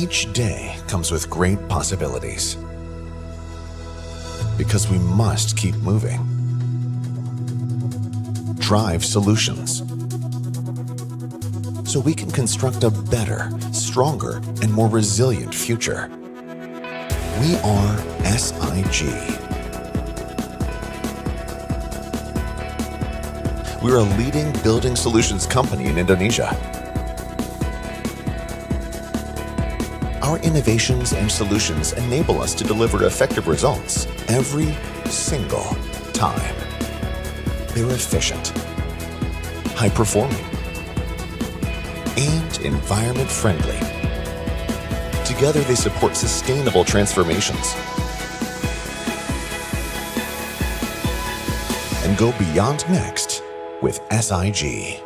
Each day comes with great possibilities. Because we must keep moving. Drive solutions. So we can construct a better, stronger, and more resilient future. We are SIG. We're a leading building solutions company in Indonesia. Our innovations and solutions enable us to deliver effective results every single time. They're efficient, high-performing, and environment-friendly. Together, they support sustainable transformations and go beyond next with SIG.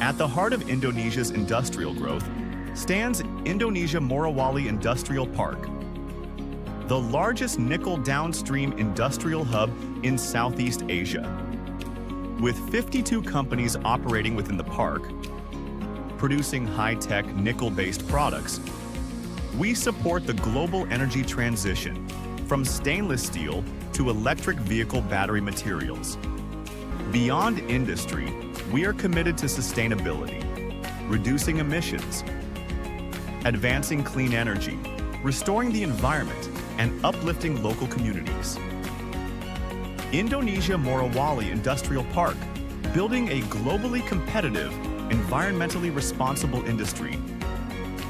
At the heart of Indonesia's industrial growth stands Indonesia Morowali Industrial Park, the largest nickel downstream industrial hub in Southeast Asia. With 52 companies operating within the park, producing high-tech nickel-based products, we support the global energy transition from stainless steel to electric vehicle battery materials. Beyond industry, we are committed to sustainability, reducing emissions, advancing clean energy, restoring the environment, and uplifting local communities. Indonesia Morowali Industrial Park, building a globally competitive, environmentally responsible industry,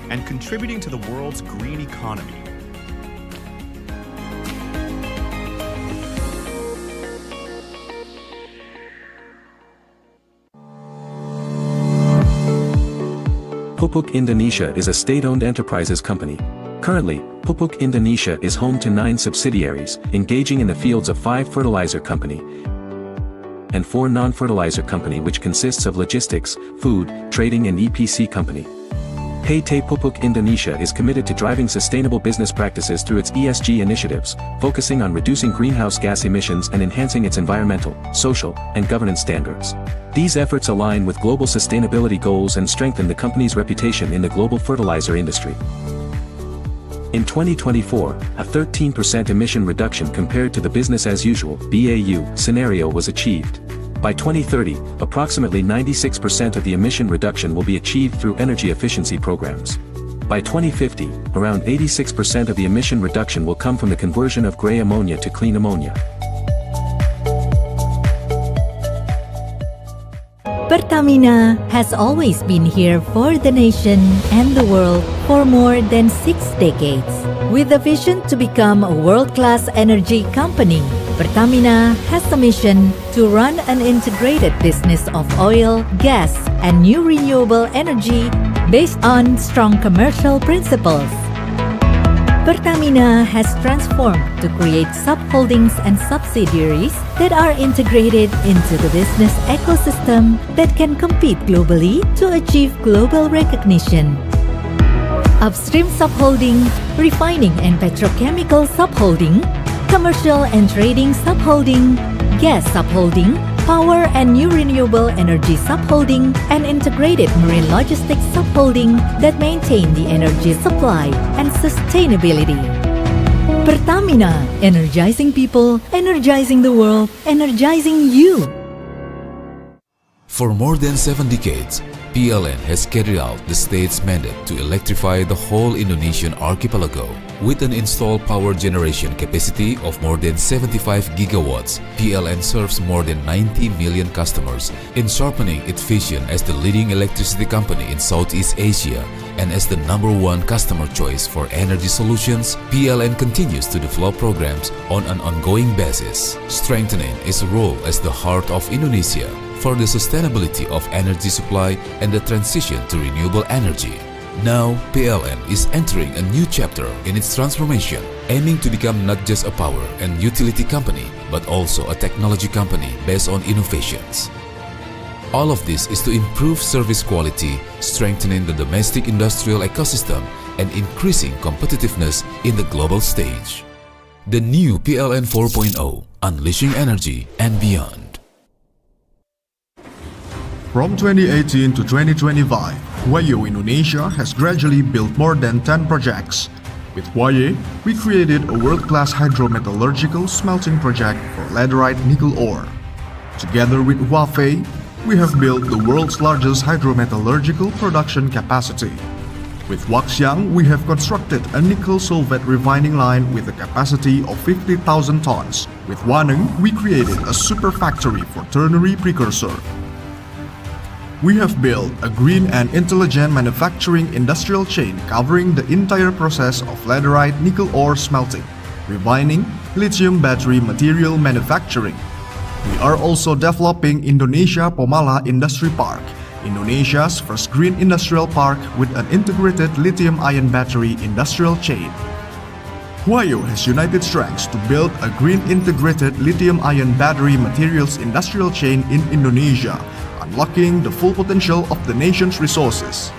and contributing to the world's green economy. Pupuk Indonesia is a state-owned enterprises company. Currently, Pupuk Indonesia is home to 9 subsidiaries, engaging in the fields of 5 fertilizer company and 4 non-fertilizer company, which consists of logistics, food, trading and EPC company. PT Pupuk Indonesia is committed to driving sustainable business practices through its ESG initiatives, focusing on reducing greenhouse gas emissions and enhancing its environmental, social, and governance standards. These efforts align with global sustainability goals and strengthen the company's reputation in the global fertilizer industry. In 2024, a 13% emission reduction compared to the business as usual (BAU) scenario was achieved. By 2030, approximately 96% of the emission reduction will be achieved through energy efficiency programs. By 2050, around 86% of the emission reduction will come from the conversion of gray ammonia to clean ammonia. Pertamina has always been here for the nation and the world for more than 6 decades. With a vision to become a world-class energy company, Pertamina has a mission to run an integrated business of oil, gas, and new renewable energy based on strong commercial principles. Pertamina has transformed to create subholdings and subsidiaries that are integrated into the business ecosystem that can compete globally to achieve global recognition. Upstream subholding, refining and petrochemical subholding, commercial and trading subholding, gas subholding, power and new renewable energy subholding, and integrated marine logistics subholding that maintain the energy supply and sustainability. Pertamina, energizing people, energizing the world, energizing you. For more than 7 decades, PLN has carried out the state's mandate to electrify the whole Indonesian archipelago. With an installed power generation capacity of more than 75 gigawatts, PLN serves more than 90 million customers in sharpening its vision as the leading electricity company in Southeast Asia and as the #1 customer choice for energy solutions. PLN continues to develop programs on an ongoing basis, strengthening its role as the heart of Indonesia for the sustainability of energy supply and the transition to renewable energy. Now, PLN is entering a new chapter in its transformation, aiming to become not just a power and utility company, but also a technology company based on innovations. All of this is to improve service quality, strengthening the domestic industrial ecosystem, and increasing competitiveness in the global stage. The new PLN 4.0, Unleashing Energy and Beyond. From 2018 to 2025, Huayo Indonesia has gradually built more than 10 projects. With Huayo, we created a world-class hydrometallurgical smelting project for laterite nickel ore. Together with Huafei, we have built the world's largest hydrometallurgical production capacity. With Waxiang, we have constructed a nickel sulfate refining line with a capacity of 50,000 tons. With Waneng, we created a super factory for ternary precursor. We have built a green and intelligent manufacturing industrial chain covering the entire process of laterite nickel ore smelting, refining, lithium battery material manufacturing. We are also developing Indonesia Pomala Industry Park, Indonesia's first green industrial park with an integrated lithium-ion battery industrial chain. Huayo has united strengths to build a green integrated lithium-ion battery materials industrial chain in Indonesia, unlocking the full potential of the nation's resources.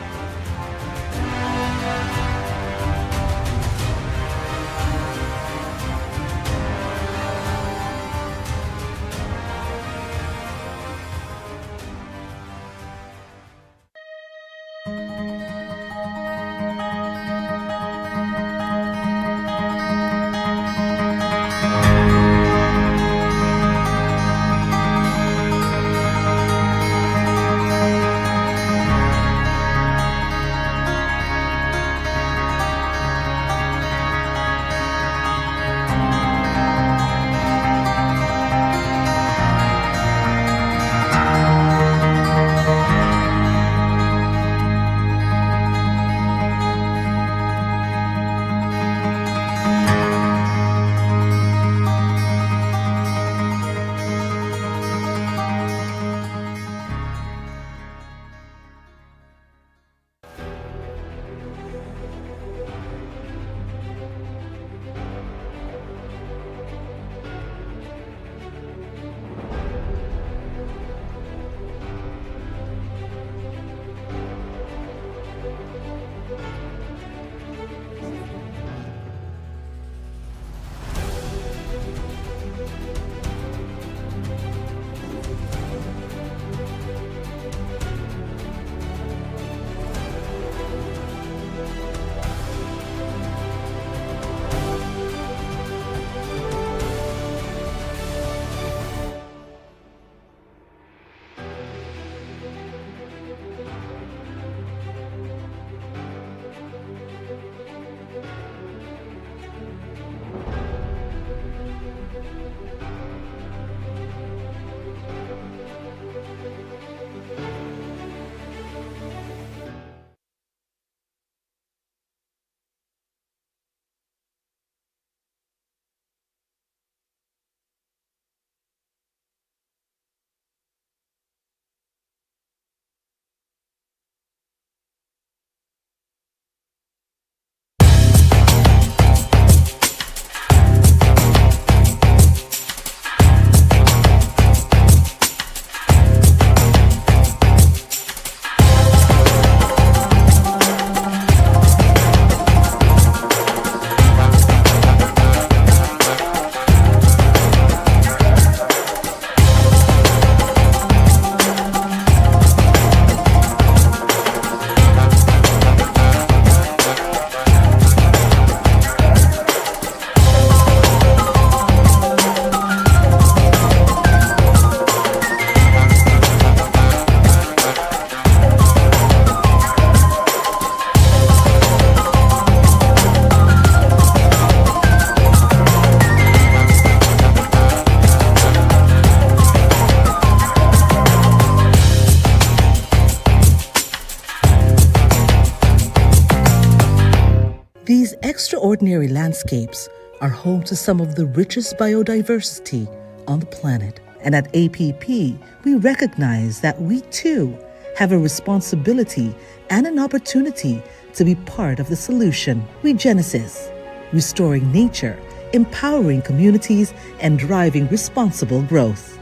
extraordinary landscapes are home to some of the richest biodiversity on the planet. And at APP, we recognize that we too have a responsibility and an opportunity to be part of the solution. Regenesis, restoring nature, empowering communities, and driving responsible growth.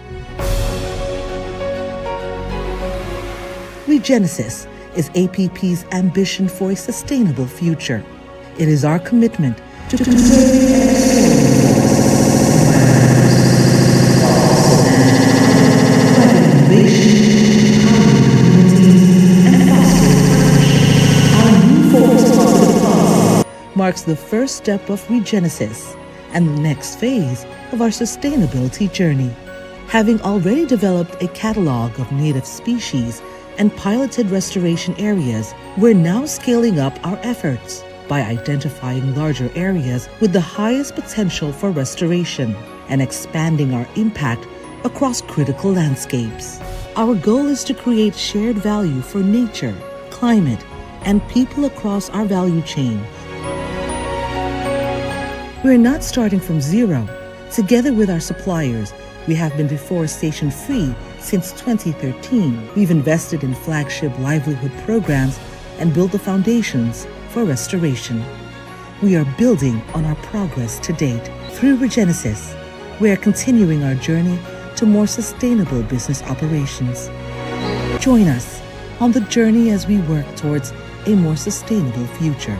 Regenesis is APP's ambition for a sustainable future. It is our commitment to marks the first step of Regenesis and the next phase of our sustainability journey. Having already developed a catalog of native species and piloted restoration areas, we're now scaling up our efforts by identifying larger areas with the highest potential for restoration and expanding our impact across critical landscapes. Our goal is to create shared value for nature, climate, and people across our value chain. We're not starting from zero. Together with our suppliers, we have been deforestation-free since 2013. We've invested in flagship livelihood programs and built the foundations for restoration. We are building on our progress to date. Through Regenesis, we are continuing our journey to more sustainable business operations. Join us on the journey as we work towards a more sustainable future.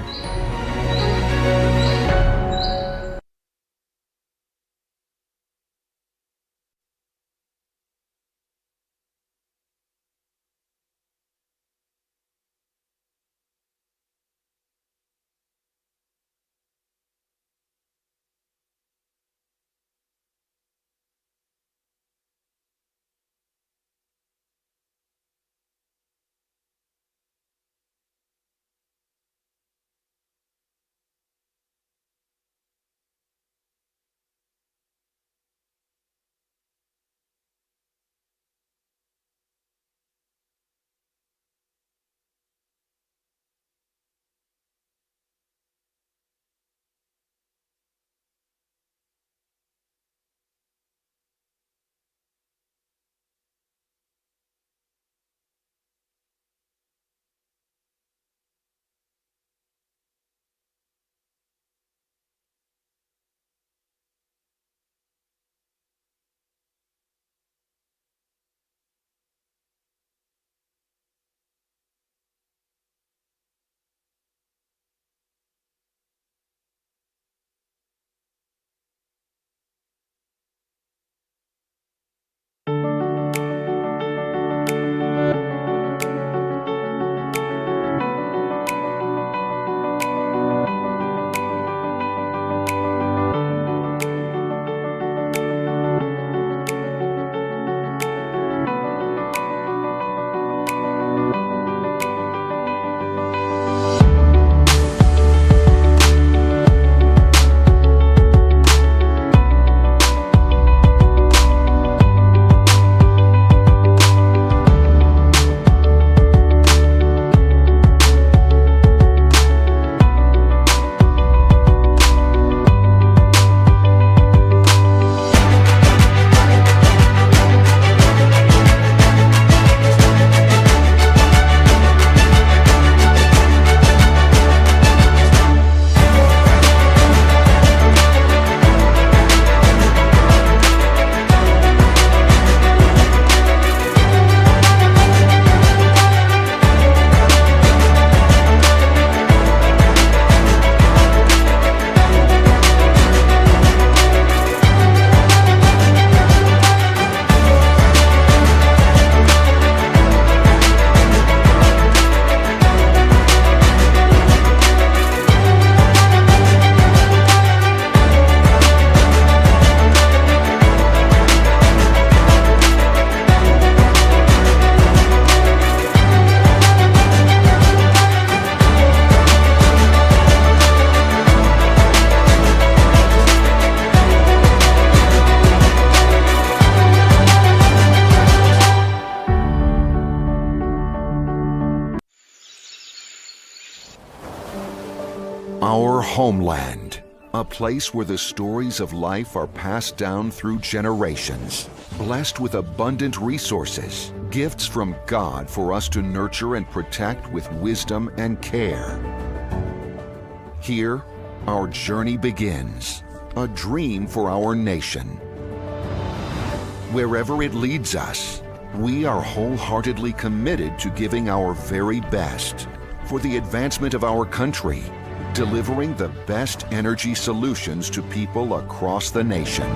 homeland, a place where the stories of life are passed down through generations, blessed with abundant resources, gifts from God for us to nurture and protect with wisdom and care. Here, our journey begins, a dream for our nation. Wherever it leads us, we are wholeheartedly committed to giving our very best for the advancement of our country, delivering the best energy solutions to people across the nation.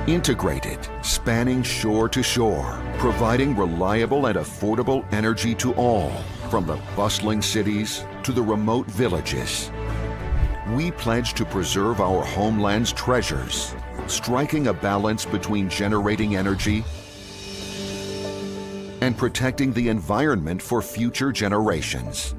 Integrated, spanning shore to shore, providing reliable and affordable energy to all, from the bustling cities to the remote villages. We pledge to preserve our homeland's treasures, striking a balance between generating energy and protecting the environment for future generations.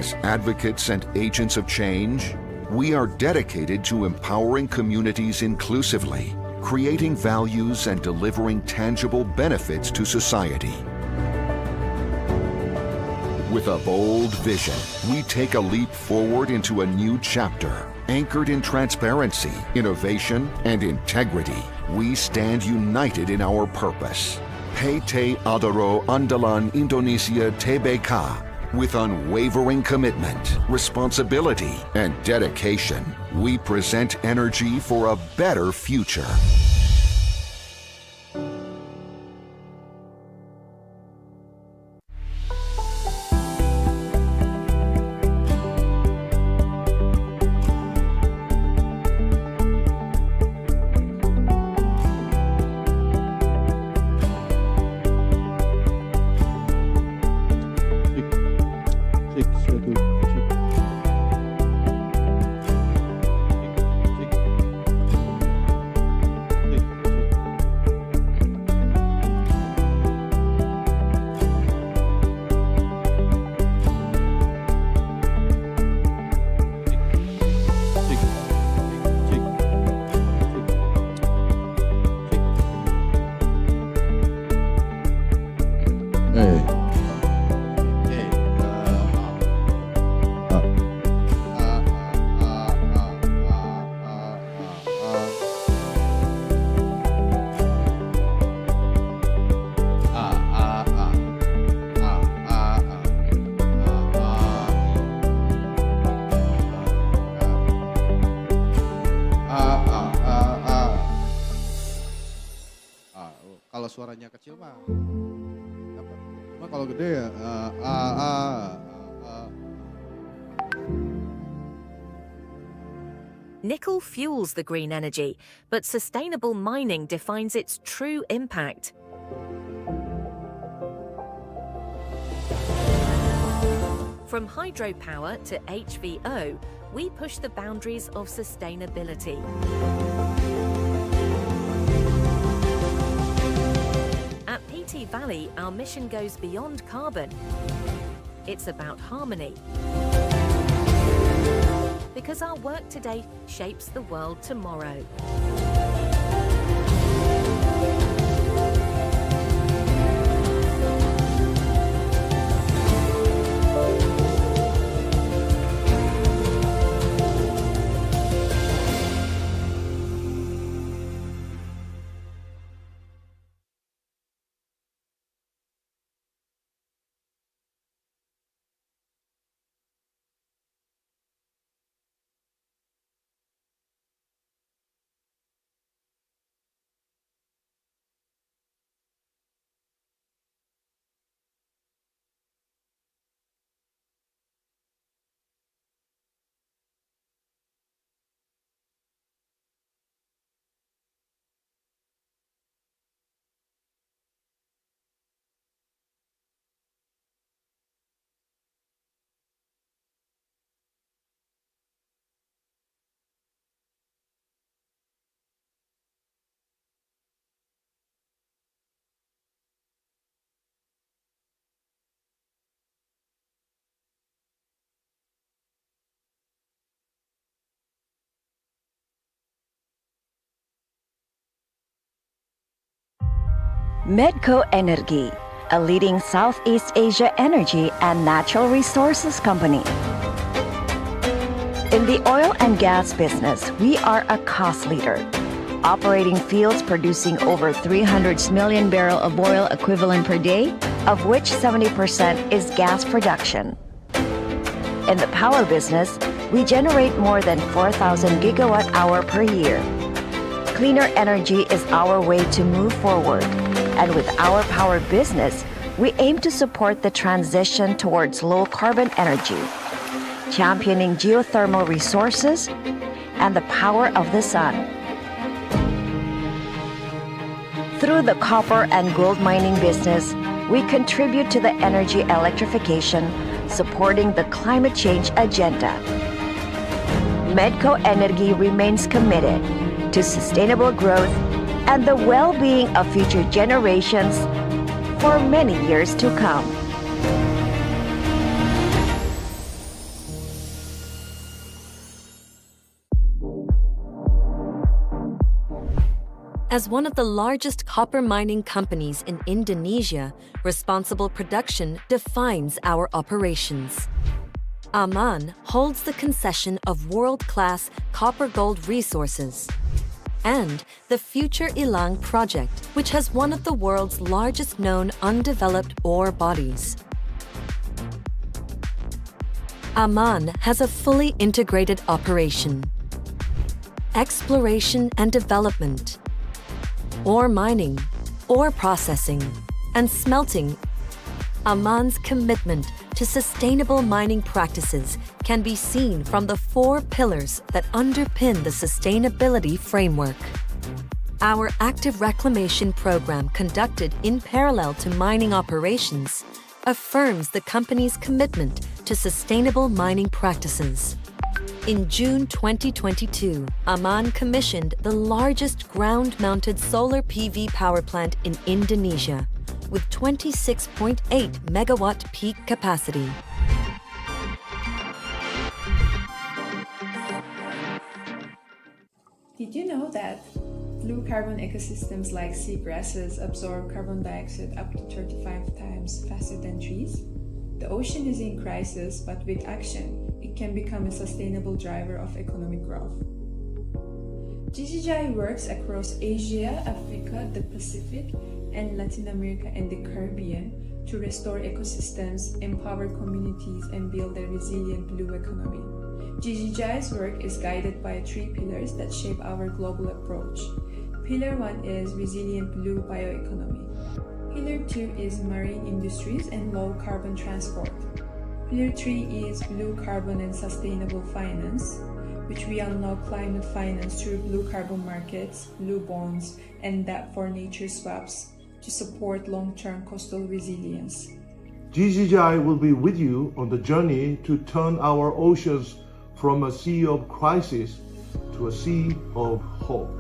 As advocates and agents of change, we are dedicated to empowering communities inclusively, creating values and delivering tangible benefits to society. With a bold vision, we take a leap forward into a new chapter, anchored in transparency, innovation, and integrity. We stand united in our purpose. PT Adaro Andalan Indonesia Tbk. With unwavering commitment, responsibility, and dedication, we present energy for a better future. Kalau suaranya kecil mah dapat. Cuma kalau gede ya Nickel fuels the green energy, but sustainable mining defines its true impact. From hydropower to HVO, we push the boundaries of sustainability. At PT Valley, our mission goes beyond carbon. It's about harmony. Because our work today shapes the world tomorrow. Medco Energy, a leading Southeast Asia energy and natural resources company. In the oil and gas business, we are a cost leader, operating fields producing over 300 million barrels of oil equivalent per day, of which 70% is gas production. In the power business, we generate more than 4,000 gigawatt hour per year. Cleaner energy is our way to move forward, and with our power business, we aim to support the transition towards low carbon energy, championing geothermal resources and the power of the sun. Through the copper and gold mining business, we contribute to the energy electrification, supporting the climate change agenda. Medco Energy remains committed to sustainable growth and the well-being of future generations for many years to come. As one of the largest copper mining companies in Indonesia, responsible production defines our operations. Amman holds the concession of world-class copper-gold resources and the Future Ilang project, which has one of the world's largest known undeveloped ore bodies. Amman has a fully integrated operation, exploration and development, ore mining, ore processing, and smelting. Amman's commitment to sustainable mining practices can be seen from the 4 pillars that underpin the sustainability framework. Our active reclamation program, conducted in parallel to mining operations, affirms the company's commitment to sustainable mining practices. In June 2022, Amman commissioned the largest ground-mounted solar PV power plant in Indonesia, with 26.8 megawatt peak capacity. Did you know that blue carbon ecosystems like seagrasses absorb carbon dioxide up to 35 times faster than trees? The ocean is in crisis, but with action, it can become a sustainable driver of economic growth. GGI works across Asia, Africa, the Pacific, and Latin America and the Caribbean to restore ecosystems, empower communities, and build a resilient blue economy. GGI's work is guided by 3 pillars that shape our global approach. Pillar 1 is resilient blue bioeconomy. Pillar 2 is marine industries and low carbon transport. Pillar 3 is blue carbon and sustainable finance, which we unlock climate finance through blue carbon markets, blue bonds, and debt for nature swaps to support long-term coastal resilience. GGI will be with you on the journey to turn our oceans from a sea of crisis to a sea of hope.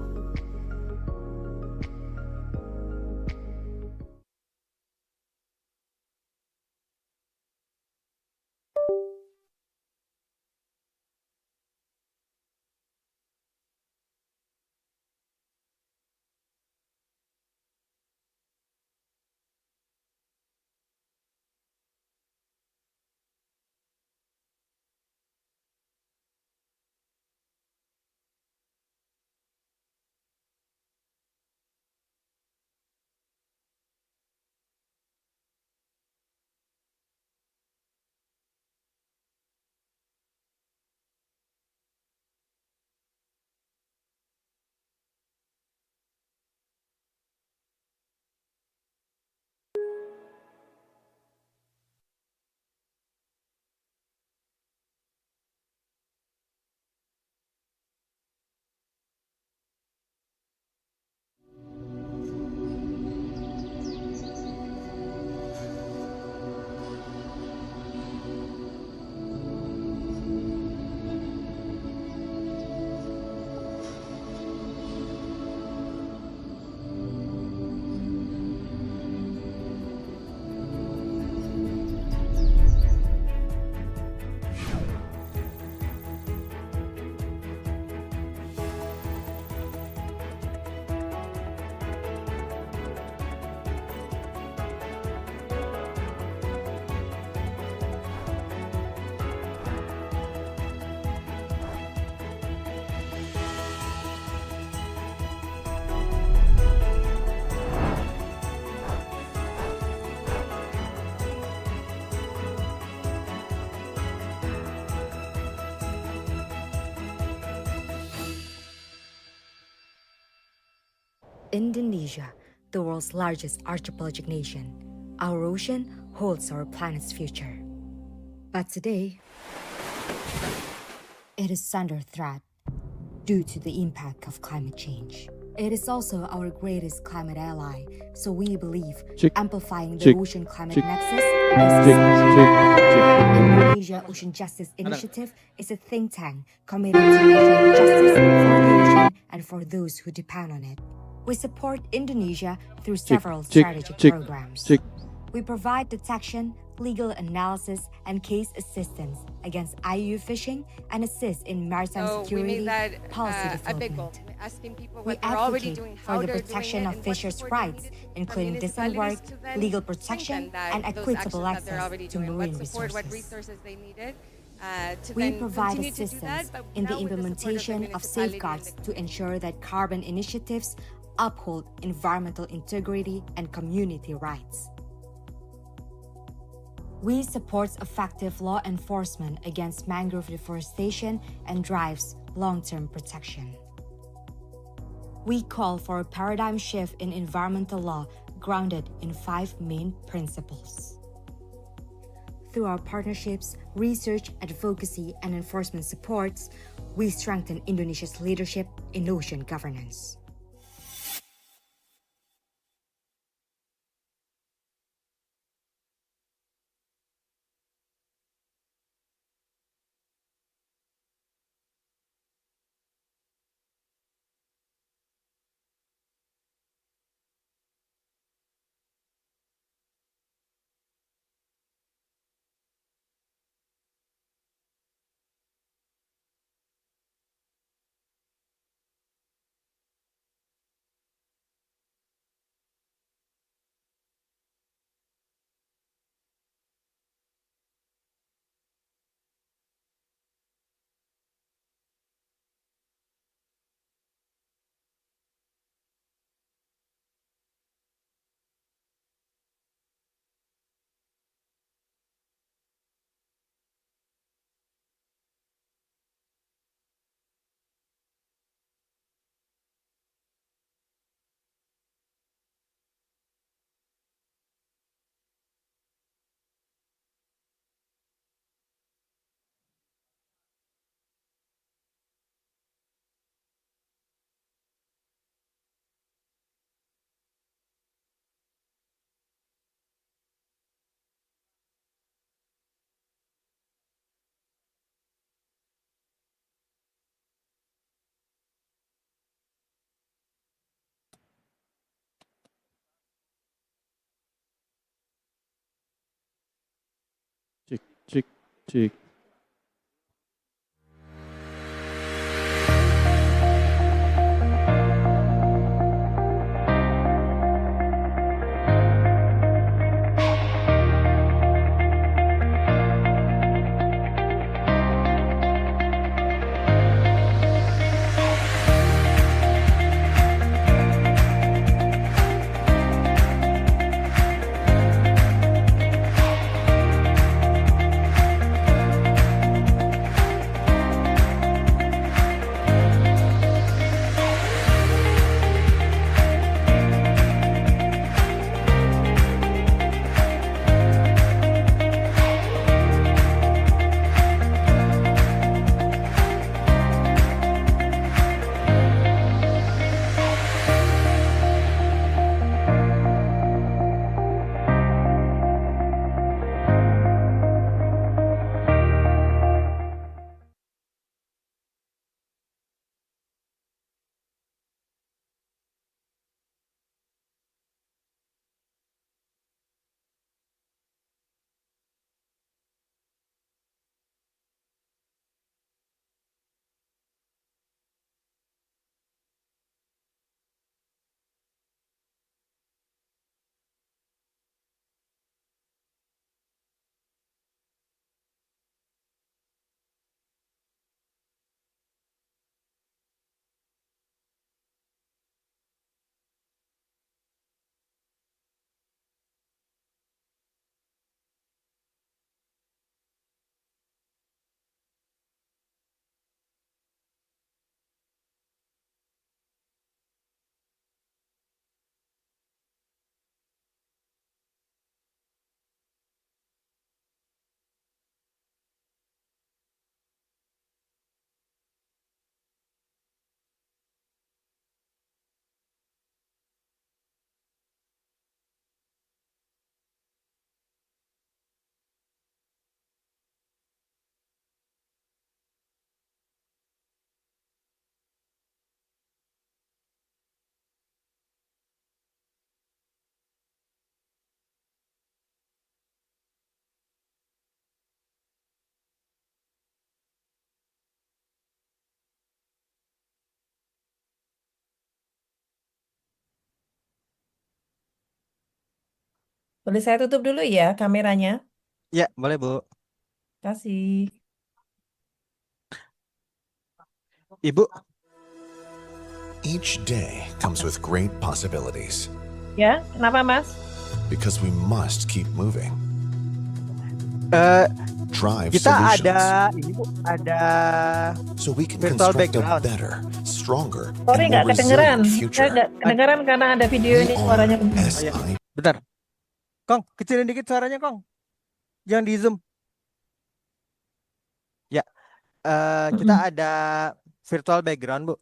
Indonesia, the world's largest archipelagic nation, our ocean holds our planet's future. But today, it is under threat due to the impact of climate change. It is also our greatest climate ally, so we believe amplifying the ocean climate nexus is essential. Indonesia Ocean Justice Initiative is a think tank committed to ensuring justice for the ocean and for those who depend on it. We support Indonesia through several strategic programs. We provide detection, legal analysis, and case assistance against IUU fishing and assist in maritime security policy development. We advocate for the protection of fishers' rights, including decent work, legal protection, and equitable access to marine resources. We provide assistance in the implementation of safeguards to ensure that carbon initiatives uphold environmental integrity and community rights. We support effective law enforcement against mangrove deforestation and drives long-term protection. We call for a paradigm shift in environmental law grounded in 5 main principles. Through our partnerships, research, advocacy, and enforcement supports, we strengthen Indonesia's leadership in ocean governance. Cek. Boleh saya tutup dulu ya kameranya? Ya, boleh Bu. Kasih. Ibu. Each day comes with great possibilities Ya, kenapa Mas? because we must keep moving. Drive Kita solutions ini Bu, ada so we can virtual construct a background. better, stronger, Sorry and nggak more kedengeran. resilient Saya future. nggak kedengeran karena ada video We ini suaranya. are SI. Bentar. Kong, kecilin dikit suaranya, Kong. Jangan di zoom. Ya, kita ada virtual background, Bu.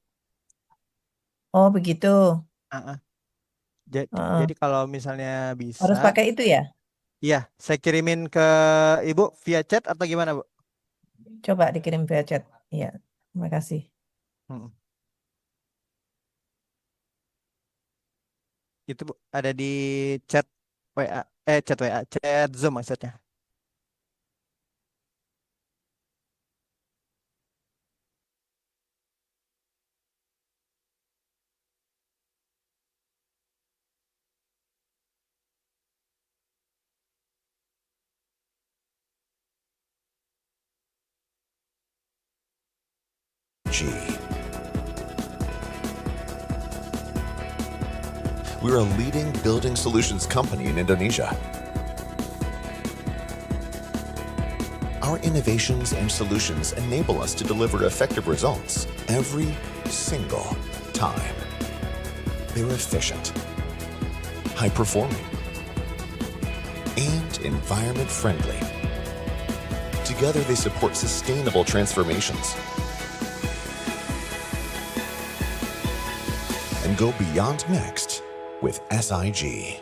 Oh begitu. Jadi kalau misalnya bisa, Harus pakai itu ya? iya, saya kirimin ke Ibu via chat atau gimana, Bu? Coba dikirim via chat. Iya, terima kasih. Itu Bu, ada di chat WA, chat Zoom maksudnya. We're a leading building solutions company in Indonesia. Our innovations and solutions enable us to deliver effective results every single time. They're efficient, high-performing, and environment-friendly. Together, they support sustainable transformations and go beyond next with SIG.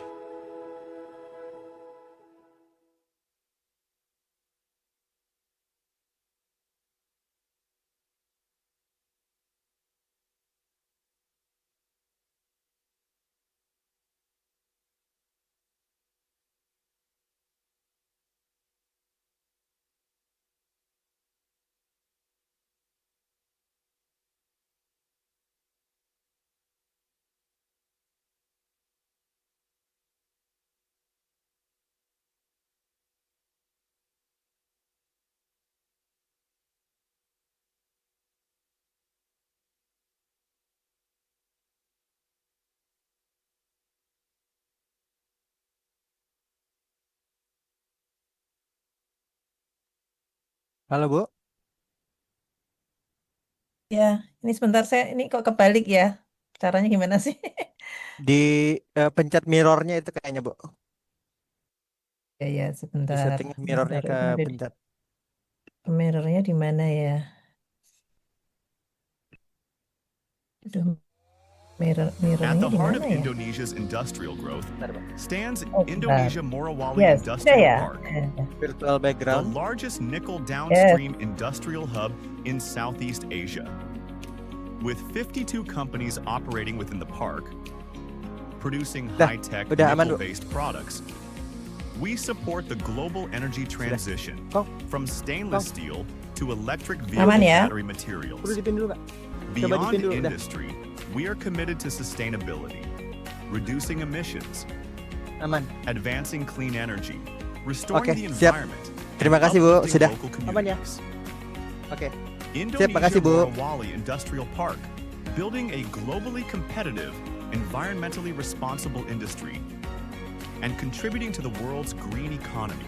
Halo Bu. Ya, ini sebentar ini kok kebalik ya. Caranya gimana sih? Di pencet mirrornya itu kayaknya Bu. Ya, Di sebentar. setting mirrornya ke Ini ada pencet. mirrornya di mana ya? Aduh, At mirrornya the di heart mana of ya? Indonesia's industrial growth stands Oh, sebentar. Indonesia Morowali Yes, Industrial ya. Park, Virtual the background. largest nickel downstream industrial hub in Southeast Asia. With 52 companies operating within the park, producing high-tech udah aman, Bu. nickel-based products, we support the global energy transition from stainless steel to electric vehicle Aman ya? battery materials. Udah dipin dulu, Kak. Coba Beyond dipin dulu, udah. industry, we are committed to sustainability, reducing emissions, Aman. advancing clean energy, restoring Oke, the siap. environment, Terima kasih Bu, uplifting sudah. local Aman ya? communities. Oke. Siap, Indonesia makasih Bu. Morowali Industrial Park, building a globally competitive, environmentally responsible industry, and contributing to the world's green economy.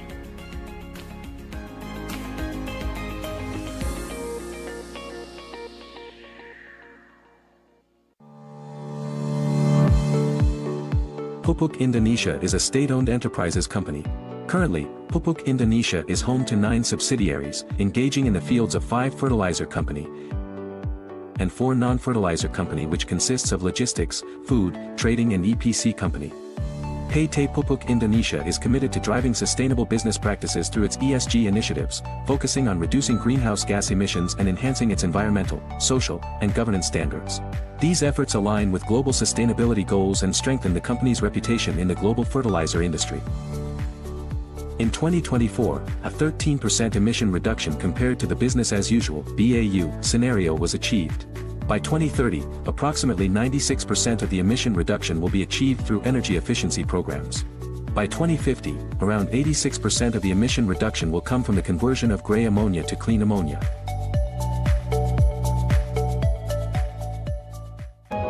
Pupuk Indonesia is a state-owned enterprises company. Currently, Pupuk Indonesia is home to 9 subsidiaries, engaging in the fields of 5 fertilizer company and 4 non-fertilizer company which consists of logistics, food, trading and EPC company. PT Pupuk Indonesia is committed to driving sustainable business practices through its ESG initiatives, focusing on reducing greenhouse gas emissions and enhancing its environmental, social, and governance standards. These efforts align with global sustainability goals and strengthen the company's reputation in the global fertilizer industry. In 2024, a 13% emission reduction compared to the business as usual (BAU) scenario was achieved. By 2030, approximately 96% of the emission reduction will be achieved through energy efficiency programs. By 2050, around 86% of the emission reduction will come from the conversion of gray ammonia to clean ammonia.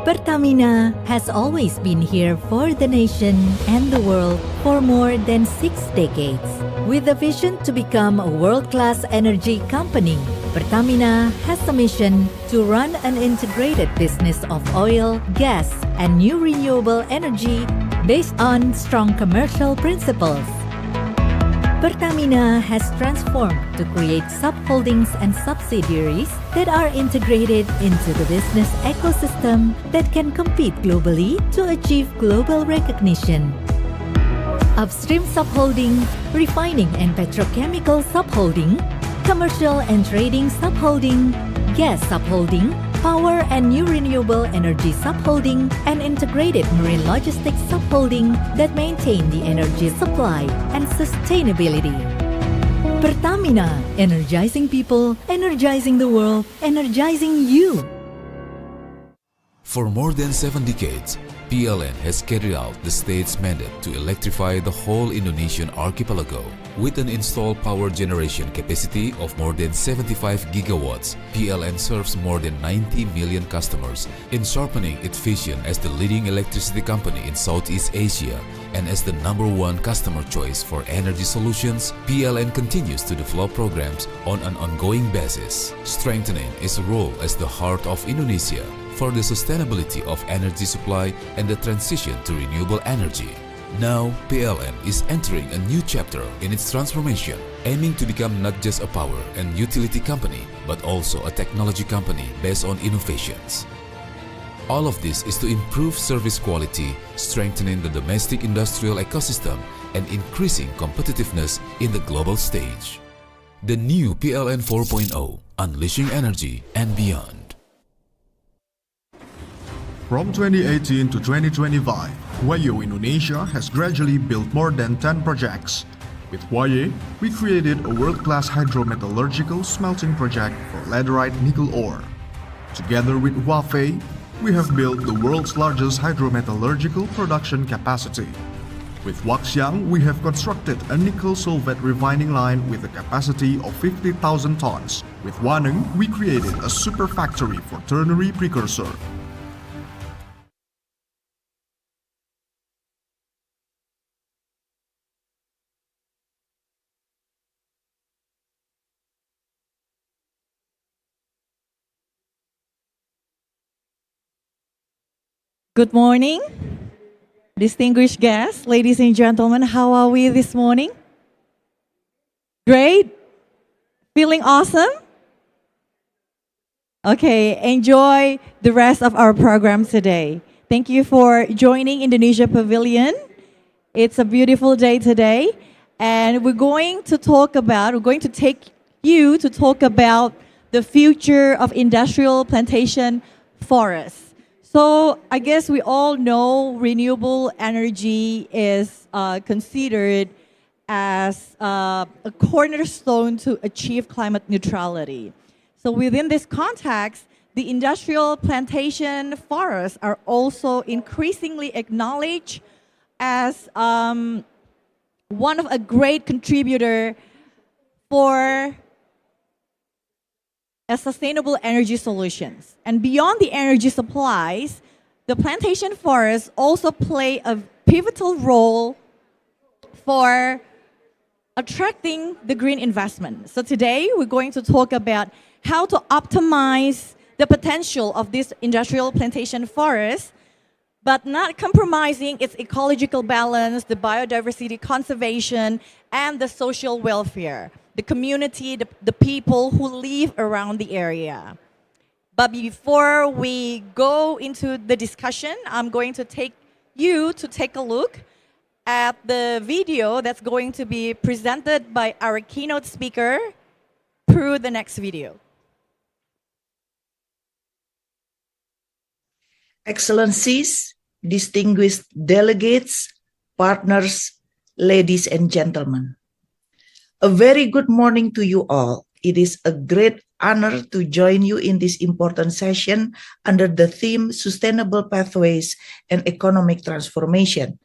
Pertamina has always been here for the nation and the world for more than 6 decades. With a vision to become a world-class energy company, Pertamina has a mission to run an integrated business of oil, gas, and new renewable energy based on strong commercial principles. Pertamina has transformed to create subholdings and subsidiaries that are integrated into the business ecosystem that can compete globally to achieve global recognition. Upstream subholding, refining and petrochemical subholding, commercial and trading subholding, gas subholding, power and new renewable energy subholding, and integrated marine logistics subholding that maintain the energy supply and sustainability. Pertamina, energizing people, energizing the world, energizing you. For more than 7 decades, PLN has carried out the state's mandate to electrify the whole Indonesian archipelago. With an installed power generation capacity of more than 75 gigawatts, PLN serves more than 90 million customers in sharpening its vision as the leading electricity company in Southeast Asia and as the #1 customer choice for energy solutions. PLN continues to develop programs on an ongoing basis, strengthening its role as the heart of Indonesia for the sustainability of energy supply and the transition to renewable energy. Now, PLN is entering a new chapter in its transformation, aiming to become not just a power and utility company, but also a technology company based on innovations. All of this is to improve service quality, strengthening the domestic industrial ecosystem, and increasing competitiveness in the global stage. The new PLN 4.0, unleashing energy and beyond. From 2018 to 2025, Wayo Indonesia has gradually built more than 10 projects. With Wayo, we created a world-class hydrometallurgical smelting project for laterite nickel ore. Together with Huawei, we have built the world's largest hydrometallurgical production capacity. With Waxiang, we have constructed a nickel sulfate refining line with a capacity of 50,000 tons. With Waneng, we created a super factory for ternary precursor. Good morning, distinguished guests, ladies and gentlemen. How are we this morning? Great? Feeling awesome? Okay, enjoy the rest of our program today. Thank you for joining Indonesia Pavilion. It's a beautiful day today, and we're going to take you to talk about the future of industrial plantation forests. So I guess we all know renewable energy is considered as a cornerstone to achieve climate neutrality. So within this context, the industrial plantation forests are also increasingly acknowledged as one of a great contributor for sustainable energy solutions. And beyond the energy supplies, the plantation forests also play a pivotal role for attracting the green investment. So today we're going to talk about how to optimize the potential of this industrial plantation forest, but not compromising its ecological balance, the biodiversity conservation, and the social welfare, the community, the people who live around the area. But before we go into the discussion, I'm going to take you to take a look at the video that's going to be presented by our keynote speaker through the next video. Excellencies, distinguished delegates, partners, ladies and gentlemen. A very good morning to you all. It is a great honor to join you in this important session under the theme Sustainable Pathways and Economic Transformation,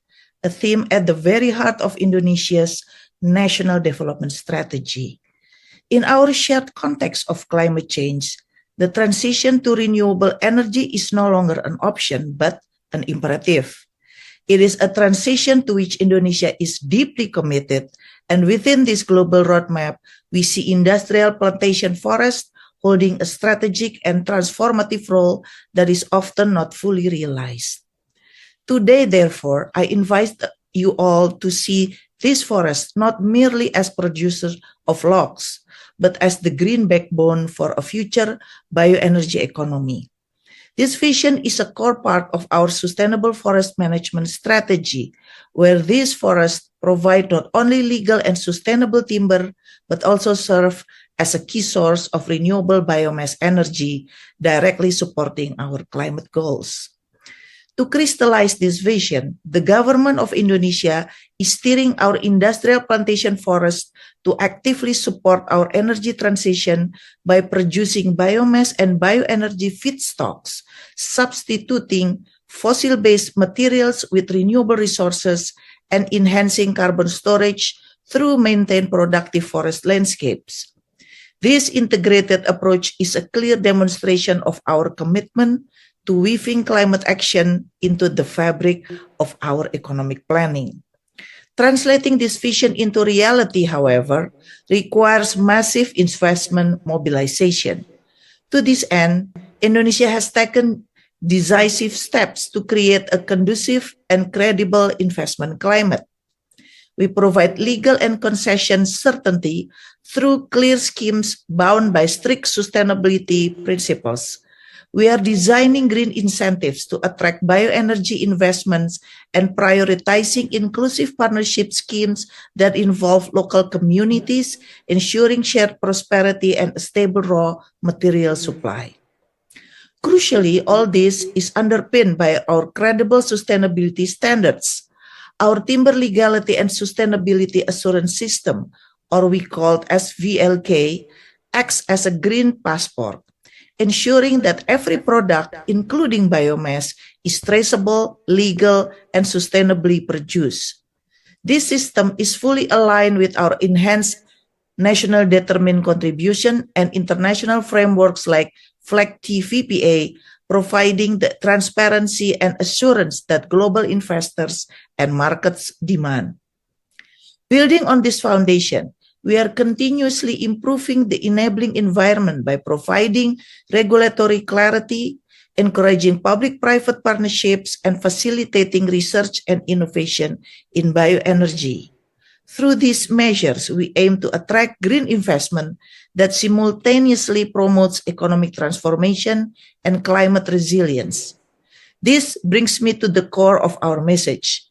a theme at the very heart of Indonesia's national development strategy. In our shared context of climate change, the transition to renewable energy is no longer an option, but an imperative. It is a transition to which Indonesia is deeply committed, and within this global roadmap, we see industrial plantation forest holding a strategic and transformative role that is often not fully realized. Today, therefore, I invite you all to see these forests not merely as producers of logs, but as the green backbone for a future bioenergy economy. This vision is a core part of our sustainable forest management strategy, where these forests provide not only legal and sustainable timber, but also serve as a key source of renewable biomass energy, directly supporting our climate goals. To crystallize this vision, the government of Indonesia is steering our industrial plantation forests to actively support our energy transition by producing biomass and bioenergy feedstocks, substituting fossil-based materials with renewable resources, and enhancing carbon storage through maintained productive forest landscapes. This integrated approach is a clear demonstration of our commitment to weaving climate action into the fabric of our economic planning. Translating this vision into reality, however, requires massive investment mobilization. To this end, Indonesia has taken decisive steps to create a conducive and credible investment climate. We provide legal and concession certainty through clear schemes bound by strict sustainability principles. We are designing green incentives to attract bioenergy investments and prioritizing inclusive partnership schemes that involve local communities, ensuring shared prosperity and a stable raw material supply. Crucially, all this is underpinned by our credible sustainability standards. Our timber legality and sustainability assurance system, or we call it as VLK, acts as a green passport, ensuring that every product, including biomass, is traceable, legal, and sustainably produced. This system is fully aligned with our enhanced national determined contribution and international frameworks like FLEGT-VPA, providing the transparency and assurance that global investors and markets demand. Building on this foundation, we are continuously improving the enabling environment by providing regulatory clarity, encouraging public-private partnerships, and facilitating research and innovation in bioenergy. Through these measures, we aim to attract green investment that simultaneously promotes economic transformation and climate resilience. This brings me to the core of our message.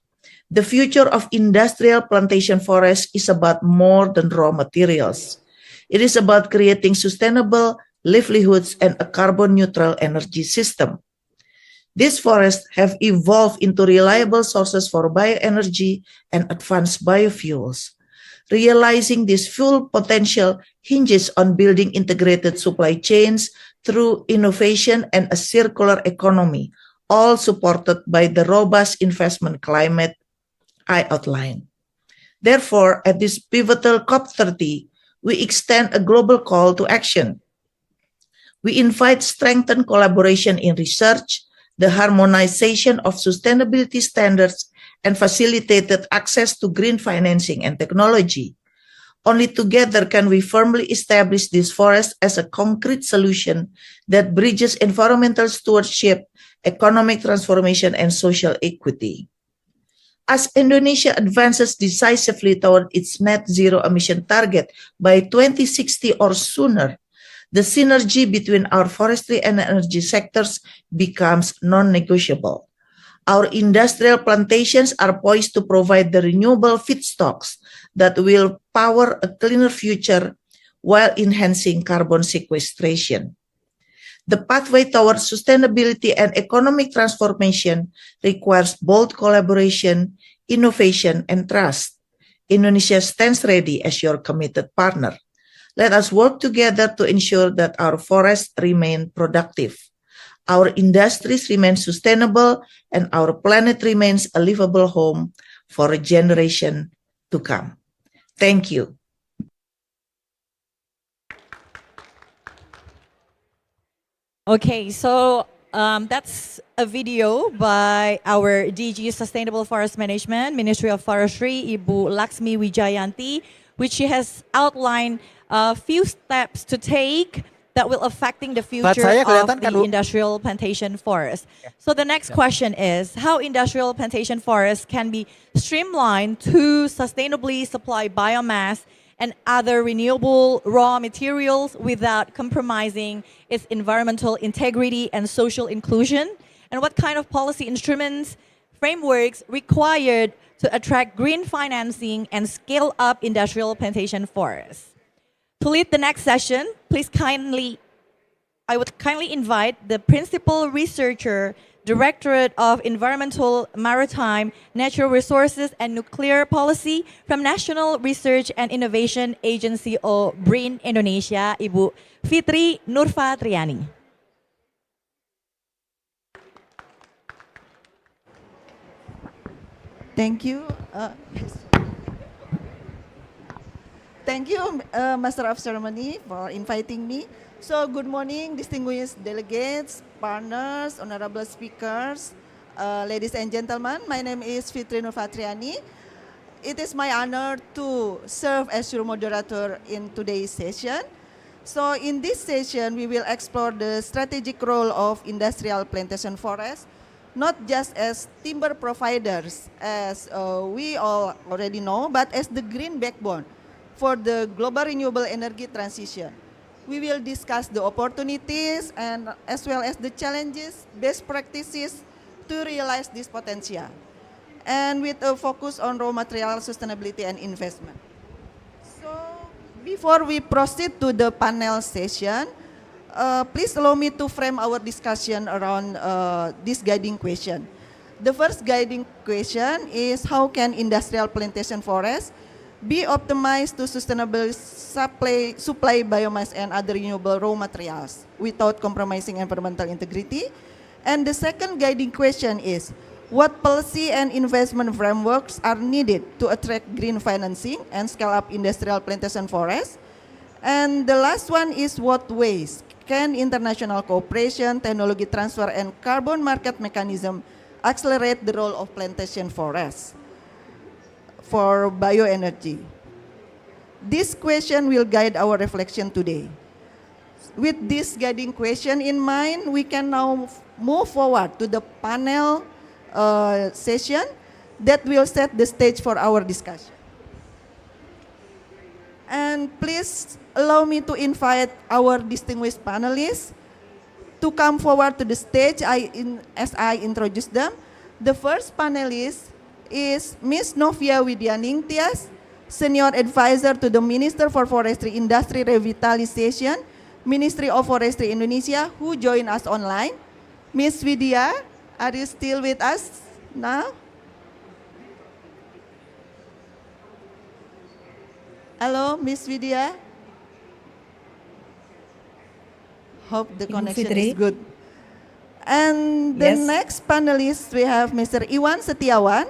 The future of industrial plantation forests is about more than raw materials. It is about creating sustainable livelihoods and a carbon-neutral energy system. These forests have evolved into reliable sources for bioenergy and advanced biofuels. Realizing this full potential hinges on building integrated supply chains through innovation and a circular economy, all supported by the robust investment climate I outlined. Therefore, at this pivotal COP30, we extend a global call to action. We invite strengthened collaboration in research, the harmonization of sustainability standards, and facilitated access to green financing and technology. Only together can we firmly establish this forest as a concrete solution that bridges environmental stewardship, economic transformation, and social equity. As Indonesia advances decisively toward its net zero emission target by 2060 or sooner, the synergy between our forestry and energy sectors becomes non-negotiable. Our industrial plantations are poised to provide the renewable feedstocks that will power a cleaner future while enhancing carbon sequestration. The pathway towards sustainability and economic transformation requires bold collaboration, innovation, and trust. Indonesia stands ready as your committed partner. Let us work together to ensure that our forests remain productive, our industries remain sustainable, and our planet remains a livable home for a generation to come. Thank you. Okay, so that's a video by our DG Sustainable Forest Management, Ministry of Forestry, Ibu Laksmi Wijayanti, which she has outlined a few steps to take that will affecting the future of the industrial plantation forest. So the next question is, how industrial plantation forests can be streamlined to sustainably supply biomass and other renewable raw materials without compromising its environmental integrity and social inclusion? And what kind of policy instruments, frameworks required to attract green financing and scale up industrial plantation forests? To lead the next session, I would kindly invite the Principal Researcher, Directorate of Environmental, Maritime, Natural Resources and Nuclear Policy from National Research and Innovation Agency or BRIN Indonesia, Ibu Fitri Nurfa Triani. Thank you. Thank you, Master of Ceremony, for inviting me. So, good morning, distinguished delegates, partners, honorable speakers, ladies and gentlemen. My name is Fitri Nurfatriani. It is my honor to serve as your moderator in today's session. So, in this session, we will explore the strategic role of industrial plantation forests, not just as timber providers, as we all already know, but as the green backbone for the global renewable energy transition. We will discuss the opportunities and as well as the challenges, best practices to realize this potential, and with a focus on raw material sustainability and investment. So before we proceed to the panel session, please allow me to frame our discussion around this guiding question. The first guiding question is, how can industrial plantation forests be optimized to sustainably supply biomass and other renewable raw materials without compromising environmental integrity? And the second guiding question is, what policy and investment frameworks are needed to attract green financing and scale up industrial plantation forests? And the last one is, what ways can international cooperation, technology transfer, and carbon market mechanism accelerate the role of plantation forests for bioenergy? This question will guide our reflection today. With this guiding question in mind, we can now move forward to the panel session that will set the stage for our discussion. And please allow me to invite our distinguished panelists to come forward to the stage as I introduce them. The first panelist is Ms. Novia Widyaning Tias, Senior Advisor to the Minister for Forestry Industry Revitalization, Ministry of Forestry Indonesia, who joined us online. Ms. Widya, are you still with us now? Hello, Ms. Widya. Hope the connection is good. And the next panelist, we have Mr. Iwan Setiawan,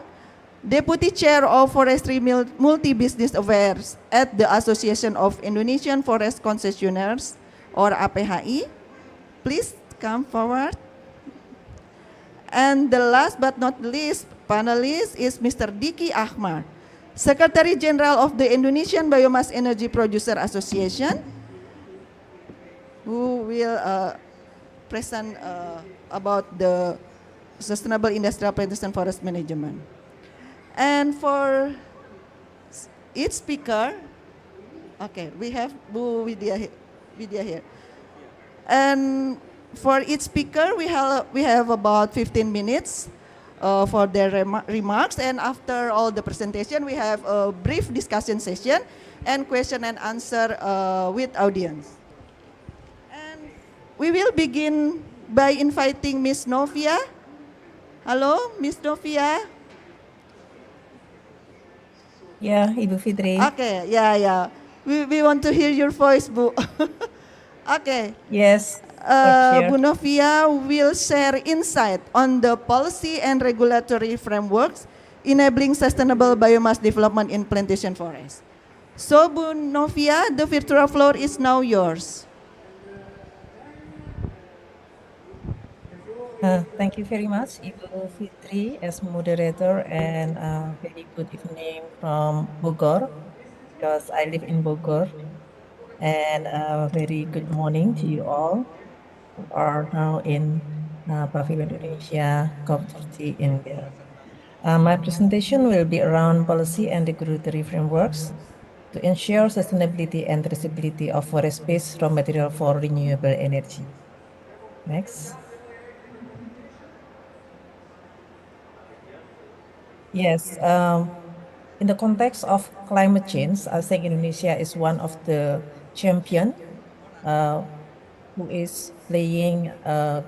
Deputy Chair of Forestry Multi-Business Affairs at the Association of Indonesian Forest Concessionaires, or APRBI. Please come forward. And the last but not least panelist is Mr. Diki Ahmad, Secretary General of the Indonesian Biomass Energy Producer Association, who will present about the sustainable industrial plantation forest management. And for each speaker, okay, we have Bu Widya here. And for each speaker, we have about 15 minutes for their remarks. And after all the presentation, we have a brief discussion session and question and answer with audience. And we will begin by inviting Ms. Novia. Hello, Ms. Novia. Yeah, Ibu Fitri. Okay, yeah. We want to hear your voice, Bu. Okay. Yes. Bu Novia will share insight on the policy and regulatory frameworks enabling sustainable biomass development in plantation forest. So, Bu Novia, the virtual floor is now yours. Thank you very much, Ibu Fitri, as moderator, and very good evening from Bogor, because I live in Bogor. And very good morning to you all who are now in Pavilion Indonesia COP30 in India. My presentation will be around policy and regulatory frameworks to ensure sustainability and traceability of forest-based raw material for renewable energy. Next. Yes, in the context of climate change, I think Indonesia is one of the champion who is playing a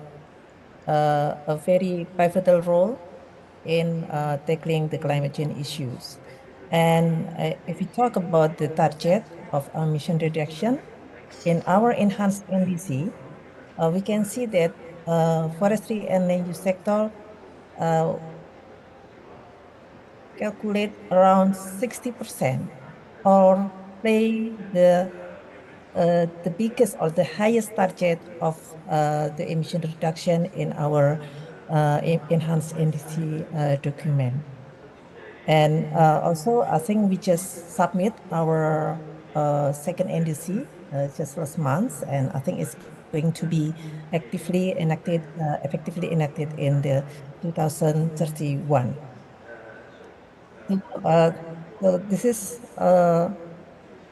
very pivotal role in tackling the climate change issues. And if we talk about the target of emission reduction in our enhanced NDC, we can see that forestry and land use sector calculate around 60% or play the biggest or the highest target of the emission reduction in our enhanced NDC document. And also, I think we just submit our second NDC just last month, and I think it's going to be actively enacted, effectively enacted in the 2031. So this is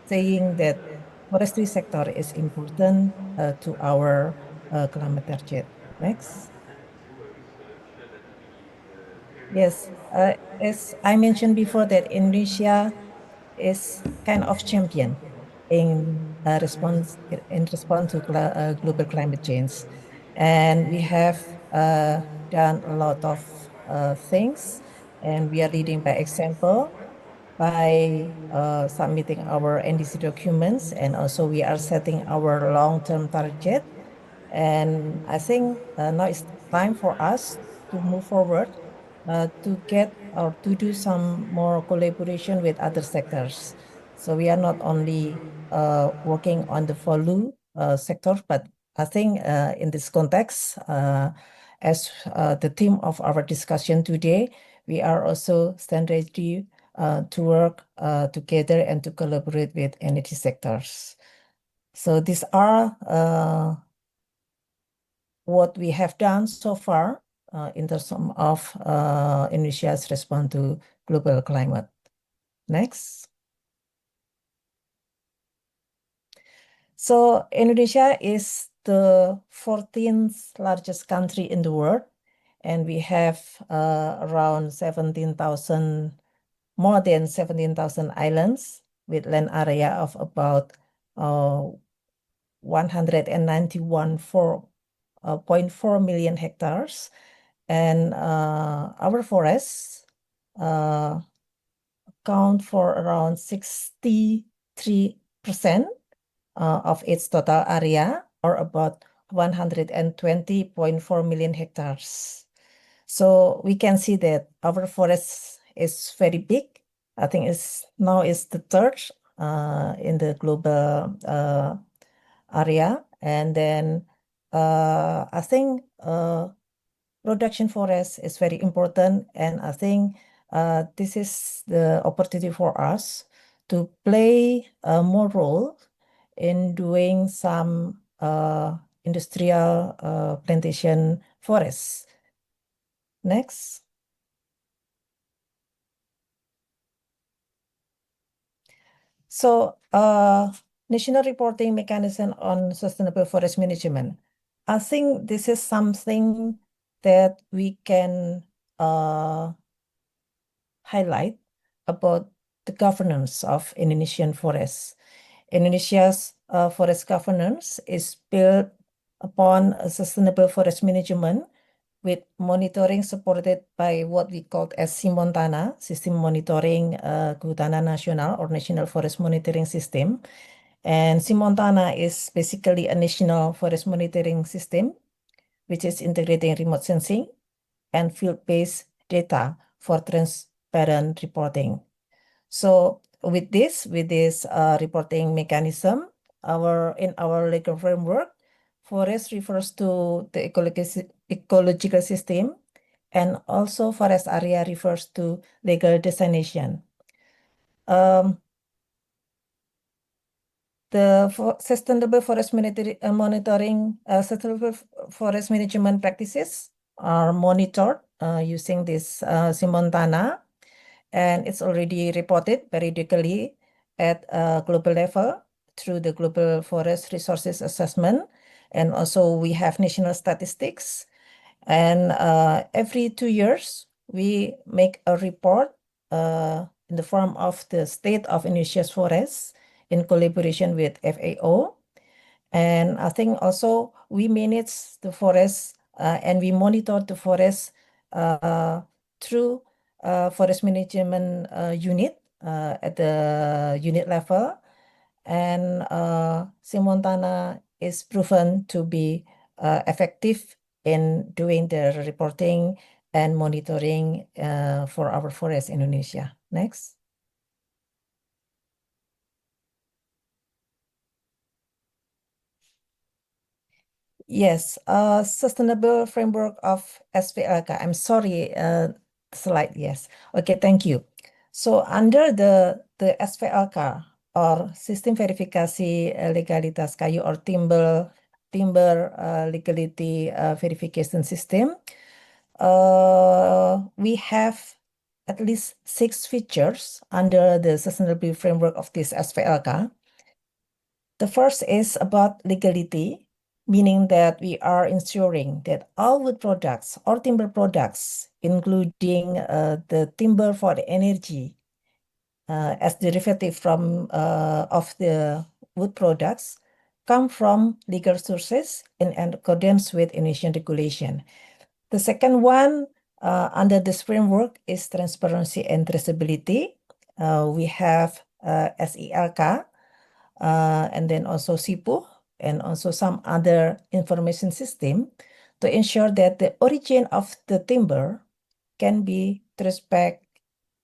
saying that forestry sector is important to our climate target. Next. Yes, as I mentioned before, that Indonesia is kind of champion in response to global climate change, and we have done a lot of things, and we are leading by example by submitting our NDC documents, and also we are setting our long-term target. And I think now it's time for us to move forward to get or to do some more collaboration with other sectors. So we are not only working on the volume sector, but I think in this context, as the theme of our discussion today, we are also stand ready to work together and to collaborate with energy sectors. So these are what we have done so far in terms of Indonesia's response to global climate. Next. So Indonesia is the 14th largest country in the world, and we have around 17,000, more than 17,000 islands with land area of about 191.4 million hectares. And our forests account for around 63% of its total area, or about 120.4 million hectares. So we can see that our forest is very big. I think it's now is the third in the global area. And then I think production forest is very important, and I think this is the opportunity for us to play a more role in doing some industrial plantation forests. Next. So National Reporting Mechanism on Sustainable Forest Management. I think this is something that we can highlight about the governance of Indonesian forests. Indonesia's forest governance is built upon a sustainable forest management with monitoring supported by what we call as SIMONTANA, System Monitoring Kehutanan Nasional, or National Forest Monitoring System. And SIMONTANA is basically a national forest monitoring system, which is integrating remote sensing and field-based data for transparent reporting. So with this reporting mechanism, in our legal framework, forest refers to the ecological system, and also forest area refers to legal designation. The sustainable forest sustainable forest management practices are monitored using this Simontana, and it's already reported periodically at a global level through the Global Forest Resources Assessment, and also we have national statistics. And every 2 years, we make a report in the form of the State of Indonesia's Forests in collaboration with FAO. And I think also we manage the forest and we monitor the forest through forest management unit at the unit level. And Simontana is proven to be effective in doing the reporting and monitoring for our forest in Indonesia. Next. Yes, sustainable framework of SPLK. I'm sorry, slide, yes. Okay, thank you. So under the SPLK or System Verifikasi Legalitas Kayu or timber legality verification system, we have at least 6 features under the sustainability framework of this SPLK. The first is about legality, meaning that we are ensuring that all wood products or timber products, including the timber for the energy as derivative from of the wood products, come from legal sources in accordance with Indonesian regulation. The second one under this framework is transparency and traceability. We have SELK, and then also SIPU, and also some other information system to ensure that the origin of the timber can be traced back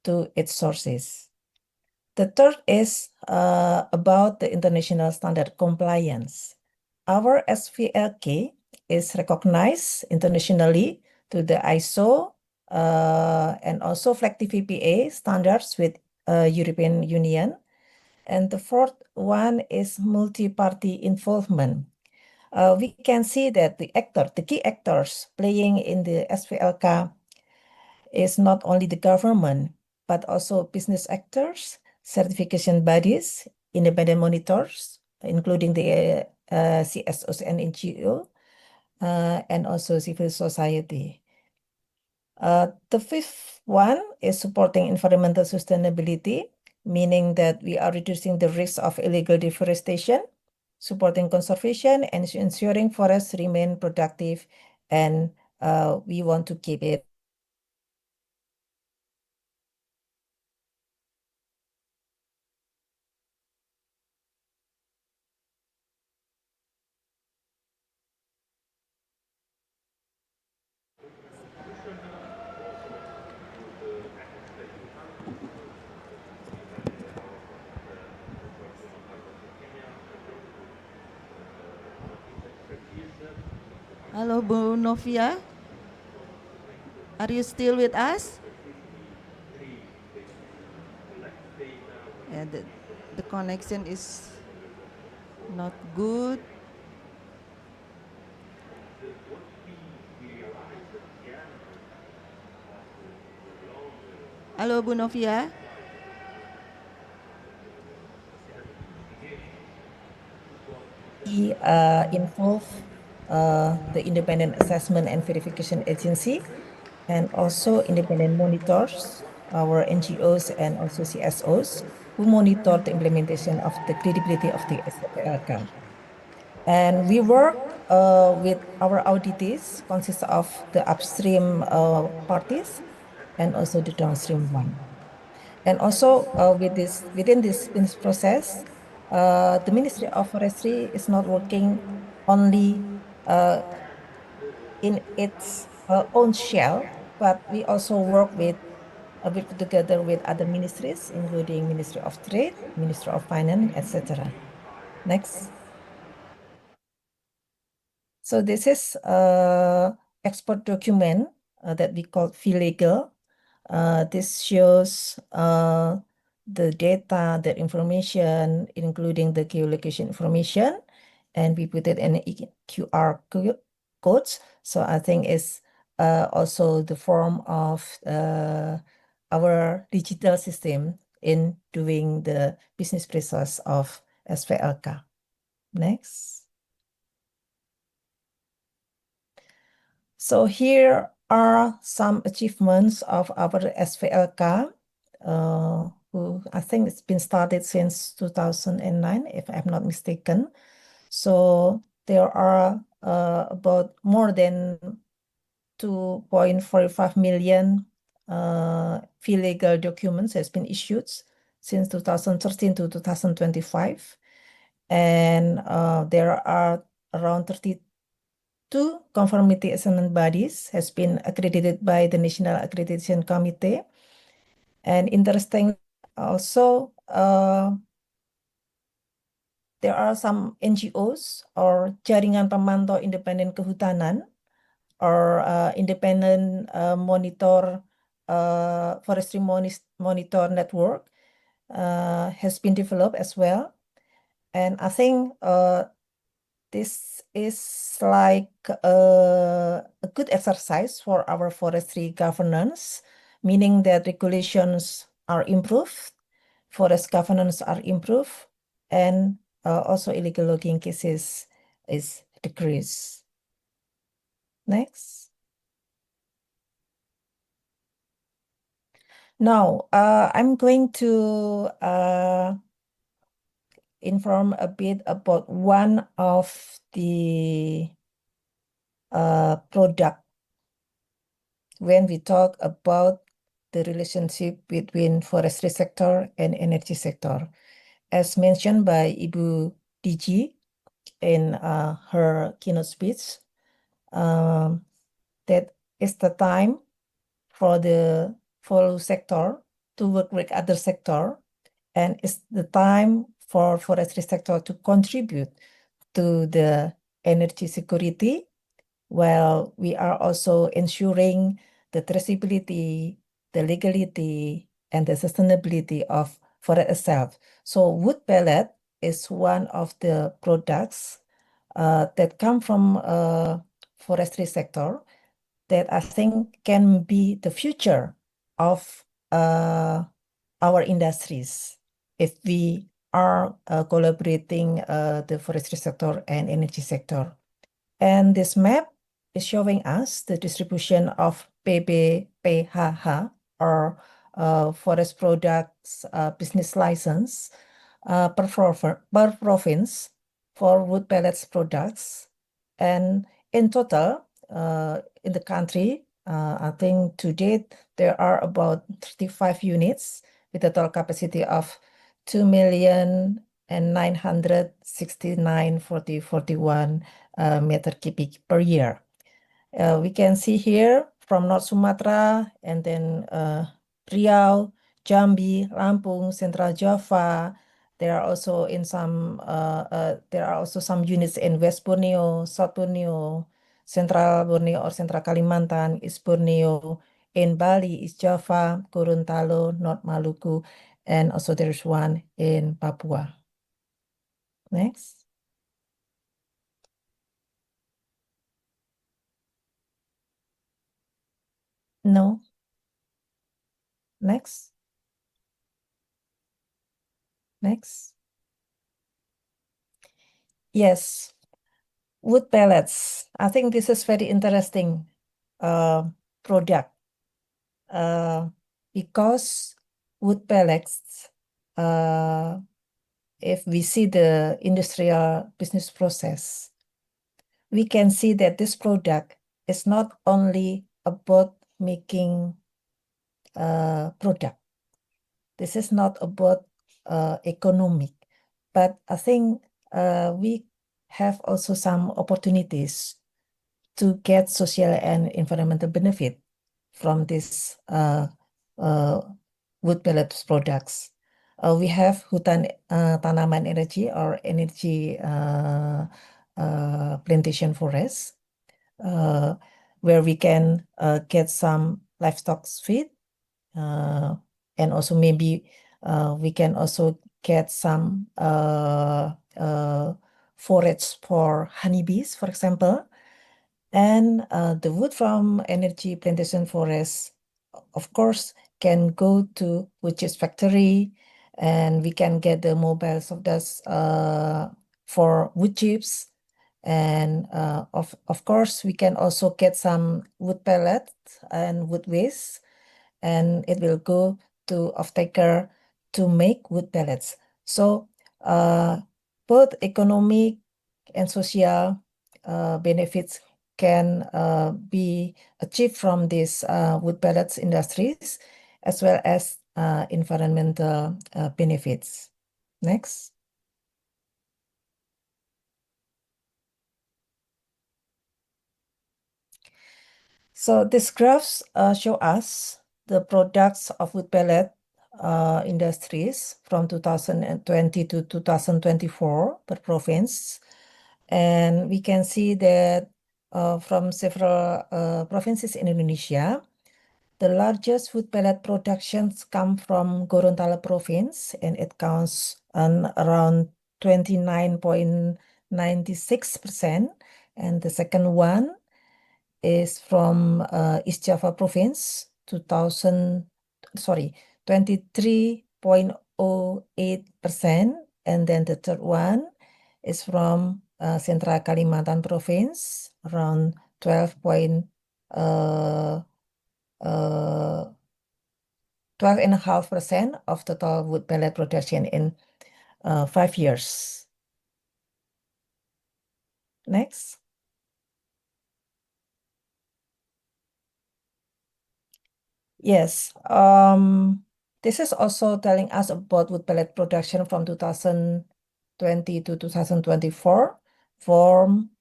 to its sources. The third is about the international standard compliance. Our SVLK is recognized internationally to the ISO and also FLEGT VPA standards with European Union. And the fourth one is multi-party involvement. We can see that the key actors playing in the SVLK is not only the government, but also business actors, certification bodies, independent monitors, including the CSOs and NGO, and also civil society. The fifth one is supporting environmental sustainability, meaning that we are reducing the risk of illegal deforestation, supporting conservation, and ensuring forests remain productive, and we want to keep it. Hello, Bu Novia. Are you still with us? Yeah, the connection is not good. Hello, Bu Novia. Involve the independent assessment and verification agency, and also independent monitors, our NGOs and also CSOs, who monitor the implementation of the credibility of the SPLK. And we work with our auditees, consists of the upstream parties and also the downstream one. And also within this process, the Ministry of Forestry is not working only in its own shell, but we also work with work together with other ministries, including Ministry of Trade, Ministry of Finance, etc. Next. So this is export document that we call fee legal. This shows the data, the information, including the geolocation information, and we put it in QR codes. So I think it's also the form of our digital system in doing the business process of SVLK. Next. So here are some achievements of our SVLK, who I think it's been started since 2009, if I'm not mistaken. So there are about more than 2.45 million fee legal documents has been issued since 2013 to 2025. And there are around 32 conformity assessment bodies has been accredited by the National Accreditation Committee. And interesting also, there are some NGOs or Jaringan Pemantau Independen Kehutanan or independent monitor forestry monitor network has been developed as well. And I think this is like a good exercise for our forestry governance, meaning that regulations are improved, forest governance are improved, and also illegal logging cases is decreased. Next. Now, I'm going to inform a bit about one of the product when we talk about the relationship between forestry sector and energy sector. As mentioned by Ibu DG in her keynote speech, that is the time for the forest sector to work with other sector, and it's the time for forestry sector to contribute to the energy security, while we are also ensuring the traceability, the legality, and the sustainability of forest itself. So wood pellet is one of the products that come from forestry sector that I think can be the future of our industries if we are collaborating the forestry sector and energy sector. And this map is showing us the distribution of PBPHH or forest products business license per province for wood pellets products. And in total, in the country, I think to date, there are about 35 units with a total capacity of 2,969,4041 meter cubic per year. We can see here from North Sumatra and then Riau, Jambi, Lampung, Central Java. There are also some units in West Borneo, South Borneo, Central Borneo or Central Kalimantan, East Borneo, in Bali, East Java, Gorontalo, North Maluku, and also there's one in Papua. Next. No. Next. Next. Yes. Wood pellets. I think this is very interesting product because wood pellets, if we see the industrial business process, we can see that this product is not only about making product. This is not about economic, but I think we have also some opportunities to get social and environmental benefit from this wood pellet products. We have hutan tanaman energy or energy plantation forest, where we can get some livestock feed, and also maybe we can also get some forage for honeybees, for example. And the wood from energy plantation forest, of course, can go to wood chips factory, and we can get the mobile sawdust for wood chips. And of course, we can also get some wood pellets and wood waste, and it will go to off-taker to make wood pellets. So both economic and social benefits can be achieved from these wood pellets industries, as well as environmental benefits. Next. So these graphs show us the products of wood pellet industries from 2020 to 2024 per province. And we can see that from several provinces in Indonesia, the largest wood pellet productions come from Gorontalo province, and it counts on around 29.96%. And the second one is from East Java province, 23.08%. And then the third one is from Central Kalimantan province, around 12.5% of total wood pellet production in 5 years. Next. Yes, this is also telling us about wood pellet production from 2020 to 2024 from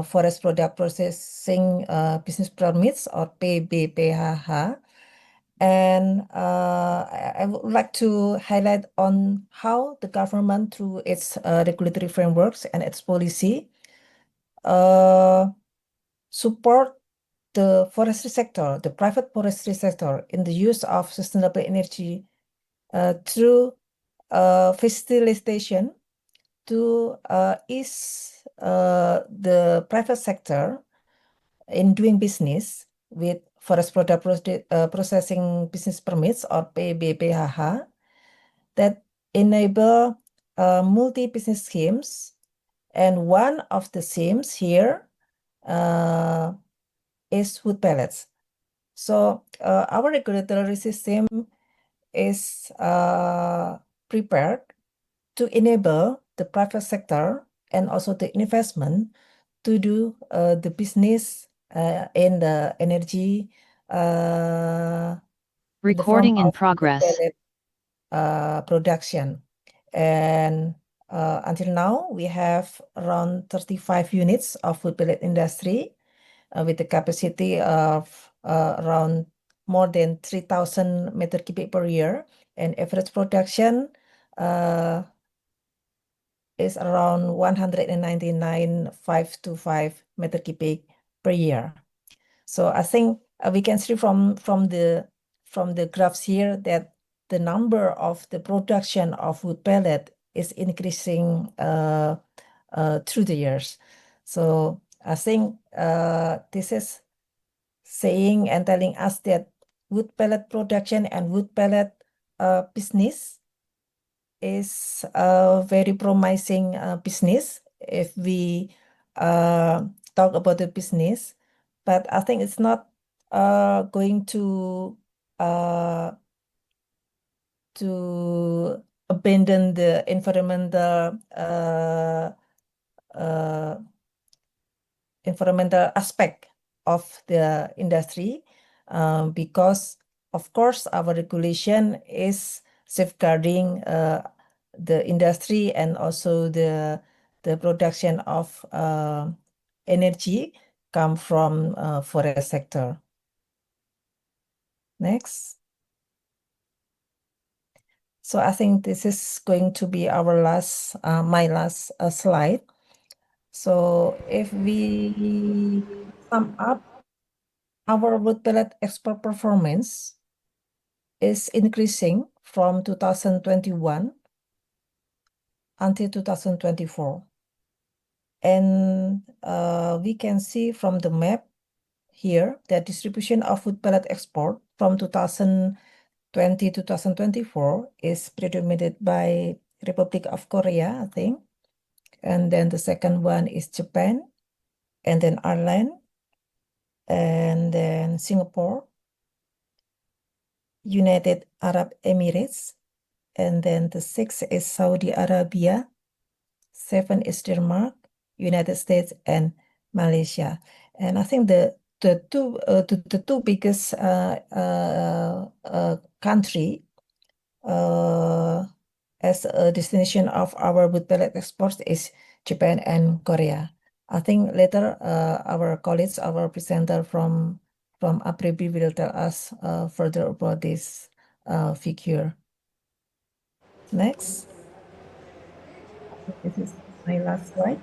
forest product processing business permits, or PBPHH. And I would like to highlight on how the government, through its regulatory frameworks and its policy, support the forestry sector, the private forestry sector, in the use of sustainable energy through facilitation to ease the private sector in doing business with forest product processing business permits, or PBPHH, that enable multi-business schemes. And one of the schemes here is wood pellets. So our regulatory system is prepared to enable the private sector and also the investment to do the business in the energy recording in progress pellet production. And until now, we have around 35 units of wood pellet industry with the capacity of around more than 3,000 meter cubic per year, and average production is around 199,525 meter cubic per year. So I think we can see from the graphs here that the number of the production of wood pellet is increasing through the years. So I think this is saying and telling us that wood pellet production and wood pellet business is a very promising business if we talk about the business. But I think it's not going to abandon the environmental aspect of the industry, because of course our regulation is safeguarding the industry and also the production of energy come from forest sector. Next. So I think this is going to be our last, my last slide. So if we sum up, our wood pellet export performance is increasing from 2021 until 2024. And we can see from the map here that distribution of wood pellet export from 2020 to 2024 is predominated by Republic of Korea, I think. And then the second one is Japan, and then Ireland, and then Singapore, United Arab Emirates, and then the sixth is Saudi Arabia, seven is Denmark, United States, and Malaysia. And I think the two biggest country as a destination of our wood pellet exports is Japan and Korea. I think later our colleagues, our presenter from APRBI will tell us further about this figure. Next. This is my last slide.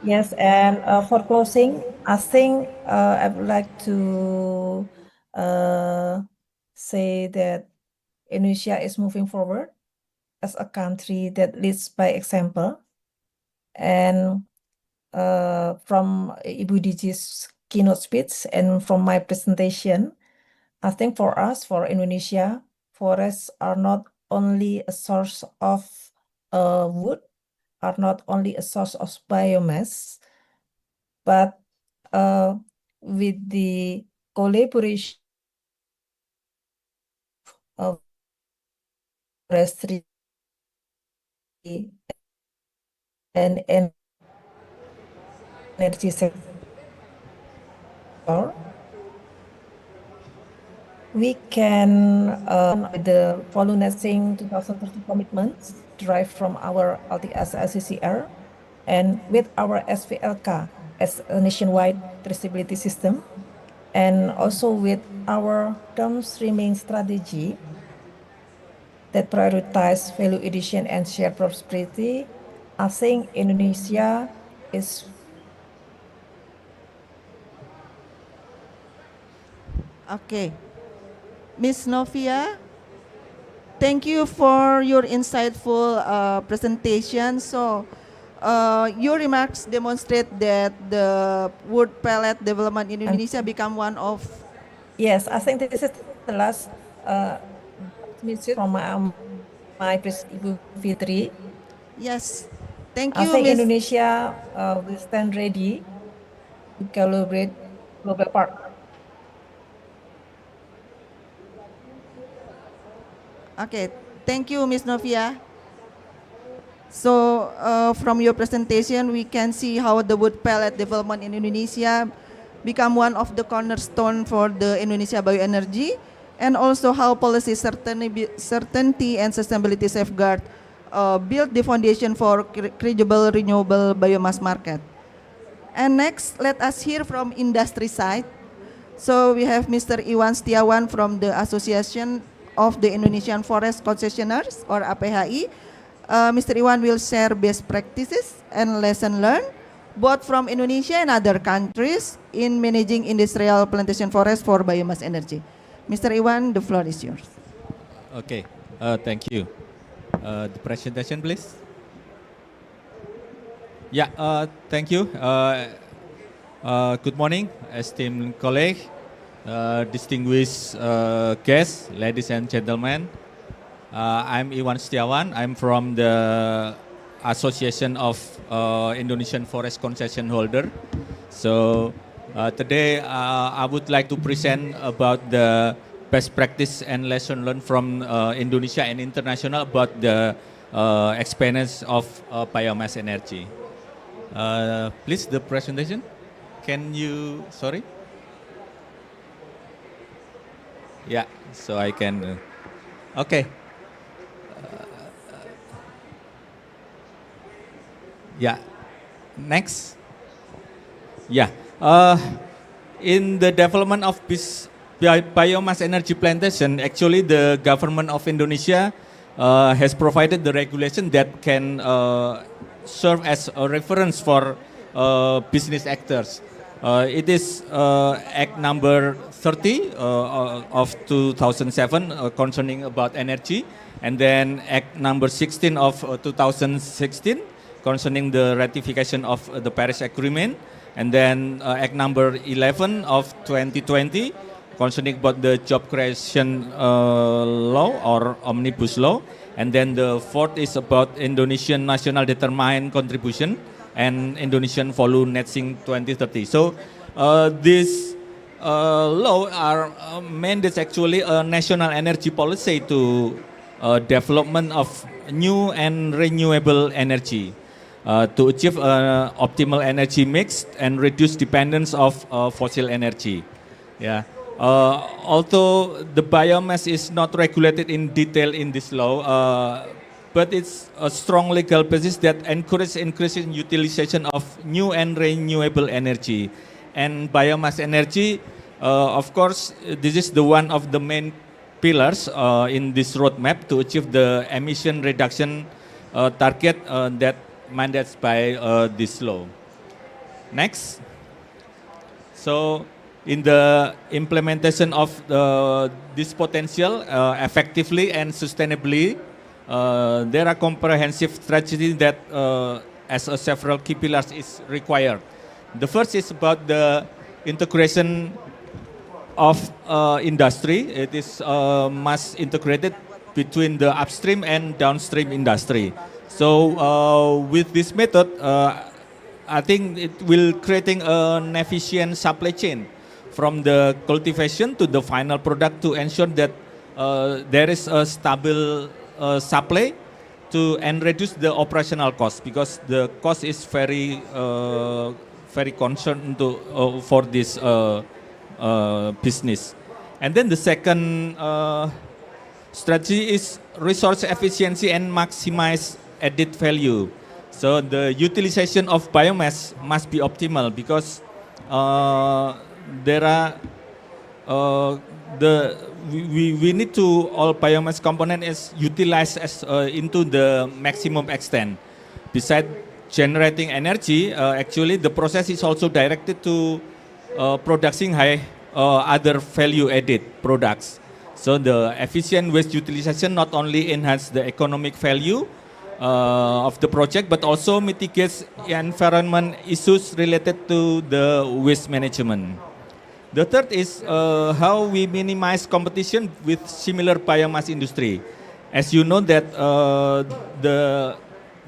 Yes, and for closing, I think I would like to say that Indonesia is moving forward as a country that leads by example. And from Ibu DG's keynote speech and from my presentation, I think for us, for Indonesia, forests are not only a source of wood, are not only a source of biomass, but with the collaboration of forestry and energy sector, we can, with the Volunesing 2030 commitments derived from our LTS-LCCR and with our SVLK as a nationwide traceability system, and also with our downstreaming strategy that prioritize value addition and shared prosperity, I think Indonesia is Okay. Ms. Novia, thank you for your insightful presentation. So, your remarks demonstrate that the wood pellet development in Indonesia become one of... Yes, I think this is the last message from my Ibu Fitri. Yes, thank I you, think Ms. Indonesia will stand ready to collaborate global partners. Okay, thank you, Ms. Novia. So, from your presentation, we can see how the wood pellet development in Indonesia become one of the cornerstone for the Indonesia bioenergy, and also how policy certainty and sustainability safeguard build the foundation for credible renewable biomass market. And next, let us hear from industry side. So we have Mr. Iwan Setiawan from the Association of the Indonesian Forest Concessionaires, or APRBI. Mr. Iwan will share best practices and lesson learned, both from Indonesia and other countries in managing industrial plantation forest for biomass energy. Mr. Iwan, the floor is yours. Okay, thank you. The presentation, please. Yeah, thank you. Good morning, esteemed colleague, distinguished guests, ladies and gentlemen. I'm Iwan Setiawan. I'm from the Association of Indonesian Forest Concession Holder. So today I would like to present about the best practice and lesson learned from Indonesia and international about the experience of biomass energy. Please, the presentation. Can you, sorry? Yeah, so I can, okay. Yeah, next. Yeah, in the development of this biomass energy plantation, actually the government of Indonesia has provided the regulation that can serve as a reference for business actors. It is Act number 30 of 2007 concerning about energy, and then Act number 16 of 2016 concerning the ratification of the Paris Agreement, and then Act number 11 of 2020 concerning about the job creation law or omnibus law, and then the fourth is about Indonesian national determined contribution and Indonesian volume net sink 2030. So this law are mandates actually a national energy policy to development of new and renewable energy to achieve optimal energy mix and reduce dependence of fossil energy. Yeah. Although the biomass is not regulated in detail in this law, but it's a strong legal basis that encourages increasing utilization of new and renewable energy. And biomass energy, of course, this is the one of the main pillars in this roadmap to achieve the emission reduction target that mandates by this law. Next. So, in the implementation of this potential effectively and sustainably, there are comprehensive strategies that as several key pillars is required. The first is about the integration of industry. It is must integrated between the upstream and downstream industry. So with this method, I think it will creating an efficient supply chain from the cultivation to the final product to ensure that there is a stable supply to and reduce the operational cost, because the cost is very concerned to for this business. And then the second strategy is resource efficiency and maximize added value. So the utilization of biomass must be optimal, because there are we need to all biomass component is utilized as into the maximum extent. Besides generating energy, actually the process is also directed to producing high other value added products. So the efficient waste utilization not only enhance the economic value of the project, but also mitigates environment issues related to the waste management. The third is how we minimize competition with similar biomass industry. As you know that the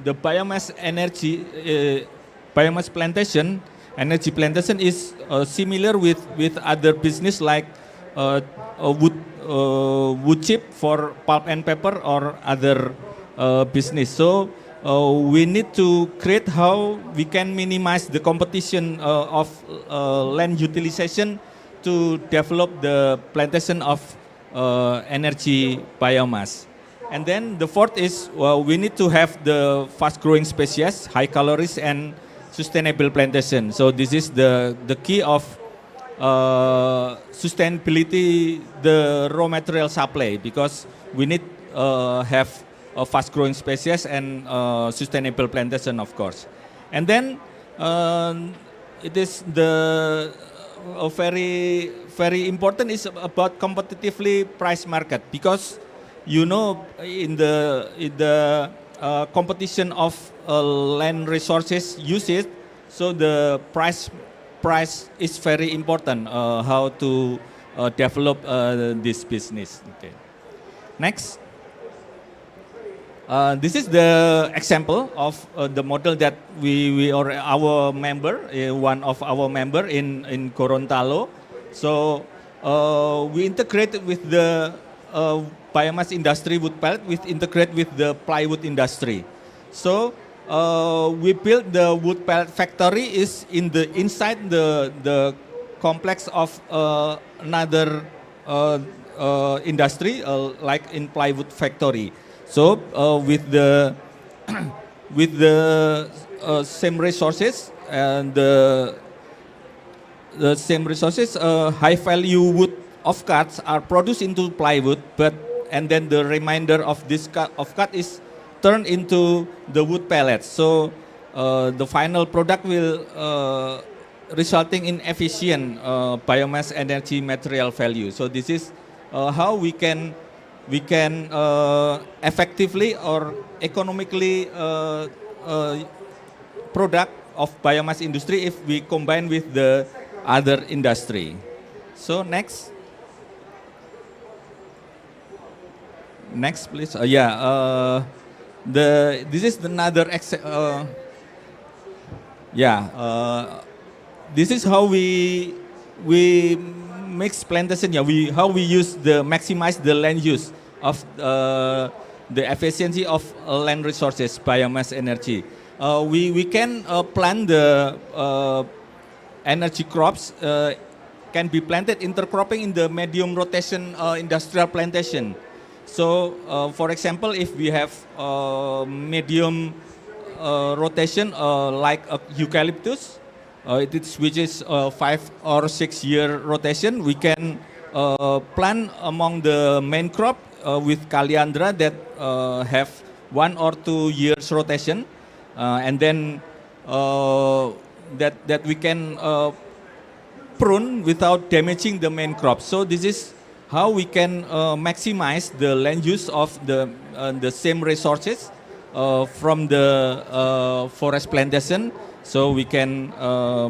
biomass energy, biomass plantation, energy plantation is similar with other business like wood chip for pulp and paper or other business. So we need to create how we can minimize the competition of land utilization to develop the plantation of energy biomass. And then the fourth is we need to have the fast-growing species, high calories, and sustainable plantation. So this is the key of sustainability, the raw material supply, because we need have a fast-growing species and sustainable plantation, of course. And then it is the very important is about competitively priced market, because you know in the competition of land resources usage, so the price is very important how to develop this business. Okay. Next. This is the example of the model that we or our member, one of our member in Gorontalo. So we integrated with the biomass industry wood pellet, we integrate with the plywood industry. So we built the wood pellet factory is inside the complex of another industry like in plywood factory. So with the same resources and the same resources, high value wood of cuts are produced into plywood, but and then the remainder of this cut is turned into the wood pellets. So the final product will resulting in efficient biomass energy material value. So this is how we can effectively or economically product of biomass industry if we combine with the other industry. So next please. This is another this is how we mix plantation. How we maximize the land use of the efficiency of land resources, biomass energy. We can plant the energy crops can be planted intercropping in the medium rotation industrial plantation. So, for example, if we have medium rotation like eucalyptus, which is 5 or 6 year rotation, we can plant among the main crop with calandra that have 1 or 2 years rotation, and then that we can prune without damaging the main crop. So this is how we can maximize the land use of the same resources from the forest plantation, so we can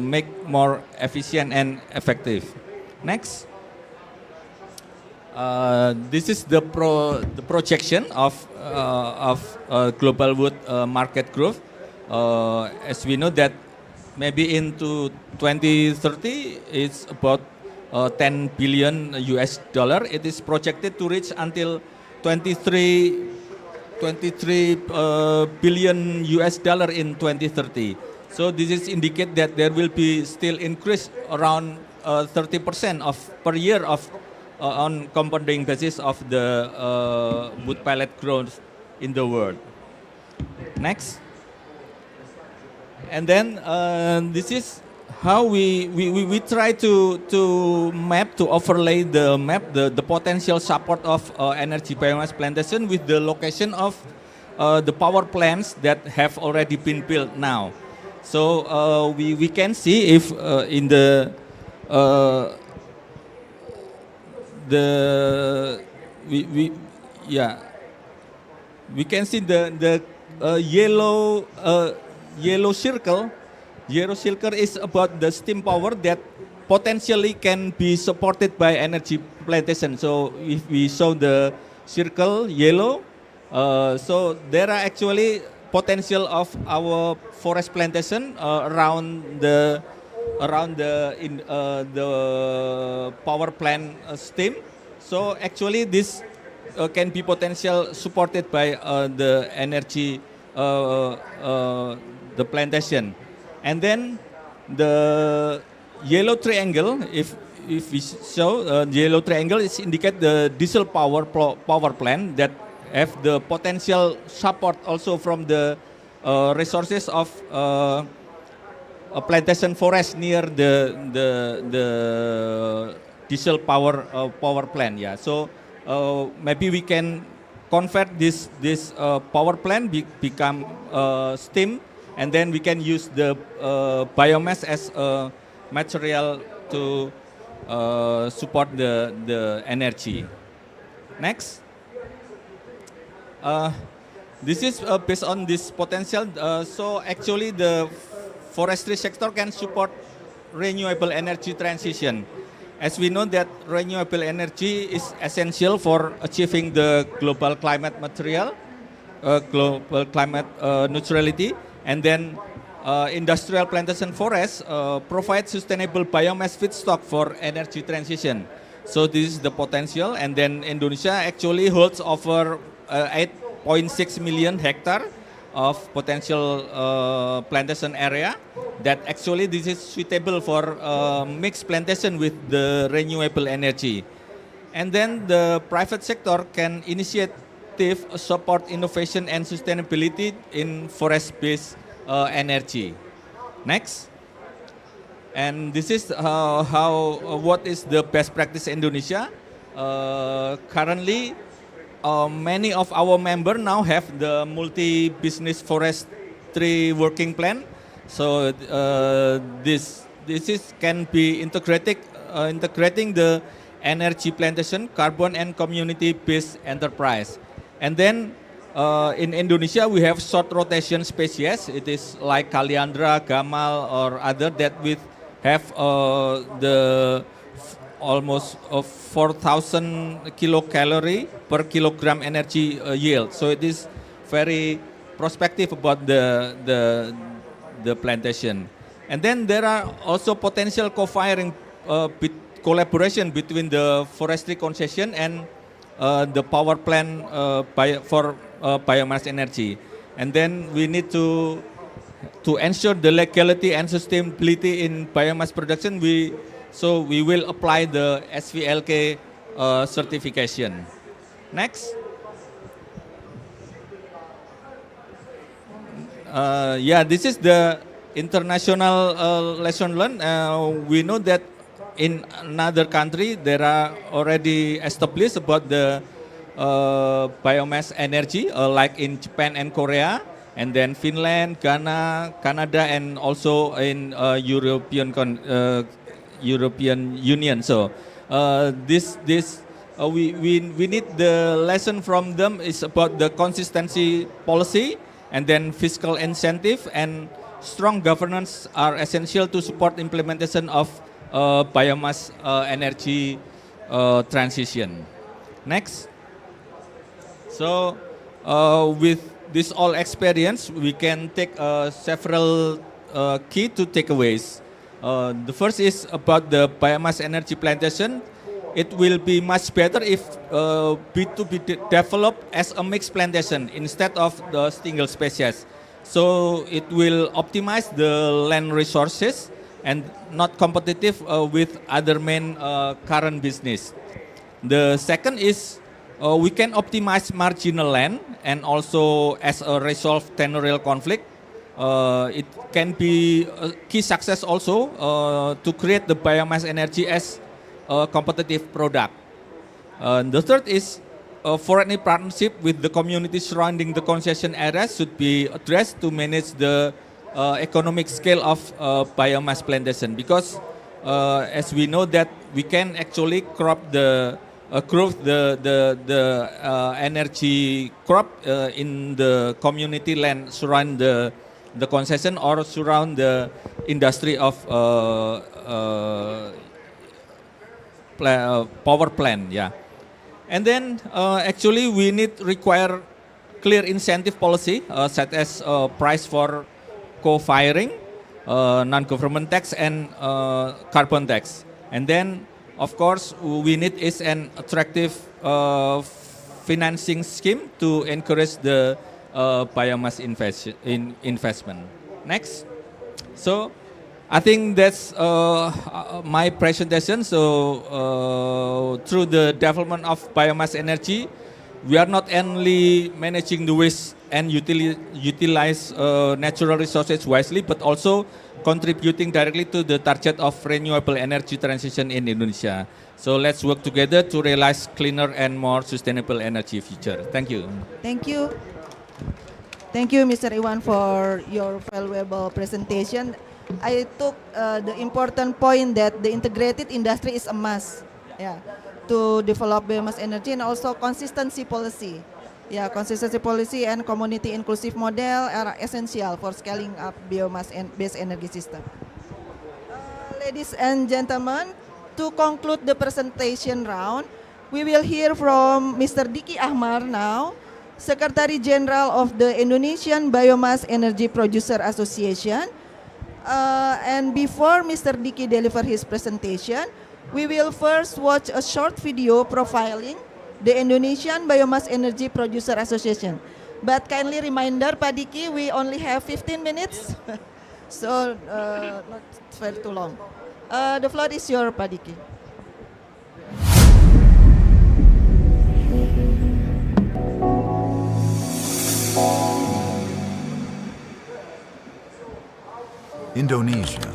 make more efficient and effective. Next. This is the projection of global wood market growth. As we know that maybe into 2030 it's about $10 billion US. It is projected to reach until 23 billion US dollar in 2030. So this is indicate that there will be still increase around 30% per year of on compounding basis of the wood pellet growth in the world. Next. And then this is how we try to overlay the map the potential support of energy biomass plantation with the location of the power plants that have already been built now. So we can see if in we can see the yellow circle. Yellow circle is about the steam power that potentially can be supported by energy plantation. So if we show the circle yellow, so there are actually potential of our forest plantation around the power plant steam. So actually this can be potential supported by the energy the plantation. And then the yellow triangle, if we show the yellow triangle, is indicate the diesel power plant that have the potential support also from the resources of a plantation forest near the diesel power plant. Yeah, so maybe we can convert this power plant become steam, and then we can use the biomass as a material to support the energy. Next. This is based on this potential. So actually the forestry sector can support renewable energy transition. As we know that renewable energy is essential for achieving the global climate neutrality, and then industrial plantation forests provide sustainable biomass feedstock for energy transition. So this is the potential, and then Indonesia actually holds over 8.6 million hectare of potential plantation area that actually this is suitable for mixed plantation with the renewable energy. And then the private sector can initiate support innovation and sustainability in forest-based energy. Next. And this is what is the best practice in Indonesia. Currently, many of our members now have the multi-business forestry working plan. So this can be integrating the energy plantation, carbon and community-based enterprise. And then in Indonesia we have short rotation species. It is like Kaliandra, Gamal, or other that we have the almost 4,000 kilocalorie per kilogram energy yield. So it is very prospective about the plantation. And then there are also potential co-firing collaboration between the forestry concession and the power plant for biomass energy. And then we need to ensure the legality and sustainability in biomass production. So we will apply the SVLK certification. Next. This is the international lesson learned. We know that in another country there are already established about the biomass energy, like in Japan and Korea, and then Finland, Ghana, Canada, and also in European Union. So we need the lesson from them is about the consistency policy, and then fiscal incentive and strong governance are essential to support implementation of biomass energy transition. Next. So with this all experience, we can take several key to takeaways. The first is about the biomass energy plantation. It will be much better if B2B developed as a mixed plantation instead of the single species. So it will optimize the land resources and not competitive with other main current business. The second is we can optimize marginal land and also as a resolve tenorial conflict. It can be a key success also to create the biomass energy as a competitive product. The third is foreign partnership with the communities surrounding the concession area should be addressed to manage the economic scale of biomass plantation, because as we know that we can actually crop the energy crop in the community land surround the concession or surround the industry of power plant, yeah. And then actually we require clear incentive policy such as price for co-firing, non-government tax, and carbon tax. And then of course we need is an attractive financing scheme to encourage the biomass investment. Next. So I think that's my presentation. So through the development of biomass energy, we are not only managing the waste and utilize natural resources wisely, but also contributing directly to the target of renewable energy transition in Indonesia. So let's work together to realize cleaner and more sustainable energy future. Thank you. Thank you. Thank you, Mr. Iwan, for your valuable presentation. I took the important point that the integrated industry is a must, to develop biomass energy, and also consistency policy. Consistency policy and community inclusive model are essential for scaling up biomass and based energy system. Ladies and gentlemen, to conclude the presentation round, we will hear from Mr. Diki Ahmar now, Secretary General of the Indonesian Biomass Energy Producer Association. And before Mr. Diki deliver his presentation, we will first watch a short video profiling the Indonesian Biomass Energy Producer Association. But kindly reminder, Pak Diki, we only have 15 minutes, so not very too long. The floor is yours, Pak Diki. Indonesia,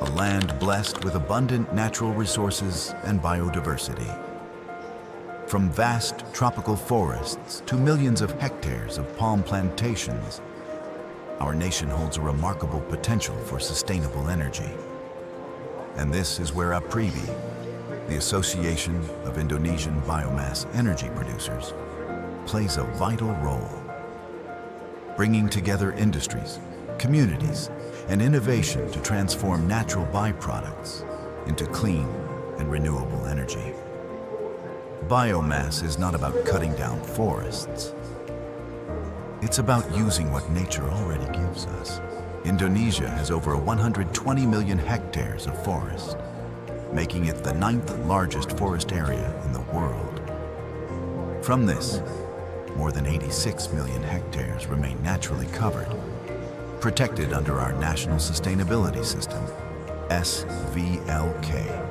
a land blessed with abundant natural resources and biodiversity. From vast tropical forests to millions of hectares of palm plantations, our nation holds a remarkable potential for sustainable energy. And this is where APRBI, the Association of Indonesian Biomass Energy Producers, plays a vital role, bringing together industries, communities, and innovation to transform natural byproducts into clean and renewable energy. Biomass is not about cutting down forests. It's about using what nature already gives us. Indonesia has over 120 million hectares of forest, making it the 9th largest forest area in the world. From this, more than 86 million hectares remain naturally covered, protected under our National Sustainability System, SVLK,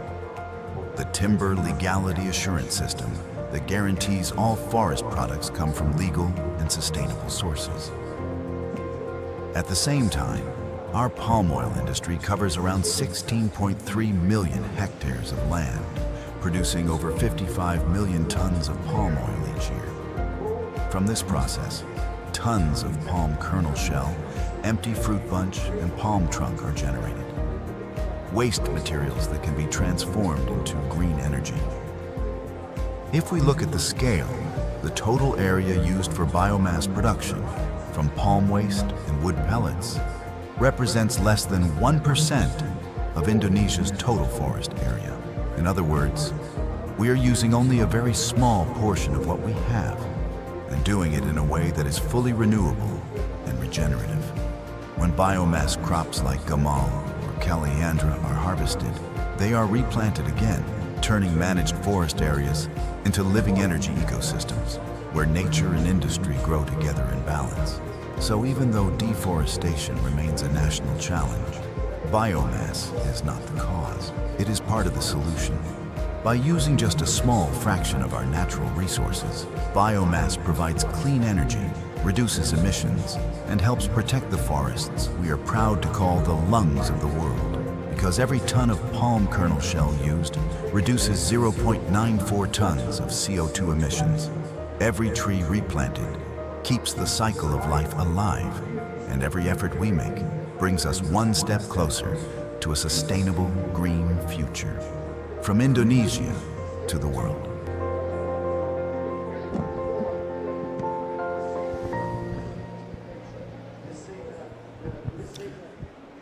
the Timber Legality Assurance System that guarantees all forest products come from legal and sustainable sources. At the same time, our palm oil industry covers around 16.3 million hectares of land, producing over 55 million tons of palm oil each year. From this process, tons of palm kernel shell, empty fruit bunch, and palm trunk are generated. Waste materials that can be transformed into green energy. If we look at the scale, the total area used for biomass production from palm waste and wood pellets represents less than 1% of Indonesia's total forest area. In other words, we are using only a very small portion of what we have and doing it in a way that is fully renewable and regenerative. When biomass crops like gamal or caliandra are harvested, they are replanted again, turning managed forest areas into living energy ecosystems where nature and industry grow together in balance. So even though deforestation remains a national challenge, biomass is not the cause. It is part of the solution. By using just a small fraction of our natural resources, biomass provides clean energy, reduces emissions, and helps protect the forests we are proud to call the lungs of the world. Because every ton of palm kernel shell used reduces 0.94 tons of CO2 emissions. Every tree replanted keeps the cycle of life alive, and every effort we make brings us one step closer to a sustainable green future. From Indonesia to the world.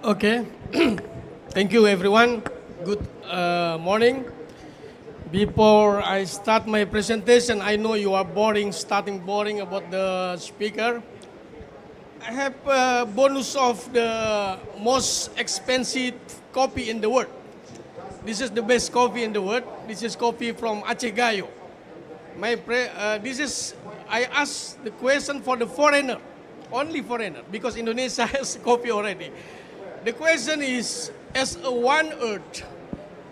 Okay. Thank you, everyone. Good morning. Before I start my presentation, I know you are starting boring about the speaker. I have a bonus of the most expensive coffee in the world. This is the best coffee in the world. This is coffee from Aceh Gayo. I asked the question for the foreigner, only foreigner, because Indonesia has coffee already. The question is, as a one earth,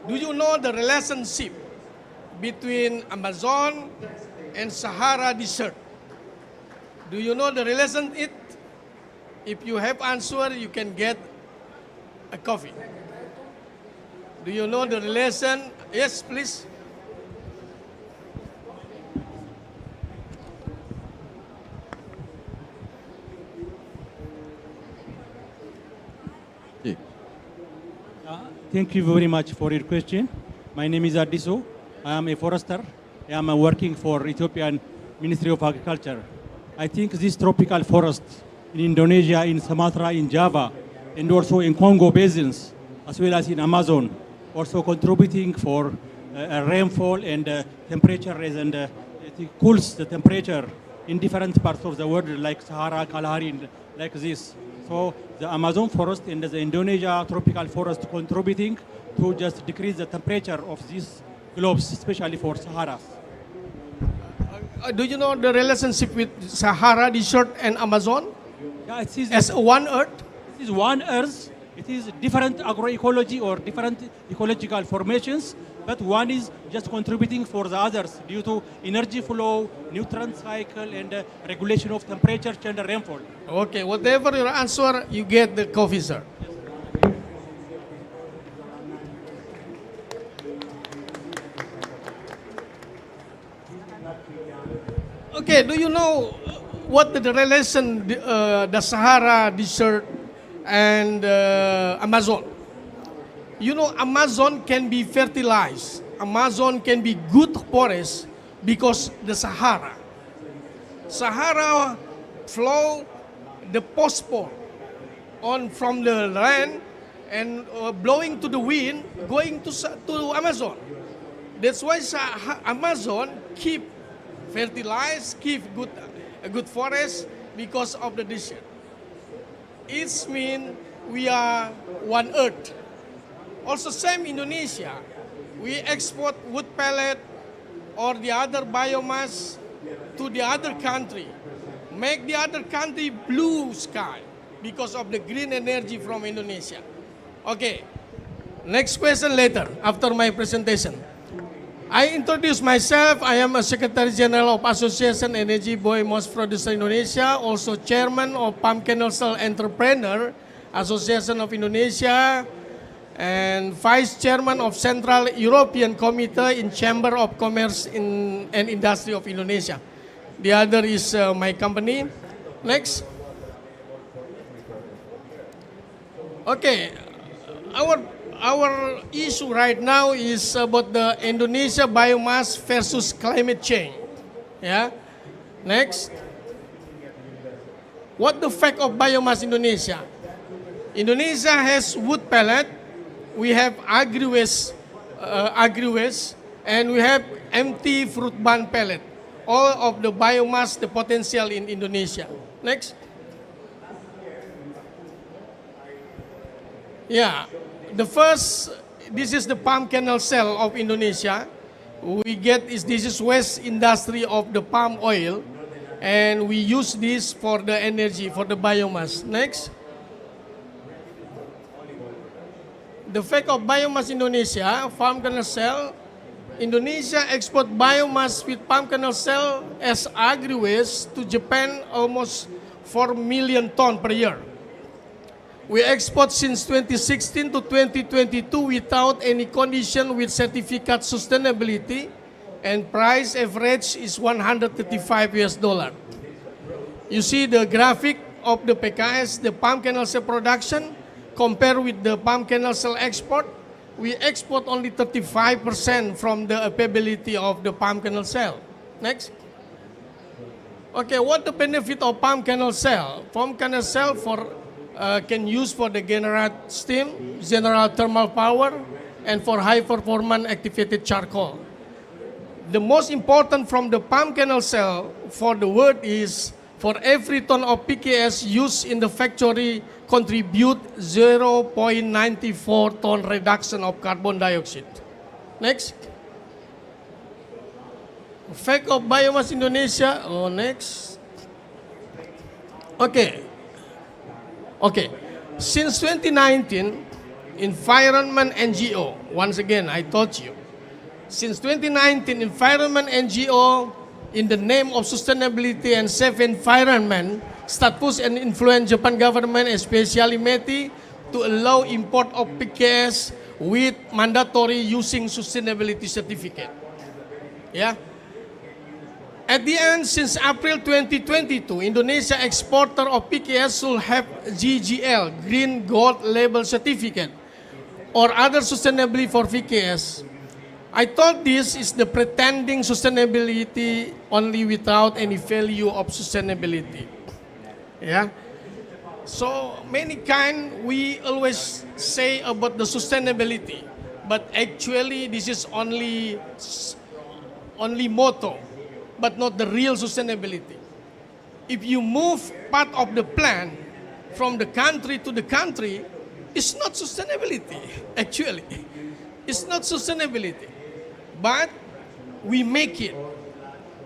do you know the relationship between Amazon and Sahara Desert? Do you know the relation it? If you have answer, you can get a coffee. Do you know the relation? Yes, please. Thank you very much for your question. My name is Adiso. I am a forester. I am working for Ethiopian Ministry of Agriculture. I think this tropical forest in Indonesia, in Sumatra, in Java, and also in Congo basins, as well as in Amazon, also contributing for rainfall and temperature rise, and it cools the temperature in different parts of the world, like Sahara, Kalahari, like this. So the Amazon forest and the Indonesia tropical forest contributing to just decrease the temperature of these globes, especially for Sahara. Do you know the relationship with Sahara Desert and Amazon? Yeah, it is as one earth? It is one earth. It is different agroecology or different ecological formations, but one is just contributing for the others due to energy flow, nutrient cycle, and regulation of temperature and rainfall. Okay, whatever your answer, you get the coffee, sir. Okay, do you know what the relation the Sahara Desert and Amazon? You know, Amazon can be fertilized. Amazon can be good forest because the Sahara flow the phosphor on from the land and blowing to the wind, going to Amazon. That's why Amazon keep fertilized, keep a good forest because of the desert. It means we are one earth. Also, same Indonesia, we export wood pellet or the other biomass to the other country, make the other country blue sky because of the green energy from Indonesia. Okay, next question later after my presentation. I introduce myself. I am a Secretary General of Association Energy Biomass Producer Indonesia, also Chairman of Palm Kernel Cell Entrepreneur Association of Indonesia, and Vice Chairman of Central European Committee in Chamber of Commerce and Industry of Indonesia. The other is my company. Next. Okay, our issue right now is about the Indonesia biomass versus climate change. Yeah. Next. What the fact of biomass Indonesia? Indonesia has wood pellet, we have agri-waste, and we have empty fruit bun pellet. All of the biomass, the potential in Indonesia. Next. Yeah, the first, this is the palm kernel cell of Indonesia. We get this is waste industry of the palm oil, and we use this for the energy, for the biomass. Next. The fact of biomass Indonesia, palm kernel cell, Indonesia export biomass with palm kernel cell as agri-waste to Japan almost 4 million tons per year. We export since 2016 to 2022 without any condition with certificate sustainability, and price average is $135. You see the graphic of the PKS, the palm kernel cell production, compared with the palm kernel cell export. We export only 35% from the availability of the palm kernel cell. Next. Okay, what the benefit of palm kernel cell? Palm kernel cell can use for the generate steam, general thermal power, and for high performance activated charcoal. The most important from the palm kernel cell for the world is for every ton of PKS used in the factory contribute 0.94 ton reduction of carbon dioxide. Next. Fact of biomass Indonesia. Oh, next. Okay. Since 2019, Environment NGO, once again, I told you, since 2019, Environment NGO, in the name of sustainability and safe environment, start push and influence Japan government, especially METI, to allow import of PKS with mandatory using sustainability certificate. Yeah. At the end, since April 2022, Indonesia exporter of PKS should have GGL, Green Gold Label Certificate, or other sustainability for PKS. I thought this is the pretending sustainability only without any value of sustainability. Yeah. So many kind we always say about the sustainability, but actually this is only motto, but not the real sustainability. If you move part of the plant from the country to the country, it's not sustainability, actually. It's not sustainability. But we make it.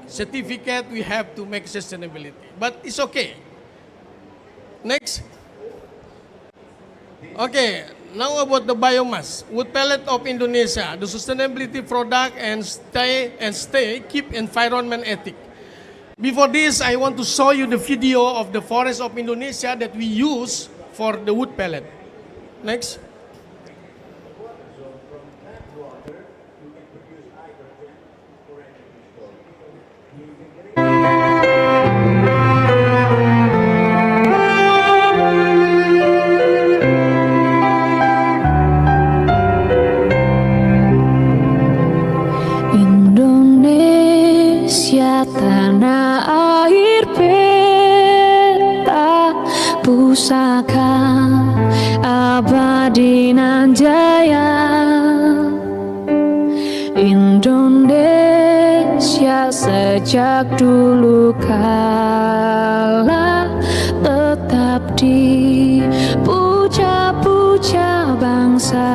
Certificate, we have to make sustainability. But it's okay. Next. Okay, now about the biomass. Wood pellet of Indonesia, the sustainability product and stay keep environment ethic. Before this, I want to show you the video of the forest of Indonesia that we use for the wood pellet. Next. jaya, Indonesia sejak dulu kala tetap dipuja-puja bangsa.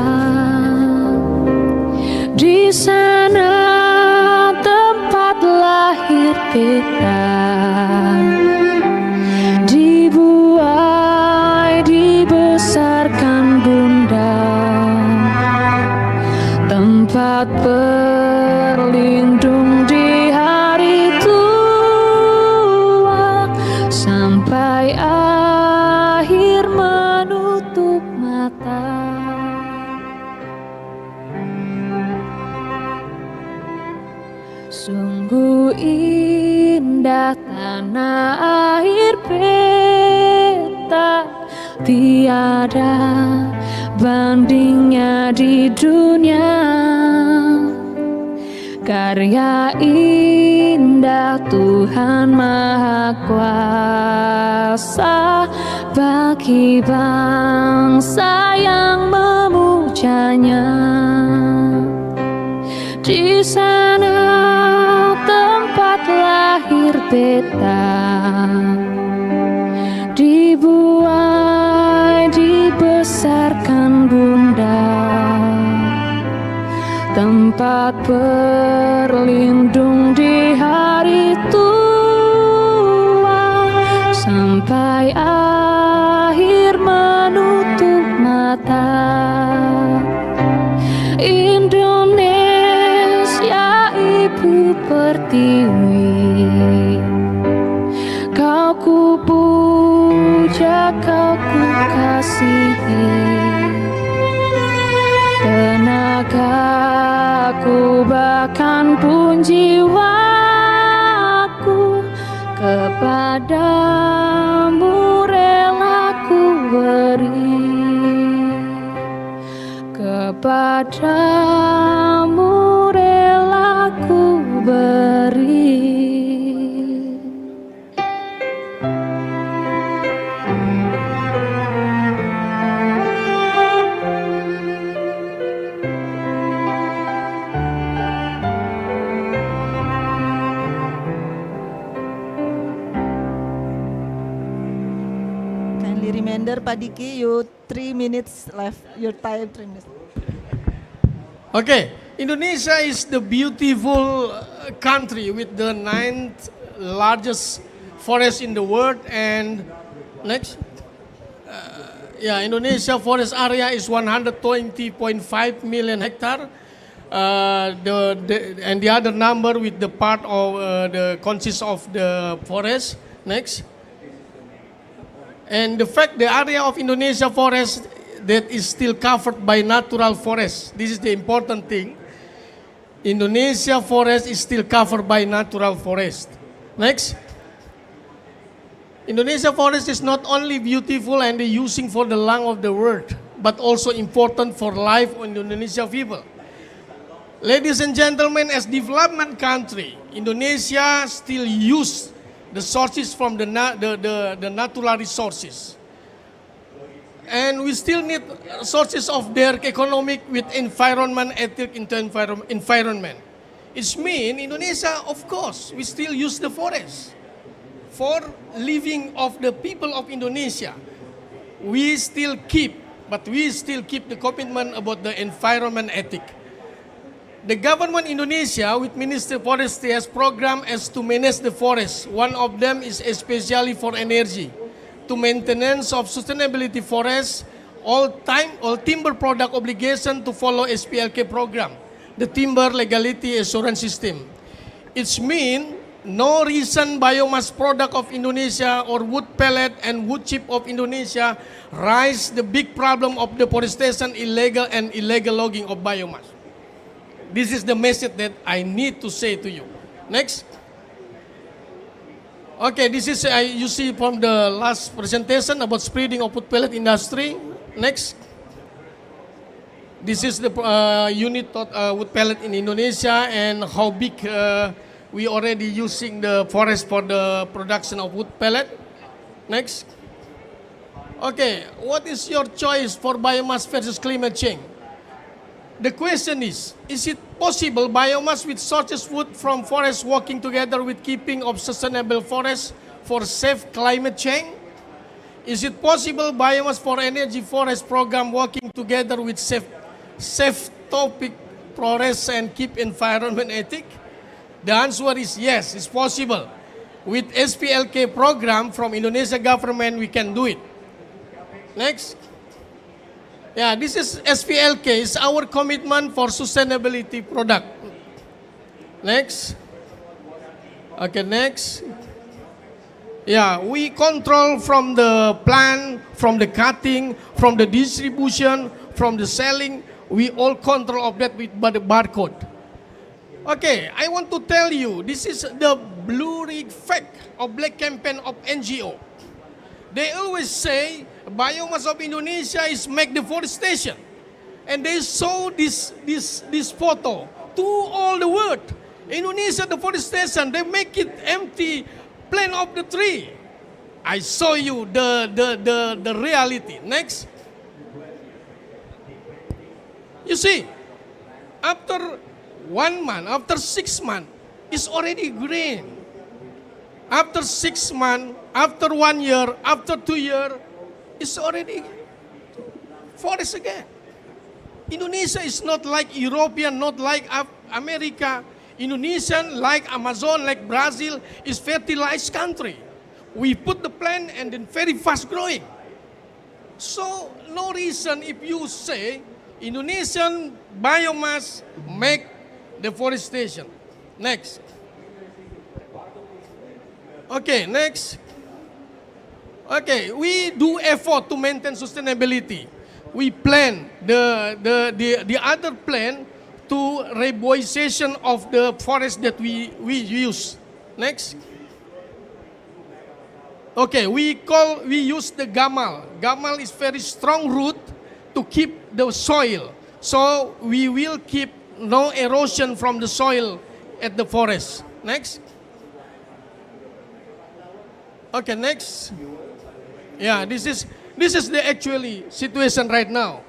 Di sana tempat lahir kita, dibuai dibesarkan bunda, tempat berlindung di hari tua, sampai akhir menutup mata. Sungguh indah tanah air beta, tiada bandingnya di dunia. Karya indah Tuhan Maha Kuasa bagi bangsa yang memujanya. Di sana tempat lahir beta, dibuai dibesarkan bunda, tempat berlindung di hari tua, sampai akhir menutup mata. Indonesia ibu pertiwi, kau ku puja, kau ku kasihi, tenagaku bahkan pun jiwaku kepadamu rela ku beri, kepadamu rela ku beri. Kindly reminder, Pak Diki, you 3 minutes left. Your time 3 minutes. Okay, Indonesia is the beautiful country with the 9th largest forest in the world. And next, Indonesia forest area is 120.5 million hectare. And the other number with the part of the consists of the forest. Next, and the fact the area of Indonesia forest that is still covered by natural forest. This is the important thing. Indonesia forest is still covered by natural forest. Next. Indonesia forest is not only beautiful and using for the lung of the world, but also important for life of Indonesia people. Ladies and gentlemen, as development country, Indonesia still use the sources from the natural resources. And we still need sources of their economic with environment, ethic into environment. It means Indonesia, of course, we still use the forest for living of the people of Indonesia. We still keep the commitment about the environment ethic. The government Indonesia with Ministry of Forestry has program as to manage the forest. One of them is especially for energy. To maintenance of sustainability forests, all timber product obligation to follow SPLK program, the timber legality assurance system. It means no reason biomass product of Indonesia or wood pellet and wood chip of Indonesia rise the big problem of deforestation, illegal logging of biomass. This is the message that I need to say to you. Next. Okay, this is you see from the last presentation about spreading of wood pellet industry. Next. This is the unit of wood pellet in Indonesia and how big we already using the forest for the production of wood pellet. Next. Okay, what is your choice for biomass versus climate change? The question is it possible biomass with sources food from forests working together with keeping of sustainable forests for safe climate change? Is it possible biomass for energy forest program working together with safe topic forests and keep environment ethic? The answer is yes, it's possible. With SPLK program from Indonesia government, we can do it. Next. Yeah, this is SPLK, it's our commitment for sustainability product. Next. Okay, next. Yeah, we control from the plant, from the cutting, from the distribution, from the selling. We all control of that with the barcode. Okay, I want to tell you, this is the blurry fact of black campaign of NGO. They always say biomass of Indonesia is make deforestation. And they show this photo to all the world. Indonesia deforestation, they make it empty plant of the tree. I show you the reality. Next. You see, after 1 month, after 6 months, it's already green. After 6 months, after 1 year, after 2 years, it's already forest again. Indonesia is not like European, not like America. Indonesian, like Amazon, like Brazil, is fertilized country. We put the plant and then very fast growing. So no reason if you say Indonesian biomass make deforestation. Next. Okay, next. Okay, we do effort to maintain sustainability. We plan the other plan to reboisation of the forest that we use. Next. Okay, we use the gamal. Gamal is very strong root to keep the soil. So we will keep no erosion from the soil at the forest. Next. Okay, next. Yeah, this is the actually situation right now.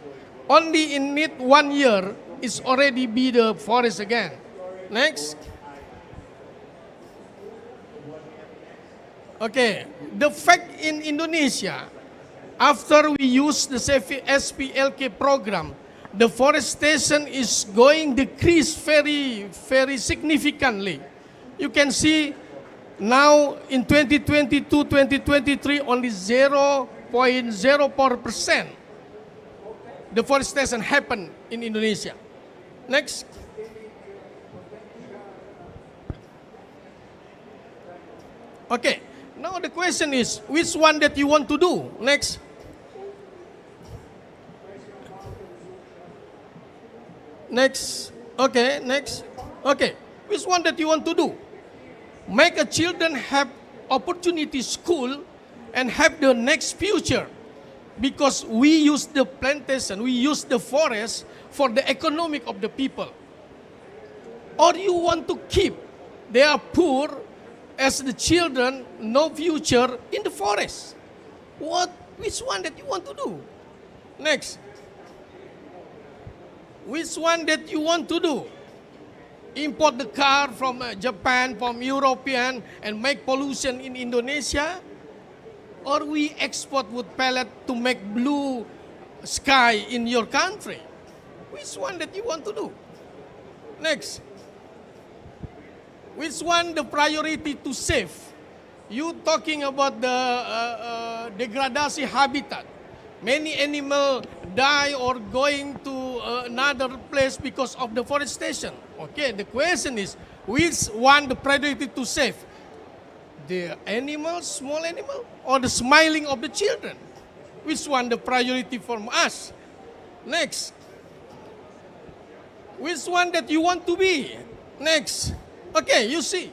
Only in it 1 year is already be the forest again. Next. Okay, the fact in Indonesia, after we use the SPLK program, the forestation is going decrease very, very significantly. You can see now in 2022, 2023, only 0.04% deforestation happened in Indonesia. Next. Okay, now the question is, which one that you want to do? Next. Next. Okay, next. Okay, which one that you want to do? Make a children have opportunity school and have the next future, because we use the plantation, we use the forest for the economic of the people. Or you want to keep they are poor as the children, no future in the forest? Which one that you want to do? Next. Which one that you want to do? Import the car from Japan, from European, and make pollution in Indonesia? Or we export wood pellet to make blue sky in your country? Which one that you want to do? Next. Which one the priority to save? You talking about the degradasi habitat. Many animals die or going to another place because of deforestation. Okay, the question is, which one the priority to save? The animal, small animal, or the smiling of the children? Which one the priority for us? Next. Which one that you want to be? Next. Okay, you see.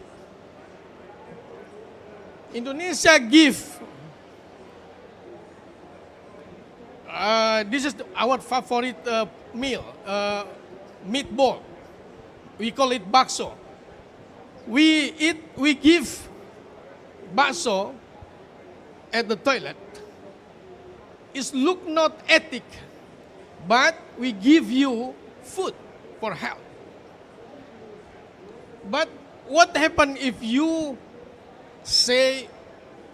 Indonesia give. This is our favorite meal, meatball. We call it bakso. We give bakso at the toilet. It look not ethic, but we give you food, for health. But what happens if you say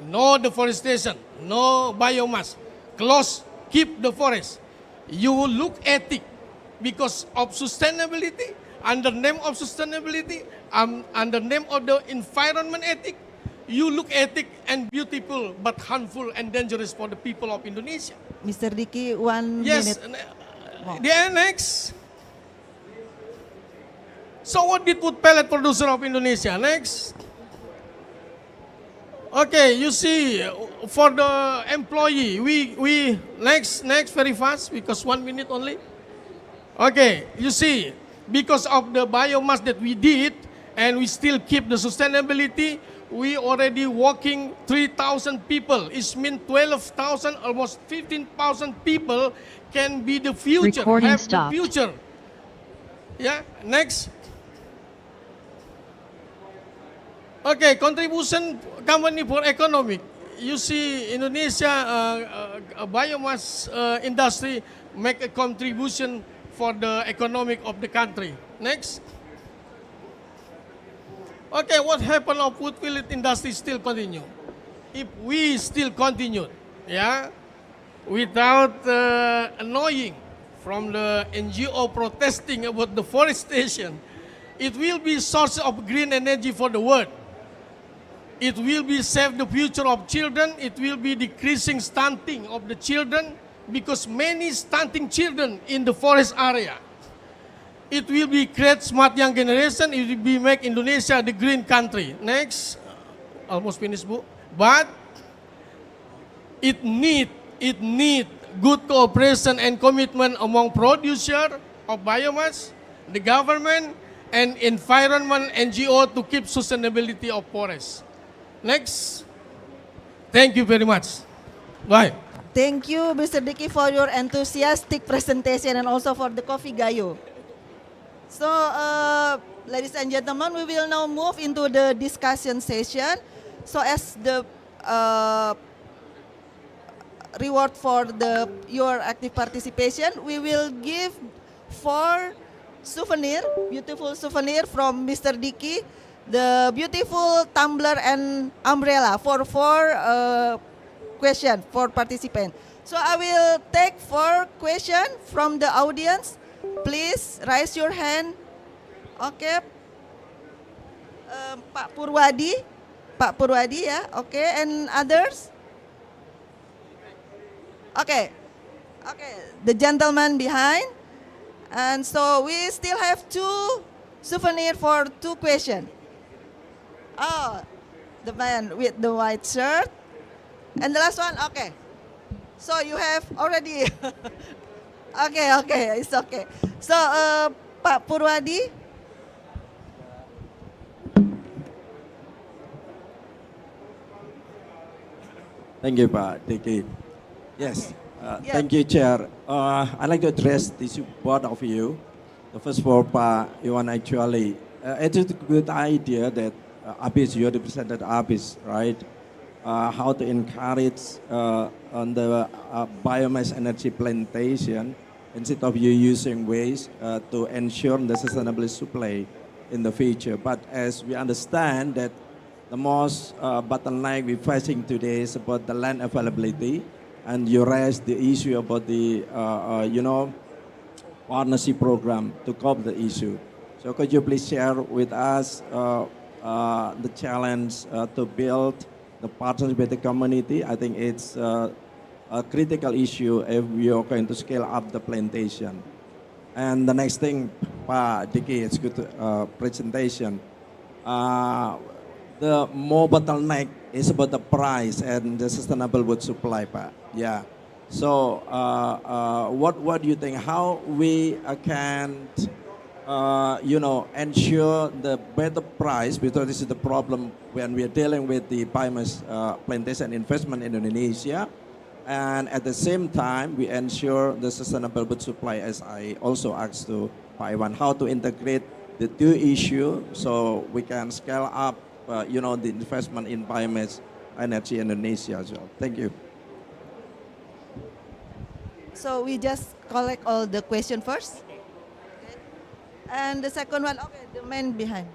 no deforestation, no biomass, close, keep the forest? You will look ethic because of sustainability, under name of sustainability, under name of the environment ethic, you look ethic and beautiful but harmful and dangerous for the people of Indonesia. Mr. Diki, 1 Yes, minute. the annex. So what did wood pellet producer of Indonesia? Next. Okay, you see, for the employee, we next very fast because 1 minute only. Okay, you see, because of the biomass that we did and we still keep the sustainability, we already working 3,000 people. It means 12,000, almost 15,000 people can be the future, Recording have stopped. the future. Yeah, next. Okay, contribution company for economic. You see, Indonesia biomass industry make a contribution for the economic of the country. Next. Okay, what happened of wood pellet industry still continue? If we still continue, yeah, without annoying from the NGO protesting about deforestation, it will be source of green energy for the world. It will be save the future of children. It will be decreasing stunting of the children because many stunting children in the forest area. It will be create smart young generation. It will be make Indonesia the green country. Next, almost finished, Bu. But it need good cooperation and commitment among producer of biomass, the government, and environment NGO to keep sustainability of forests. Next. Thank you very much. Bye. Thank you, Mr. Diki, for your enthusiastic presentation and also for the coffee gayo. So, ladies and gentlemen, we will now move into the discussion session. So, as the reward for your active participation, we will give 4 beautiful souvenir from Mr. Diki, the beautiful tumbler and umbrella for 4 questions for participants. So I will take 4 questions from the audience. Please raise your hand. Okay. Pak Purwadi ya. Okay, and others? Okay. Okay, the gentleman behind. And so we still have 2 souvenirs for 2 questions. Oh, the man with the white shirt. And the last one, okay. So you have already. Okay, it's okay. So, Pak Purwadi. Thank you, Pak Diki. Yes, Yeah. thank you, Chair. I'd like to address this both of you. The first for Pak Iwan actually. It is a good idea that APRBI, you represented APRBI, right? How to encourage on the biomass energy plantation instead of you using waste to ensure the sustainable supply in the future. But as we understand that the most bottleneck we're facing today is about the land availability, and you raised the issue about the partnership program to cope the issue. So could you please share with us the challenge to build the partnership with the community? I think it's a critical issue if we are going to scale up the plantation. And the next thing, Pak Diki, it's good presentation. The more bottleneck is about the price and the sustainable wood supply, Pak. Yeah. So what do you think? How we can ensure the better price, because this is the problem when we are dealing with the biomass plantation investment in Indonesia, and at the same time we ensure the sustainable wood supply, as I also asked to Pak Iwan, how to integrate the 2 issues so we can scale up the investment in biomass energy in Indonesia as well. Thank you. So we just collect all the questions first. And the second one, okay, the man behind.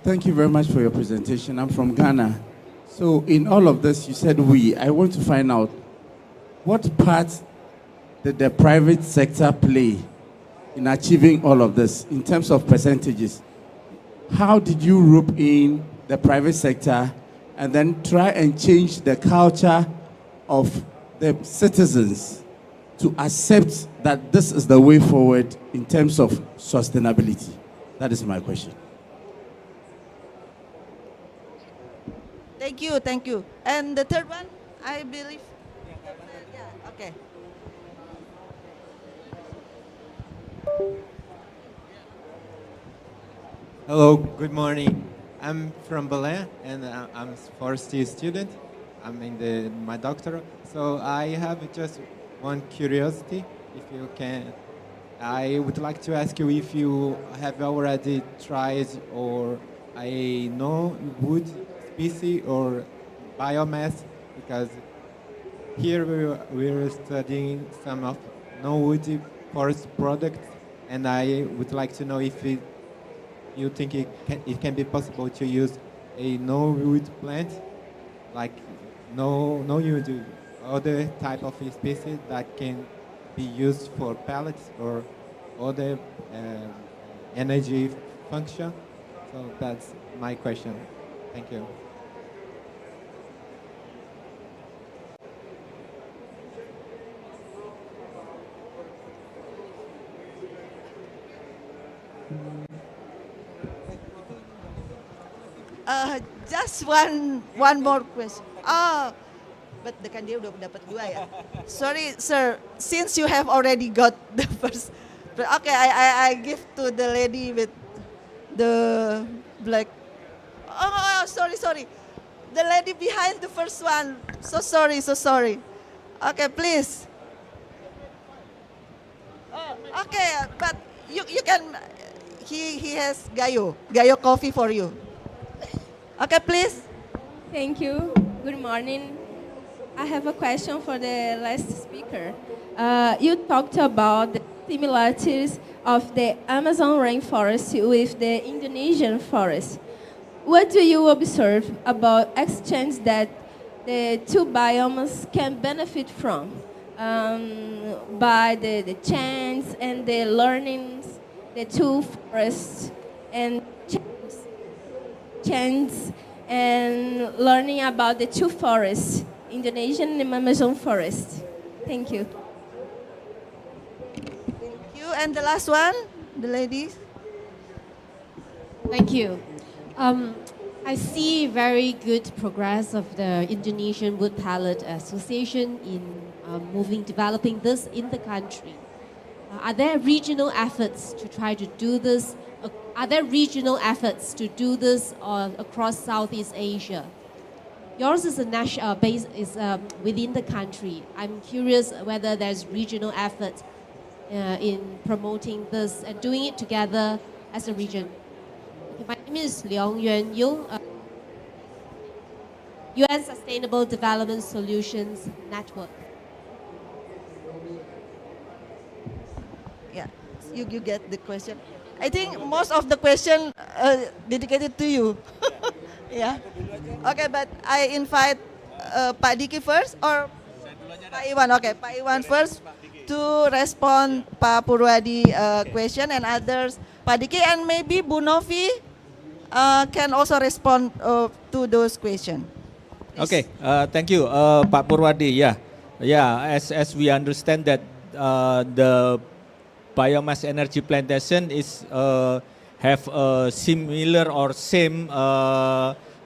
Thank you very much for your presentation. I'm from Ghana. So in all of this, you said we. I want to find out what part did the private sector play in achieving all of this in terms of percentages? How did you rope in the private sector and then try and change the culture of the citizens to accept that this is the way forward in terms of sustainability? That is my question. Thank you, thank you. And the third one, I believe. Yeah, okay. Hello, good morning. I'm from Belém and I'm a forestry student. I'm in my doctorate. So I have just one curiosity, if you can. I would like to ask you if you have already tried or a non-wood species or biomass, because here we're studying some of non-wood forest products, and I would like to know if you think it can be possible to use a no-wood plant, like no-wood, other type of species that can be used for pellets or other energy function. So that's my question. Thank you. Just one more question. Oh, but kan dia udah dapat dua ya. Sorry, sir. Since you have already got the first, okay, I give to the lady with the black. Oh, sorry. The lady behind the first one. So sorry. Okay, please. Okay, but you can. He has Gayo coffee for you. Okay, please. Thank you. Good morning. I have a question for the last speaker. You talked about the similarities of the Amazon rainforest with the Indonesian forest. What do you observe about exchange that the two biomes can benefit from by the chance and the learnings, the two forests and chance and learning about the two forests, Indonesian and Amazon forest. Thank you. Thank you. And the last one, the ladies. Thank you. I see very good progress of the Indonesian Wood Pellet Association in developing this in the country. Are there regional efforts to try to do this? Are there regional efforts to do this across Southeast Asia? Yours is a national base within the country. I'm curious whether there's regional effort in promoting this and doing it together as a region. My name is Leong Yuan Yung, UN Sustainable Development Solutions Network. Yeah, you get the question. I think most of the question dedicated to you. Yeah. Okay, but I invite Pak Diki first or Pak Iwan. Okay, Pak Iwan first to respond Pak Purwadi question and others. Pak Diki and maybe Bu Novi can also respond to those questions. Okay, thank you, Pak Purwadi. Yeah. As we understand that the biomass energy plantation is have similar or same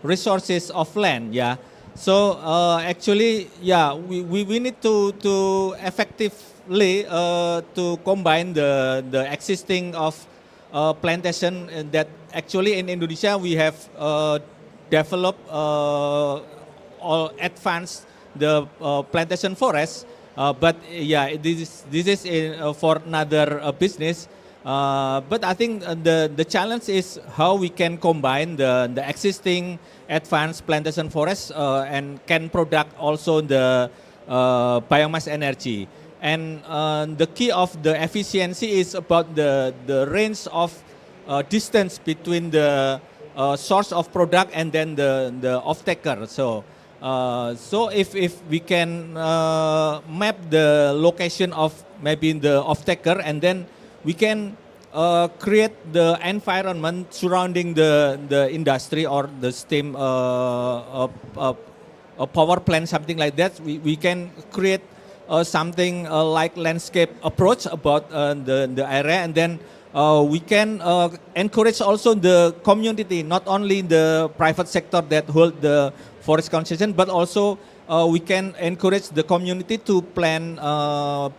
resources of land. Yeah. So actually, yeah, we need to effectively to combine the existing of plantation that actually in Indonesia we have developed or advanced the plantation forest. But yeah, this is for another business. But I think the challenge is how we can combine the existing advanced plantation forest and can product also the biomass energy. And the key of the efficiency is about the range of distance between the source of product and then the off-taker. So if we can map the location of maybe the off-taker, and then we can create the environment surrounding the industry or the steam power plant, something like that, we can create something like landscape approach about the area, and then we can encourage also the community, not only the private sector that hold the forest concession, but also we can encourage the community to plant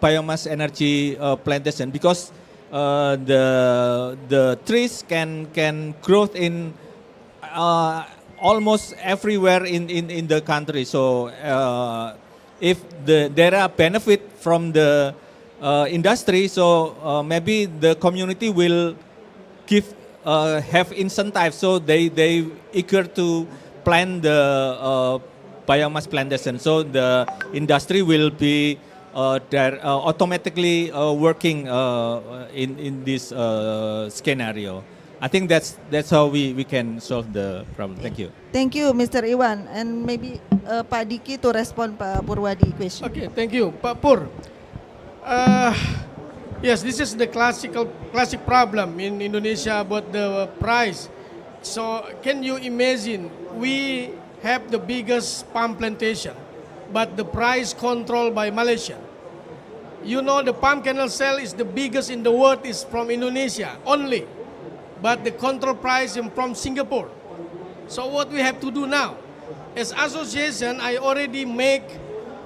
biomass energy plantation, because the trees can grow in almost everywhere in the country. So if there are benefit from the industry, so maybe the community will have incentives, so they eager to plant the biomass plantation. So the industry will be automatically working in this scenario. I think that's how we can solve the problem. Thank you. Thank you, Mr. Iwan. And maybe Pak Diki to respond Pak Purwadi question. Okay, thank you. Pak Pur, yes, this is the classic problem in Indonesia about the price. So can you imagine, we have the biggest palm plantation, but the price controlled by Malaysia. You know, the palm kernel cell is the biggest in the world, is from Indonesia only, but the control price is from Singapore. So what we have to do now? As association, I already make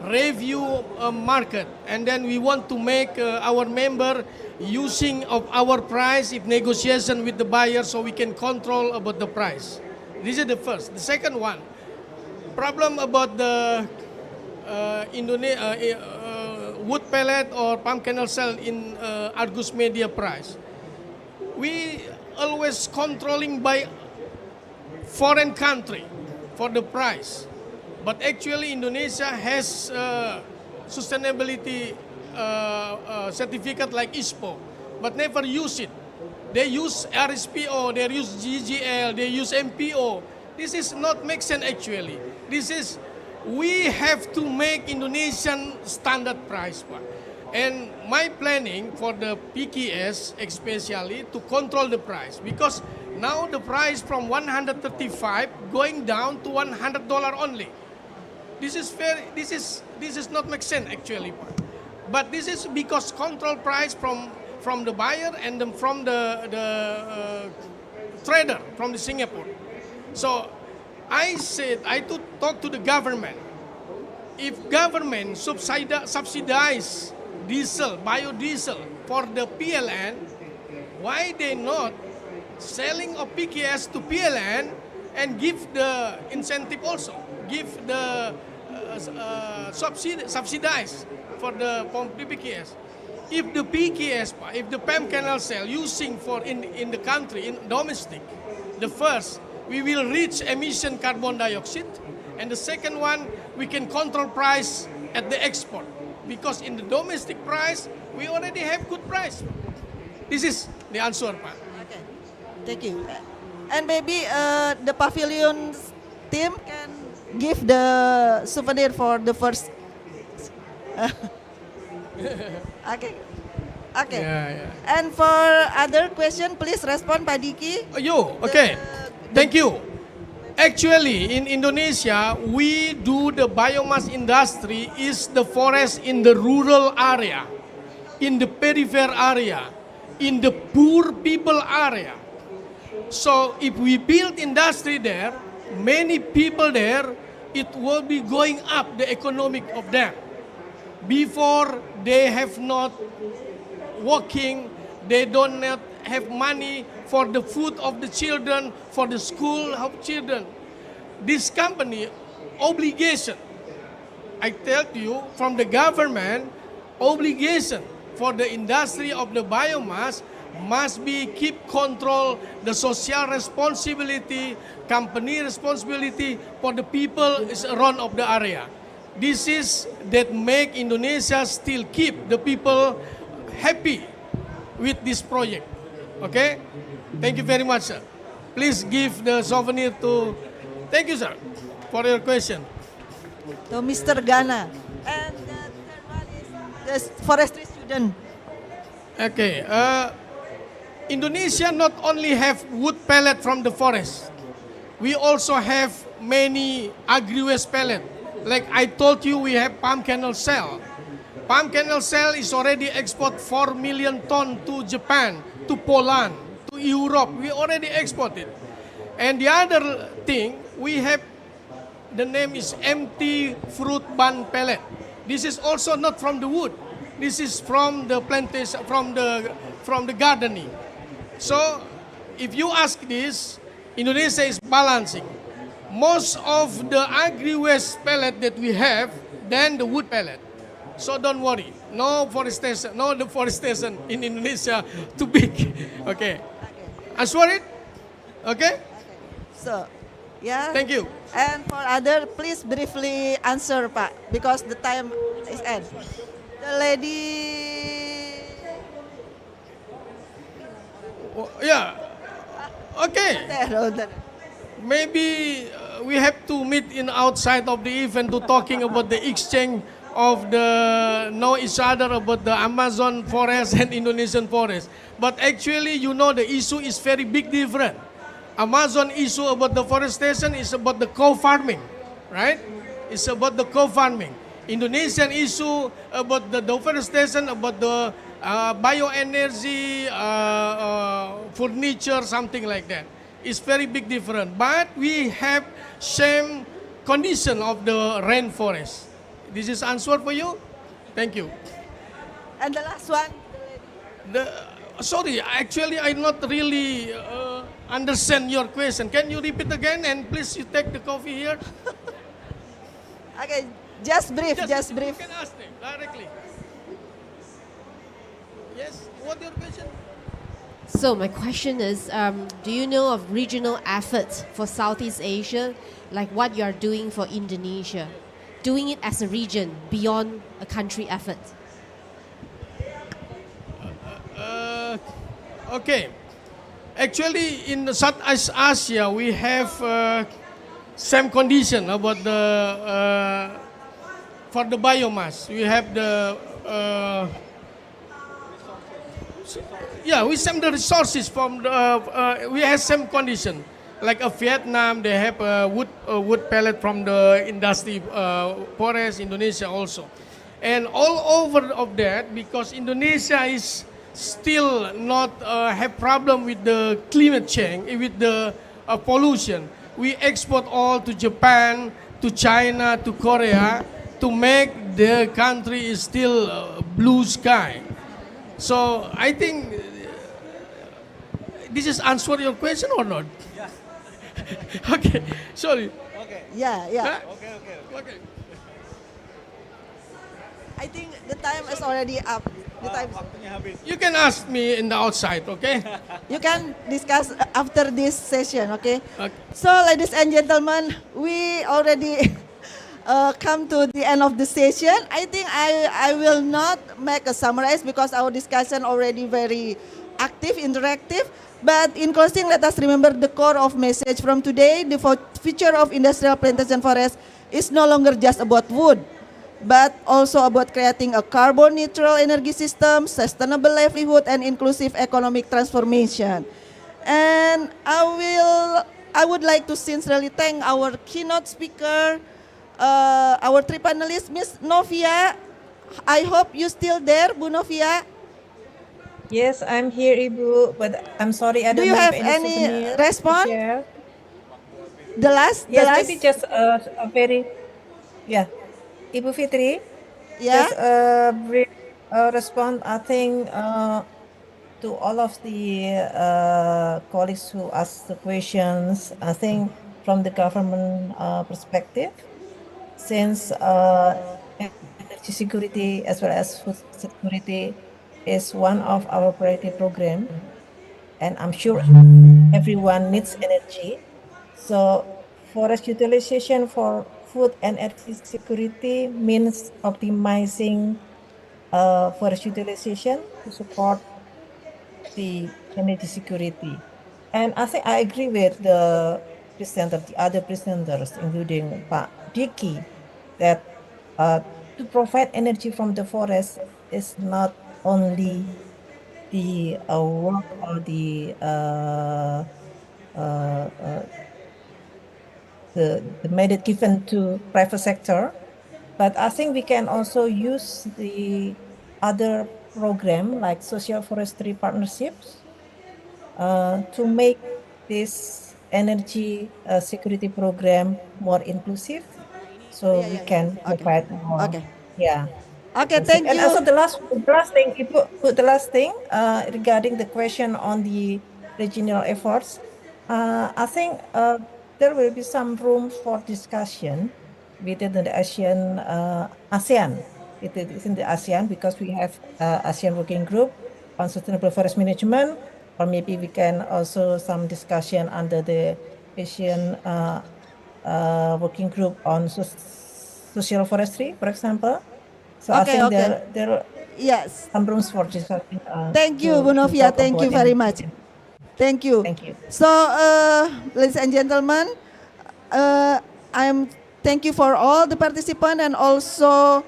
review a market, and then we want to make our member using of our price if negotiation with the buyer, so we can control about the price. This is the first. The second one, problem about the wood pellet or palm kernel cell in Argus Media price. We always controlling by foreign country for the price, but actually Indonesia has sustainability certificate like ISPO, but never use it. They use RSPO, they use GGL, they use MPO. This is not make sense actually. This is, we have to make Indonesian standard price. And my planning for the PKS especially to control the price, because now the price from 135 going down to $100 only. This is fair. This is not make sense actually. But this is because control price from the buyer and then from the trader from the Singapore. So I said, I to talk to the government. If government subsidize diesel, biodiesel for the PLN, why they not selling of PKS to PLN and give the incentive also, give the subsidize for the PKS. If the PKS, if the palm kernel cell using for in the country, in domestic, the first, we will reach emission carbon dioxide, and the second one, we can control price at the export, because in the domestic price, we already have good price. This is the answer, Pak. Okay, thank you. And maybe the pavilion team can give the souvenir for the first. Okay. Okay. Yeah. And for other question, please respond, Pak Diki. Okay. Thank you. Actually, in Indonesia, we do the biomass industry is the forest in the rural area, in the peripheral area, in the poor people area. So if we build industry there, many people there, it will be going up the economic of them. Before they have not working, they don't have money for the food of the children, for the school of children. This company obligation, I tell you, from the government, obligation for the industry of the biomass must be keep control the social responsibility, company responsibility for the people is around of the area. This is that make Indonesia still keep the people happy with this project. Okay? Thank you very much, sir. Please give the souvenir to... Thank you, sir, for your question. To Mr. Ghana. And the third one is the forestry student. Okay. Indonesia not only have wood pellet from the forest, we also have many agri-waste pellet. Like I told you, we have palm kernel cell. Palm kernel cell is already export 4 million ton to Japan, to Poland, to Europe. We already export it. And the other thing, we have, the name is empty fruit bun pellet. This is also not from the wood. This is from the plantation, from the gardening. So, if you ask this, Indonesia is balancing. Most of the agri-waste pellet that we have, then the wood pellet. So don't worry, no deforestation in Indonesia too big. Okay. Answer it? Okay? So, yeah. Thank you. And for other, please briefly answer, Pak, because the time is end. The lady. Yeah. Okay. Maybe we have to meet in outside of the event to talking about the exchange of the know each other about the Amazon forest and Indonesian forest. But actually, you know, the issue is very big different. Amazon issue about deforestation is about the co-farming, right? It's about the co-farming. Indonesian issue about the deforestation, about the bioenergy, furniture, something like that. It's very big different. But we have same condition of the rainforest. This is answer for you. Thank you. And the last one. Sorry, actually I not really understand your question. Can you repeat again, and please you take the coffee here. Okay, just brief. You can ask them directly. Yes, what's your question? So my question is, do you know of regional efforts for Southeast Asia, like what you are doing for Indonesia? Doing it as a region beyond a country effort. Okay. Actually, in Southeast Asia, we have same condition about the for the biomass. We have the we send the resources from the, we have same condition. Like Vietnam, they have wood pellet from the industry forest. Indonesia also, and all over of that, because Indonesia is still not have problem with the climate change, with the pollution. We export all to Japan, to China, to Korea, to make the country is still blue sky. So I think this is answer your question or not? Yeah. Okay, sorry. Okay. Yeah. Huh? Okay. I think the time is already up. The time. You can ask me in the outside, okay? You can discuss after this session, okay? So, ladies and gentlemen, we already come to the end of the session. I think I will not make a summarize because our discussion already very active, interactive. But in closing, let us remember the core of message from today. The future of industrial plantation forest is no longer just about wood, but also about creating a carbon neutral energy system, sustainable livelihood, and inclusive economic transformation. And I would like to sincerely thank our keynote speaker, our three panelists. Miss Novia, I hope you still there, Bu Novia. Yes, I'm here, Ibu, but I'm sorry I don't Do you have any any response? share. The last. Maybe just a very, Ibu Fitri. Yeah. Just a brief response. I think to all of the colleagues who asked the questions. I think from the government perspective, since energy security as well as food security is one of our priority program, and I'm sure everyone needs energy. So forest utilization for food and energy security means optimizing forest utilization to support the energy security. And I think I agree with the other presenters, including Pak Diki, that to provide energy from the forest is not only the work or the mandate given to private sector, but I think we can also use the other program like social forestry partnerships to make this energy security program more inclusive, so we can provide more. Okay. Yeah. Okay, thank And you. also the last thing, the last thing regarding the question on the regional efforts, I think there will be some room for discussion within the ASEAN. It is in the ASEAN because we have ASEAN Working Group on Sustainable Forest Management, or maybe we can also some discussion under the Asian Working Group on social forestry, for example. So I think there yes, some rooms for discussion. Thank you, Bu Novia. Thank you very much. Thank you. Thank you. So, ladies and gentlemen, thank you for all the participants, and also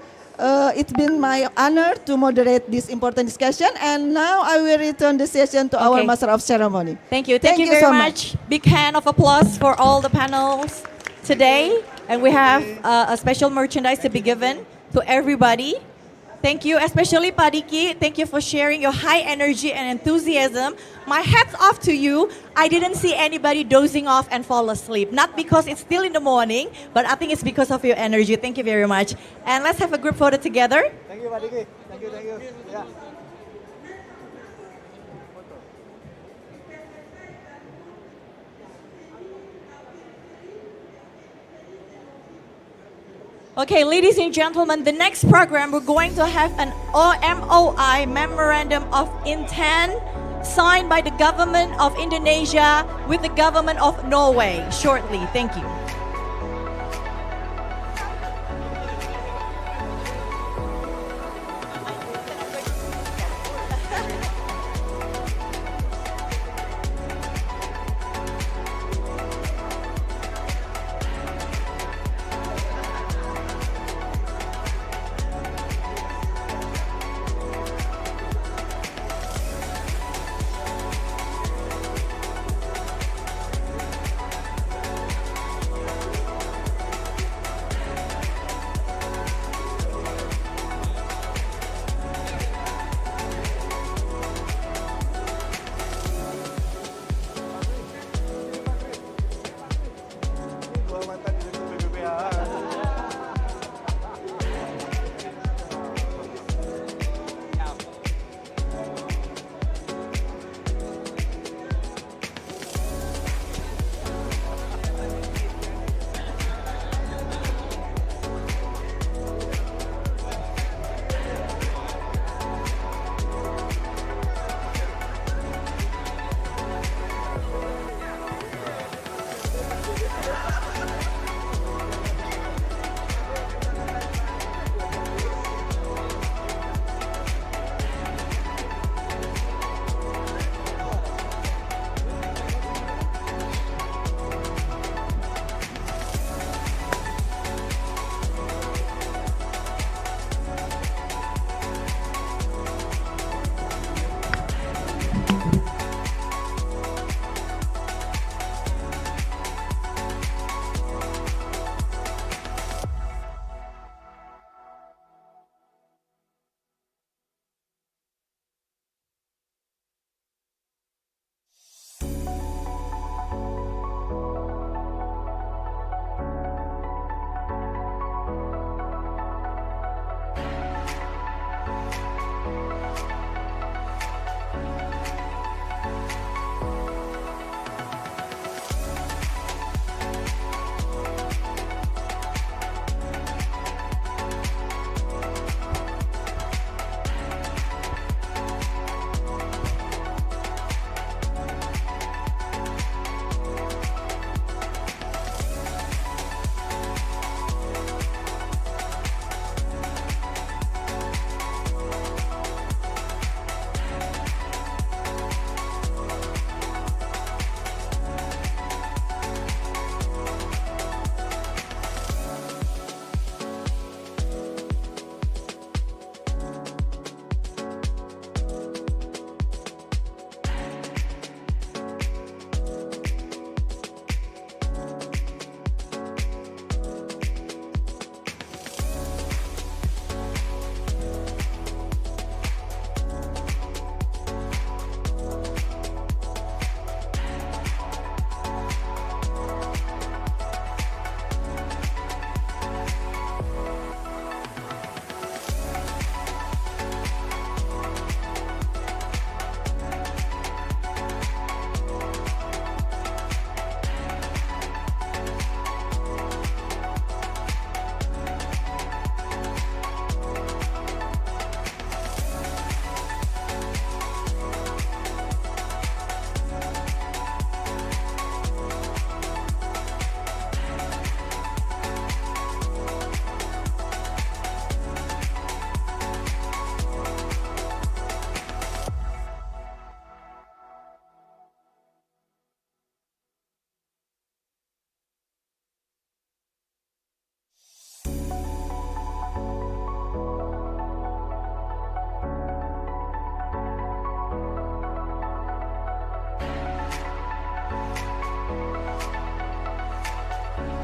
it's been my honor to moderate this important discussion. And now I will return the session to our Master of Ceremony. Thank you. Thank you very so much. Big hand of applause for all the panels today. And we have a special merchandise to be given to everybody. Thank you, especially Padiki. Thank you for sharing your high energy and enthusiasm. My hats off to you. I didn't see anybody dozing off and fall asleep. Not because it's still in the morning, but I think it's because of your energy. Thank you very much. And let's have a group photo together. Thank you, Padiki. Thank you, thank you. Yeah. Okay, ladies and gentlemen, the next program, we're going to have an MOI, Memorandum of Intent, signed by the government of Indonesia with the government of Norway shortly. Thank you.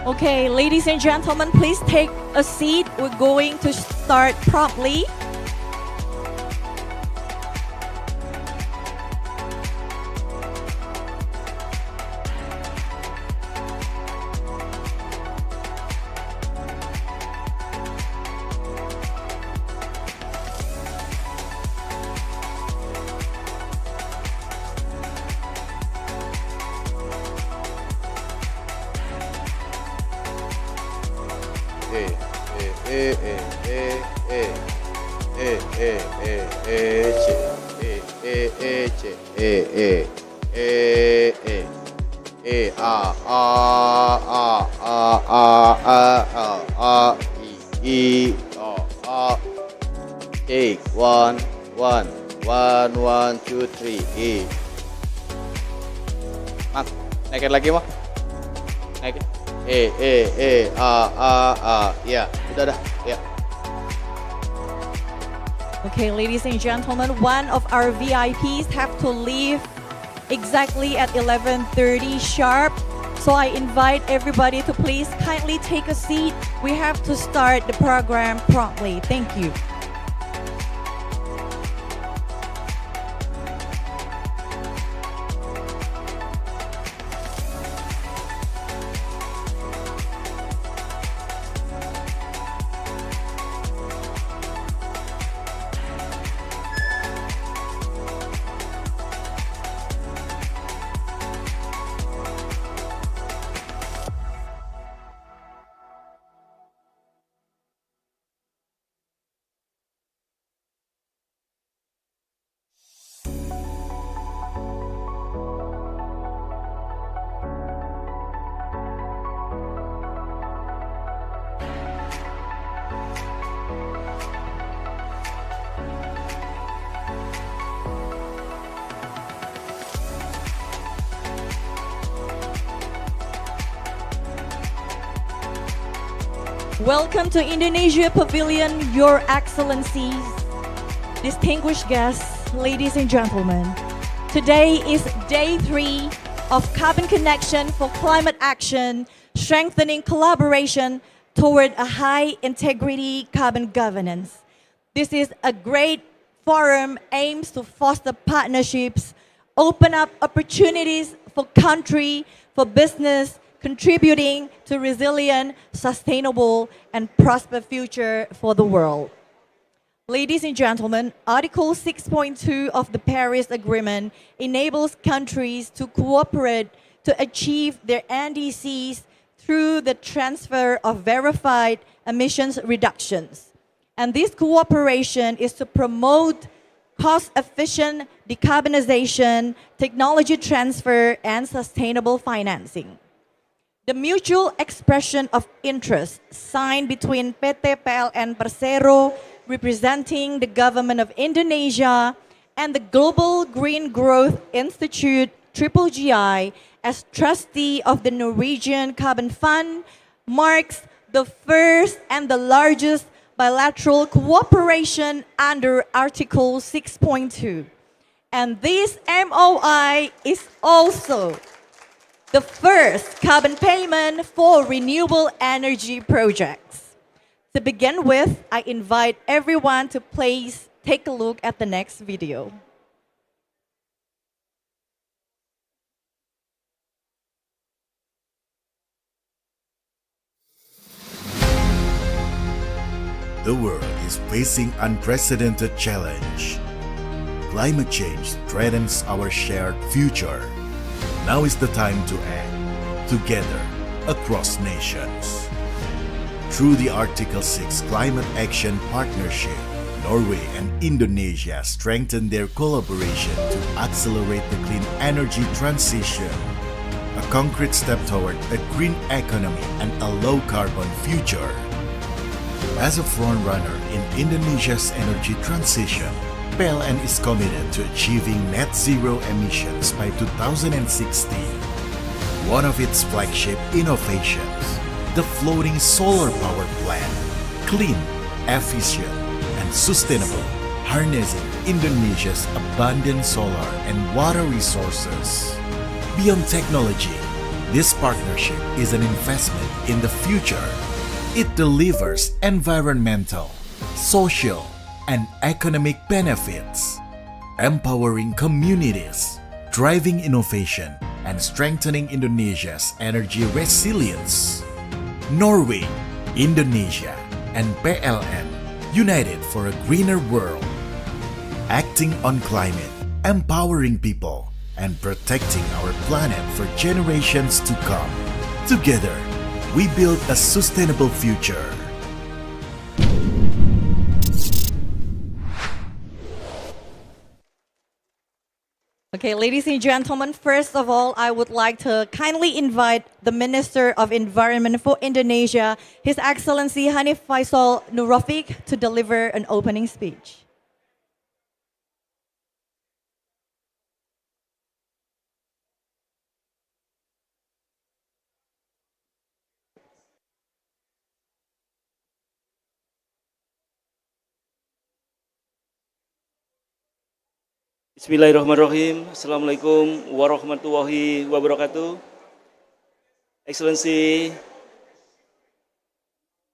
Okay, ladies and gentlemen, please take a seat. We're going to start promptly. Take 1, 1, 1, 1, 2, 3, E. Mak, naikin lagi Mak. Naikin. Ya, udah. Ya. Okay, ladies and gentlemen, one of our VIPs have to leave exactly at 11:30 sharp. So I invite everybody to please kindly take a seat. We have to start the program promptly. Thank you. Welcome to Indonesia Pavilion, Your Excellencies, distinguished guests, ladies and gentlemen. Today is day 3 of Carbon Connection for Climate Action, strengthening collaboration toward a high integrity carbon governance. This is a great forum aims to foster partnerships, open up opportunities for country, for business, contributing to resilient, sustainable, and prosperous future for the world. Ladies and gentlemen, Article 6.2 of the Paris Agreement enables countries to cooperate to achieve their NDCs through the transfer of verified emissions reductions. And this cooperation is to promote cost-efficient decarbonization, technology transfer, and sustainable financing. The mutual expression of interest signed between PT PLN Persero, representing the government of Indonesia, and the Global Green Growth Institute, GGI, as trustee of the Norwegian Carbon Fund, marks the first and the largest bilateral cooperation under Article 6.2. And this MOI is also the first carbon payment for renewable energy projects. To begin with, I invite everyone to please take a look at the next video. The world is facing unprecedented challenge. Climate change threatens our shared future. Now is the time to act together across nations. Through the Article 6 Climate Action Partnership, Norway and Indonesia strengthen their collaboration to accelerate the clean energy transition, a concrete step toward a green economy and a low-carbon future. As a frontrunner in Indonesia's energy transition, PLN is committed to achieving net zero emissions by 2060. One of its flagship innovations, the floating solar power plant, clean, efficient, and sustainable, harnessing Indonesia's abundant solar and water resources. Beyond technology, This partnership is an investment in the future. It delivers environmental, social, and economic benefits, empowering communities, driving innovation, and strengthening Indonesia's energy resilience. Norway, Indonesia, and PLN united for a greener world, acting on climate, empowering people, and protecting our planet for generations to come. Together, we build a sustainable future. Okay, ladies and gentlemen, first of all, I would like to kindly invite the Minister of Environment for Indonesia, His Excellency Hanif Faisal Nurrafiq, to deliver an opening speech. Bismillahirrahmanirrahim. Assalamualaikum warahmatullahi wabarakatuh. Excellency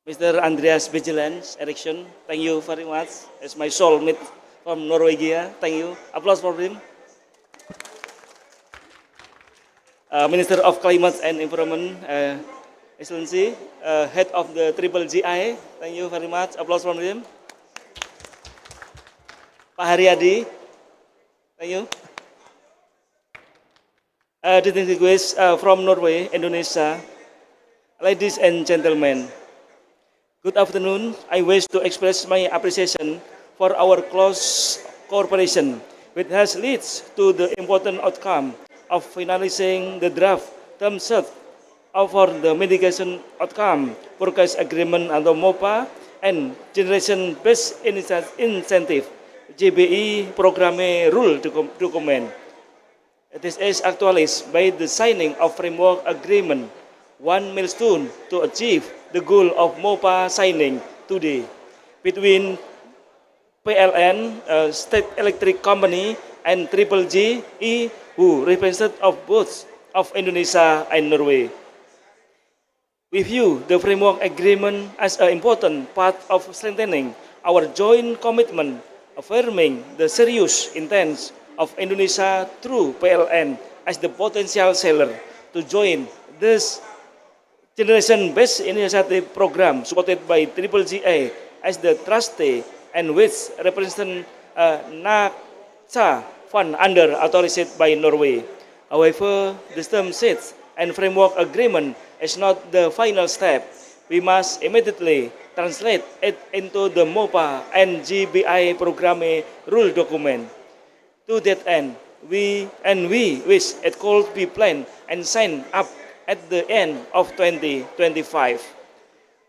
Mr. Andreas Vigilance Eriksson, thank you very much. As my soulmate from Norwegia, thank you. Applause for him. Minister of Climate and Environment, Excellency, Head of the Triple GI, thank you very much. Applause from him. Pak Haryadi, thank you. Distinguished from Norway, Indonesia, ladies and gentlemen, good afternoon. I wish to express my appreciation for our close cooperation, which has led to the important outcome of finalizing the draft term sheet for the mitigation outcome forecast agreement atau MOPA and generation-based incentive GBI Programme Rule document. This is actualized by the signing of framework agreement, one milestone to achieve the goal of MOPA signing today between PLN, State Electric Company, and Triple GE, who represent of both of Indonesia and Norway. We view the framework agreement as an important part of strengthening our joint commitment, affirming the serious intent of Indonesia through PLN as the potential seller to join this generation-based initiative program supported by Triple GA as the trustee and which represent NACSA fund under authorized by Norway. However, the term sheet and framework agreement is not the final step. We must immediately translate it into the MOPA and GBI Programme Rule document. To that end, we wish it could be planned and signed up at the end of 2025.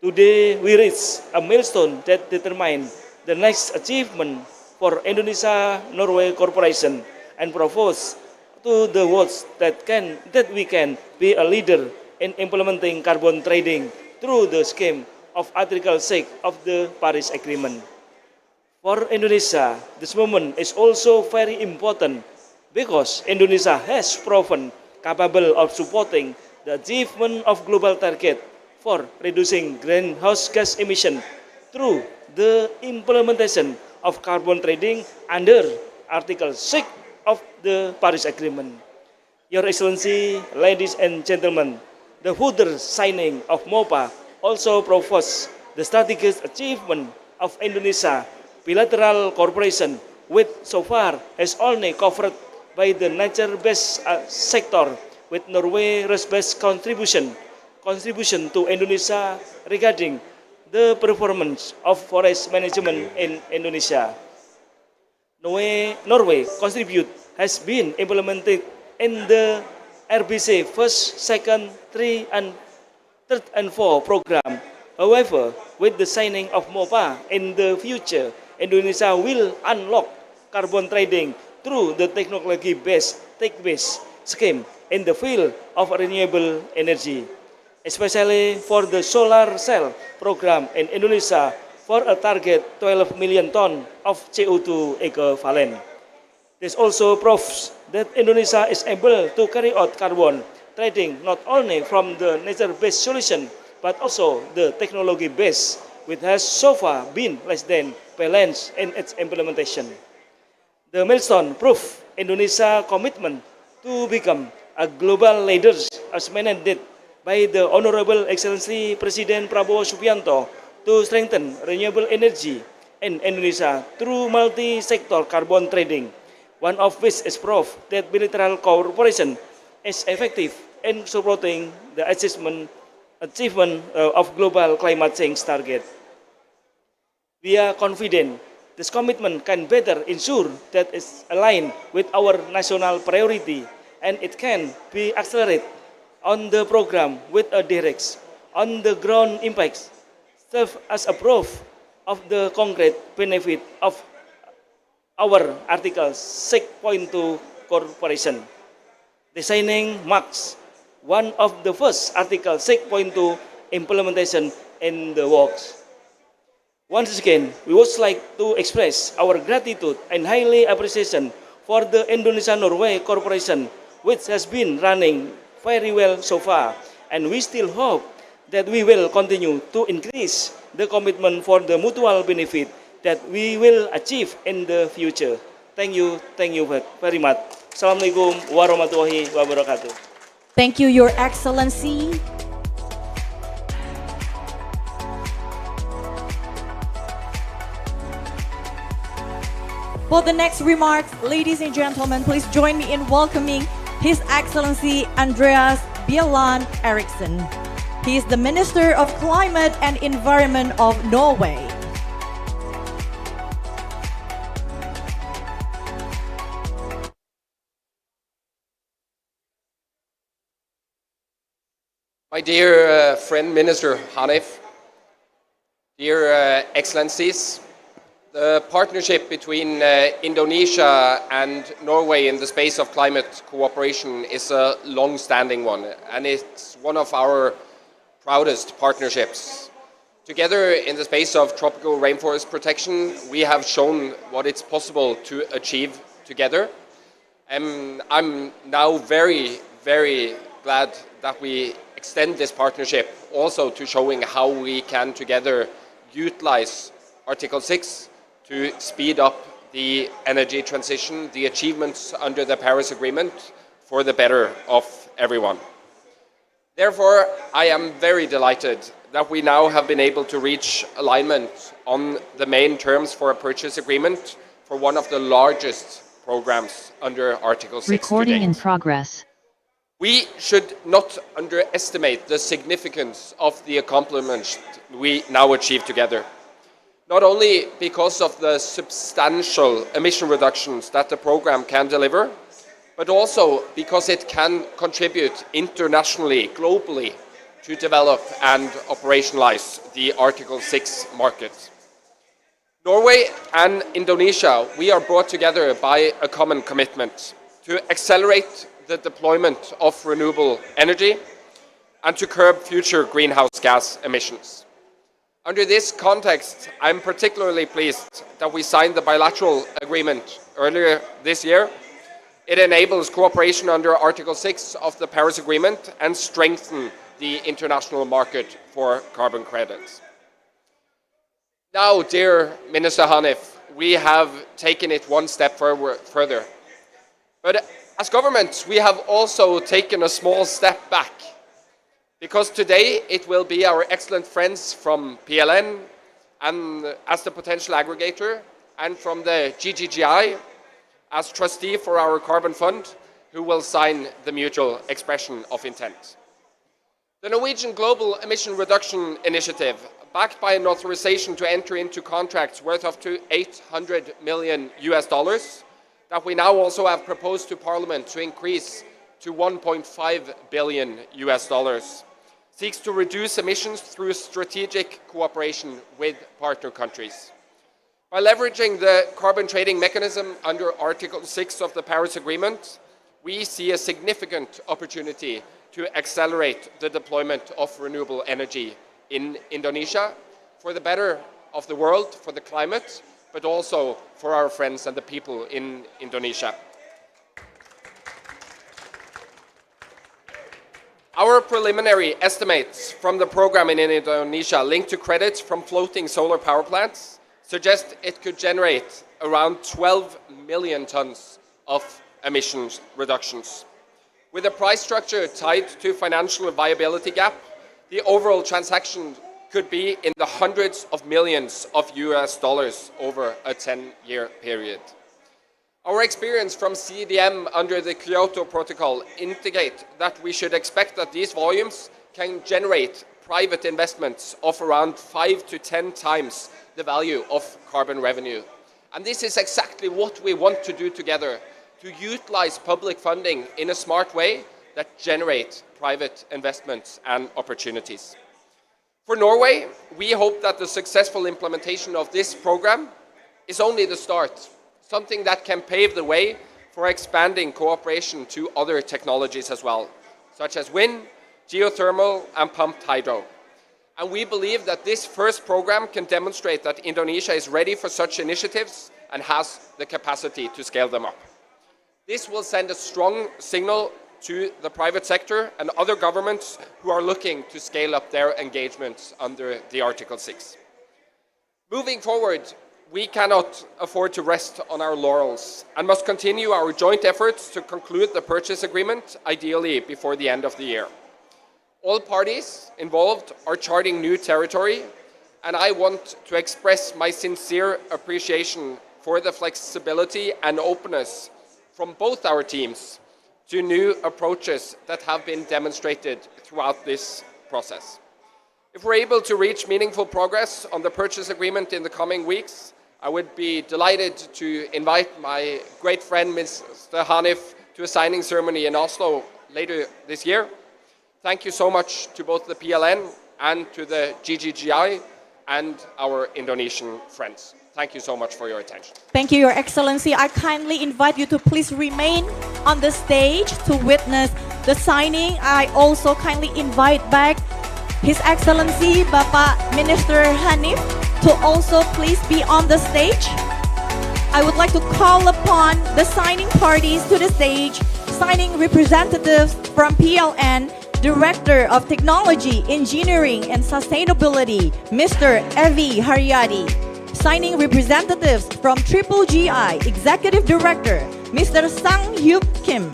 Today, we reach a milestone that determines the next achievement for Indonesia-Norway Corporation and propose to the world that we can be a leader in implementing carbon trading through the scheme of Article 6 of the Paris Agreement. For Indonesia, this moment is also very important because Indonesia has proven capable of supporting the achievement of global target for reducing greenhouse gas emission through the implementation of carbon trading under Article 6 of the Paris Agreement. Your Excellency, ladies and gentlemen, the further signing of MOPA also proves the strategic achievement of Indonesia bilateral cooperation, which so far has only covered by the nature-based sector, with Norway risk-based contribution to Indonesia regarding the performance of forest management in Indonesia. Norway contribute has been implemented in the RBC first, second, third and fourth program. However, with the signing of MOPA in the future, Indonesia will unlock carbon trading through the technology-based tech-based scheme in the field of renewable energy, especially for the solar cell program in Indonesia for a target 12 million ton of CO2 equivalent. This also proves that Indonesia is able to carry out carbon trading not only from the nature-based solution, but also the technology-based, which has so far been less than balanced in its implementation. The milestone proof Indonesia's commitment to become a global leader as mandated by the Honorable Excellency President Prabowo Subianto to strengthen renewable energy in Indonesia through multi-sector carbon trading, one of which is proof that bilateral cooperation is effective in supporting the achievement of global climate change target. We are confident this commitment can better ensure that it's aligned with our national priority and it can be accelerated on the program with a direct on-the-ground impacts serve as a proof of the concrete benefit of our Article 6.2 Corporation. Designing marks one of the first Article 6.2 implementation in the works. Once again, we would like to express our gratitude and highly appreciation for the Indonesia-Norway Corporation, which has been running very well so far, and we still hope that we will continue to increase the commitment for the mutual benefit that we will achieve in the future. Thank you very much. Assalamualaikum warahmatullahi wabarakatuh. Thank you, Your Excellency. For the next remarks, ladies and gentlemen, please join me in welcoming His Excellency Andreas Bjelland Eriksen. He is the Minister of Climate and Environment of Norway. My dear friend, Minister Hanif, dear Excellencies, the partnership between Indonesia and Norway in the space of climate cooperation is a long-standing one, and it's one of our proudest partnerships. Together in the space of tropical rainforest protection, we have shown what it's possible to achieve together. And I'm now very, very glad that we extend this partnership also to showing how we can together utilize Article 6 to speed up the energy transition, the achievements under the Paris Agreement for the better of everyone. Therefore, I am very delighted that we now have been able to reach alignment on the main terms for a purchase agreement for one of the largest programs under Article 6 Recording today. in progress. We should not underestimate the significance of the accomplishments we now achieve together. Not only because of the substantial emission reductions that the program can deliver, but also because it can contribute internationally, globally, to develop and operationalize the Article 6 market. Norway and Indonesia, we are brought together by a common commitment to accelerate the deployment of renewable energy and to curb future greenhouse gas emissions. Under this context, I'm particularly pleased that we signed the bilateral agreement earlier this year. It enables cooperation under Article 6 of the Paris Agreement and strengthens the international market for carbon credits. Now, dear Minister Hanif, we have taken it one step further. But as government, we have also taken a small step back, because today it will be our excellent friends from PLN and as the potential aggregator, and from the GGGI as trustee for our carbon fund, who will sign the mutual expression of intent. The Norwegian Global Emission Reduction Initiative, backed by an authorization to enter into contracts worth up to $800 million that we now also have proposed to Parliament to increase to $1.5 billion, seeks to reduce emissions through strategic cooperation with partner countries. By leveraging the carbon trading mechanism under Article 6 of the Paris Agreement, we see a significant opportunity to accelerate the deployment of renewable energy in Indonesia for the better of the world, for the climate, but also for our friends and the people in Indonesia. Our preliminary estimates from the program in Indonesia linked to credits from floating solar power plants suggest it could generate around 12 million tons of emissions reductions. With a price structure tied to financial viability gap, the overall transaction could be in the hundreds of millions of US dollars over a 10-year period. Our experience from CDM under the Kyoto Protocol indicate that we should expect that these volumes can generate private investments of around 5 to 10 times the value of carbon revenue. And this is exactly what we want to do together, to utilize public funding in a smart way that generate private investments and opportunities. For Norway, we hope that the successful implementation of this program is only the start, something that can pave the way for expanding cooperation to other technologies as well, such as wind, geothermal, and pumped hydro. And we believe that this first program can demonstrate that Indonesia is ready for such initiatives and has the capacity to scale them up. This will send a strong signal to the private sector and other governments who are looking to scale up their engagements under the Article 6. Moving forward, we cannot afford to rest on our laurels and must continue our joint efforts to conclude the purchase agreement, ideally before the end of the year. All parties involved are charting new territory, and I want to express my sincere appreciation for the flexibility and openness from both our teams to new approaches that have been demonstrated throughout this process. If we're able to reach meaningful progress on the purchase agreement in the coming weeks, I would be delighted to invite my great friend, Mr. Hanif, to a signing ceremony in Oslo later this year. Thank you so much to both the PLN and to the GGGI and our Indonesian friends. Thank you so much for your attention. Thank you, Your Excellency. I kindly invite you to please remain on the stage to witness the signing. I also kindly invite back His Excellency Bapak Minister Hanif to also please be on the stage. I would like to call upon the signing parties to the stage, signing representatives from PLN, Director of Technology, Engineering and Sustainability, Mr. Evi Haryadi. Signing representatives from Triple GI, Executive Director, Mr. Sang Hyuk Kim.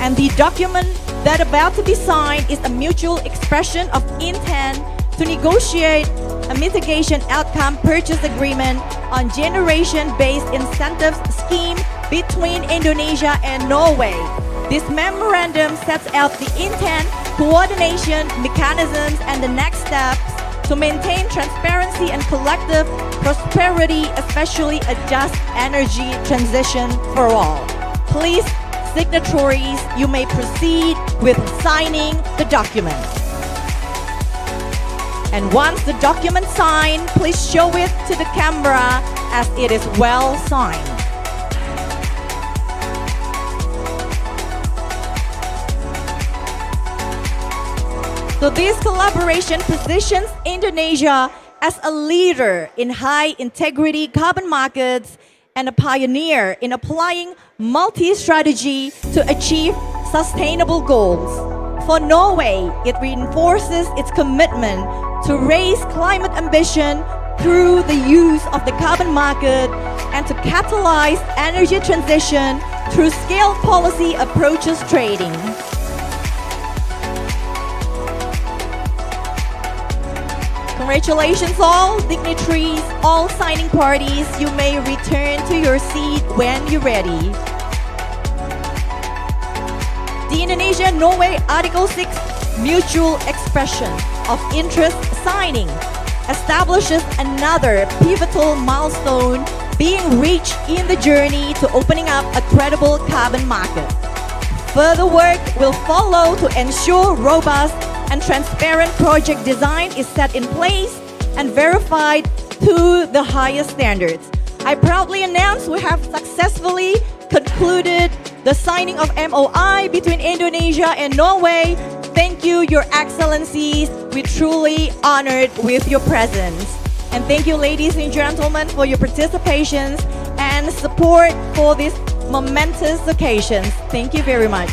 And the document that about to be signed is a mutual expression of intent to negotiate a mitigation outcome purchase agreement on generation-based incentives scheme between Indonesia and Norway. This memorandum sets out the intent, coordination, mechanisms, and the next steps to maintain transparency and collective prosperity, especially a just energy transition for all. Please, signatories, you may proceed with signing the document. And once the document signed, please show it to the camera as it is well signed. So this collaboration positions Indonesia as a leader in high-integrity carbon markets and a pioneer in applying multi-strategy to achieve sustainable goals. For Norway, it reinforces its commitment to raise climate ambition through the use of the carbon market and to catalyze energy transition through scale policy approaches trading. Congratulations all dignitaries, all signing parties. You may return to your seat when you're ready. The Indonesia-Norway Article 6 Mutual Expression of Interest signing establishes another pivotal milestone being reached in the journey to opening up a credible carbon market. Further work will follow to ensure robust and transparent project design is set in place and verified to the highest standards. I proudly announce we have successfully concluded the signing of MOI between Indonesia and Norway. Thank you, Your Excellencies. We're truly honored with your presence. And thank you, ladies and gentlemen, for your participations and support for this momentous occasion. Thank you very much.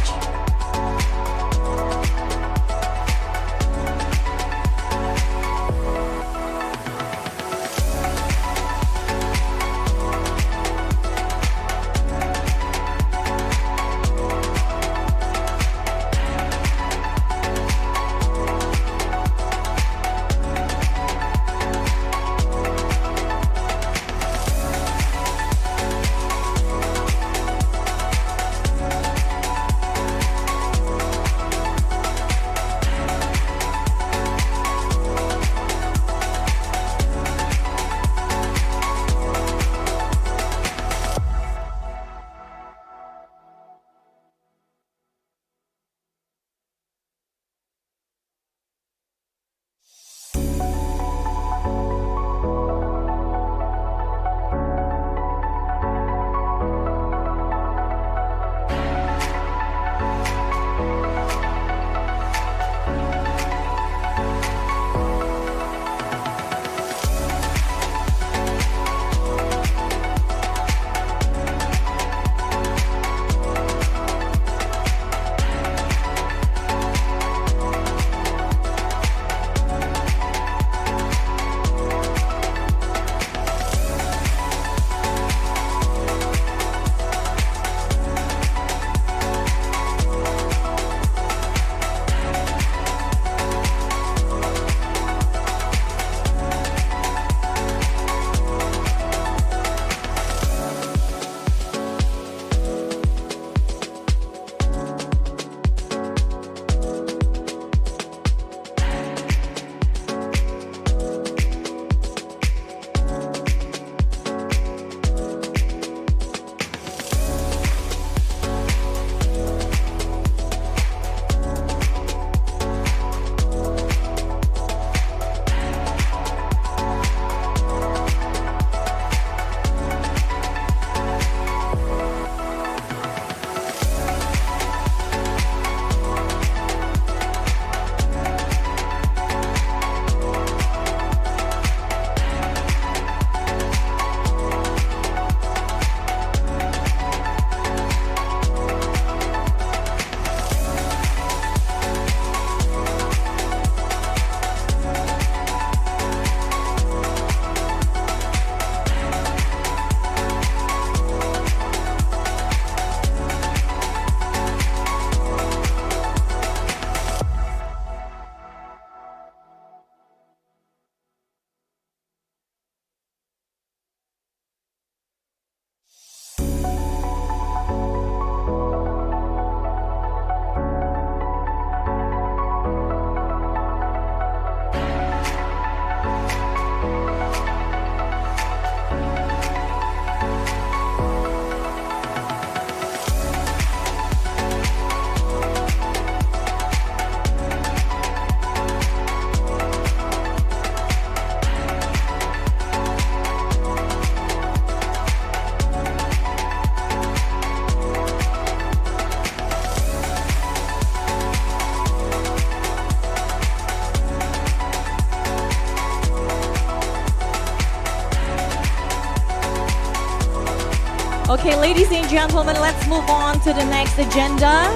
Okay, ladies and gentlemen, let's move on to the next agenda.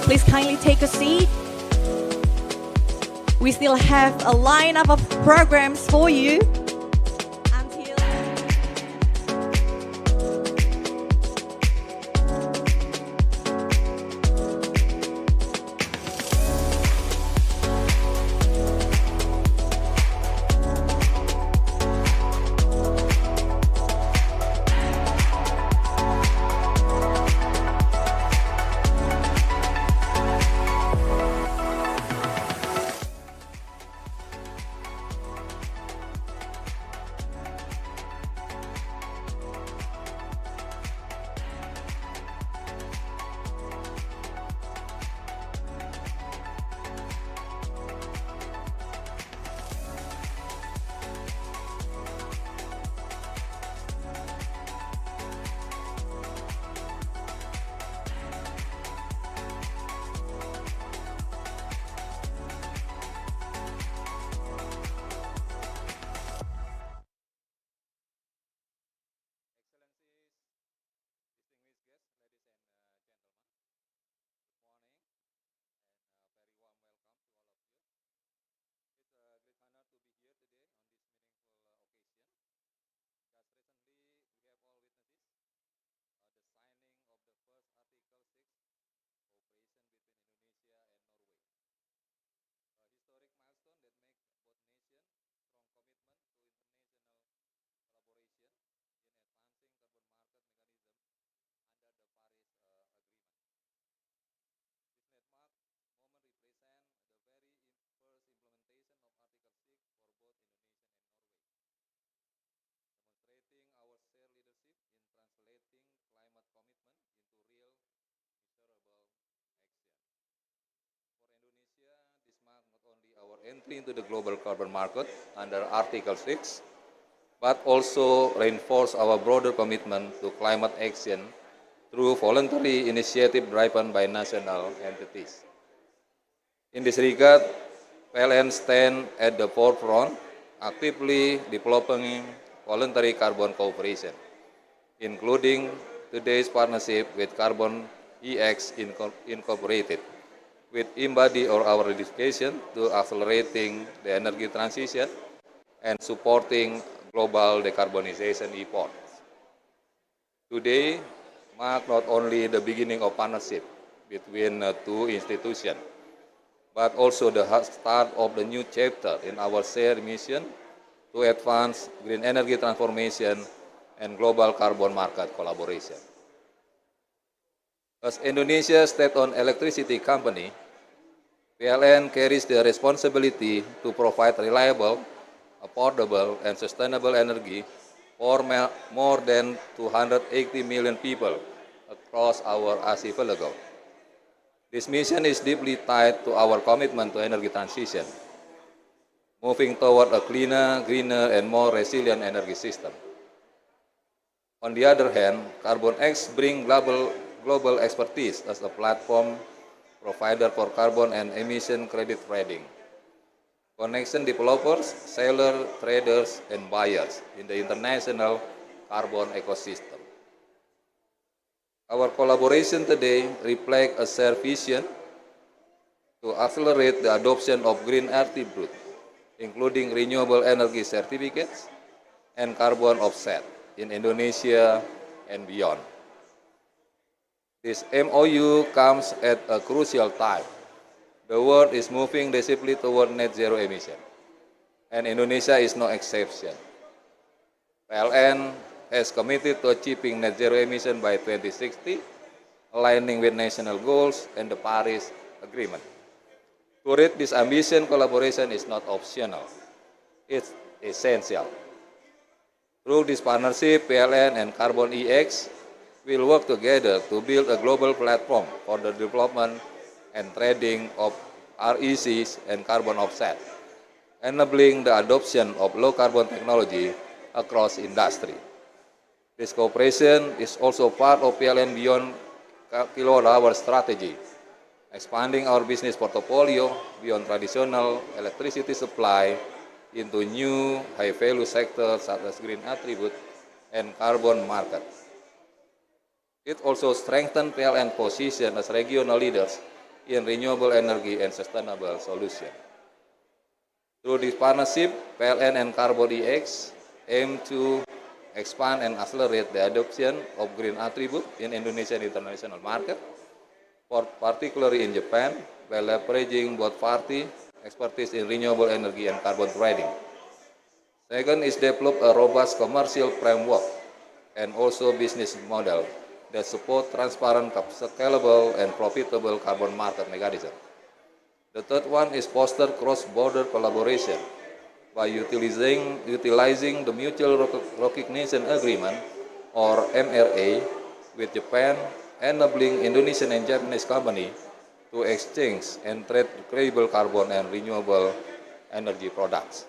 Please kindly take a seat. We still have a lineup of programs for you. Entry into the global carbon market under Article 6, but also reinforce our broader commitment to climate action through voluntary initiative driven by national entities. In this regard, PLN stands at the forefront, actively developing voluntary carbon cooperation, including today's partnership with CarbonX Incorporated, which embody our dedication to accelerating the energy transition and supporting global decarbonization efforts. Today marks not only the beginning of partnership between two institutions, but also the start of the new chapter in our shared mission to advance green energy transformation and global carbon market collaboration. As Indonesia's state-owned electricity company, PLN carries the responsibility to provide reliable, affordable, and sustainable energy for more than 280 million people across our archipelago. This mission is deeply tied to our commitment to energy transition, moving toward a cleaner, greener, and more resilient energy system. On the other hand, CarbonX brings global expertise as a platform provider for carbon and emission credit trading, connection developers, sellers, traders, and buyers in the international carbon ecosystem. Our collaboration today reflects a shared vision to accelerate the adoption of green attributes, including renewable energy certificates and carbon offset in Indonesia and beyond. This MOU comes at a crucial time. The world is moving decisively toward net zero emission, and Indonesia is no exception. PLN has committed to achieving net zero emission by 2060, aligning with national goals and the Paris Agreement. To reach this ambition, collaboration is not optional, it's essential. Through this partnership, PLN and CarbonX will work together to build a global platform for the development and trading of RECs and carbon offset, enabling the adoption of low-carbon technology across industry. This cooperation is also part of PLN Beyond kilowatt-hour strategy, expanding our business portfolio beyond traditional electricity supply into new high-value sectors such as green attribute, and carbon market. It also strengthens PLN position as regional leaders in renewable energy and sustainable solutions. Through this partnership, PLN and CarbonX aim to expand and accelerate the adoption of green attribute in Indonesian international market, particularly in Japan, by leveraging both party expertise in renewable energy and carbon trading. Second is develop a robust commercial framework and also business model that support transparent, scalable, and profitable carbon market mechanism. The third one is foster cross-border collaboration by utilizing the Mutual Recognition Agreement, or MRA, with Japan, enabling Indonesian and Japanese companies to exchange and trade credible carbon and renewable energy products.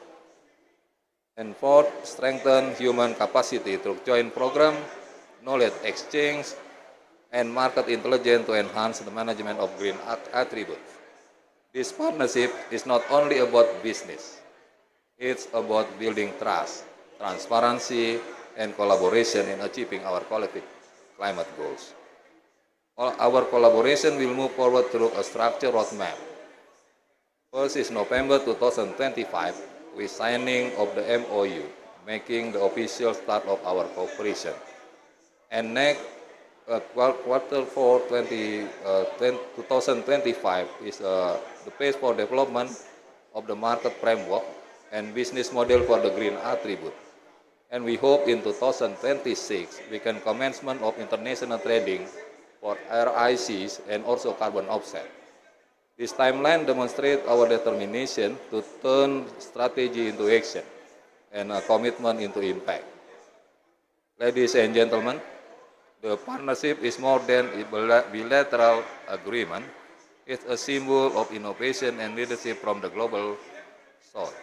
And fourth, strengthen human capacity through joint program, knowledge exchange, and market intelligence to enhance the management of green attributes. This partnership is not only about business, it's about building trust, transparency, and collaboration in achieving our collective climate goals. Our collaboration will move forward through a structured roadmap. First is November 2025, with signing of the MOU, making the official start of our cooperation. And next, quarter 4 2025 is the pace for development of the market framework and business model for the green attribute. And we hope in 2026 we can commencement of international trading for RICs and also carbon offset. This timeline demonstrates our determination to turn strategy into action and a commitment into impact. Ladies and gentlemen, the partnership is more than a bilateral agreement. It's a symbol of innovation and leadership from the global south.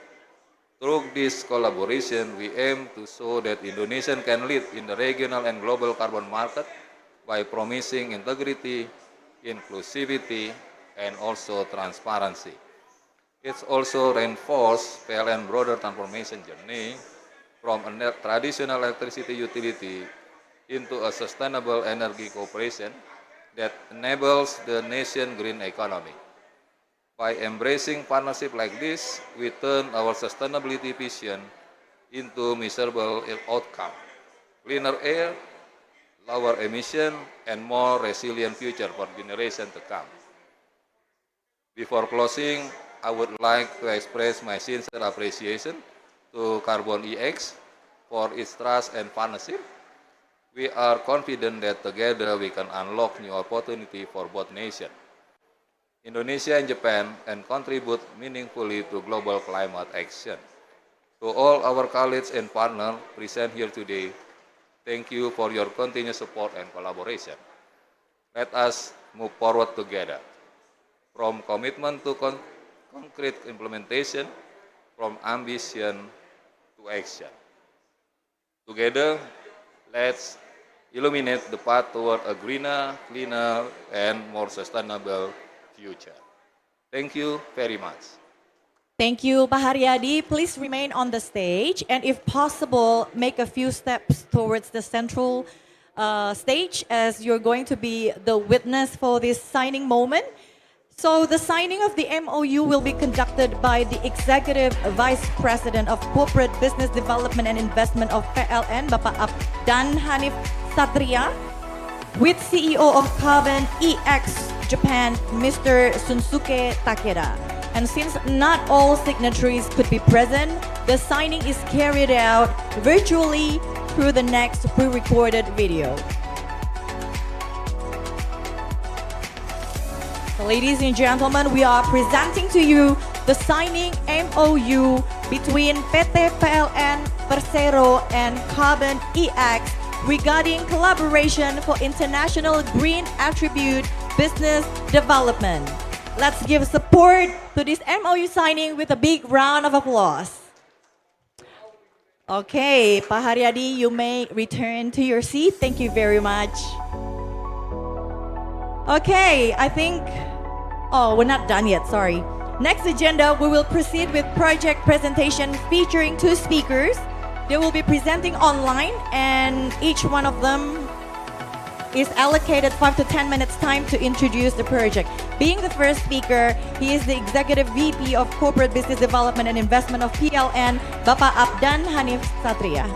Through this collaboration, we aim to show that Indonesia can lead in the regional and global carbon market by promising integrity, inclusivity, and also transparency. It's also reinforced PLN broader transformation journey from a traditional electricity utility into a sustainable energy cooperation that enables the nation green economy. By embracing partnership like this, we turn our sustainability vision into measurable outcome, cleaner air, lower emission, and more resilient future for generations to come. Before closing, I would like to express my sincere appreciation to CarbonX for its trust and partnership. We are confident that together we can unlock new opportunity for both nations, Indonesia and Japan, and contribute meaningfully to global climate action. To all our colleagues and partners present here today, thank you for your continued support and collaboration. Let us move forward together, from commitment to concrete implementation, from ambition to action. Together, let's illuminate the path toward a greener, cleaner, and more sustainable future. Thank you very much. Thank you, Pak Haryadi. Please remain on the stage, and if possible, make a few steps towards the central stage, as you're going to be the witness for this signing moment. So the signing of the MOU will be conducted by the Executive Vice President of Corporate Business Development and Investment of PLN, Bapak Abdan Hanif Satria, with CEO of CarbonX Japan, Mr. Sunsuke Takeda. And since not all signatories could be present, the signing is carried out virtually through the next pre-recorded video. Ladies and gentlemen, we are presenting to you the signing MOU between PT PLN Persero and CarbonX regarding collaboration for international green attribute business development. Let's give support to this MOU signing with a big round of applause. Okay, Pak Haryadi, you may return to your seat. Thank you very much. Okay, I think, oh, we're not done yet, sorry. Next agenda, we will proceed with project presentation featuring two speakers. They will be presenting online, and each one of them is allocated 5 to 10 minutes time to introduce the project. Being the first speaker, he is the Executive VP of Corporate Business Development and Investment of PLN, Bapak Abdan Hanif Satria.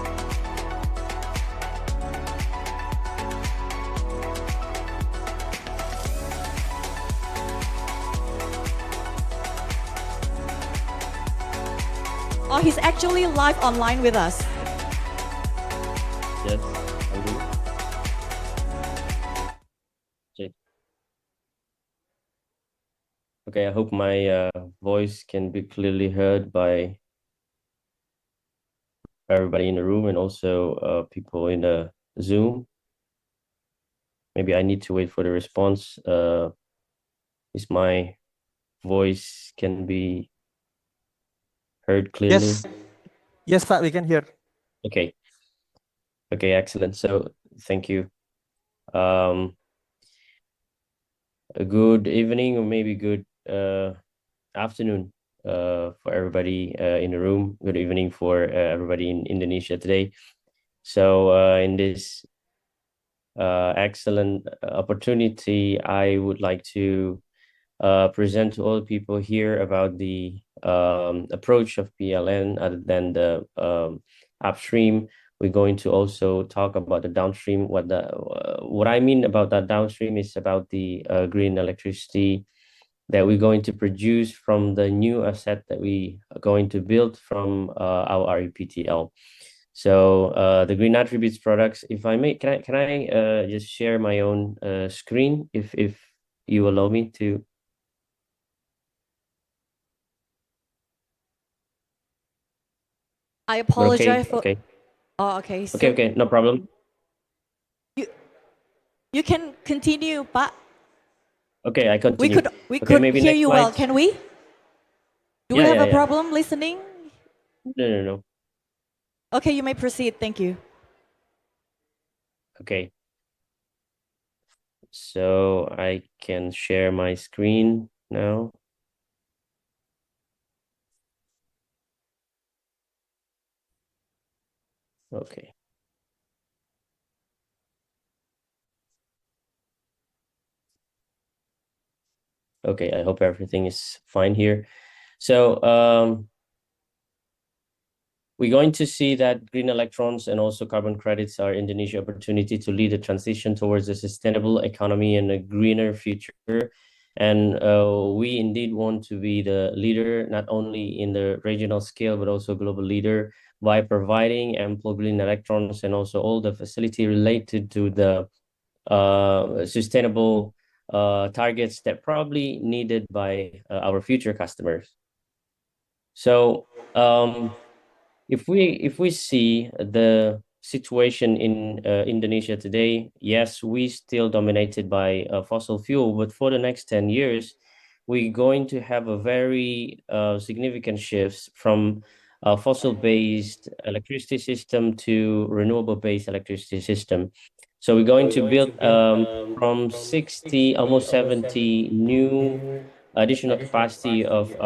Oh, he's actually live online with us. Yes, I do. Okay. Okay, I hope my voice can be clearly heard by everybody in the room and also people in the Zoom. Maybe I need to wait for the response. Is my voice can be heard clearly? Yes. Yes, Pak, we can hear. Okay. Okay, excellent. So thank you. A good evening or maybe good afternoon for everybody in the room. Good evening for everybody in Indonesia today. So in this excellent opportunity, I would like to present to all people here about the approach of PLN other than the upstream. We're going to also talk about the downstream. What I mean about that downstream is about the green electricity that we're going to produce from the new asset that we are going to build from our REPTL. So the green attributes products, if I may, can I just share my own screen if you allow me to? I apologize for. Okay. Oh, okay. So Okay, no problem. you can continue, Pak. Okay, I continue. We Okay, could maybe hear next you slide. well. Can we? Do we Yeah, have yeah, a yeah. problem listening? No. Okay, you may proceed. Thank you. Okay. So I can share my screen now. Okay. Okay, I hope everything is fine here. So we're going to see that green electrons and also carbon credits are Indonesia's opportunity to lead the transition towards a sustainable economy and a greener future. And we indeed want to be the leader, not only in the regional scale, but also global leader by providing ample green electrons and also all the facility related to the sustainable targets that probably needed by our future customers. So if we see the situation in Indonesia today, yes, we still dominated by fossil fuel, but for the next 10 years, we're going to have a very significant shifts from fossil-based electricity system to renewable-based electricity system. So we're going to build from 60, almost 70 new additional capacity of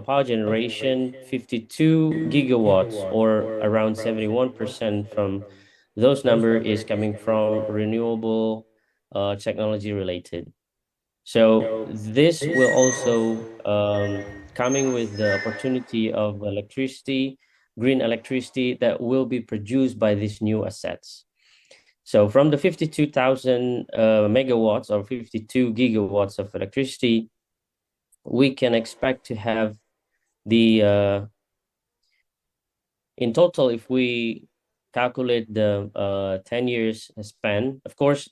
power generation, 52 gigawatts, or around 71% from those number is coming from renewable technology related. So this will also coming with the opportunity of electricity, green electricity that will be produced by these new assets. So from the 52,000 megawatts or 52 gigawatts of electricity, we can expect to have the in total, if we calculate the 10 years span, of course,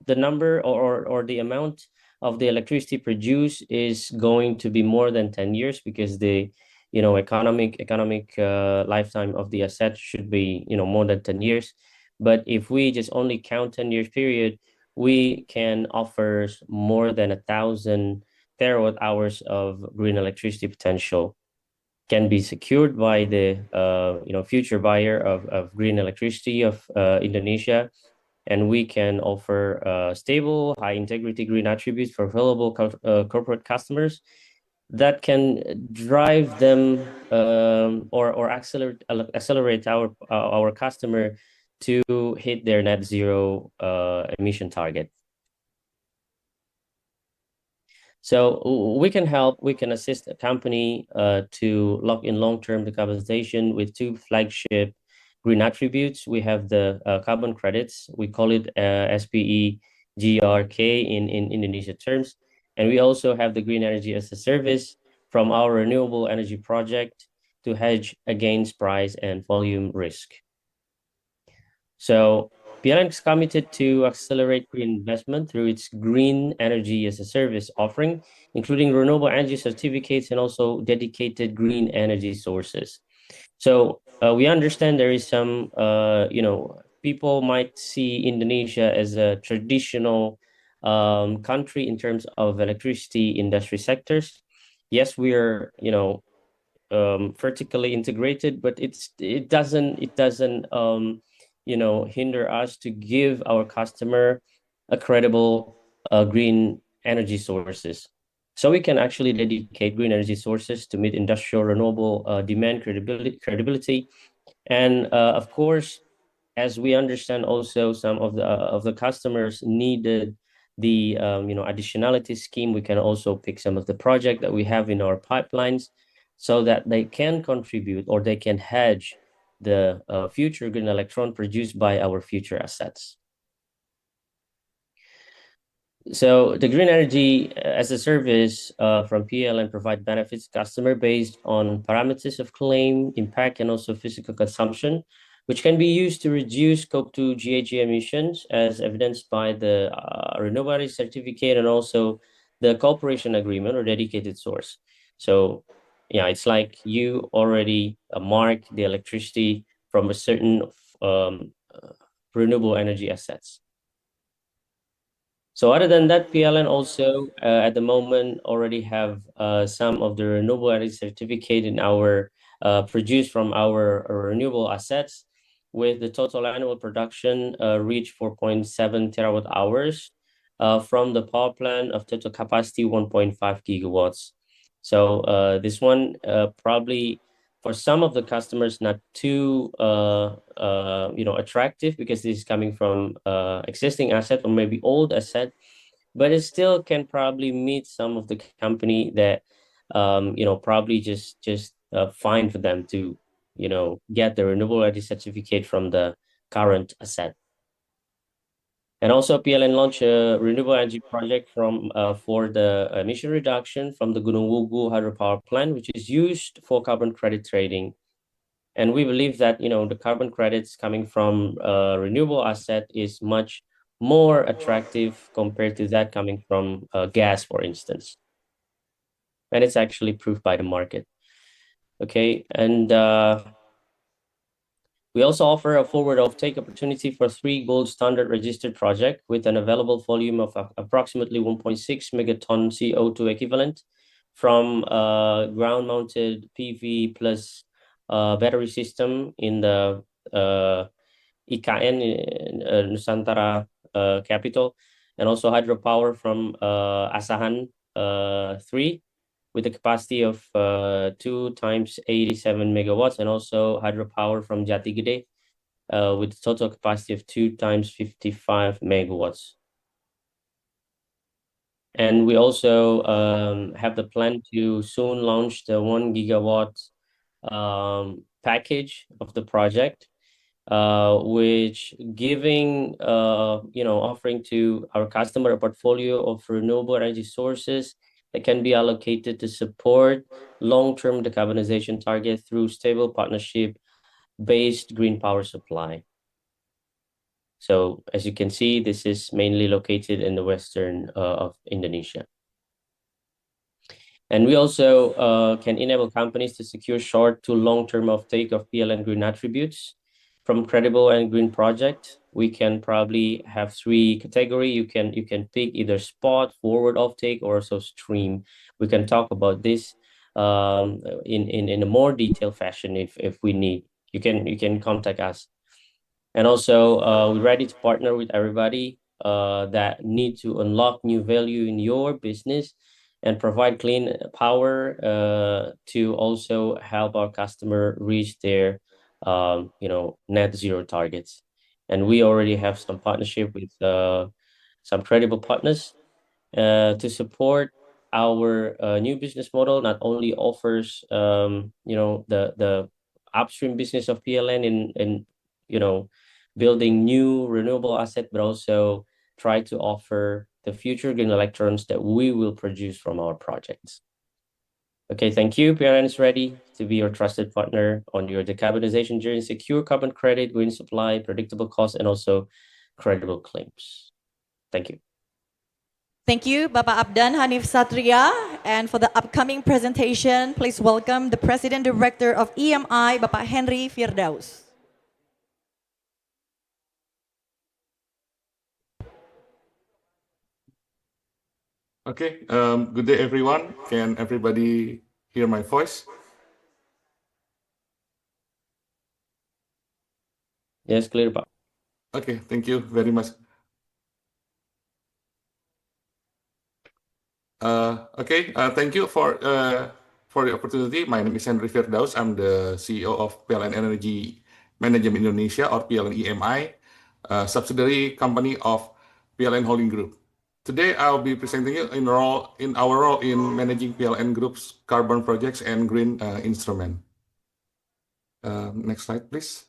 the number or the amount of the electricity produced is going to be more than 10 years because the economic lifetime of the asset should be more than 10 years. But if we just only count 10 years period, we can offer more than 1,000 terawatt hours of green electricity potential can be secured by the future buyer of green electricity of Indonesia, and we can offer stable, high integrity green attributes for available corporate customers. that can drive them or accelerate our customer to hit their net zero emission target. So we can help, we can assist a company to lock in long-term decarbonization with two flagship green attributes. We have the carbon credits. We call it SPE GRK in Indonesia terms. And we also have the green energy as a service from our renewable energy project to hedge against price and volume risk. So PLN is committed to accelerate green investment through its green energy as a service offering, including renewable energy certificates and also dedicated green energy sources. So we understand there is some, people might see Indonesia as a traditional country in terms of electricity industry sectors. Yes, we are, vertically integrated, but it doesn't hinder us to give our customer a credible green energy sources. So we can actually dedicate green energy sources to meet industrial renewable demand credibility. And of course, as we understand also some of the customers needed the additionality scheme, we can also pick some of the project that we have in our pipelines so that they can contribute or they can hedge the future green electron produced by our future assets. So the green energy as a service from PLN provide benefits customer based on parameters of claim, impact, and also physical consumption, which can be used to reduce Scope 2 GHG emissions as evidenced by the renewable certificate and also the cooperation agreement or dedicated source. So yeah, it's like you already mark the electricity from a certain renewable energy assets. So other than that, PLN also at the moment already have some of the renewable energy certificate in our produced from our renewable assets, with the total annual production reach 4.7 terawatt hours from the power plant of total capacity 1.5 gigawatts. So this one probably for some of the customers not too attractive because this is coming from existing asset or maybe old asset, but it still can probably meet some of the company that probably just fine for them to get the renewable energy certificate from the current asset. And also PLN launched a renewable energy project for the emission reduction from the Gunung Wugu hydropower plant, which is used for carbon credit trading. And we believe that the carbon credits coming from renewable asset is much more attractive compared to that coming from gas, for instance. And it's actually proved by the market. Okay, and we also offer a forward offtake opportunity for 3 gold standard registered projects with an available volume of approximately 1.6 megaton CO2 equivalent from ground-mounted PV plus battery system in the IKN Nusantara capital, and also hydropower from Asahan 3 with a capacity of 2 times 87 megawatts, and also hydropower from Jati Gede with a total capacity of 2 times 55 megawatts. And we also have the plan to soon launch the 1 gigawatt package of the project, which giving offering to our customer a portfolio of renewable energy sources that can be allocated to support long-term decarbonization target through stable partnership-based green power supply. So as you can see, this is mainly located in the western of Indonesia. And we also can enable companies to secure short to long-term offtake of PLN green attributes from credible and green project. We can probably have 3 categories. You can pick either spot, forward offtake, or also stream. We can talk about this in a more detailed fashion if we need. You can contact us. And also we're ready to partner with everybody that need to unlock new value in your business and provide clean power to also help our customer reach their net zero targets. And we already have some partnership with some credible partners to support our new business model. Not only offers the upstream business of PLN in building new renewable asset, but also try to offer the future green electrons that we will produce from our projects. Okay, thank you. PLN is ready to be your trusted partner on your decarbonization journey, secure carbon credit, green supply, predictable costs, and also credible claims. Thank you. Thank you, Bapak Abdan Hanif Satria. And for the upcoming presentation, please welcome the President Director of EMI, Bapak Henry Firdaus. Okay, good day everyone. Can everybody hear my voice? Yes, clear, Pak. Okay, thank you very much. Thank you for the opportunity. My name is Henry Firdaus. I'm the CEO of PLN Energy Management Indonesia, or PLN EMI, a subsidiary company of PLN Holding Group. Today, I'll be presenting you in our role in managing PLN Group's carbon projects and green instrument. Next slide, please.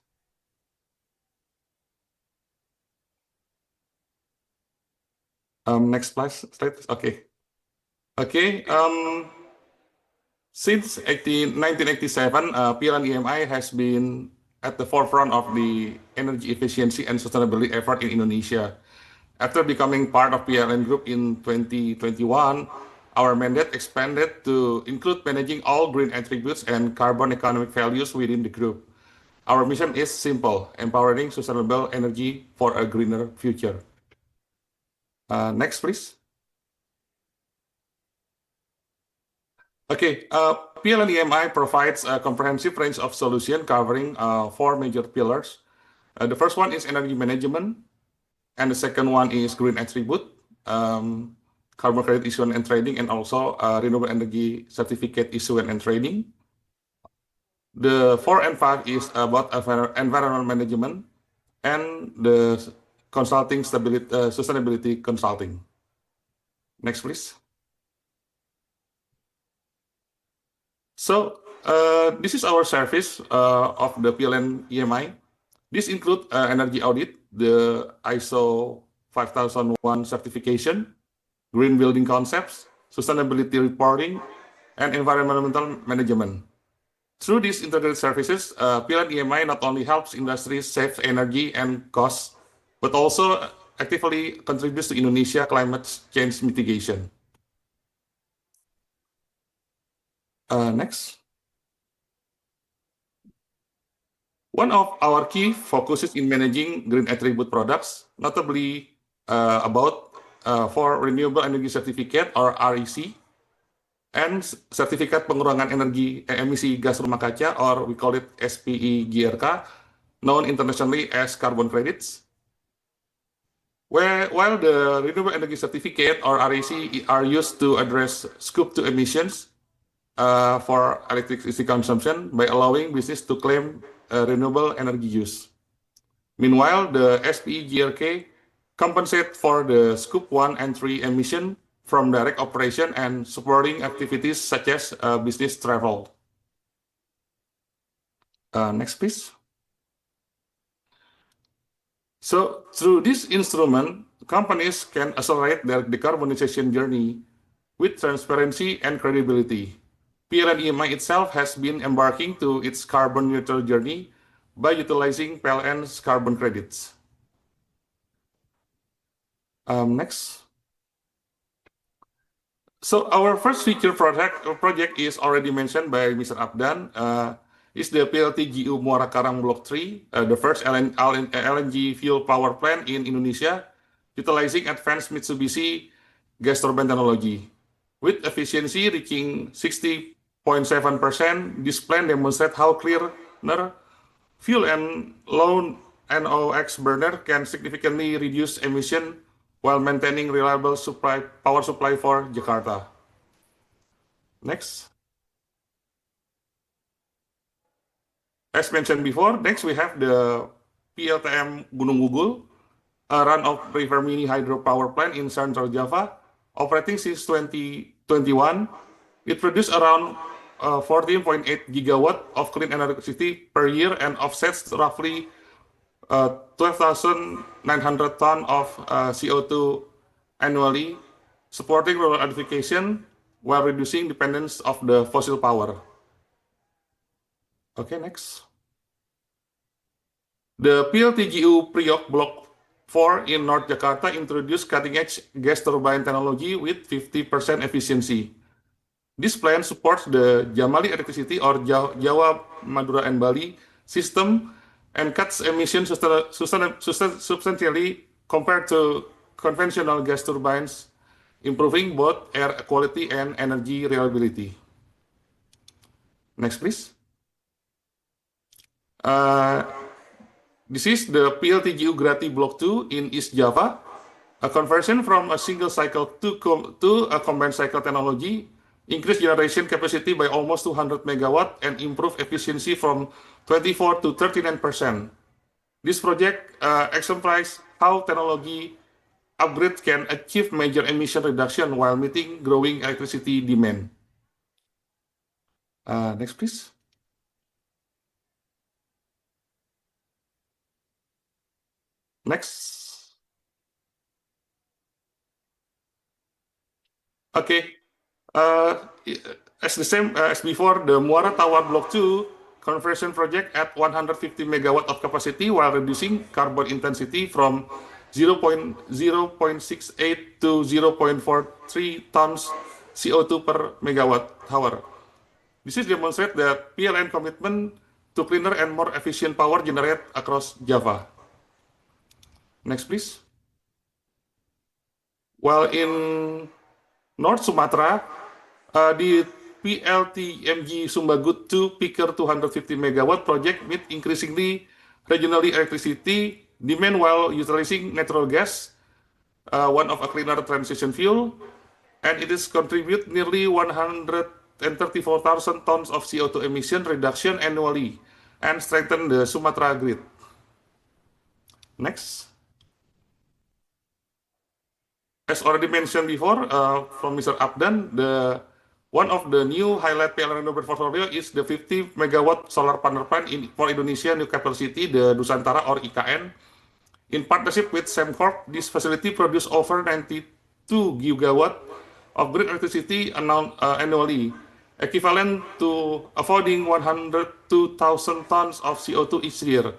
Next slide. Okay. Since 1987, PLN EMI has been at the forefront of the energy efficiency and sustainability effort in Indonesia. After becoming part of PLN Group in 2021, our mandate expanded to include managing all green attributes and carbon economic values within the group. Our mission is simple: empowering sustainable energy for a greener future. Next, please. Okay, PLN EMI provides a comprehensive range of solutions covering 4 major pillars. The first one is energy management, and the second one is green attribute, carbon credit issuance and trading, and also renewable energy certificate issuance and trading. The 4 and 5 is about environmental management and the sustainability consulting. Next, please. So this is our service of the PLN EMI. This includes energy audit, the ISO 5001 certification, green building concepts, sustainability reporting, and environmental management. Through these integrated services, PLN EMI not only helps industries save energy and costs, but also actively contributes to Indonesia climate change mitigation. Next. One of our key focuses in managing green attribute products, notably for renewable energy certificate or REC, and certificate pengurangan energi emisi gas rumah kaca, or we call it SPE GRK, known internationally as carbon credits. While the renewable energy certificate or REC are used to address Scope 2 emissions for electricity consumption by allowing business to claim renewable energy use. Meanwhile, the SPE GRK compensate for the Scope 1 and 3 emission from direct operation and supporting activities such as business travel. Next, please. So through this instrument, companies can accelerate their decarbonization journey with transparency and credibility. PLN EMI itself has been embarking to its carbon neutral journey by utilizing PLN's carbon credits. Next. So our first feature project is already mentioned by Mr. Abdan, is the PLTGU Muara Karang Block 3, the first LNG fuel power plant in Indonesia, utilizing advanced Mitsubishi gas turbine technology. With efficiency reaching 60.7%, this plant demonstrates how cleaner fuel and low NOx burner can significantly reduce emission while maintaining reliable power supply for Jakarta. Next. As mentioned before, next we have the PLTM Gunung Gugul, a run-of-river mini hydropower plant in Central Java, operating since 2021. It produced around 14.8 gigawatt of clean electricity per year and offsets roughly 12,900 tons of CO2 annually, supporting rural electrification while reducing dependence of the fossil power. Okay, next. The PLTGU Priok Block 4 in North Jakarta introduced cutting-edge gas turbine technology with 50% efficiency. This plant supports the Jamali electricity or Jawa, Madura, and Bali system and cuts emissions substantially compared to conventional gas turbines, improving both air quality and energy reliability. Next, please. This is the PLTGU Grati Block 2 in East Java, a conversion from a single cycle to a combined cycle technology, increased generation capacity by almost 200 megawatt and improved efficiency from 24 to 39%. This project exemplifies how technology upgrade can achieve major emission reduction while meeting growing electricity demand. Next, please. Next. Okay. As the same as before, the Muara Tower Block 2 conversion project at 150 megawatt of capacity while reducing carbon intensity from 0.68 to 0.43 tons CO2 per megawatt hour. This is demonstrate that PLN commitment to cleaner and more efficient power generated across Java. Next, please. While in North Sumatra, the PLTMG Sumbagut 2 Picker 250 megawatt project meet increasingly regionally electricity demand while utilizing natural gas, one of a cleaner transition fuel, and it is contribute nearly 134,000 tons of CO2 emission reduction annually and strengthen the Sumatra grid. Next. As already mentioned before from Mr. Abdan, one of the new highlight PLN Renewable portfolio is the 50 megawatt solar panel plant for Indonesia New Capital City, the Nusantara or IKN. In partnership with Semcorp, this facility produces over 92 gigawatt of green electricity annually, equivalent to avoiding 102,000 tons of CO2 each year,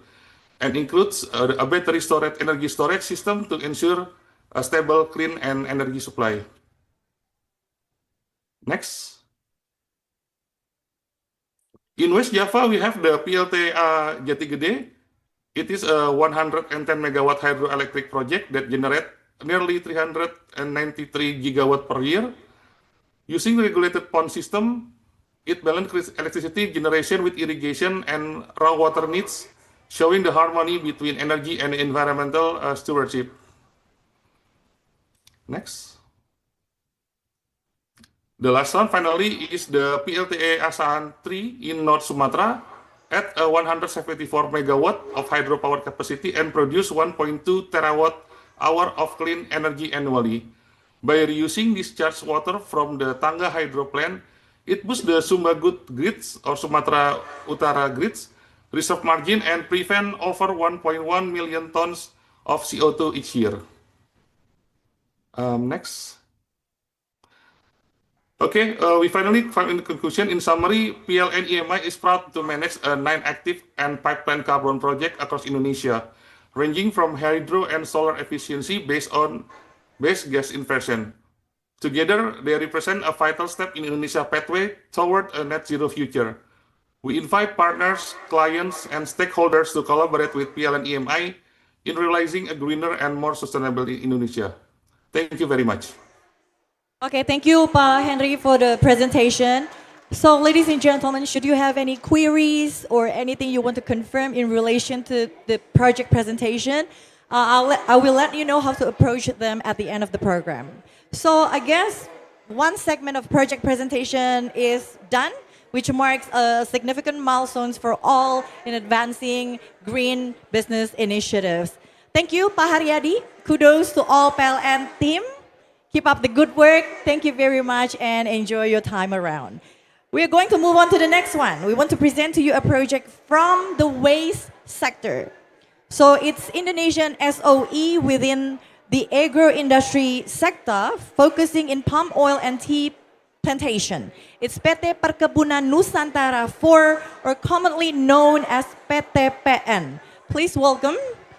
and includes a battery energy storage system to ensure a stable, clean, and energy supply. Next. In West Java, we have the PLTA Jati Gede. It is a 110 megawatt hydroelectric project that generates nearly 393 gigawatt per year. Using regulated pond system, it balances electricity generation with irrigation and raw water needs, showing the harmony between energy and environmental stewardship. Next. The last one, finally, is the PLTA Asahan 3 in North Sumatra at 174 megawatt of hydropower capacity and produce 1.2 terawatt hour of clean energy annually. By reusing discharged water from the Tangga hydro plant, it boosts the Sumbagut grids or Sumatra Utara grids reserve margin and prevent over 1.1 million tons of CO2 each year. Next. Okay, we finally come in conclusion. In summary, PLN EMI is proud to manage 9 active and pipeline carbon projects across Indonesia, ranging from hydro and solar efficiency based on base gas inversion. Together, they represent a vital step in Indonesia's pathway toward a net zero future. We invite partners, clients, and stakeholders to collaborate with PLN EMI in realizing a greener and more sustainable Indonesia. Thank you very much. Okay, thank you, Pa Henry, for the presentation. So, ladies and gentlemen, should you have any queries or anything you want to confirm in relation to the project presentation, I will let you know how to approach them at the end of the program. So, I guess one segment of project presentation is done, which marks a significant milestones for all in advancing green business initiatives. Thank you, Pak Haryadi. Kudos to all PLN team. Keep up the good work. Thank you very much and enjoy your time around. We are going to move on to the next one. We want to present to you a project from the waste sector. So it's Indonesian SOE within the agro-industry sector, focusing in palm oil and tea plantation. It's PT Perkebunan Nusantara 4, or commonly known as PTPN. Please welcome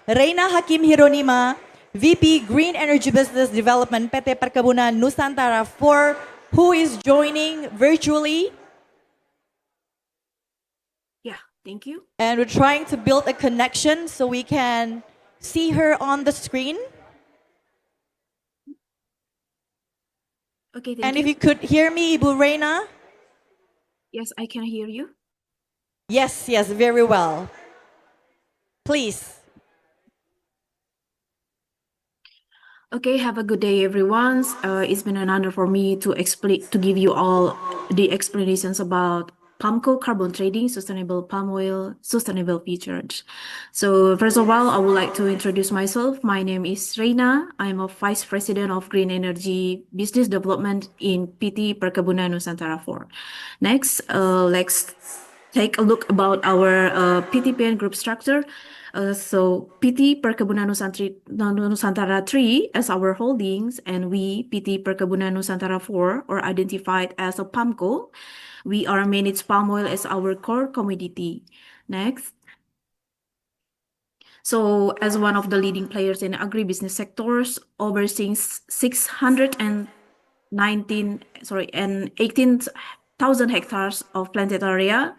Reina Hakim Hironima, VP Green Energy Business Development PT Perkebunan Nusantara 4, who is joining virtually. Yeah, thank you. And we're trying to build a connection so we can see her on the screen. Okay, thank and you. if you could hear me, Ibu Reina. Yes, I can hear you. Yes, yes, very well. Please. Okay, have a good day, everyone. It's been an honor for me to give you all the explanations about PALMCO carbon trading, sustainable palm oil, sustainable futures. So first of all, I would like to introduce myself. My name is Reina. I'm a Vice President of Green Energy Business Development in PT Perkebunan Nusantara 4. Next, let's take a look about our PTPN group structure. So PT Perkebunan Nusantara 3 as our holdings, and we, PT Perkebunan Nusantara 4, are identified as a PALMCO. We are managed palm oil as our core commodity. Next. So as one of the leading players in agribusiness sectors, overseeing 18,000 hectares of planted area,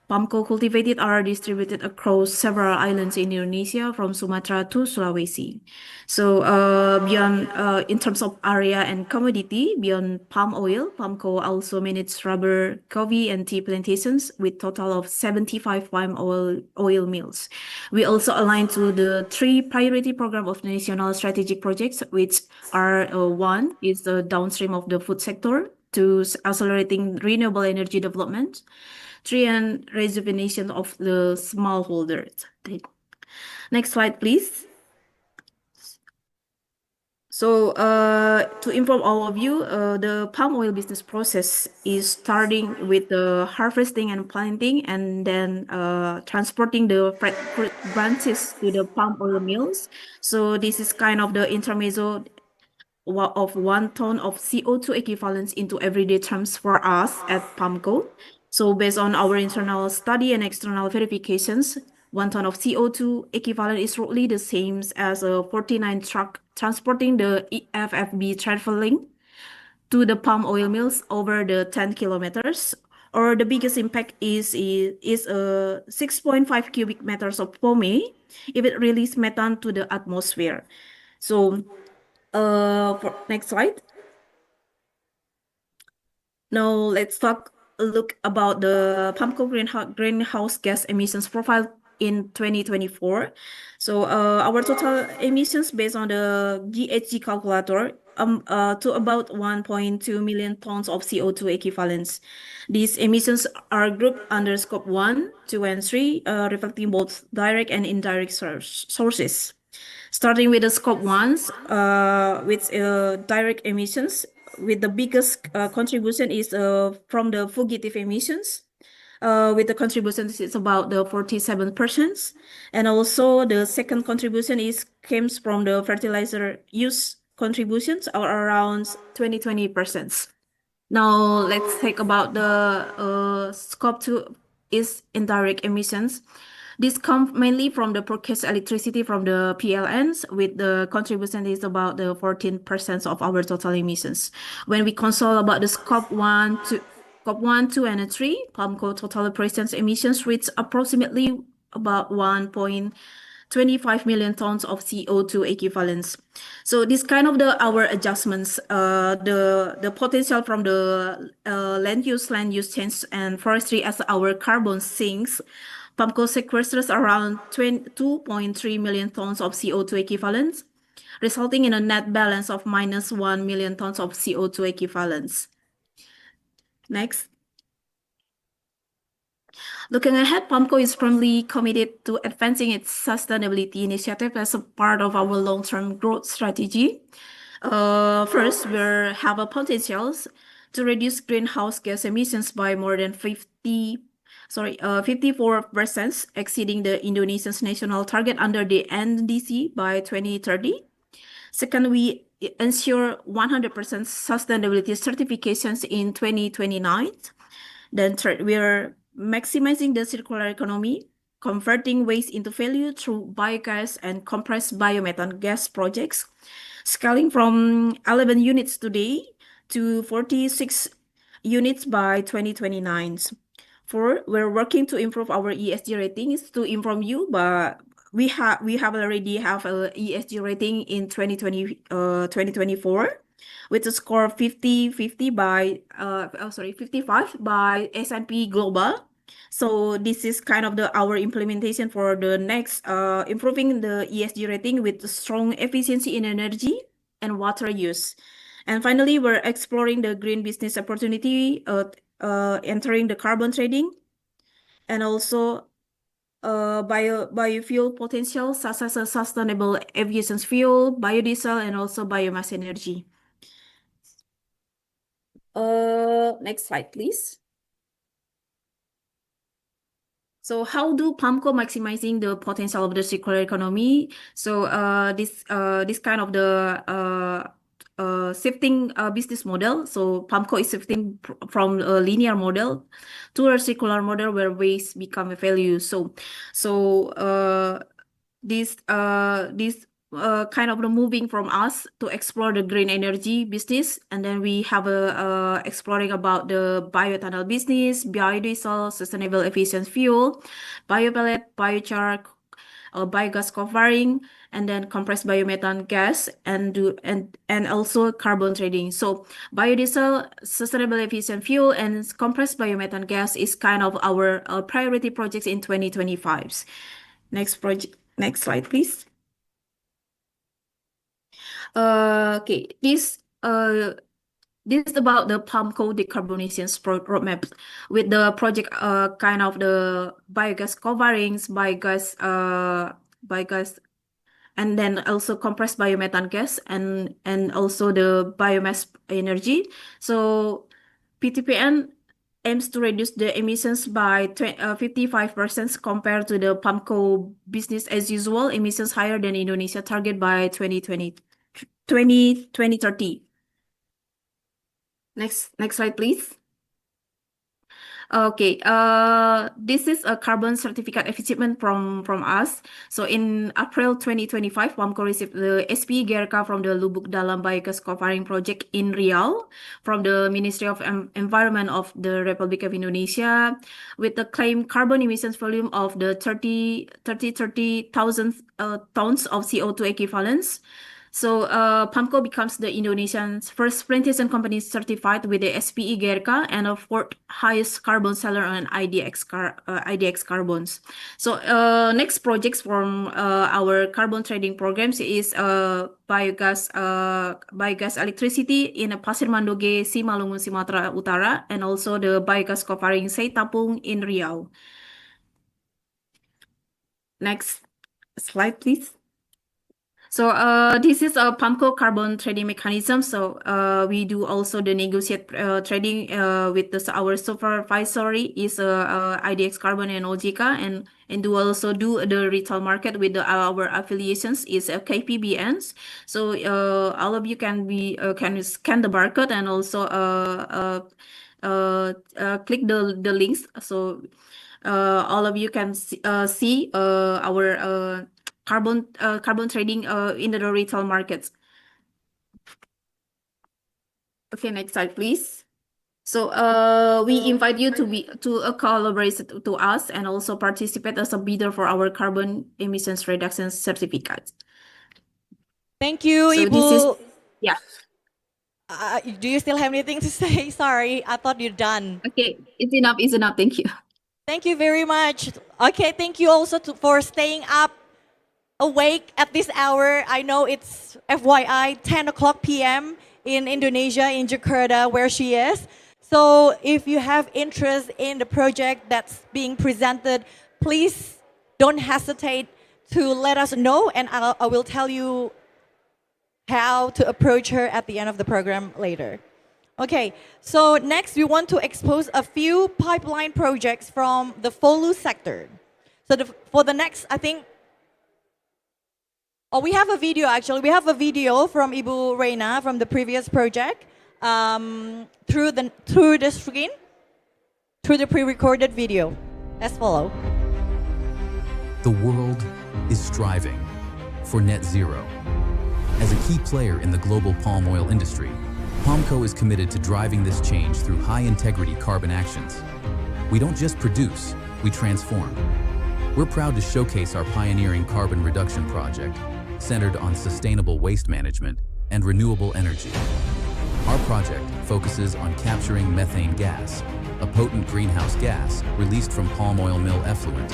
PALMCO cultivated are distributed across several islands in Indonesia, from Sumatra to Sulawesi. So beyond, in terms of area and commodity, beyond palm oil, PALMCO also manages rubber, coffee, and tea plantations with total of 75 palm oil mills. We also align to the 3 priority program of national strategic projects, which are one is the downstream of the food sector, 2 accelerating renewable energy development, 3 and rejuvenation of the smallholders. Next slide, please. So to inform all of you, the palm oil business process is starting with the harvesting and planting, and then transporting the fruit branches to the palm oil mills. So this is kind of the intermezzo of 1 ton of CO2 equivalents into everyday terms for us at PALMCO. So based on our internal study and external verifications, 1 ton of CO2 equivalent is roughly the same as a 49 truck transporting the APRBI traveling to the palm oil mills over the 10 kilometers. Or the biggest impact is 6.5 cubic meters of foam if it releases methane to the atmosphere. So next slide. Now let's look about the PALMCO greenhouse gas emissions profile in 2024. So our total emissions based on the GHG calculator to about 1.2 million tons of CO2 equivalents. These emissions are grouped under scope 1, 2, and 3, reflecting both direct and indirect sources. Starting with the scope 1s, with direct emissions, with the biggest contribution is from the fugitive emissions. With the contributions, it's about the 47%. And also the second contribution comes from the fertilizer use contributions, or around 20%. Now let's take about the scope 2 is indirect emissions. This comes mainly from the purchased electricity from the PLNs, with the contribution is about the 14% of our total emissions. When we consult about the scope 1, 2, and 3, PALMCO total operations emissions reach approximately about 1.25 million tons of CO2 equivalents. So this kind of our adjustments, the potential from the land use change, and forestry as our carbon sinks, PALMCO sequesters around 2.3 million tons of CO2 equivalents. resulting in a net balance of minus 1 million tons of CO2 equivalents. Next. Looking ahead, POMCO is firmly committed to advancing its sustainability initiative as a part of our long-term growth strategy. First, we have a potential to reduce greenhouse gas emissions by more than 54%, exceeding the Indonesia's national target under the NDC by 2030. Second, we ensure 100% sustainability certifications in 2029. Then third, we are maximizing the circular economy, converting waste into value through biogas and compressed biomethane gas projects, scaling from 11 units today to 46 units by 2029. Four, we're working to improve our ESG ratings. To inform you, but we already have a ESG rating in 2024 with a score 55 by S&P Global. So this is kind of our implementation for the next improving the ESG rating with strong efficiency in energy and water use. And finally, we're exploring the green business opportunity, entering the carbon trading, and also biofuel potential such as a sustainable aviation fuel, biodiesel, and also biomass energy. Next slide, please. So how do POMCO maximizing the potential of the circular economy? So this kind of the shifting business model. So POMCO is shifting from a linear model to a circular model where waste become a value. So this kind of moving from us to explore the green energy business, and then we have exploring about the bioethanol business, biodiesel, sustainable efficient fuel, biopellet, biochar, biogas covering, and then compressed biomethane gas, and also carbon trading. So biodiesel, sustainable efficient fuel, and compressed biomethane gas is kind of our priority projects in 2025. Next slide, please. Okay, this is about the POMCO decarbonization roadmap with the project kind of the biogas coverings, biogas, and then also compressed biomethane gas and also the biomass energy. So PTPN aims to reduce the emissions by 55% compared to the POMCO business as usual emissions higher than Indonesia target by 2030. Next slide, please. Okay, this is a carbon certificate achievement from us. So in April 2025, POMCO received the SPE GRK from the Lubuk Dalam Biogas Covering Project in Riau from the Ministry of Environment of the Republic of Indonesia with the claimed carbon emissions volume of the 30,000 tons of CO2 equivalents. So POMCO becomes the Indonesian's first plantation company certified with the SPE GRK and a fourth highest carbon seller on IDX carbons. So next projects from our carbon trading programs is biogas electricity in Pasir Mandoge, Simalungun, Sumatera Utara, and also the biogas covering Seitapung in Riau. Next slide, please. So this is a POMCO carbon trading mechanism. So we do also the negotiate trading with our supervisory is IDX Carbon and OJK, and do also do the retail market with our affiliations is KPBNs. So all of you can scan the barcode and also click the links. So all of you can see our carbon trading in the retail markets. Okay, next slide, please. So we invite you to collaborate to us and also participate as a bidder for our carbon emissions reduction certificate. Thank you, So Ibu. this is, yeah. Do you still have anything to say? Sorry, I thought you're done. Okay, it's enough. Thank you. Thank you very much. Okay, thank you also for staying up awake at this hour. I know it's FYI 10 o'clock p.m. in Indonesia, in Jakarta, where she is. So if you have interest in the project that's being presented, please don't hesitate to let us know, and I will tell you how to approach her at the end of the program later. Okay, so next we want to expose a few pipeline projects from the FOLU sector. So for the next, I think, we have a video actually. We have a video from Ibu Reina from the previous project through the screen, through the pre-recorded video. Let's follow. The world is striving for net zero. As a key player in the global palm oil industry, PALMCO is committed to driving this change through high-integrity carbon actions. We don't just produce, we transform. We're proud to showcase our pioneering carbon reduction project centered on sustainable waste management and renewable energy. Our project focuses on capturing methane gas, a potent greenhouse gas released from palm oil mill effluent.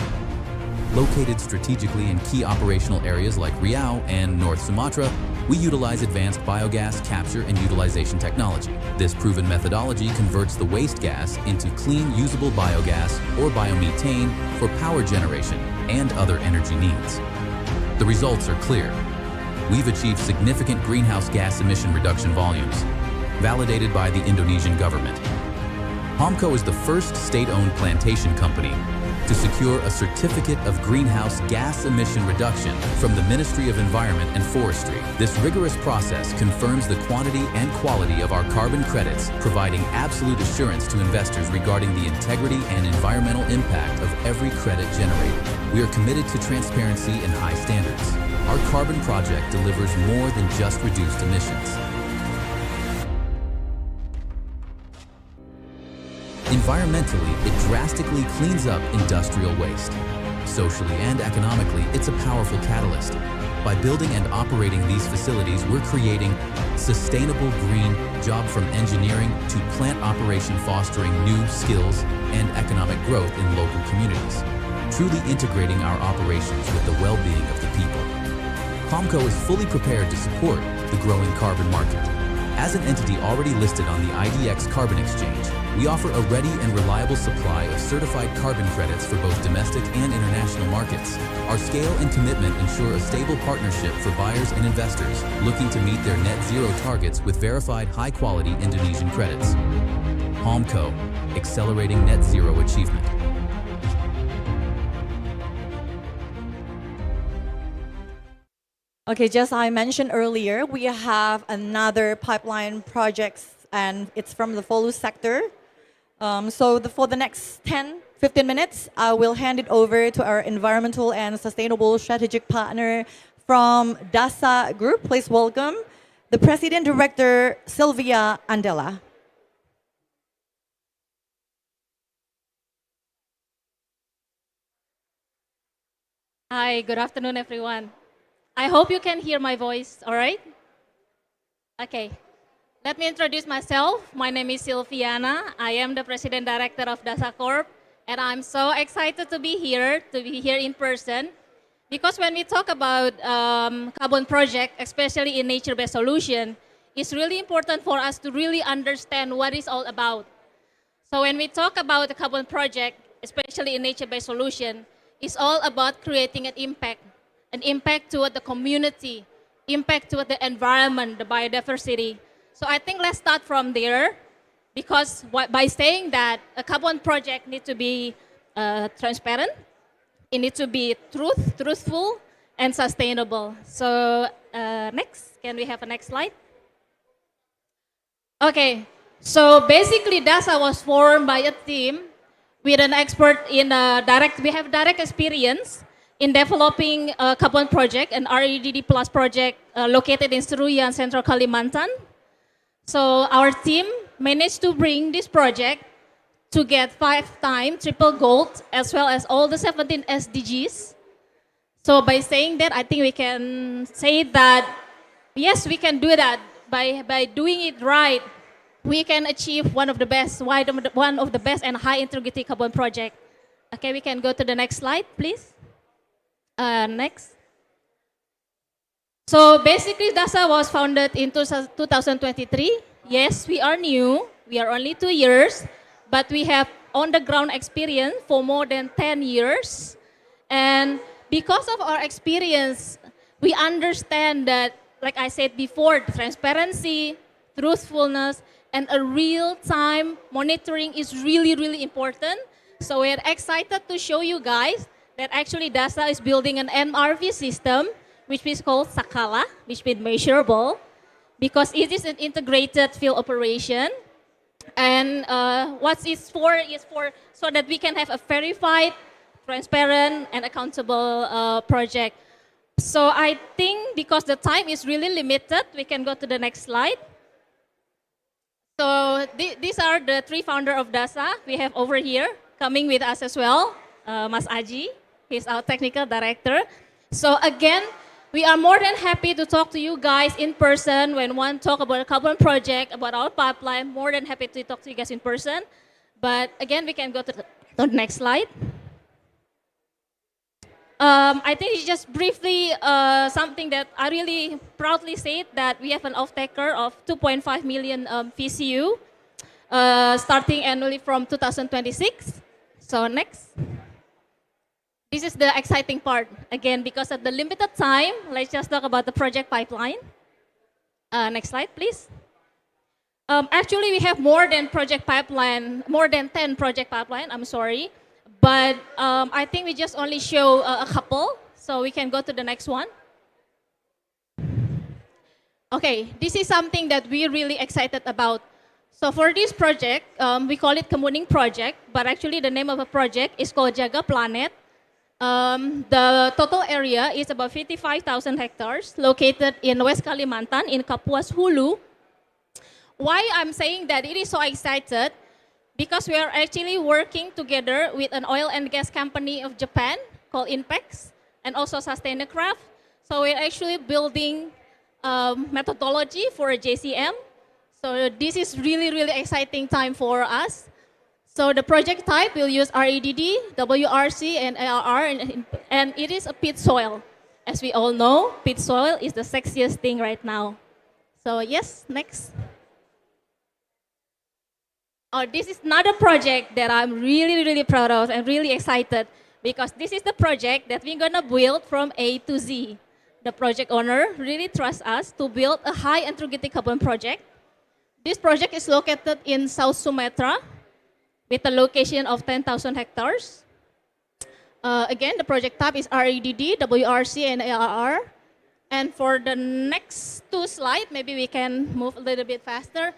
Located strategically in key operational areas like Riau and North Sumatra, we utilize advanced biogas capture and utilization technology. This proven methodology converts the waste gas into clean, usable biogas or biomethane for power generation and other energy needs. The results are clear. We've achieved significant greenhouse gas emission reduction volumes, validated by the Indonesian government. PALMCO is the first state-owned plantation company to secure a certificate of greenhouse gas emission reduction from the Ministry of Environment and Forestry. This rigorous process confirms the quantity and quality of our carbon credits, providing absolute assurance to investors regarding the integrity and environmental impact of every credit generated. We are committed to transparency and high standards. Our carbon project delivers more than just reduced emissions. Environmentally, it drastically cleans up industrial waste. Socially and economically, it's a powerful catalyst. By building and operating these facilities, we're creating sustainable green job from engineering to plant operation, fostering new skills and economic growth in local communities, truly integrating our operations with the well-being of the people. PALMCO is fully prepared to support the growing carbon market. As an entity already listed on the IDX Carbon Exchange, we offer a ready and reliable supply of certified carbon credits for both domestic and international markets. Our scale and commitment ensure a stable partnership for buyers and investors looking to meet their net zero targets with verified high-quality Indonesian credits. PALMCO, accelerating net zero achievement. Okay, just I mentioned earlier, we have another pipeline project, and it's from the FOLU sector. For the next 10-15 minutes, I will hand it over to our environmental and sustainable strategic partner from Dasa Group. Please welcome the President Director, Sylvia Andela. Hi, good afternoon, everyone. I hope you can hear my voice, all right? Okay, let me introduce myself. My name is Sylviana. I am the President Director of Dasa Corp, and I'm so excited to be here in person, because when we talk about carbon project, especially in nature-based solution, it's really important for us to really understand what it's all about. So when we talk about the carbon project, especially in nature-based solution, it's all about creating an impact toward the community, impact toward the environment, the biodiversity. So I think let's start from there, because by saying that a carbon project needs to be transparent, it needs to be truthful, and sustainable. So next, can we have a next slide? Okay, so basically Dasa was formed by a team with an expert in we have direct experience in developing a carbon project, an REDD Plus project located in Seruyan, Central Kalimantan. So our team managed to bring this project to get 5-time triple gold, as well as all the 17 SDGs. So by saying that, I think we can say that, yes, we can do that. By doing it right, we can achieve one of the best and high integrity carbon project. Okay, we can go to the next slide, please. Next. So basically, Dasa was founded in 2023. Yes, we are new. We are only 2 years, but we have on-the-ground experience for more than 10 years. And because of our experience, we understand that, like I said before, transparency, truthfulness, and a real-time monitoring is really, really important. So we're excited to show you guys that actually Dasa is building an MRV system, which is called Sakala, which means measurable, because it is an integrated field operation. And what it's for is for so that we can have a verified, transparent, and accountable project. So I think because the time is really limited, we can go to the next slide. So these are the 3 founders of Dasa. We have over here, coming with us as well, Mas Aji. He's our technical director. So again, we are more than happy to talk to you guys in person when one talk about a carbon project, about our pipeline, more than happy to talk to you guys in person. But again, we can go to the next slide. I think it's just briefly something that I really proudly say that we have an off-taker of 2.5 million VCU starting annually from 2026. So next. This is the exciting part. Again, because of the limited time, let's just talk about the project pipeline. Next slide, please. Actually, we have more than 10 project pipeline, I'm sorry. But I think we just only show a couple, so we can go to the next one. Okay, this is something that we're really excited about. So for this project, we call it Kemuning Project, but actually the name of the project is called Jaga Planet. The total area is about 55,000 hectares, located in West Kalimantan, in Kapuas Hulu. Why I'm saying that it is so excited? Because we are actually working together with an oil and gas company of Japan called Inpex and also Sustainacraft. So we're actually building methodology for a JCM. So this is really, really exciting time for us. So the project type will use REDD, WRC, and ARR, and it is a pit soil. As we all know, pit soil is the sexiest thing right now. So yes, next. Oh, this is another project that I'm really, really proud of and really excited because this is the project that we're gonna build from A to Z. The project owner really trusts us to build a high integrated carbon project. This project is located in South Sumatra with a location of 10,000 hectares. Again, the project type is REDD, WRC, and ARR. And for the next 2 slides, maybe we can move a little bit faster.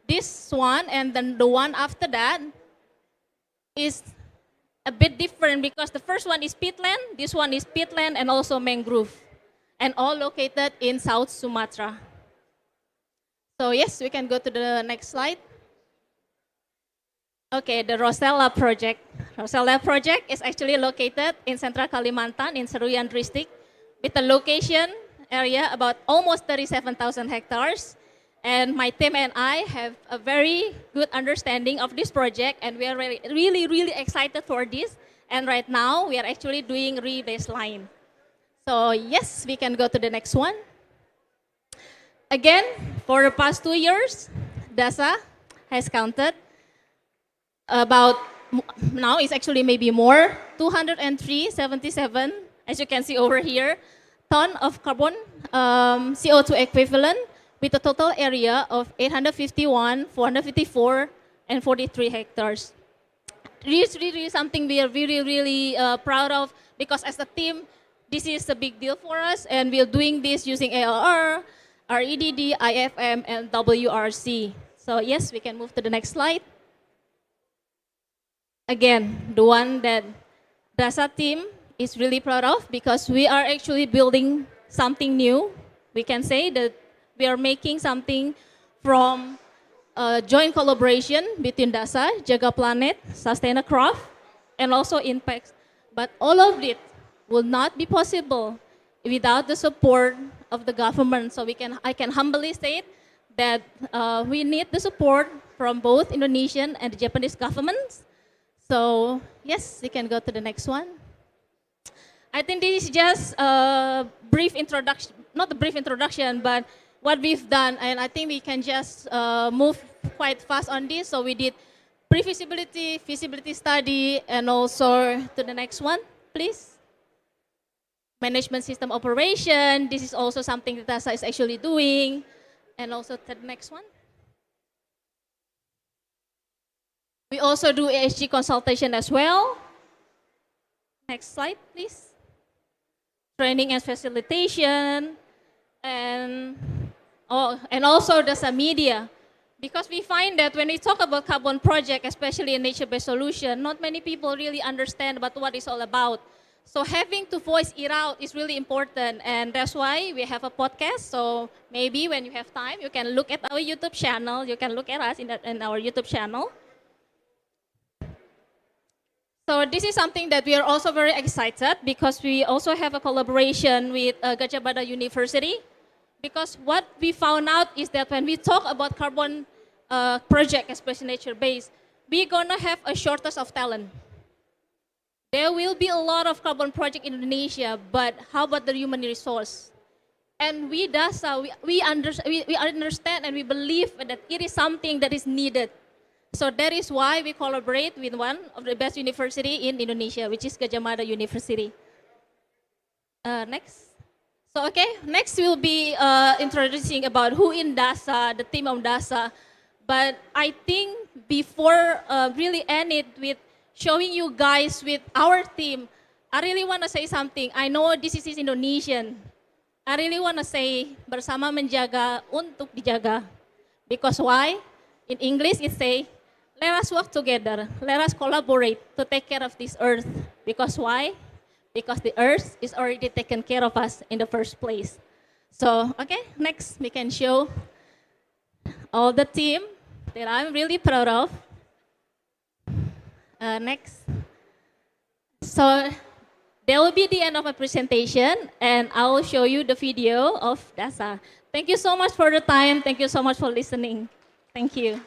This one and then the one after that is a bit different because the first one is peatland, this one is peatland and also mangrove, and all located in South Sumatra. So yes, we can go to the next slide. Okay, the Rosella project. Rosella project is actually located in Central Kalimantan in Seruyan district with a location area about almost 37,000 hectares. And my team and I have a very good understanding of this project and we are really, really excited for this. And right now we are actually doing re-baseline. So yes, we can go to the next one. Again, for the past 2 years, Dasa has counted about, now it's actually maybe more, 203.77, as you can see over here, ton of carbon CO2 equivalent with a total area of 851, 454, and 43 hectares. This is really something we are really, really proud of because as a team, this is a big deal for us and we are doing this using ARR, REDD, IFM, and WRC. So yes, we can move to the next slide. Again, the one that Dasa team is really proud of because we are actually building something new. We can say that we are making something from a joint collaboration between Dasa, Jaga Planet, Sustainacraft, and also Inpex. But all of it will not be possible without the support of the government. So I can humbly state that we need the support from both Indonesian and the Japanese governments. So yes, we can go to the next one. I think this is just a brief introduction, not a brief introduction, but what we've done. And I think we can just move quite fast on this. So we did pre-feasibility, feasibility study, and also to the next one, please. Management system operation. This is also something that Dasa is actually doing. And also to the next one. We also do ESG consultation as well. Next slide, please. Training and facilitation, and also Dasa media. Because we find that when we talk about carbon project, especially a nature-based solution, not many people really understand about what it's all about. So having to voice it out is really important, and that's why we have a podcast. So maybe when you have time, you can look at our YouTube channel. You can look at us in our YouTube channel. So this is something that we are also very excited because we also have a collaboration with Gajah Mada University. Because what we found out is that when we talk about carbon project, especially nature-based, we're gonna have a shortage of talent. There will be a lot of carbon project in Indonesia, but how about the human resource? And we Dasa, we understand and we believe that it is something that is needed. So that is why we collaborate with one of the best university in Indonesia, which is Gajah Mada University. Next. So okay, next we'll be introducing about who in Dasa, the team of Dasa. But I think before really end it with showing you guys with our team, I really want to say something. I know this is Indonesian. I really want to say bersama menjaga untuk dijaga. Because why? In English it say, let us work together. Let us collaborate to take care of this earth. Because why? Because the earth is already taken care of us in the first place. So, okay, next we can show all the team that I'm really proud of. Next. So, that will be the end of my presentation, and I will show you the video of Dasa. Thank you so much for the time. Thank you so much for listening. Thank you.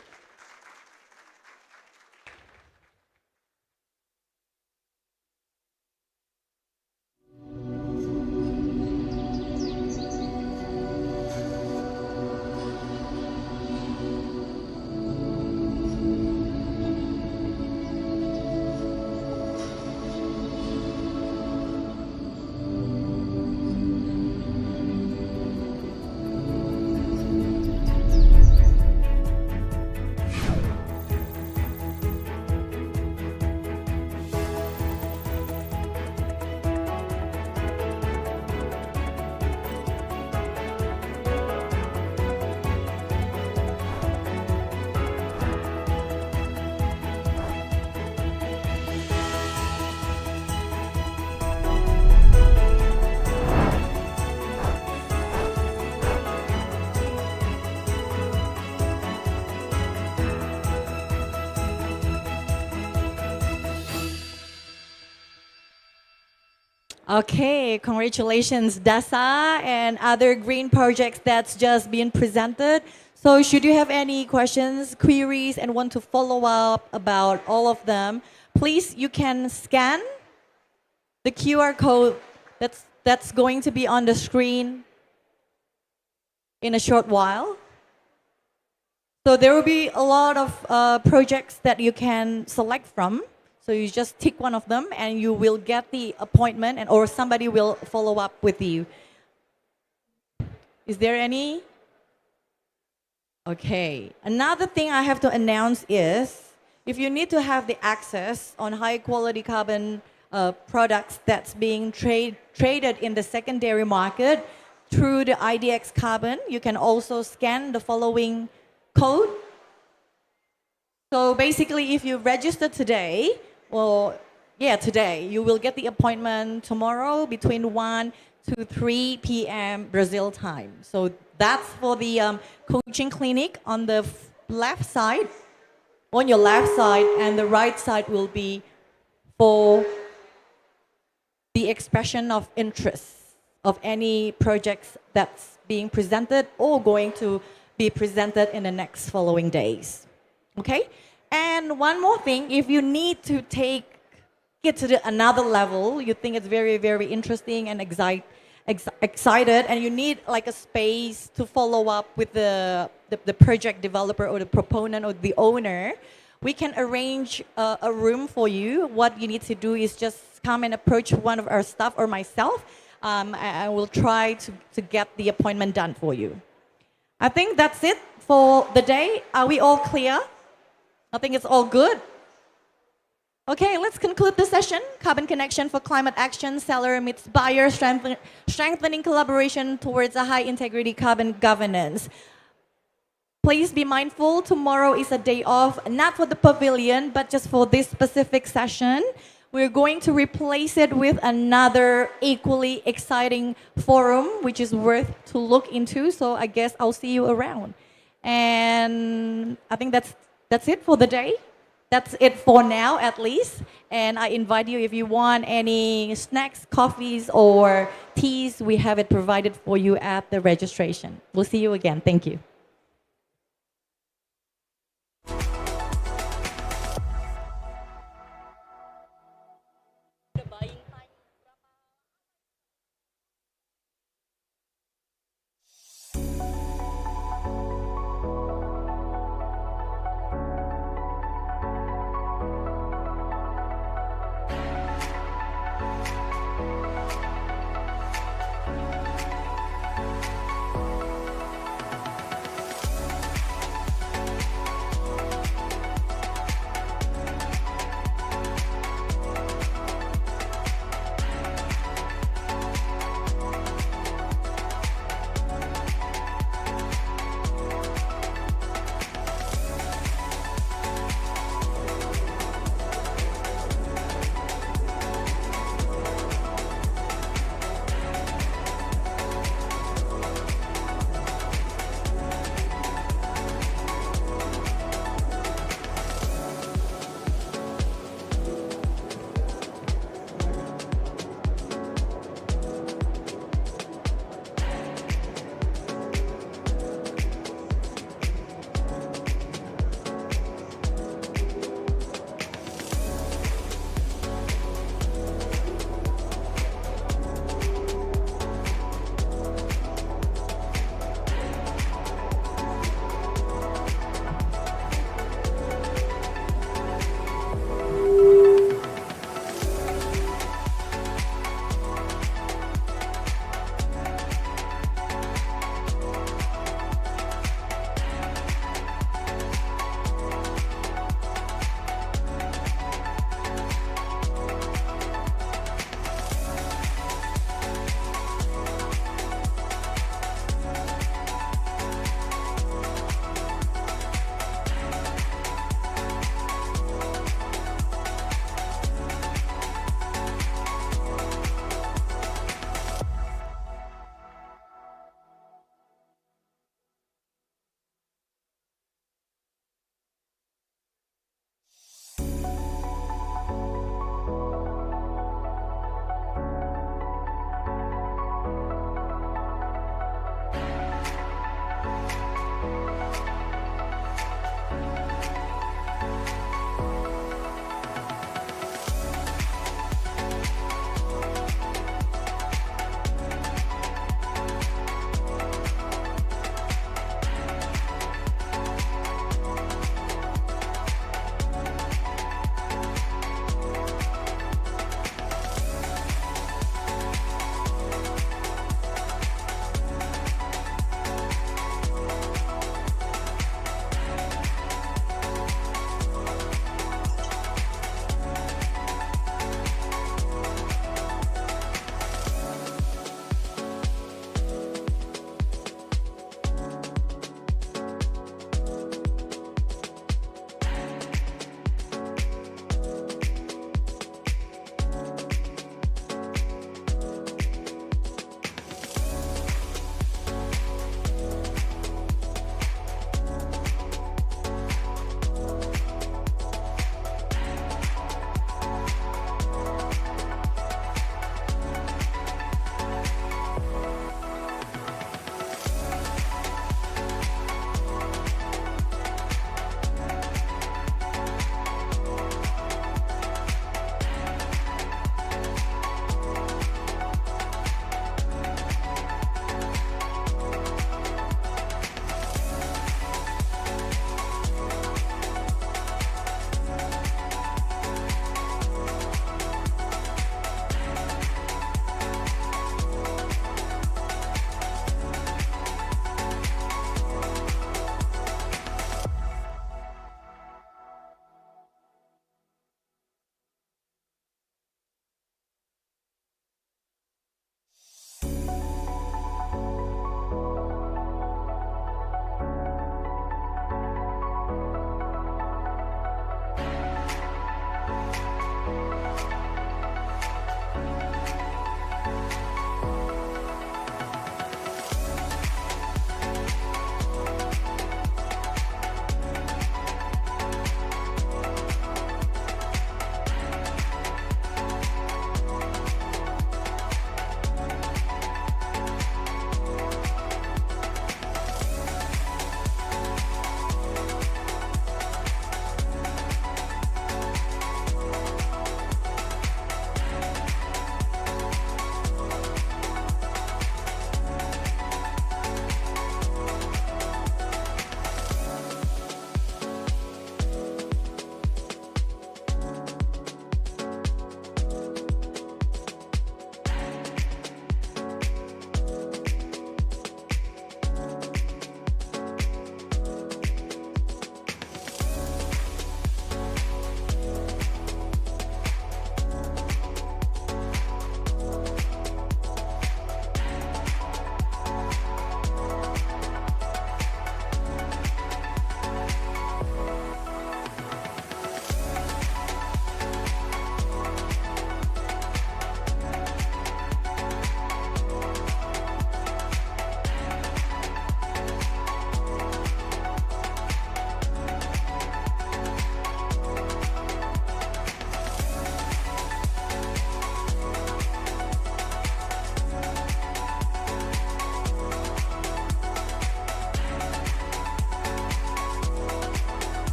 Okay, congratulations, Dasa, and other green projects that's just been presented. So should you have any questions, queries, and want to follow up about all of them, please, you can scan the QR code that's going to be on the screen in a short while. So there will be a lot of projects that you can select from. So you just tick one of them and you will get the appointment, and or somebody will follow up with you. Is there any? Okay. Another thing I have to announce is, if you need to have the access on high quality carbon products that's being traded in the secondary market through the IDX Carbon, you can also scan the following code. So basically, if you register today, today, you will get the appointment tomorrow between 1 to 3 p.m. Brazil time. So that's for the coaching clinic on the left side, on your left side, and the right side will be for the expression of interest of any projects that's being presented or going to be presented in the next following days. Okay? And one more thing, if you need to it to another level, you think it's very, very interesting and excited, and you need like a space to follow up with the project developer or the proponent or the owner, we can arrange a room for you. What you need to do is just come and approach one of our staff or myself. I will try to get the appointment done for you. I think that's it for the day. Are we all clear? I think it's all good. Okay, let's conclude the session. Carbon Connection for Climate Action, seller meets buyer, strengthening collaboration towards a high integrity carbon governance. Please be mindful, tomorrow is a day off, not for the pavilion, but just for this specific session. We're going to replace it with another equally exciting forum, which is worth to look into. So I guess I'll see you around. And I think that's it for the day. That's it for now, at least. And I invite you, if you want any snacks, coffees, or teas, we have it provided for you at the registration. We'll see you again. Thank you.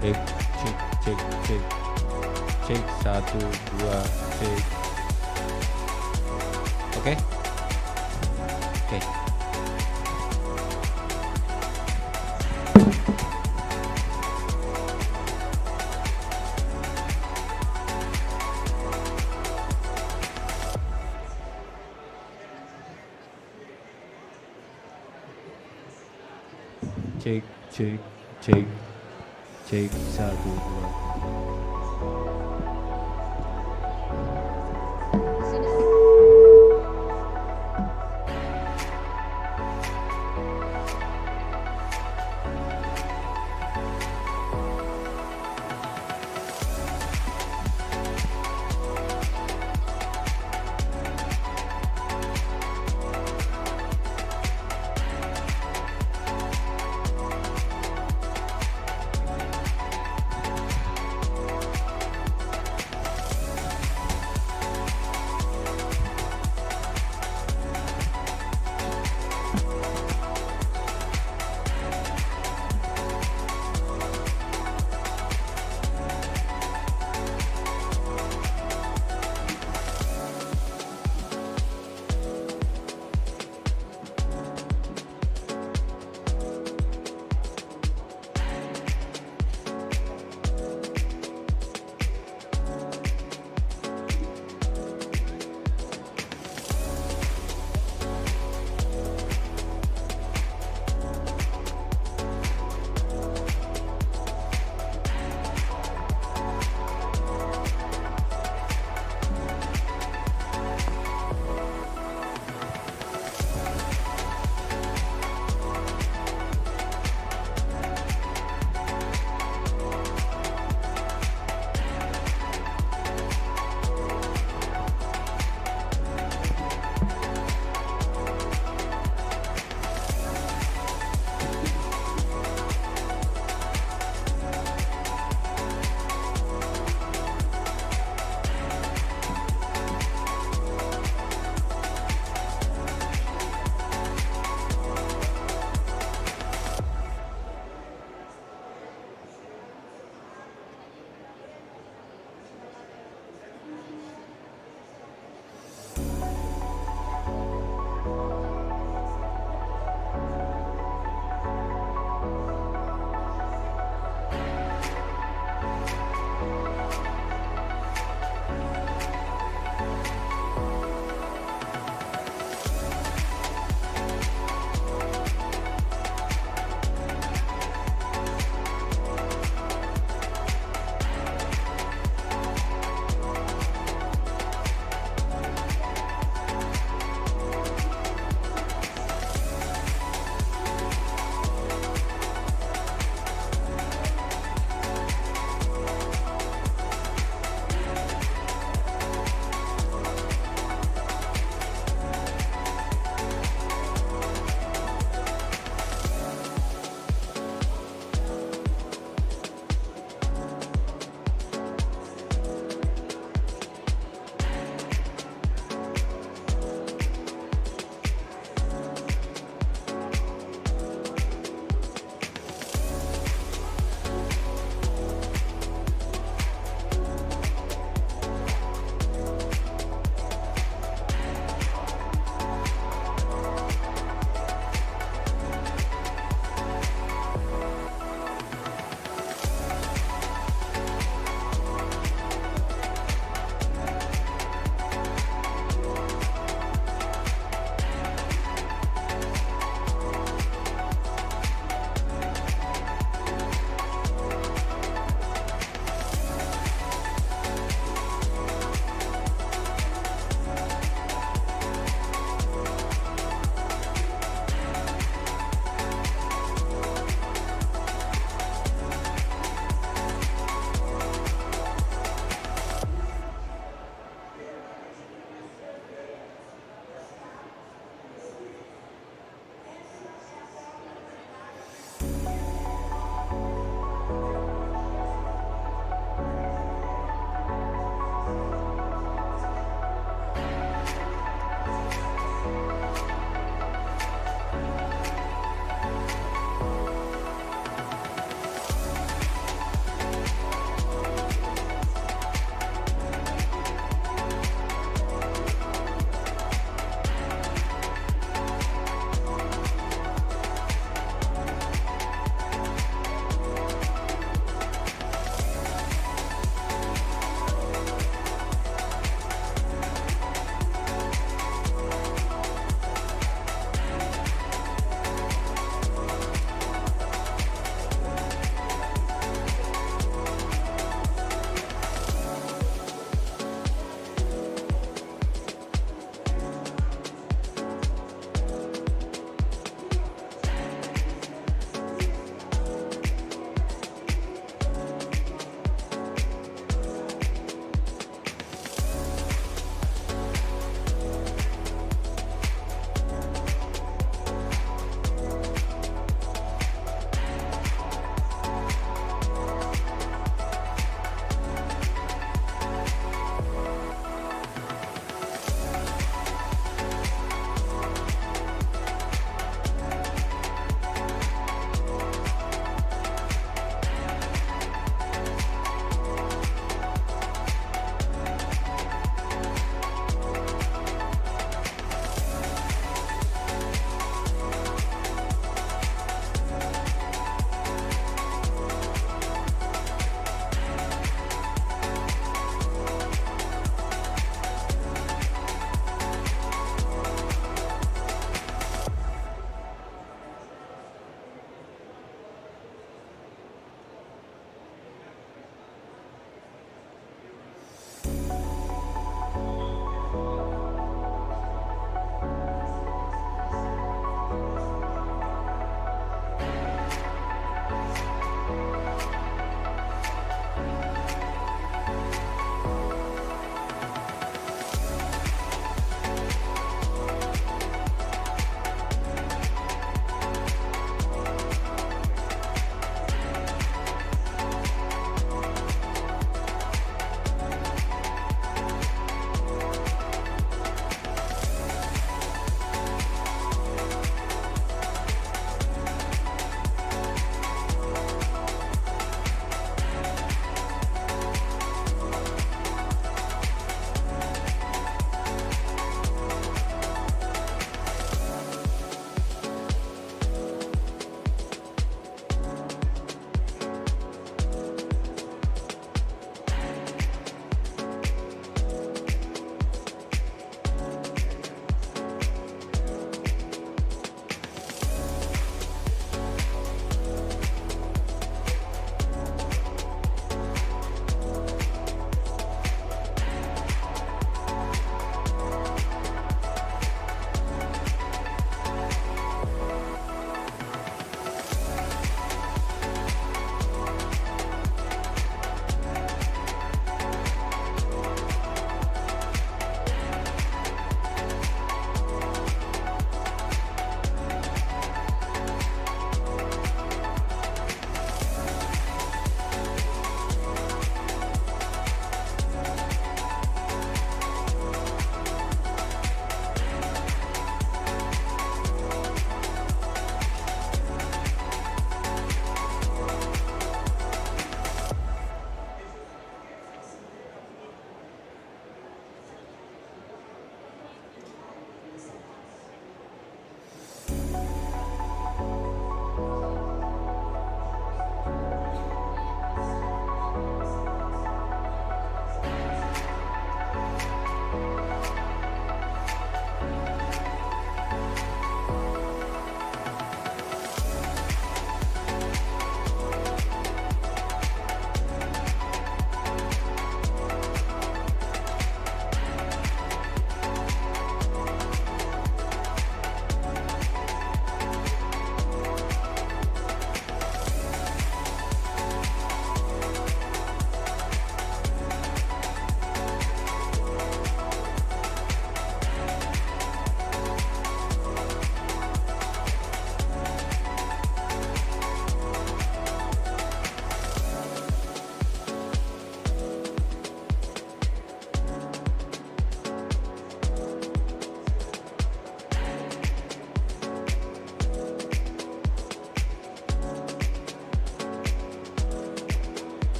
Cek, cek, cek, cek. Cek, 1, 2, cek. Oke? Oke. Cek, cek, cek. Cek, 1, 2.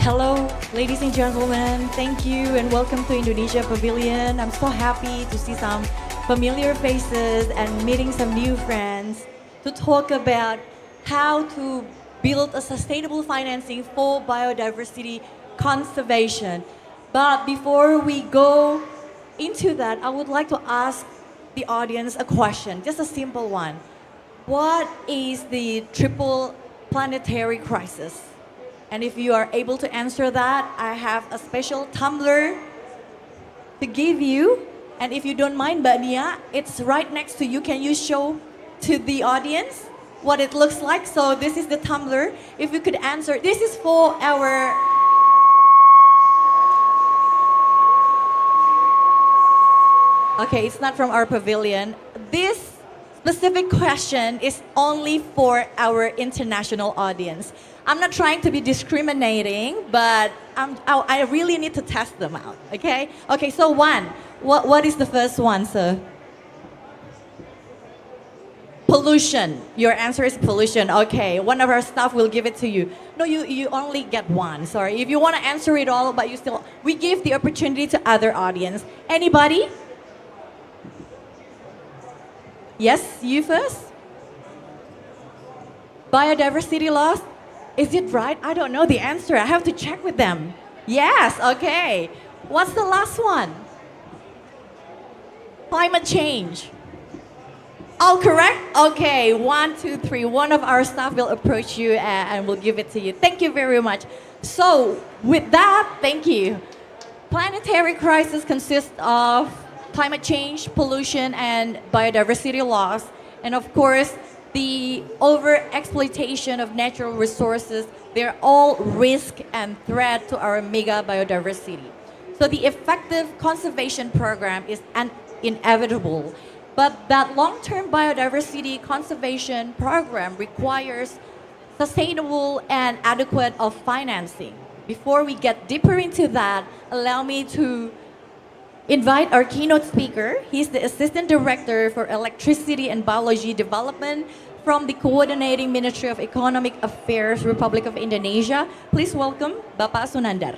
Hello, ladies and gentlemen. Thank you and welcome to Indonesia Pavilion. I'm so happy to see some familiar faces and meeting some new friends to talk about how to build a sustainable financing for biodiversity conservation. But before we go into that, I would like to ask the audience a question, just a simple one. What is the triple planetary crisis? And if you are able to answer that, I have a special tumbler to give you. And if you don't mind, Mbak Nia, it's right next to you. Can you show to the audience what it looks like? So this is the tumbler. If you could answer, this is for our... Okay, it's not from our pavilion. This specific question is only for our international audience. I'm not trying to be discriminating, but I really need to test them out, okay? Okay, so one, what is the first one, sir? Pollution. Your answer is pollution. Okay, one of our staff will give it to you. No, you only get one, sorry. If you want to answer it all, but you still, we give the opportunity to other audience. Anybody? Yes, you first? Biodiversity loss? Is it right? I don't know the answer. I have to check with them. Yes, okay. What's the last one? Climate change. All correct? Okay, 1, 2, 3. One of our staff will approach you and will give it to you. Thank you very much. So, with that, thank you. Planetary crisis consists of climate change, pollution, and biodiversity loss. And of course, the over-exploitation of natural resources, they're all risk and threat to our mega biodiversity. So the effective conservation program is inevitable. But that long-term biodiversity conservation program requires sustainable and adequate of financing. Before we get deeper into that, allow me to invite our keynote speaker. He's the Assistant Director for Electricity and Biology Development from the Coordinating Ministry of Economic Affairs, Republic of Indonesia. Please welcome Bapak Sunandar.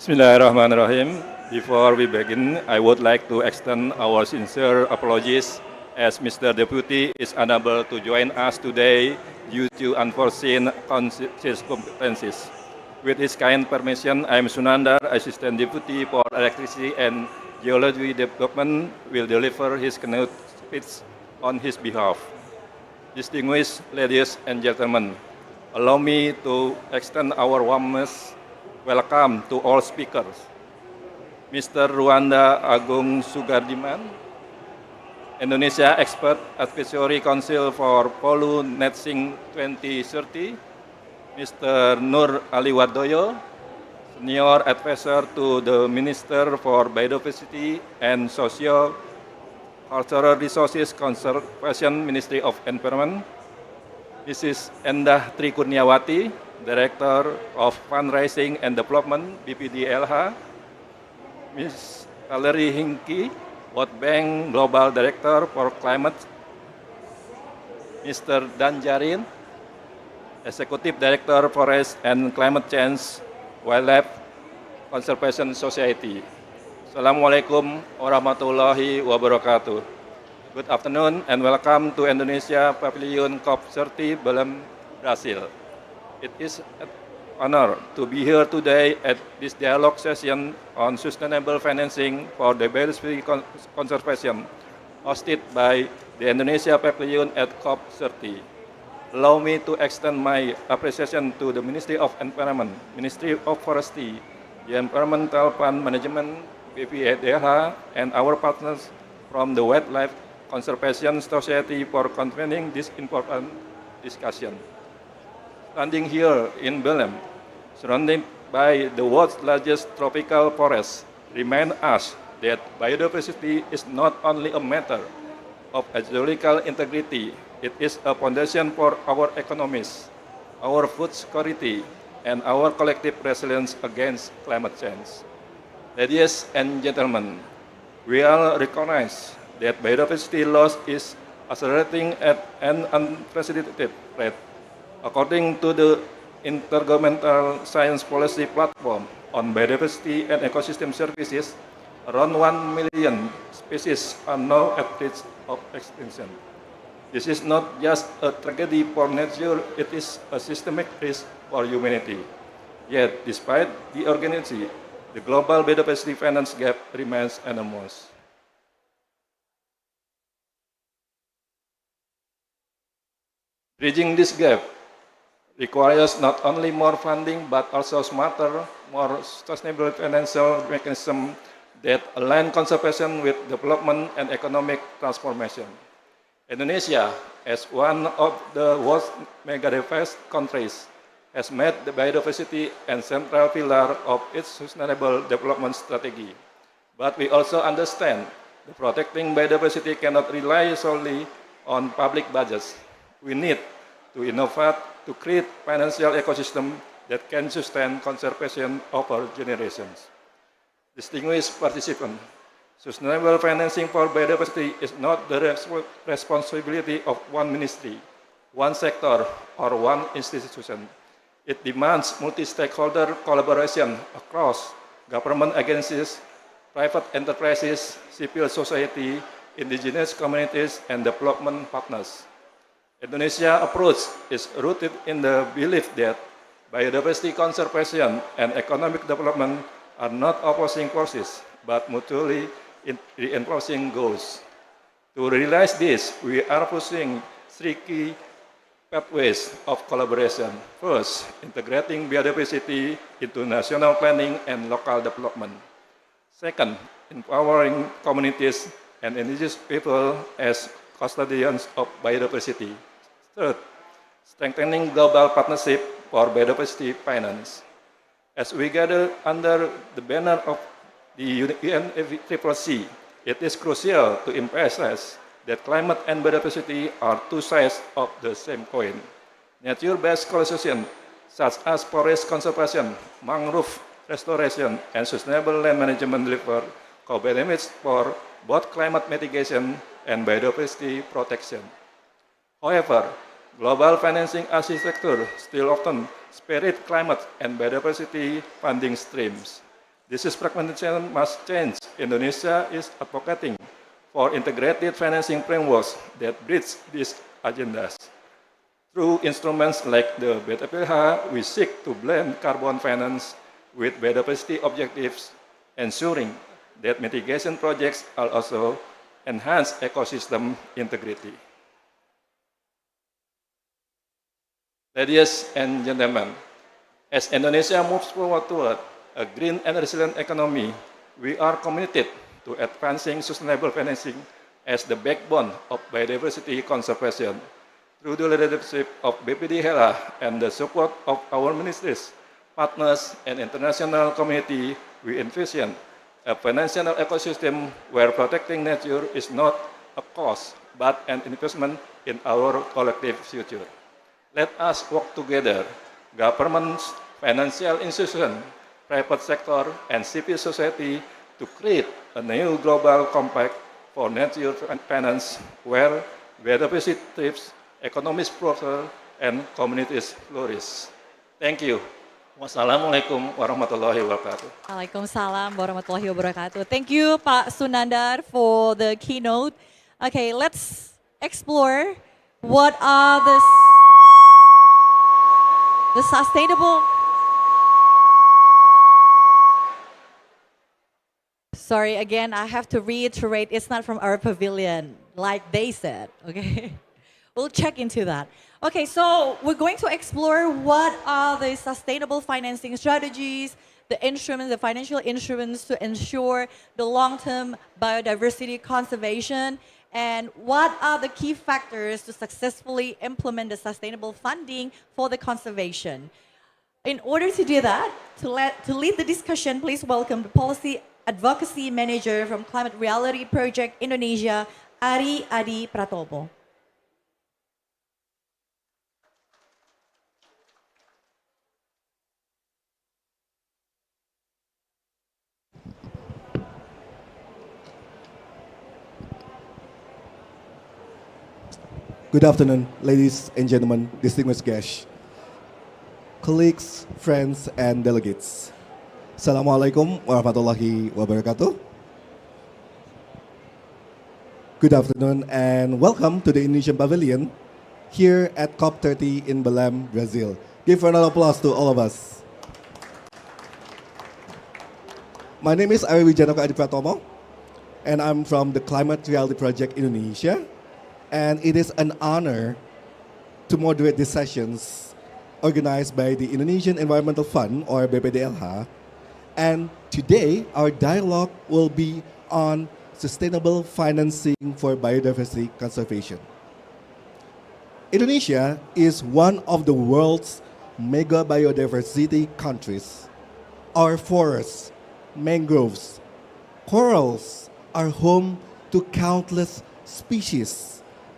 Bismillahirrahmanirrahim. Before we begin, I would like to extend our sincere apologies as Mr. Deputy is unable to join us today due to unforeseen circumstances. With his kind permission, I am Sunandar, Assistant Deputy for Electricity and Geology Development, will deliver his keynote speech on his behalf. Distinguished ladies and gentlemen, allow me to extend our warmest welcome to all speakers. Mr. Ruanda Agung Sugardiman, Indonesia Expert Advisory Council for Polu Netting 2030, Mr. Nur Aliwardoyo, Senior Advisor to the Minister for Biodiversity and Socio-Cultural Resources Conservation, Ministry of Environment, Mrs. Endah Trikurniawati, Director of Fundraising and Development, BPDLH, Ms. Valerie Hinki, World Bank Global Director for Climate, Mr. Dan Jarin, Executive Director Forest and Climate Change Wildlife Conservation Society. Assalamualaikum warahmatullahi wabarakatuh. Good afternoon and welcome to Indonesia Pavilion COP30 Belém, Brazil. It is an honor to be here today at this dialogue session on sustainable financing for the biodiversity conservation hosted by the Indonesia Pavilion at COP30. Allow me to extend my appreciation to the Ministry of Environment, Ministry of Forestry, the Environmental Fund Management, BPDLH, and our partners from the Wildlife Conservation Society for convening this important discussion. Standing here in Belém, surrounded by the world's largest tropical forest, remind us that biodiversity is not only a matter of ecological integrity, it is a foundation for our economies, our food security, and our collective resilience against climate change. Ladies and gentlemen, we all recognize that biodiversity loss is accelerating at an unprecedented rate. According to the Intergovernmental Science Policy Platform on Biodiversity and Ecosystem Services, around 1 million species are now at risk of extinction. This is not just a tragedy for nature, it is a systemic risk for humanity. Yet, despite the urgency, the global biodiversity finance gap remains enormous. Bridging this gap requires not only more funding but also smarter, more sustainable financial mechanisms that align conservation with development and economic transformation. Indonesia, as one of the world's mega-diverse countries, has made the biodiversity a central pillar of its sustainable development strategy. But we also understand that protecting biodiversity cannot rely solely on public budgets. We need to innovate to create financial ecosystem that can sustain conservation over generations. Distinguished participants, sustainable financing for biodiversity is not the responsibility of one ministry, one sector, or one institution. It demands multi-stakeholder collaboration across government agencies, private enterprises, civil society, indigenous communities, and development partners. Indonesia's approach is rooted in the belief that biodiversity conservation and economic development are not opposing forces, but mutually reinforcing goals. To realize this, we are pursuing three key pathways of collaboration. First, integrating biodiversity into national planning and local development. Second, empowering communities and indigenous people as custodians of biodiversity. Third, strengthening global partnership for biodiversity finance. As we gather under the banner of the UNFCCC, it is crucial to emphasize that climate and biodiversity are two sides of the same coin. Nature-based solutions such as forest conservation, mangrove restoration, and sustainable land management deliver co-benefits for both climate mitigation and biodiversity protection. However, global financing architecture still often spares climate and biodiversity funding streams. This fragmentation must change. Indonesia is advocating for integrated financing frameworks that bridge these agendas. Through instruments like the APRBI, we seek to blend carbon finance with biodiversity objectives, ensuring that mitigation projects are also enhance ecosystem integrity. Ladies and gentlemen, as Indonesia moves forward toward a green and resilient economy, we are committed to advancing sustainable financing as the backbone of biodiversity conservation. Through the leadership of BPD HELA and the support of our ministries, partners, and international community, we envision a financial ecosystem where protecting nature is not a cost, but an investment in our collective future. Let us work together, governments, financial institutions, private sector, and civil society to create a new global compact for nature finance where biodiversity thrives, economies prosper, and communities flourish. Thank you. Wassalamualaikum warahmatullahi wabarakatuh. Waalaikumsalam warahmatullahi wabarakatuh. Thank you, Pak Sunandar, for the keynote. Okay, let's explore what are the sustainable. Sorry, again, I have to reiterate, it's not from our pavilion, like they said, okay? We'll check into that. Okay, so we're going to explore what are the sustainable financing strategies, the instruments, the financial instruments to ensure the long-term biodiversity conservation, and what are the key factors to successfully implement the sustainable funding for the conservation. In order to do that, to lead the discussion, please welcome the Policy Advocacy Manager from Climate Reality Project Indonesia, Ari Adi Pratopo. Good afternoon, ladies and gentlemen, distinguished guests, colleagues, friends, and delegates. Assalamualaikum warahmatullahi wabarakatuh. Good afternoon and welcome to the Indonesian Pavilion here at COP30 in Belém, Brazil. Give a round of applause to all of us. My name is Ari Wijanoko Adipratomo, and I'm from the Climate Reality Project Indonesia. And it is an honor to moderate these sessions organized by the Indonesian Environmental Fund, or BPDLH. And today, our dialogue will be on sustainable financing for biodiversity conservation. Indonesia is one of the world's mega biodiversity countries. Our forests, mangroves, corals are home to countless species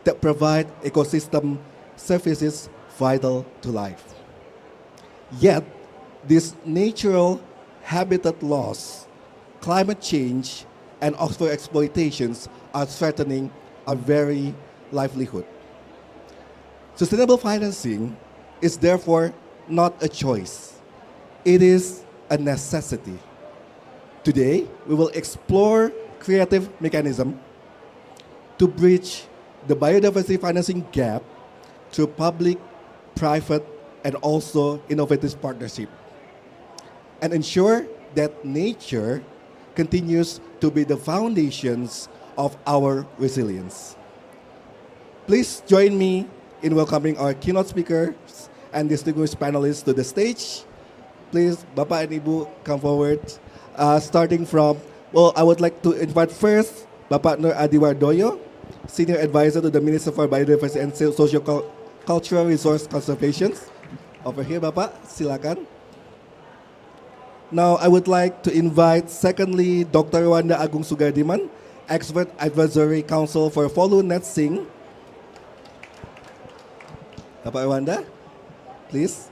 that provide ecosystem services vital to life. Yet, these natural habitat loss, climate change, and offshore exploitations are threatening our very livelihood. Sustainable financing is therefore not a choice. It is a necessity. Today, we will explore creative mechanisms to bridge the biodiversity financing gap through public, private, and also innovative partnership, and ensure that nature continues to be the foundations of our resilience. Please join me in welcoming our keynote speakers and distinguished panelists to the stage. Please, Bapak and Ibu, come forward. Starting from, I would like to invite first Bapak Nur Adiwardoyo, Senior Advisor to the Minister for Biodiversity and Socio-Cultural Resource Conservation. Over here, Bapak, silakan. Now, I would like to invite, secondly, Dr. Wanda Agung Sugardiman, Expert Advisory Council for Follow Net Sing. Bapak Wanda, please.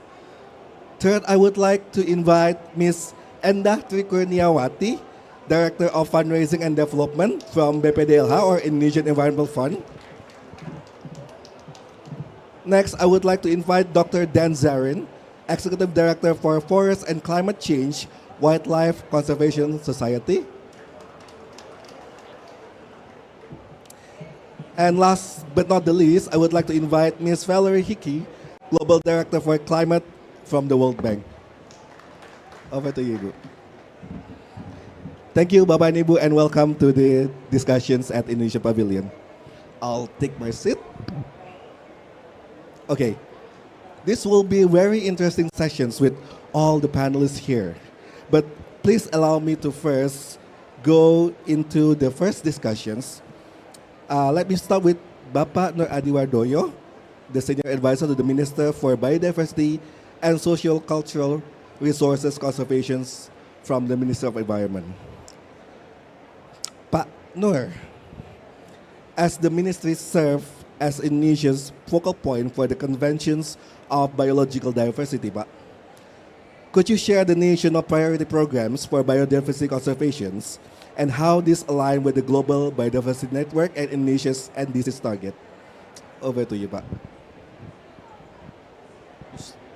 Third, I would like to invite Ms. Endah Trikurniawati, Director of Fundraising and Development from BPDLH, or Indonesian Environmental Fund. Next, I would like to invite Dr. Dan Zarin, Executive Director for Forest and Climate Change, Wildlife Conservation Society. And last but not the least, I would like to invite Ms. Valerie Hickey, Global Director for Climate from the World Bank. Over to you, Ibu. Thank you, Bapak and Ibu, and welcome to the discussions at Indonesia Pavilion. I'll take my seat. Okay, this will be very interesting sessions with all the panelists here. But please allow me to first go into the first discussions. Let me start with Bapak Nur Adiwardoyo, the Senior Advisor to the Minister for Biodiversity and Socio-Cultural Resources Conservation from the Ministry of Environment. Pak Nur, as the ministry serves as Indonesia's focal point for the conventions of biological diversity, Pak, could you share the national priority programs for biodiversity conservation and how this align with the global biodiversity network and Indonesia's NDC's target? Over to you, Pak.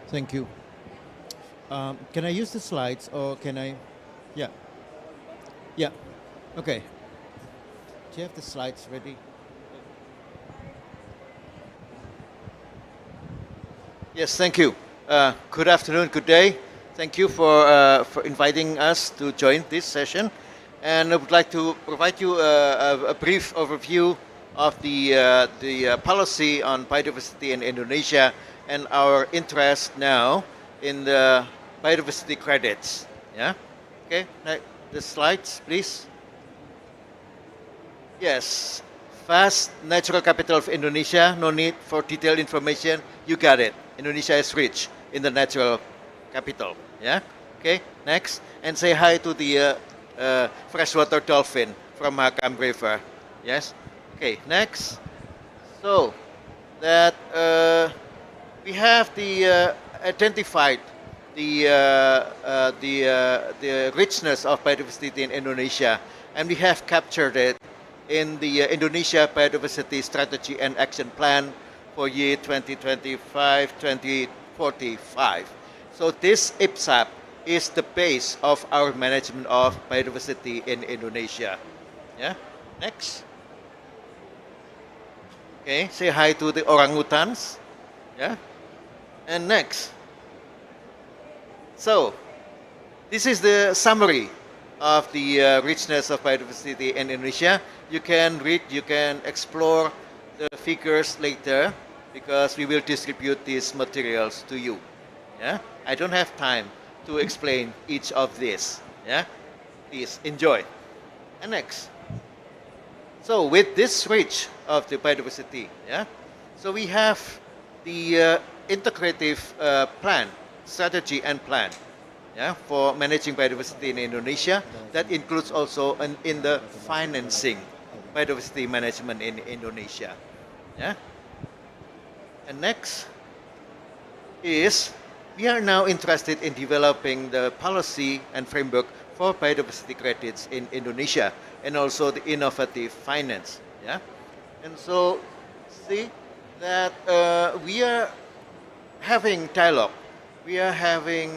Thank you. Can I use the slides or can I? Yeah. Yeah. Okay. Do you have the slides ready? Yes, thank you. Good afternoon, good day. Thank you for inviting us to join this session. And I would like to provide you a brief overview of the policy on biodiversity in Indonesia and our interest now in the biodiversity credits. Yeah? Okay, the slides, please. Yes, vast natural capital of Indonesia, no need for detailed information, you got it. Indonesia is rich in the natural capital. Yeah? Okay, next. And say hi to the freshwater dolphin from Mahakam River. Yes? Okay, next. So, that we have identified the richness of biodiversity in Indonesia, and we have captured it in the Indonesia Biodiversity Strategy and Action Plan for year 2025-2045. So this IPSAP is the base of our management of biodiversity in Indonesia. Yeah, next. Okay, say hi to the orangutans. Yeah, and next. So, this is the summary of the richness of biodiversity in Indonesia. You can read, you can explore the figures later because we will distribute these materials to you. Yeah, I don't have time to explain each of these. Yeah, please enjoy. And next. So with this reach of the biodiversity, yeah, so we have the integrative plan, strategy and plan, yeah, for managing biodiversity in Indonesia. That includes also in the financing biodiversity management in Indonesia. Yeah. And next is we are now interested in developing the policy and framework for biodiversity credits in Indonesia and also the innovative finance. Yeah. And so see that we are having dialogue, we are having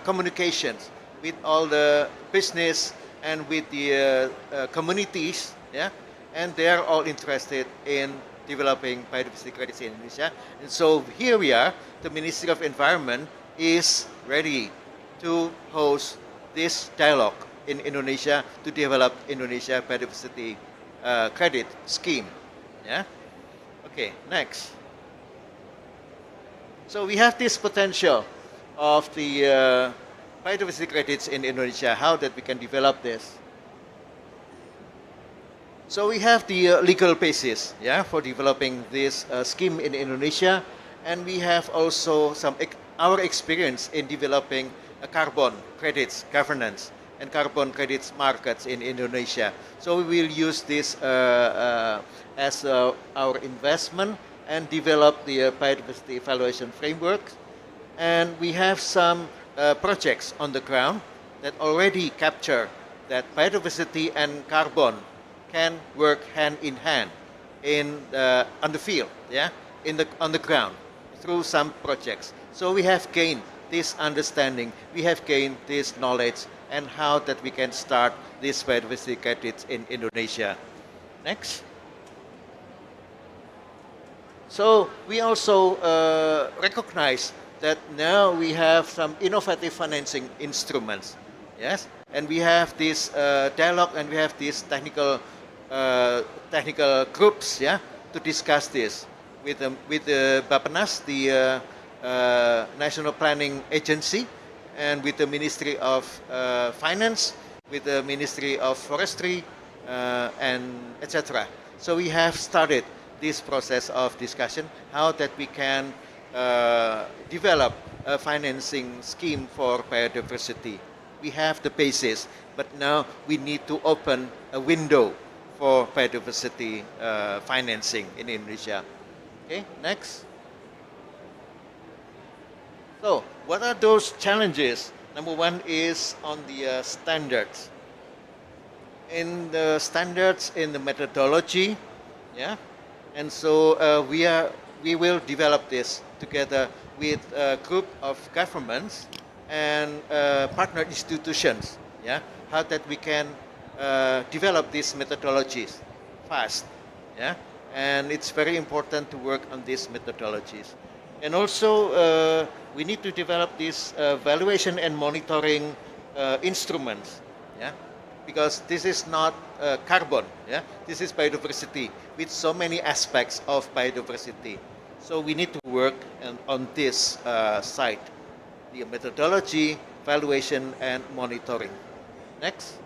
communications with all the business and with the communities, yeah, and they are all interested in developing biodiversity credits in Indonesia. And so here we are, the Ministry of Environment is ready to host this dialogue in Indonesia to develop Indonesia biodiversity credit scheme. Yeah. Okay, next. So we have this potential of the biodiversity credits in Indonesia, how that we can develop this. So we have the legal basis, yeah, for developing this scheme in Indonesia, and we have also our experience in developing carbon credits governance and carbon credits markets in Indonesia. So we will use this as our investment and develop the biodiversity evaluation framework. And we have some projects on the ground that already capture that biodiversity and carbon can work hand in hand on the field, yeah, on the ground through some projects. So we have gained this understanding, we have gained this knowledge, and how that we can start these biodiversity credits in Indonesia. Next. So we also recognize that now we have some innovative financing instruments, yes, and we have this dialogue and we have these technical groups, yeah, to discuss this with the Biomass, the National Planning Agency, and with the Ministry of Finance, with the Ministry of Forestry, and etc. So we have started this process of discussion, how that we can develop a financing scheme for biodiversity. We have the basis, but now we need to open a window for biodiversity financing in Indonesia. Okay, next. So, what are those challenges? Number one is on the standards. In the standards, in the methodology, yeah, and so we will develop this together with a group of governments and partner institutions, yeah, how that we can develop these methodologies fast, yeah, and it's very important to work on these methodologies. And also, we need to develop these valuation and monitoring instruments, yeah, because this is not carbon, yeah, this is biodiversity with so many aspects of biodiversity. So we need to work on this side, the methodology, valuation, and monitoring. Next.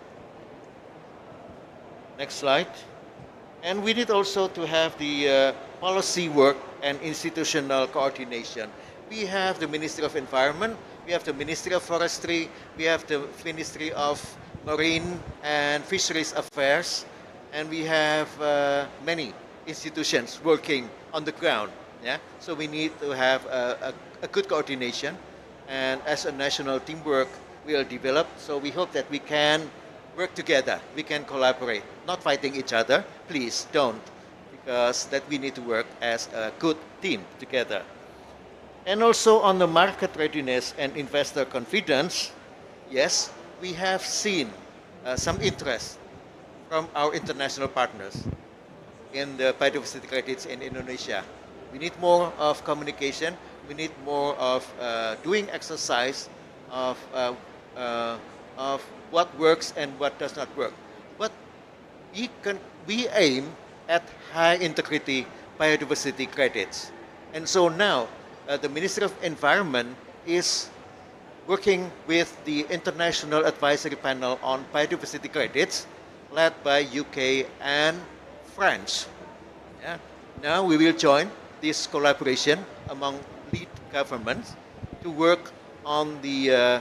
Next slide. And we need also to have the policy work and institutional coordination. We have the Ministry of Environment, we have the Ministry of Forestry, we have the Ministry of Marine and Fisheries Affairs, and we have many institutions working on the ground. Yeah? So we need to have a good coordination, and as a national teamwork we will develop. So we hope that we can work together, we can collaborate, not fighting each other, please don't, because that we need to work as a good team together. And also on the market readiness and investor confidence, yes, we have seen some interest from our international partners in the biodiversity credits in Indonesia. We need more of communication. We need more of doing exercise of what works and what does not work. But we aim at high integrity biodiversity credits. And so now the Ministry of Environment is working with the International Advisory Panel on Biodiversity Credits led by UK and France. Yeah. Now we will join this collaboration among lead governments to work on the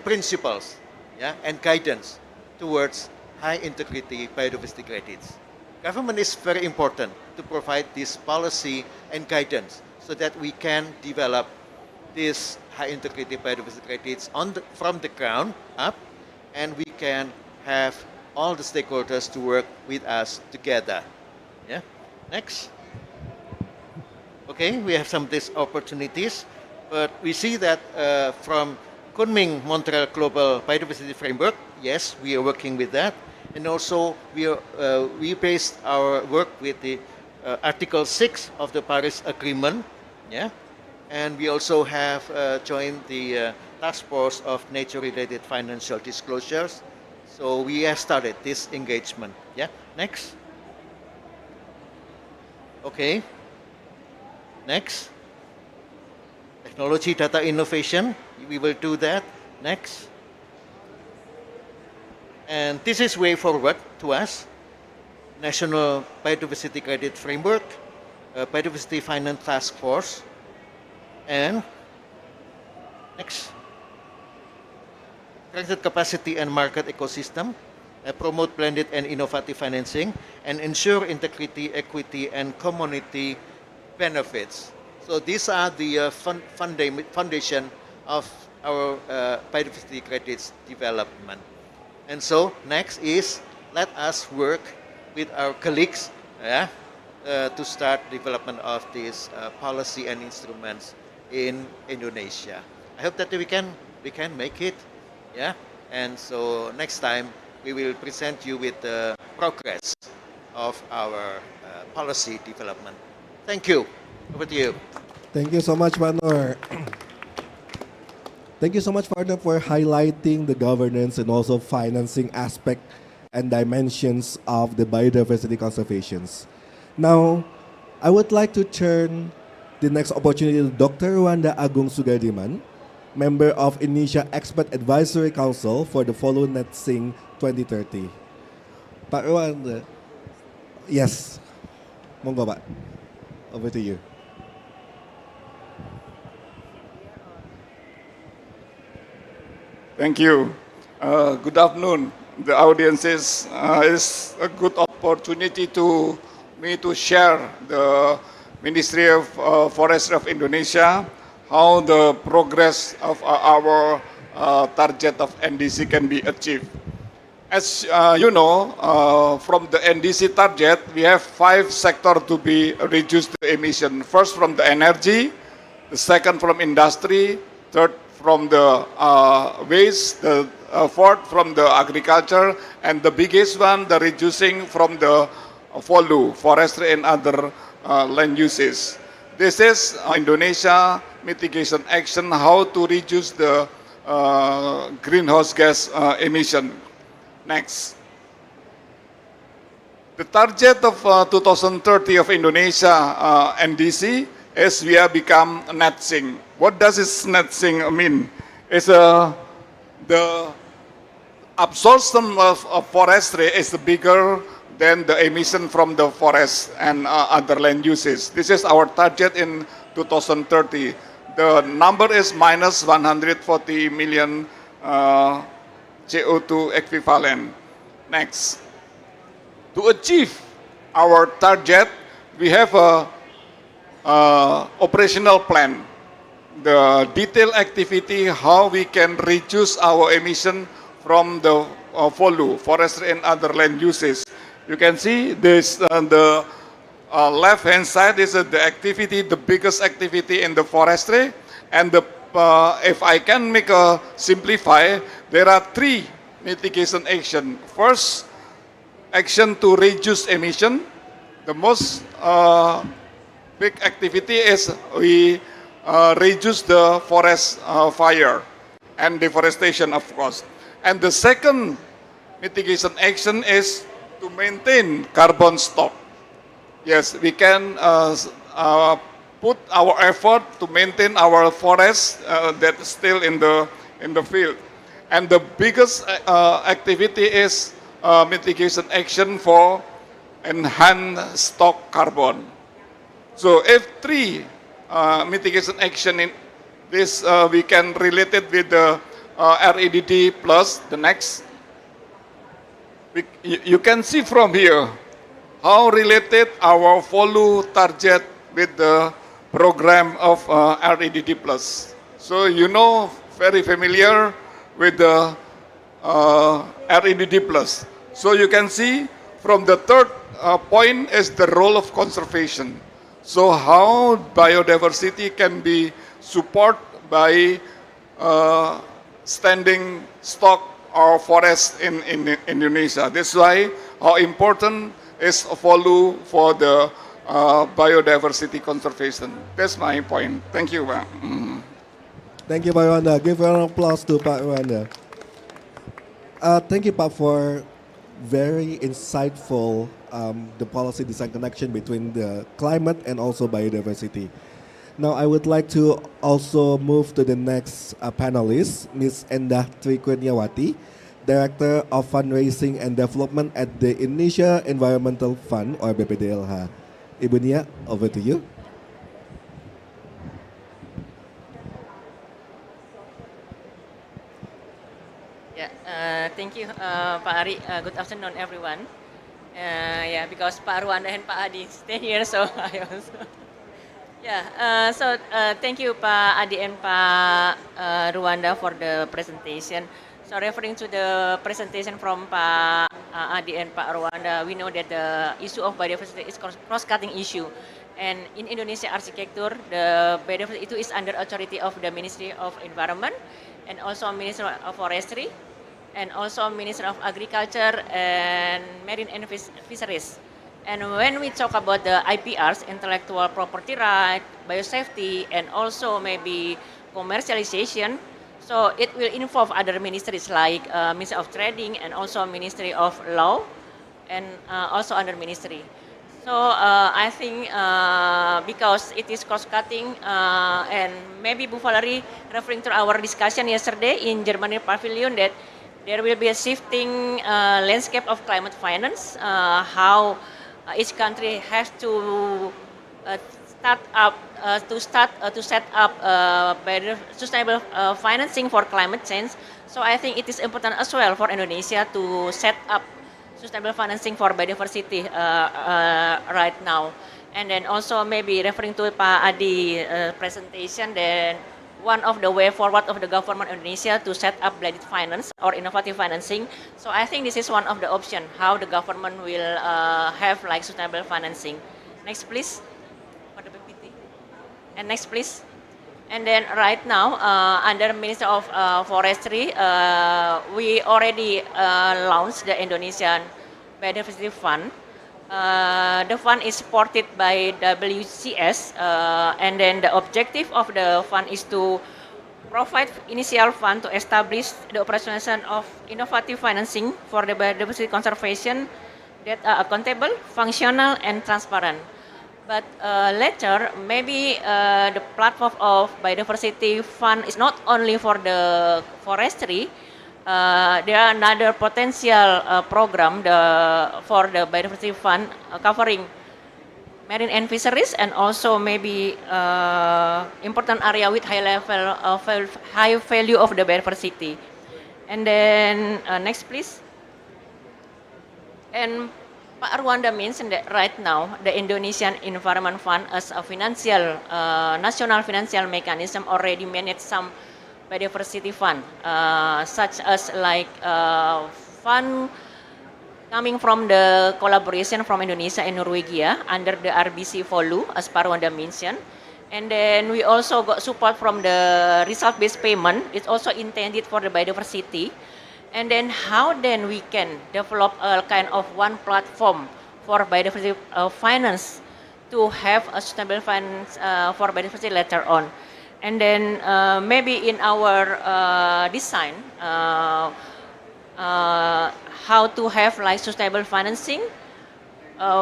principles, yeah, and guidance towards high integrity biodiversity credits. Government is very important to provide this policy and guidance so that we can develop these high integrity biodiversity credits from the ground up, and we can have all the stakeholders to work with us together. Yeah. Next. Okay, we have some of these opportunities, but we see that from Kunming Montreal Global Biodiversity Framework, yes, we are working with that. And also we based our work with the Article 6 of the Paris Agreement, yeah, and we also have joined the Task Force of Nature-Related Financial Disclosures. So we have started this engagement. Yeah, next. Okay. Next. Technology data innovation, we will do that. Next. And this is way forward to us. National Biodiversity Credit Framework, Biodiversity Finance Task Force, and next. Strengthen capacity and market ecosystem, promote blended and innovative financing, and ensure integrity, equity, and community benefits. So these are the foundation of our biodiversity credits development. And so next is let us work with our colleagues to start development of this policy and instruments in Indonesia. I hope that we can make it. Yeah. And so next time we will present you with the progress of our policy development. Thank you. Over to you. Thank you so much, Manor. Thank you so much, Partner, for highlighting the governance and also financing aspect and dimensions of the biodiversity conservations. Now, I would like to turn the next opportunity to Dr. Rwanda Agung Sugardiman, member of Indonesia Expert Advisory Council for the Follow Net Sing 2030. Pak Rwanda, yes, monggo Pak, over to you. Thank you. Good afternoon. The audience is a good opportunity to me to share the Ministry of Forestry of Indonesia, how the progress of our target of NDC can be achieved. As you know, from the NDC target, we have 5 sectors to be reduced the emission. First from the energy, the second from industry, third from the waste, the fourth from the agriculture, and the biggest one, the reducing from the forestry and other land uses. This is Indonesia mitigation action, how to reduce the greenhouse gas emission. Next. The target of 2030 of Indonesia NDC is we have become net sink. What does this net sink mean? It's the absorption of forestry is bigger than the emission from the forest and other land uses. This is our target in 2030. The number is minus 140 million CO2 equivalent. Next. To achieve our target, we have a operational plan. The detailed activity, how we can reduce our emission from the forestry and other land uses. You can see this the left-hand side is the activity, the biggest activity in the forestry, and if I can make a simplify, there are three mitigation action. First, action to reduce emission. The most big activity is we reduce the forest fire and deforestation, of course. And the second mitigation action is to maintain carbon stock. Yes, we can put our effort to maintain our forest that is still in the field. And the biggest activity is mitigation action for enhanced stock carbon. So if three mitigation action in this, we can relate it with the REDD plus the next. You can see from here how related our follow target with the program of REDD plus. So you know, very familiar with the REDD plus. So you can see from the third point is the role of conservation. So how biodiversity can be supported by standing stock or forest in Indonesia. That's why how important is follow for the biodiversity conservation. That's my point. Thank you, Pak. Thank you, Pak Irwanda. Give a round of applause to Pak Irwanda. Thank you, Pak, for very insightful the policy design connection between the climate and also biodiversity. Now, I would like to also move to the next panelist, Ms. Endah Trikurniawati, Director of Fundraising and Development at the Indonesia Environmental Fund, or BPDLH. Ibu Nia, over to you. Thank you, Pak Ari. Good afternoon, everyone. Yeah, because Pak Irwanda and Pak Adi stay here, so I also. Yeah, thank you, Pak Adi and Pak Irwanda for the presentation. So referring to the presentation from Pak Adi and Pak Irwanda, we know that the issue of biodiversity is cross-cutting issue. And in Indonesia architecture, the biodiversity is under authority of the Ministry of Environment and also Ministry of Forestry and also Ministry of Agriculture and Marine and Fisheries. And when we talk about the IPRs, intellectual property right, biosafety, and also maybe commercialization, so it will involve other ministries like Ministry of Trading and also Ministry of Law and also under ministry. So I think because it is cost-cutting and maybe Bu Valerie referring to our discussion yesterday in Germany Pavilion that there will be a shifting landscape of climate finance, how each country has to set up better sustainable financing for climate change. So I think it is important as well for Indonesia to set up sustainable financing for biodiversity right now. And then also maybe referring to Pak Adi presentation, then one of the way forward of the government Indonesia to set up blended finance or innovative financing. So I think this is one of the options how the government will have like sustainable financing. Next, please. For the PPT. And next, please. And then right now, under Minister of Forestry, we already launched the Indonesian Biodiversity Fund. The fund is supported by WCS, and then the objective of the fund is to provide initial fund to establish the operationalization of innovative financing for the biodiversity conservation that are accountable, functional, and transparent. But later, maybe the platform of biodiversity fund is not only for the forestry. There are another potential program for the biodiversity fund covering marine and fisheries and also maybe important area with high level of high value of the biodiversity. And then next, please. And Pak Irwanda mentioned that right now the Indonesian Environment Fund as a financial national financial mechanism already manage some biodiversity fund, such as like fund coming from the collaboration from Indonesia and Norwegia under the RBC Volu, as Parwanda mentioned. And then we also got support from the result-based payment. It's also intended for the biodiversity. And then how then we can develop a kind of one platform for biodiversity finance to have a sustainable finance for biodiversity later on. And then maybe in our design, how to have like sustainable financing.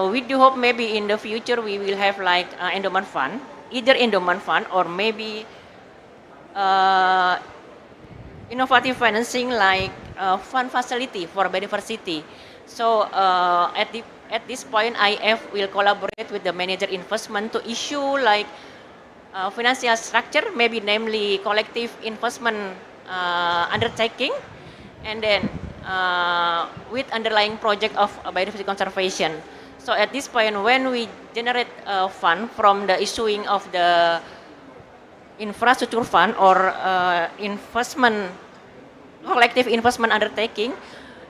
We do hope maybe in the future we will have like endowment fund, either endowment fund or maybe innovative financing like fund facility for biodiversity. So at this point, IF will collaborate with the manager investment to issue like financial structure, maybe namely collective investment undertaking, and then with underlying project of biodiversity conservation. So at this point, when we generate a fund from the issuing of the infrastructure fund or collective investment undertaking,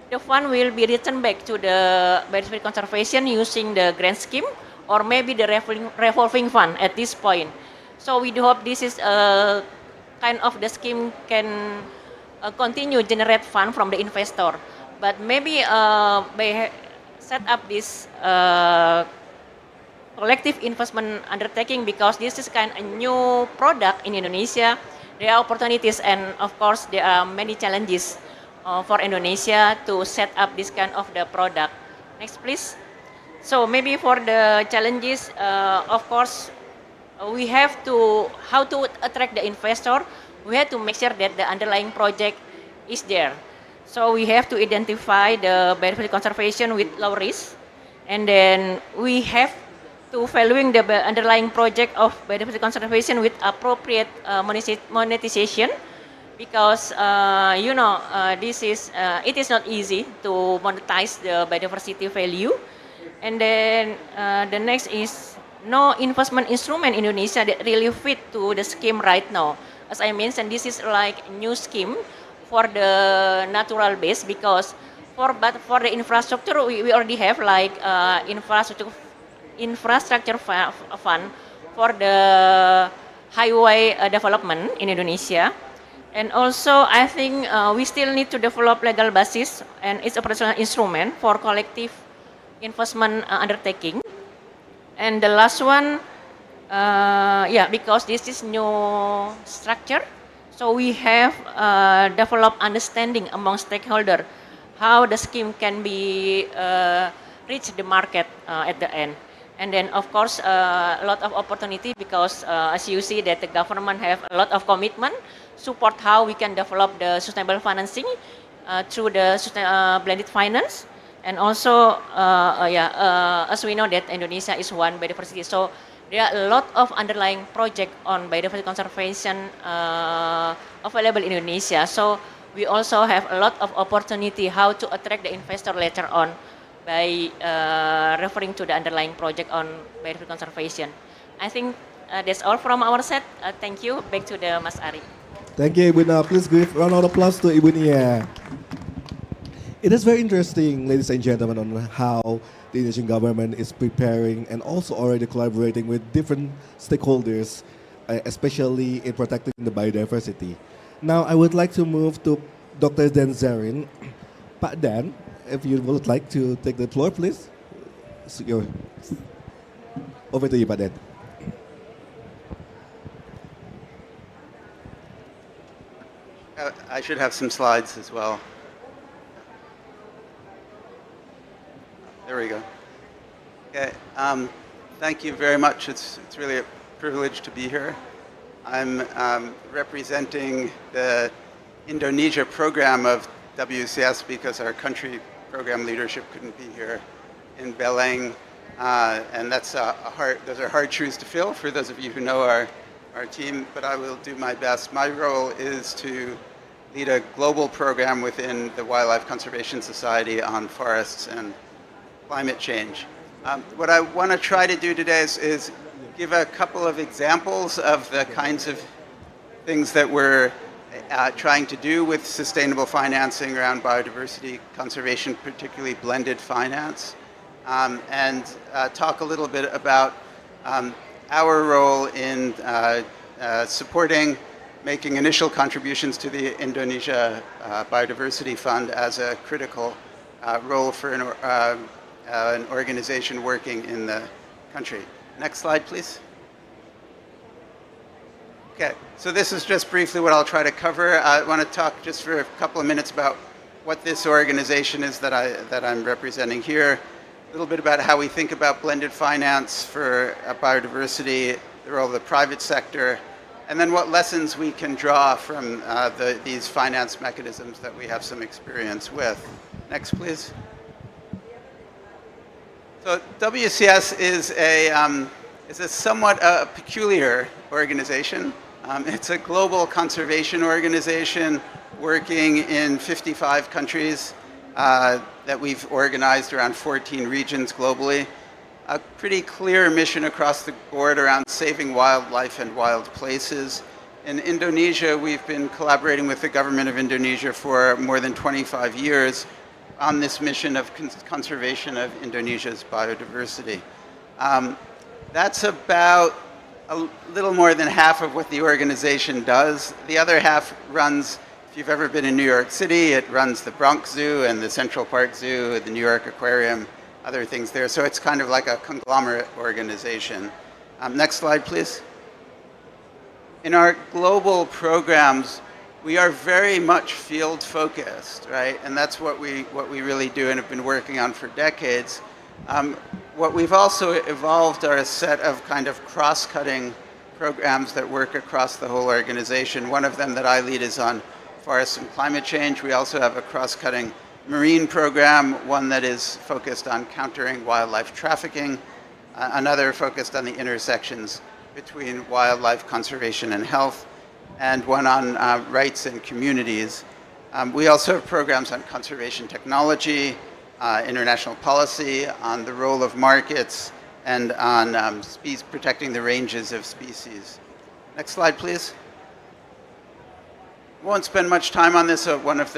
the fund will be returned back to the biodiversity conservation using the grant scheme or maybe the revolving fund at this point. So we do hope this is a kind of the scheme can continue generate fund from the investor, but maybe by set up this collective investment undertaking, because this is kind of a new product in Indonesia. There are opportunities and of course there are many challenges for Indonesia to set up this kind of the product. Next please. So maybe for the challenges, of course we have to, how to attract the investor, we have to make sure that the underlying project is there. So we have to identify the biodiversity conservation with low risk, and then we have to valuing the underlying project of biodiversity conservation with appropriate monetization, because this is it is not easy to monetize the biodiversity value. And then the next is no investment instrument in Indonesia that really fit to the scheme right now. As I mentioned, this is like a new scheme for the natural base, because for the infrastructure we already have like infrastructure fund for the highway development in Indonesia. And also I think we still need to develop legal basis and its operational instrument for collective investment undertaking. And the last one, because this is new structure, so we have developed understanding among stakeholders how the scheme can be reach the market at the end. And then of course a lot of opportunity, because as you see that the government have a lot of commitment, support how we can develop the sustainable financing through the blended finance. And also, as we know that Indonesia is one biodiversity, so there are a lot of underlying projects on biodiversity conservation available in Indonesia. So we also have a lot of opportunity how to attract the investor later on by referring to the underlying project on biodiversity conservation. I think that's all from our side. Thank you. Back to the Mas Ari. Thank you, Ibu Nia. Please give a round of applause to Ibu Nia. It is very interesting, ladies and gentlemen, on how the Indonesian government is preparing and also already collaborating with different stakeholders, especially in protecting the biodiversity. Now, I would like to move to Dr. Dan Zarin. Pak Dan, if you would like to take the floor, please. Over to you, Pak Dan. I should have some slides as well. There we go. Okay. Thank you very much. It's really a privilege to be here. I'm representing the Indonesia program of WCS because our country program leadership couldn't be here in Beleng, and those are hard shoes to fill for those of you who know our team, but I will do my best. My role is to lead a global program within the Wildlife Conservation Society on forests and climate change. What I want to try to do today is give a couple of examples of the kinds of things that we're trying to do with sustainable financing around biodiversity conservation, particularly blended finance, and talk a little bit about our role in supporting making initial contributions to the Indonesia Biodiversity Fund as a critical role for an organization working in the country. Next slide, please. Okay, so this is just briefly what I'll try to cover. I want to talk just for a couple of minutes about what this organization is that I'm representing here, a little bit about how we think about blended finance for biodiversity, the role of the private sector, and then what lessons we can draw from these finance mechanisms that we have some experience with. Next, please. So WCS is a somewhat peculiar organization. It's a global conservation organization working in 55 countries that we've organized around 14 regions globally. A pretty clear mission across the board around saving wildlife and wild places. In Indonesia, we've been collaborating with the government of Indonesia for more than 25 years on this mission of conservation of Indonesia's biodiversity. That's about a little more than half of what the organization does. The other half runs, if you've ever been in New York City, it runs the Bronx Zoo and the Central Park Zoo, the New York Aquarium, other things there. So it's kind of like a conglomerate organization. Next slide, please. In our global programs, we are very much field focused, right? And that's what we really do and have been working on for decades. What we've also evolved are a set of kind of cross-cutting programs that work across the whole organization. One of them that I lead is on forests and climate change. We also have a cross-cutting marine program, one that is focused on countering wildlife trafficking, another focused on the intersections between wildlife conservation and health, and one on rights and communities. We also have programs on conservation technology, international policy, on the role of markets, and on protecting the ranges of species. Next slide, please. Won't spend much time on this. One of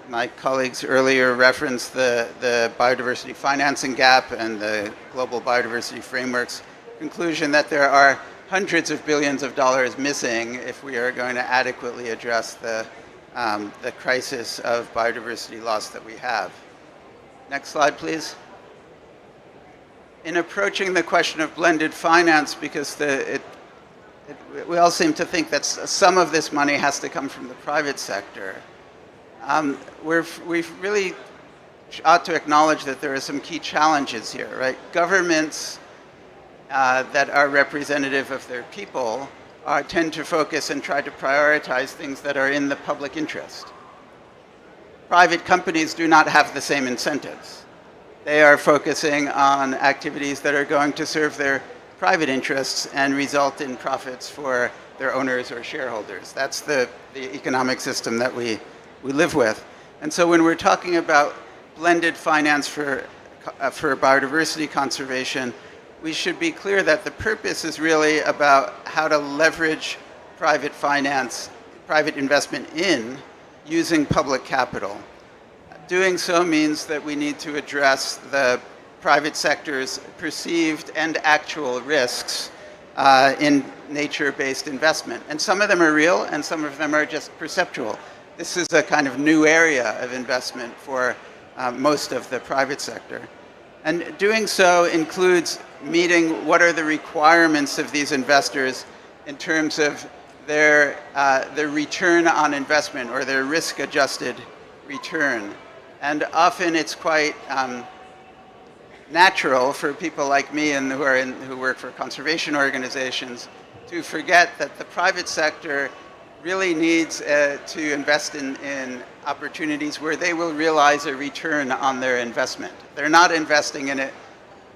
my colleagues earlier referenced the biodiversity financing gap and the global biodiversity framework's conclusion that there are hundreds of billions of dollars missing if we are going to adequately address the crisis of biodiversity loss that we have. Next slide, please. In approaching the question of blended finance, because we all seem to think that some of this money has to come from the private sector, we really ought to acknowledge that there are some key challenges here, right? Governments that are representative of their people tend to focus and try to prioritize things that are in the public interest. Private companies do not have the same incentives. They are focusing on activities that are going to serve their private interests and result in profits for their owners or shareholders. That's the economic system that we live with. And so when we're talking about blended finance for biodiversity conservation, we should be clear that the purpose is really about how to leverage private finance, private investment in using public capital. Doing so means that we need to address the private sector's perceived and actual risks in nature-based investment. And some of them are real and some of them are just perceptual. This is a kind of new area of investment for most of the private sector. And doing so includes meeting what are the requirements of these investors in terms of their return on investment or their risk-adjusted return. And often it's quite natural for people like me and who work for conservation organizations to forget that the private sector really needs to invest in opportunities where they will realize a return on their investment. They're not investing in it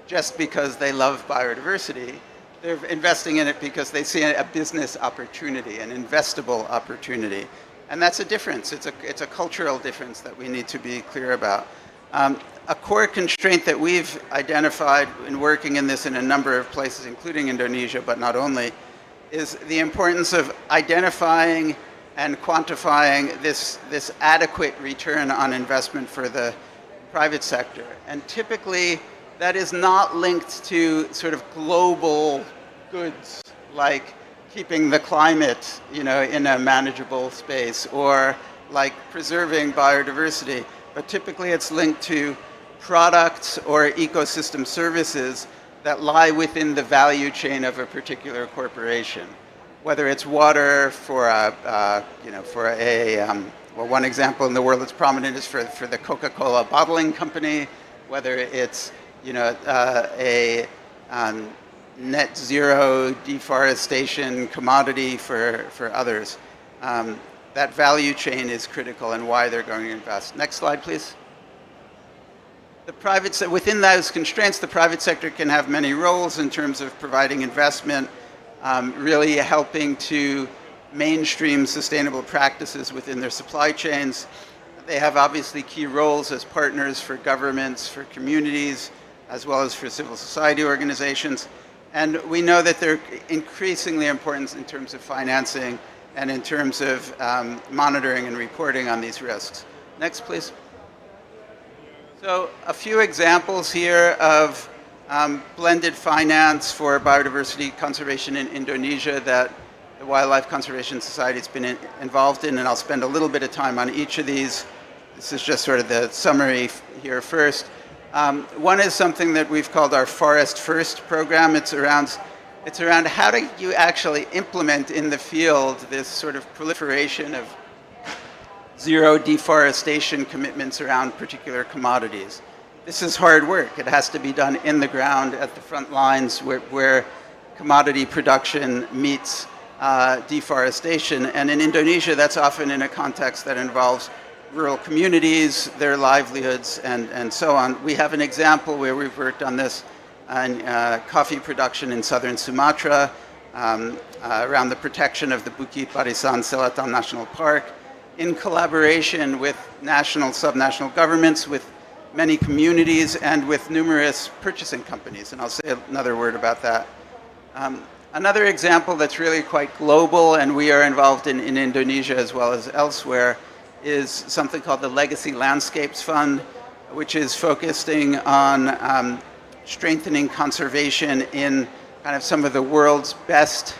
just because they love biodiversity. They're investing in it because they see a business opportunity, an investable opportunity. And that's a difference. It's a cultural difference that we need to be clear about. A core constraint that we've identified in working in this in a number of places, including Indonesia, but not only, is the importance of identifying and quantifying this adequate return on investment for the private sector. And typically, that is not linked to sort of global goods like keeping the climate, in a manageable space, or like preserving biodiversity. But typically, it's linked to products or ecosystem services that lie within the value chain of a particular corporation. Whether it's water for one example in the world that's prominent is for the Coca-Cola bottling company, whether it's, a net zero deforestation commodity for others. That value chain is critical and why they're going to invest. Next slide, please. Within those constraints, the private sector can have many roles in terms of providing investment, really helping to mainstream sustainable practices within their supply chains. They have obviously key roles as partners for governments, for communities, as well as for civil society organizations. And we know that they're increasingly important in terms of financing and in terms of monitoring and reporting on these risks. Next, please. So a few examples here of blended finance for biodiversity conservation in Indonesia that the Wildlife Conservation Society has been involved in, and I'll spend a little bit of time on each of these. This is just sort of the summary here first. One is something that we've called our Forest First program. It's around how do you actually implement in the field this sort of proliferation of zero deforestation commitments around particular commodities. This is hard work. It has to be done in the ground at the front lines where commodity production meets deforestation. And in Indonesia, that's often in a context that involves rural communities, their livelihoods, and so on. We have an example where we've worked on this in coffee production in southern Sumatra, around the protection of the Bukit Barisan Selatan National Park, in collaboration with national, subnational governments, with many communities, and with numerous purchasing companies. And I'll say another word about that. Another example that's really quite global, and we are involved in Indonesia as well as elsewhere, is something called the Legacy Landscapes Fund, which is focusing on strengthening conservation in kind of some of the world's best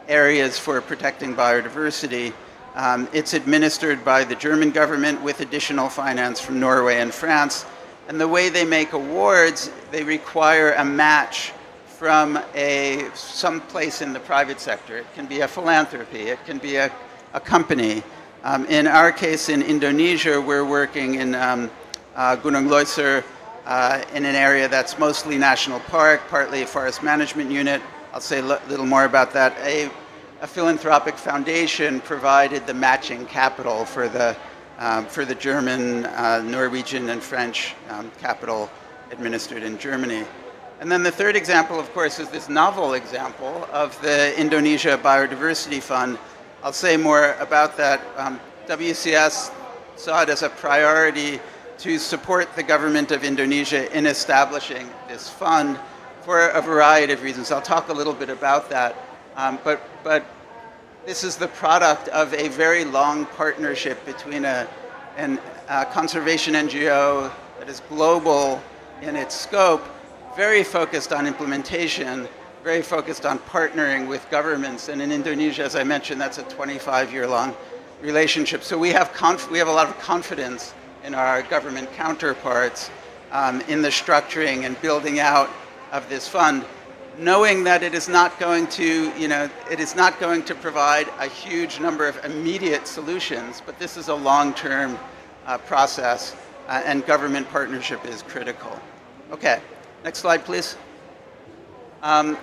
areas for protecting biodiversity. It's administered by the German government with additional finance from Norway and France. And the way they make awards, they require a match from some place in the private sector. It can be a philanthropy, it can be a company. In our case, in Indonesia, we're working in Gunung Leuser, in an area that's mostly national park, partly a forest management unit. I'll say a little more about that. A philanthropic foundation provided the matching capital for the German, Norwegian, and French capital administered in Germany. And then the third example, of course, is this novel example of the Indonesia Biodiversity Fund. I'll say more about that. WCS saw it as a priority to support the government of Indonesia in establishing this fund for a variety of reasons. I'll talk a little bit about that. But this is the product of a very long partnership between a conservation NGO that is global in its scope, very focused on implementation, very focused on partnering with governments. And in Indonesia, as I mentioned, that's a 25-year-long relationship. So we have a lot of confidence in our government counterparts in the structuring and building out of this fund, knowing that it is not going to, it is not going to provide a huge number of immediate solutions, but this is a long-term process, and government partnership is critical. Okay, next slide, please. A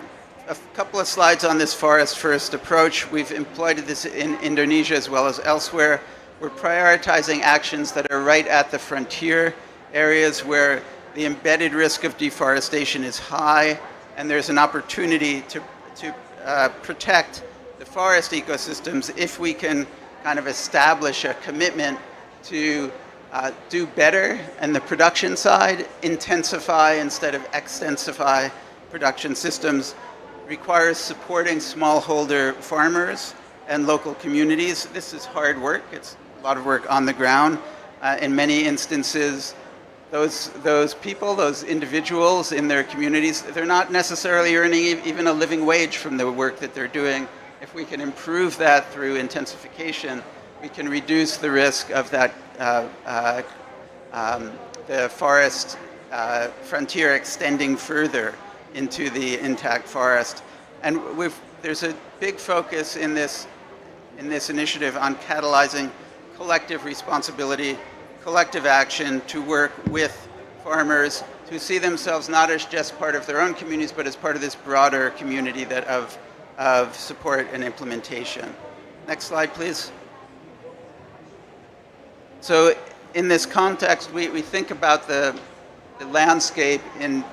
couple of slides on this Forest First approach. We've employed this in Indonesia as well as elsewhere. We're prioritizing actions that are right at the frontier areas where the embedded risk of deforestation is high, and there's an opportunity to protect the forest ecosystems if we can kind of establish a commitment to do better on the production side, intensify instead of extensify production systems, requires supporting smallholder farmers and local communities. This is hard work. It's a lot of work on the ground. In many instances, those people, those individuals in their communities, they're not necessarily earning even a living wage from the work that they're doing. If we can improve that through intensification, we can reduce the risk of that the forest frontier extending further into the intact forest. And there's a big focus in this initiative on catalyzing collective responsibility, collective action to work with farmers who see themselves not as just part of their own communities, but as part of this broader community that of support and implementation. Next slide, please. So in this context, we think about the landscape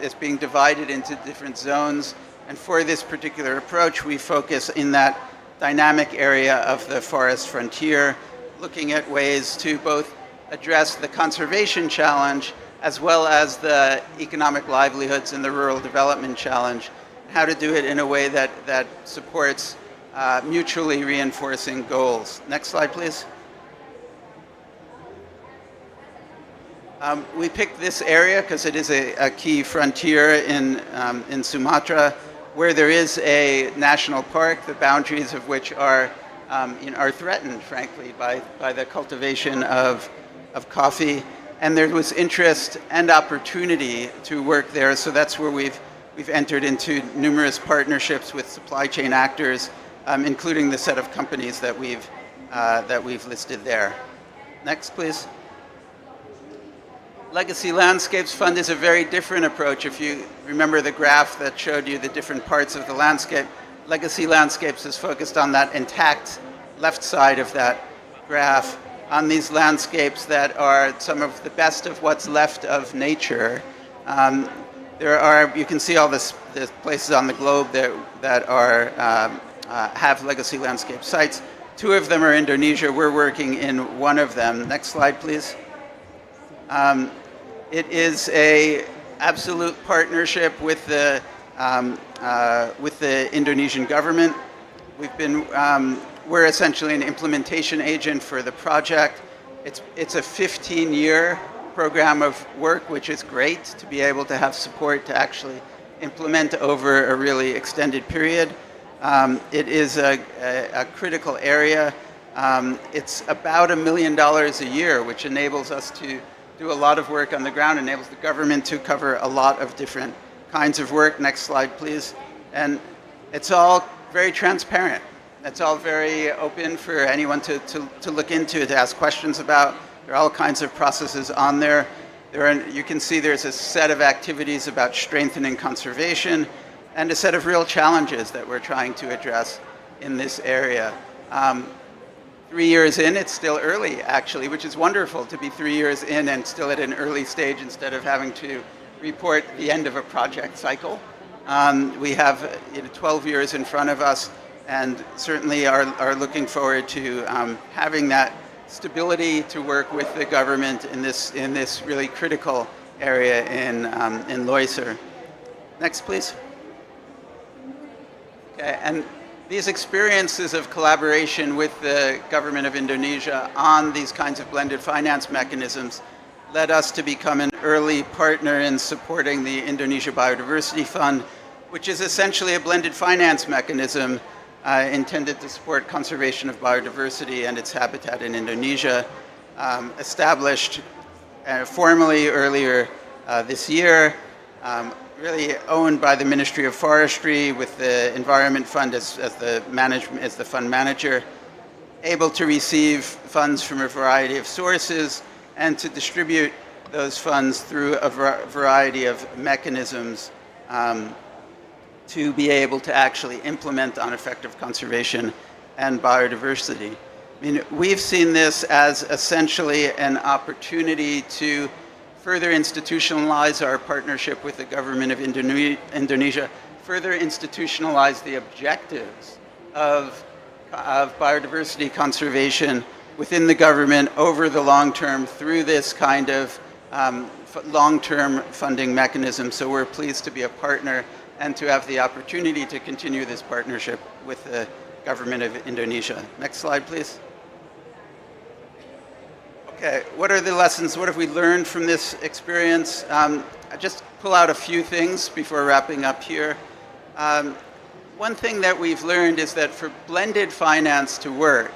as being divided into different zones. And for this particular approach, we focus in that dynamic area of the forest frontier, looking at ways to both address the conservation challenge as well as the economic livelihoods and the rural development challenge, how to do it in a way that supports mutually reinforcing goals. Next slide, please. We picked this area because it is a key frontier in Sumatra, where there is a national park, the boundaries of which are threatened, frankly, by the cultivation of coffee. And there was interest and opportunity to work there, so that's where we've entered into numerous partnerships with supply chain actors, including the set of companies that we've listed there. Next, please. Legacy Landscapes Fund is a very different approach. If you remember the graph that showed you the different parts of the landscape, Legacy Landscapes is focused on that intact left side of that graph, on these landscapes that are some of the best of what's left of nature. You can see all the places on the globe that have legacy landscape sites. 2 of them are Indonesia. We're working in one of them. Next slide, please. It is a absolute partnership with the Indonesian government. We're essentially an implementation agent for the project. It's a 15-year program of work, which is great to be able to have support to actually implement over a really extended period. It is a critical area. It's about $1 million a year, which enables us to do a lot of work on the ground, enables the government to cover a lot of different kinds of work. Next slide, please. And it's all very transparent. It's all very open for anyone to look into, to ask questions about. There are all kinds of processes on there. You can see there's a set of activities about strengthening conservation and a set of real challenges that we're trying to address in this area. 3 years in, it's still early, actually, which is wonderful to be 3 years in and still at an early stage instead of having to report the end of a project cycle. We have 12 years in front of us and certainly are looking forward to having that stability to work with the government in this really critical area in Loiser. Next, please. Okay, and these experiences of collaboration with the government of Indonesia on these kinds of blended finance mechanisms led us to become an early partner in supporting the Indonesia Biodiversity Fund, which is essentially a blended finance mechanism intended to support conservation of biodiversity and its habitat in Indonesia, established formally earlier this year, really owned by the Ministry of Forestry with the Environment Fund as the fund manager, able to receive funds from a variety of sources and to distribute those funds through a variety of mechanisms to be able to actually implement on effective conservation and biodiversity. I mean, we've seen this as essentially an opportunity to further institutionalize our partnership with the government of Indonesia, further institutionalize the objectives of biodiversity conservation within the government over the long term through this kind of long-term funding mechanism. So we're pleased to be a partner and to have the opportunity to continue this partnership with the government of Indonesia. Next slide, please. Okay, what are the lessons? What have we learned from this experience? I just pull out a few things before wrapping up here. One thing that we've learned is that for blended finance to work,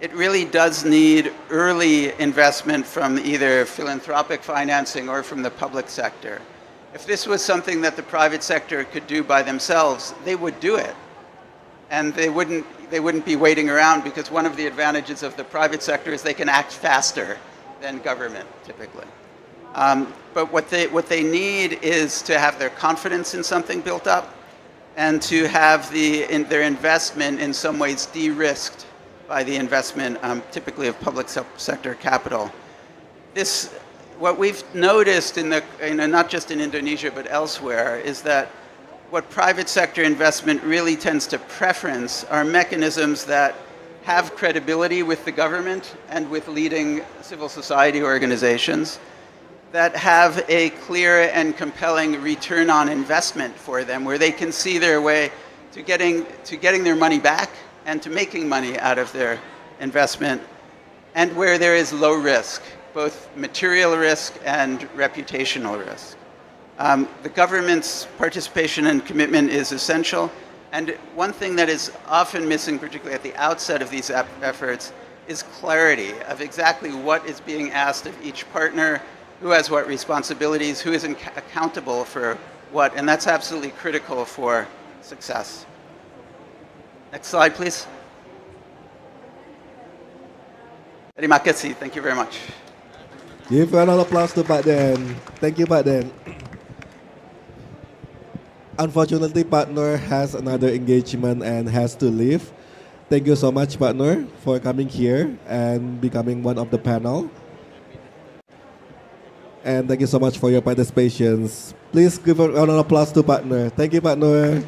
it really does need early investment from either philanthropic financing or from the public sector. If this was something that the private sector could do by themselves, they would do it. And they wouldn't be waiting around, because one of the advantages of the private sector is they can act faster than government, typically. But what they need is to have their confidence in something built up, and to have their investment in some ways de-risked by the investment, typically of public sector capital. What we've noticed not just in Indonesia but elsewhere, is that what private sector investment really tends to preference are mechanisms that have credibility with the government and with leading civil society organizations, that have a clear and compelling return on investment for them, where they can see their way to getting their money back and to making money out of their investment, and where there is low risk, both material risk and reputational risk. The government's participation and commitment is essential, and one thing that is often missing, particularly at the outset of these efforts, is clarity of exactly what is being asked of each partner, who has what responsibilities, who is accountable for what, and that's absolutely critical for success. Next slide, please. Terima kasih. Thank you very much. Give a round of applause to Pak Den. Thank you, Pak Den. Unfortunately, partner has another engagement and has to leave. Thank you so much, partner, for coming here and becoming one of the panel. And thank you so much for your participation. Please give a round of applause to partner. Thank you, partner.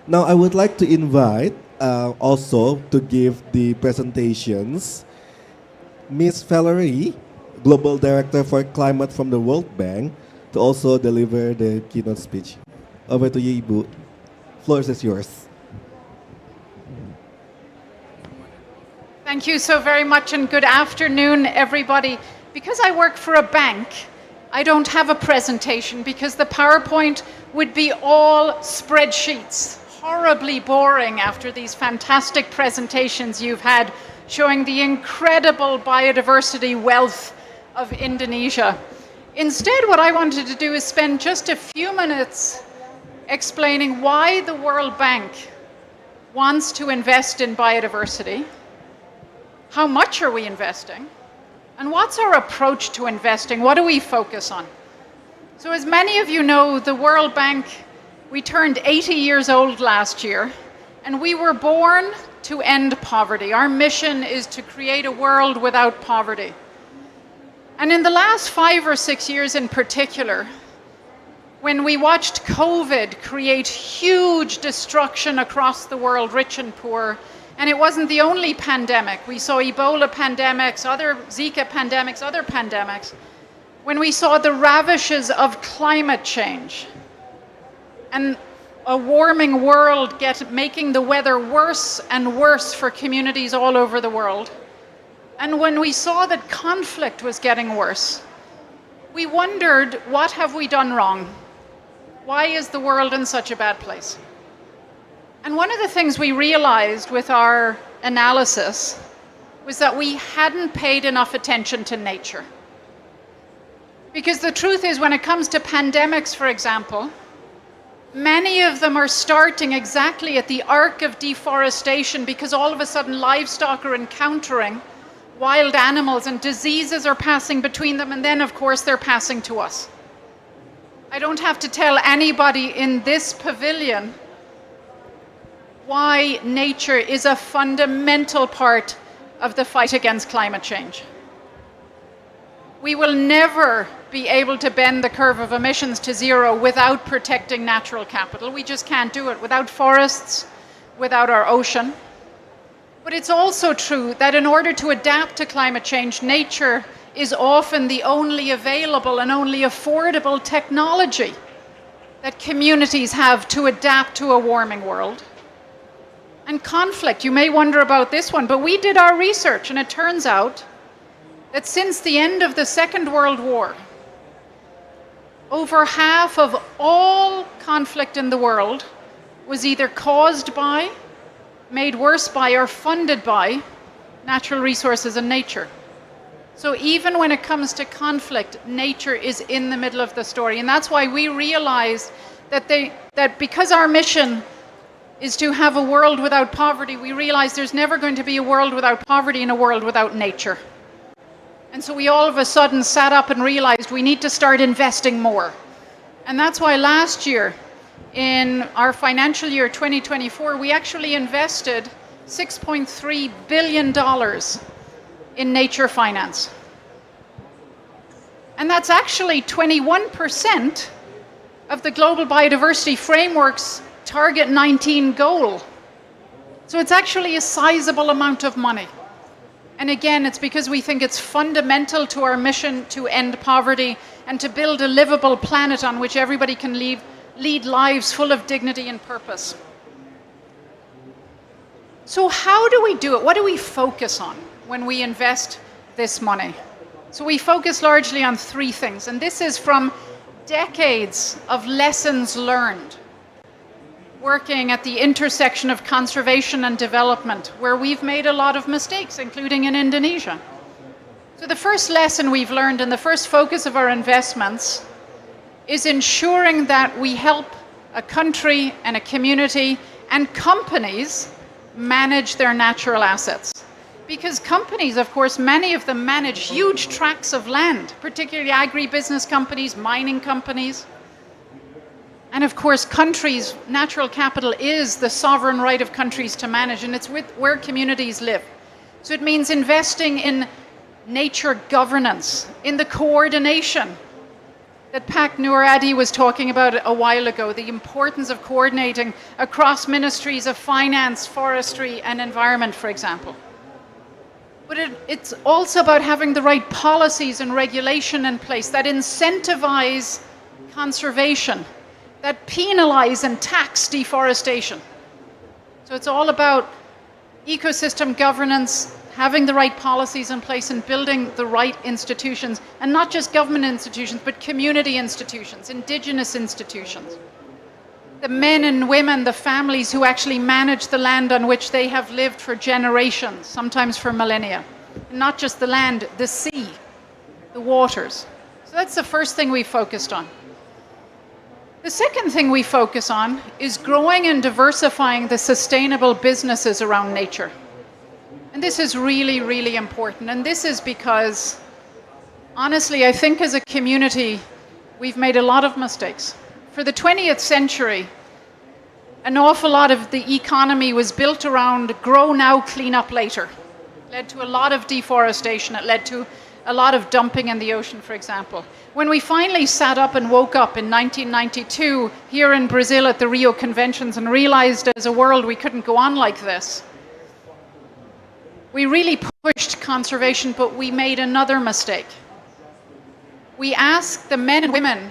Now, I would like to invite also to give the presentations Ms. Valerie, Global Director for Climate from the World Bank, to also deliver the keynote speech. Over to you, Ibu. Floor is yours. Thank you so very much, and good afternoon, everybody. Because I work for a bank, I don't have a presentation, because the PowerPoint would be all spreadsheets. Horribly boring after these fantastic presentations you've had showing the incredible biodiversity wealth of Indonesia. Instead, what I wanted to do is spend just a few minutes explaining why the World Bank wants to invest in biodiversity, how much are we investing, and what's our approach to investing? What do we focus on? So as many of you know, the World Bank, we turned 80 years old last year, and we were born to end poverty. Our mission is to create a world without poverty. And in the last 5 or 6 years in particular, when we watched COVID create huge destruction across the world, rich and poor, and it wasn't the only pandemic. We saw Ebola pandemics, other Zika pandemics, other pandemics. When we saw the ravages of climate change and a warming world making the weather worse and worse for communities all over the world, and when we saw that conflict was getting worse, we wondered, what have we done wrong? Why is the world in such a bad place? And one of the things we realized with our analysis was that we hadn't paid enough attention to nature. Because the truth is, when it comes to pandemics, for example, many of them are starting exactly at the arc of deforestation, because all of a sudden livestock are encountering wild animals and diseases are passing between them, and then of course they're passing to us. I don't have to tell anybody in this pavilion why nature is a fundamental part of the fight against climate change. We will never be able to bend the curve of emissions to zero without protecting natural capital. We just can't do it without forests, without our ocean. But it's also true that in order to adapt to climate change, nature is often the only available and only affordable technology that communities have to adapt to a warming world. And conflict, you may wonder about this one, but we did our research and it turns out that since the end of the Second World War, over half of all conflict in the world was either caused by, made worse by, or funded by natural resources and nature. So even when it comes to conflict, nature is in the middle of the story. And that's why we realized that because our mission is to have a world without poverty, we realize there's never going to be a world without poverty and a world without nature. And so we all of a sudden sat up and realized we need to start investing more. And that's why last year, in our financial year 2024, we actually invested $6.3 billion in nature finance. And that's actually 21% of the Global Biodiversity Framework's Target 19 goal. So it's actually a sizable amount of money. And again, it's because we think it's fundamental to our mission to end poverty and to build a livable planet on which everybody can lead lives full of dignity and purpose. So how do we do it? What do we focus on when we invest this money? So we focus largely on three things, and this is from decades of lessons learned working at the intersection of conservation and development, where we've made a lot of mistakes, including in Indonesia. So the first lesson we've learned and the first focus of our investments is ensuring that we help a country and a community and companies manage their natural assets. Because companies, of course, many of them manage huge tracts of land, particularly agribusiness companies, mining companies. And of course, countries, natural capital is the sovereign right of countries to manage, and it's where communities live. So it means investing in nature governance, in the coordination that Pak Nur Adi was talking about a while ago, the importance of coordinating across ministries of finance, forestry, and environment, for example. But it's also about having the right policies and regulation in place that incentivize conservation, that penalize and tax deforestation. So it's all about ecosystem governance, having the right policies in place and building the right institutions, and not just government institutions, but community institutions, indigenous institutions. The men and women, the families who actually manage the land on which they have lived for generations, sometimes for millennia. And not just the land, the sea, the waters. So that's the first thing we focused on. The second thing we focus on is growing and diversifying the sustainable businesses around nature. And this is really, really important. And this is because, honestly, I think as a community, we've made a lot of mistakes. For the 20th century, an awful lot of the economy was built around grow now, clean up later. It led to a lot of deforestation. It led to a lot of dumping in the ocean, for example. When we finally sat up and woke up in 1992 here in Brazil at the Rio Conventions and realized as a world we couldn't go on like this, we really pushed conservation, but we made another mistake. We asked the men and women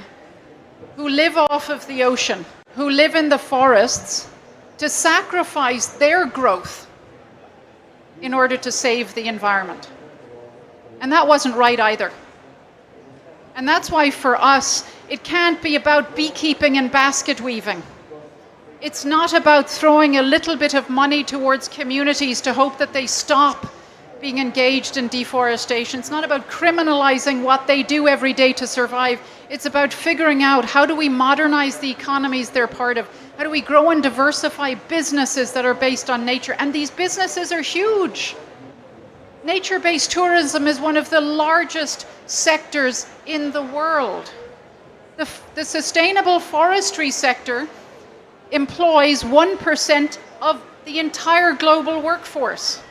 who live off of the ocean, who live in the forests, to sacrifice their growth in order to save the environment. And that wasn't right either. And that's why for us, it can't be about beekeeping and basket weaving. It's not about throwing a little bit of money towards communities to hope that they stop being engaged in deforestation. It's not about criminalizing what they do every day to survive. It's about figuring out how do we modernize the economies they're part of? How do we grow and diversify businesses that are based on nature? And these businesses are huge. Nature-based tourism is one of the largest sectors in the world. The sustainable forestry sector employs 1% of the entire global workforce.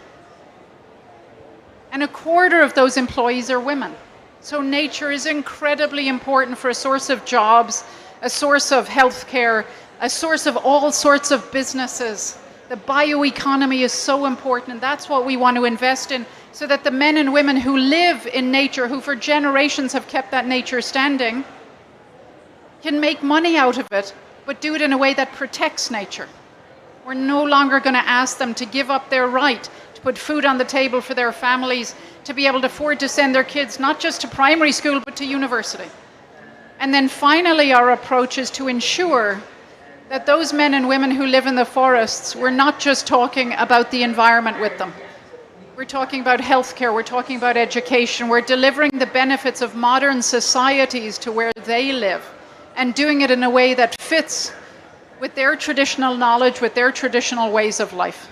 And a quarter of those employees are women. So nature is incredibly important for a source of jobs, a source of healthcare, a source of all sorts of businesses. The bioeconomy is so important, and that's what we want to invest in, so that the men and women who live in nature, who for generations have kept that nature standing, can make money out of it, but do it in a way that protects nature. We're no longer going to ask them to give up their right to put food on the table for their families, to be able to afford to send their kids not just to primary school, but to university. And then finally, our approach is to ensure that those men and women who live in the forests, we're not just talking about the environment with them. We're talking about healthcare, we're talking about education, we're delivering the benefits of modern societies to where they live, and doing it in a way that fits with their traditional knowledge, with their traditional ways of life.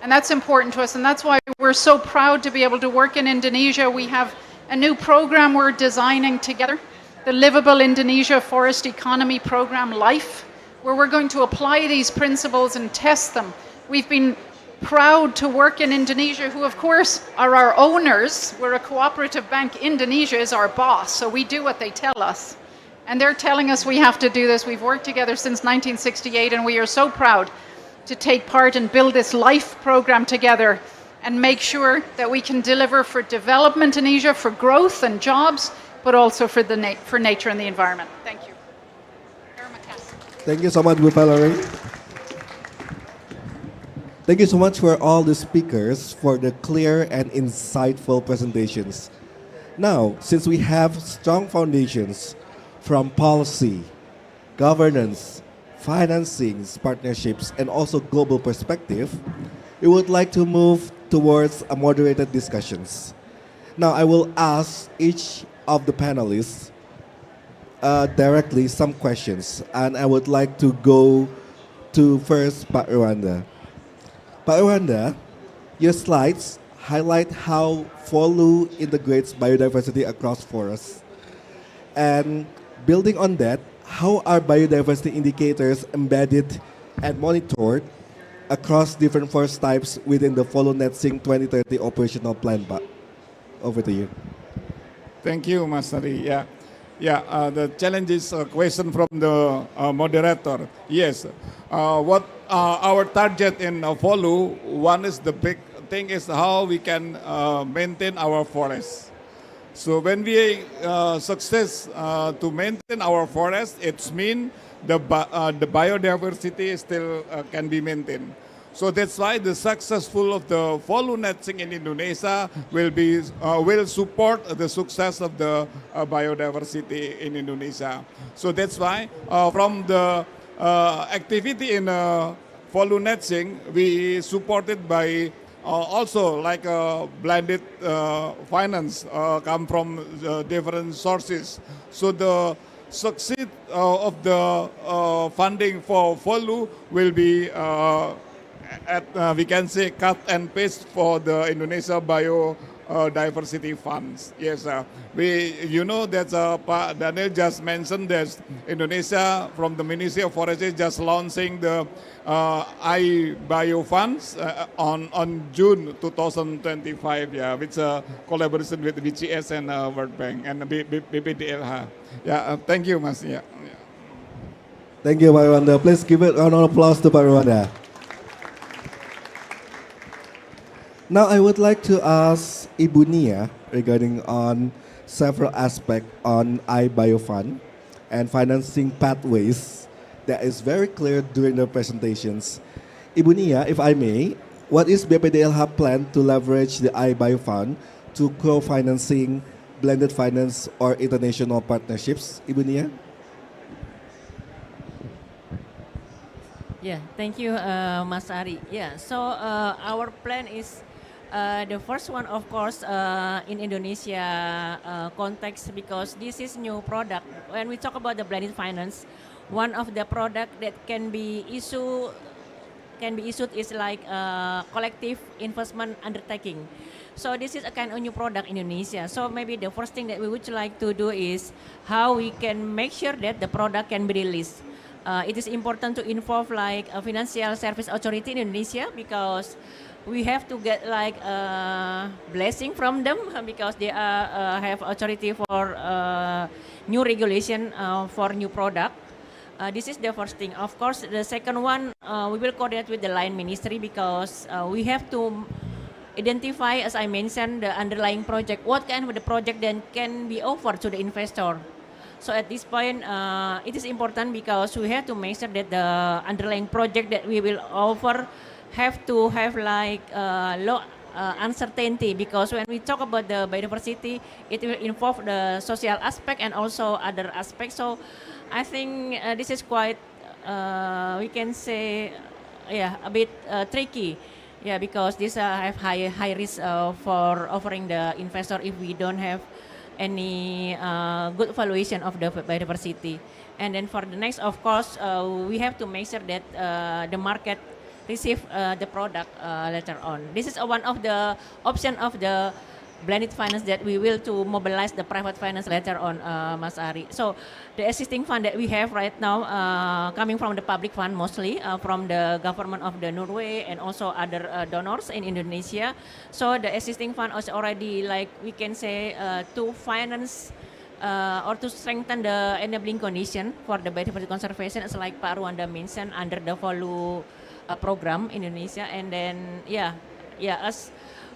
And that's important to us, and that's why we're so proud to be able to work in Indonesia. We have a new program we're designing together, the Livable Indonesia Forest Economy Program, LIFE, where we're going to apply these principles and test them. We've been proud to work in Indonesia, who of course are our owners. We're a cooperative bank. Indonesia is our boss, so we do what they tell us. And they're telling us we have to do this. We've worked together since 1968, and we are so proud to take part and build this LIFE program together and make sure that we can deliver for development in Asia, for growth and jobs, but also for nature and the environment. Thank you. Thank you so much, Bu Valerie. Thank you so much for all the speakers for the clear and insightful presentations. Now, since we have strong foundations from policy, governance, financing, partnerships, and also global perspective, we would like to move towards a moderated discussions. Now, I will ask each of the panelists directly some questions, and I would like to go to first Pak Rwanda. Pak Rwanda, your slides highlight how FOLU integrates biodiversity across forests. And building on that, how are biodiversity indicators embedded and monitored across different forest types within the FOLU NetSync 2030 operational plan? Pak, over to you. Thank you, Mas Ari. The challenge is a question from the moderator. Yes, what our target in FOLU, one is the big thing is how we can maintain our forests. So when we success to maintain our forest, it means the biodiversity still can be maintained. So that's why the successful of the FOLU NetSync in Indonesia will support the success of the biodiversity in Indonesia. So that's why from the activity in FOLU NetSync, we supported by also like blended finance come from different sources. So the succeed of the funding for FOLU will be we can say cut and paste for the Indonesia Biodiversity Funds. Yes, you know that Pak Daniel just mentioned that Indonesia from the Ministry of Forestry just launching the iBio funds on June 2025. Yeah, with a collaboration with BCS and World Bank and BPDLH. Thank you, Mas. Thank you, Pak Rwanda. Please give it a round of applause to Pak Rwanda. Now I would like to ask Ibu Nia regarding on several aspects on iBio Fund and financing pathways that is very clear during the presentations. Ibu Nia, if I may, what is BPDLH plan to leverage the iBio Fund to co-financing, blended finance or international partnerships? Ibu Nia? Yeah, thank you, Mas Ari. Yeah, so our plan is the first one, of course, in Indonesia context, because this is new product. When we talk about the blended finance, one of the product that can be issued is like collective investment undertaking. So this is a kind of new product in Indonesia. So maybe the first thing that we would like to do is how we can make sure that the product can be released. It is important to involve like a financial service authority in Indonesia, because we have to get like a blessing from them, because they have authority for new regulation for new product. This is the first thing. Of course, the second one, we will coordinate with the line ministry, because we have to identify, as I mentioned, the underlying project. What kind of the project then can be offered to the investor? So at this point, it is important because we have to make sure that the underlying project that we will offer have to have like low uncertainty, because when we talk about the biodiversity, it will involve the social aspect and also other aspects. So I think this is quite, we can say, a bit tricky. Yeah, because this have high risk for offering the investor if we don't have any good valuation of the biodiversity. And then for the next, of course, we have to make sure that the market receive the product later on. This is one of the option of the blended finance that we will to mobilize the private finance later on, Mas Ari. So the existing fund that we have right now coming from the public fund mostly, from the government of the Norway and also other donors in Indonesia. So the existing fund is already, like we can say, to finance or to strengthen the enabling condition for the biodiversity conservation, as like Pak Ruanda mentioned, under the VOLU program Indonesia. And then as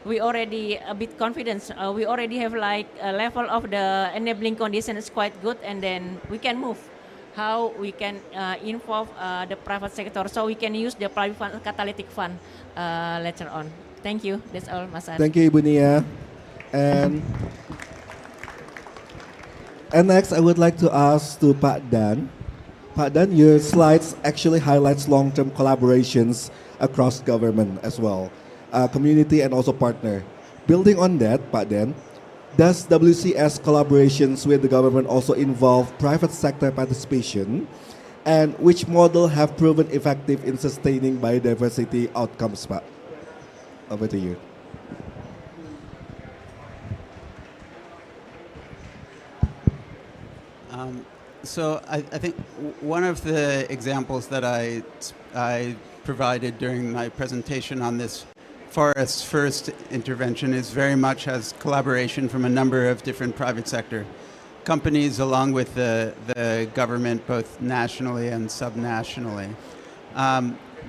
we already a bit confident, we already have like a level of the enabling condition is quite good, and then we can move how we can involve the private sector, so we can use the private fund, catalytic fund later on. Thank you. That's all, Mas Ari. Thank you, Ibu Nia. And next, I would like to ask to Pak Dan. Pak Dan, your slides actually highlights long-term collaborations across government as well, community and also partner. Building on that, Pak Dan, does WCS collaborations with the government also involve private sector participation? And which model have proven effective in sustaining biodiversity outcomes, Pak? Over to you. So I think one of the examples that I provided during my presentation on this Forest First intervention is very much as collaboration from a number of different private sector companies along with the government, both nationally and subnationally.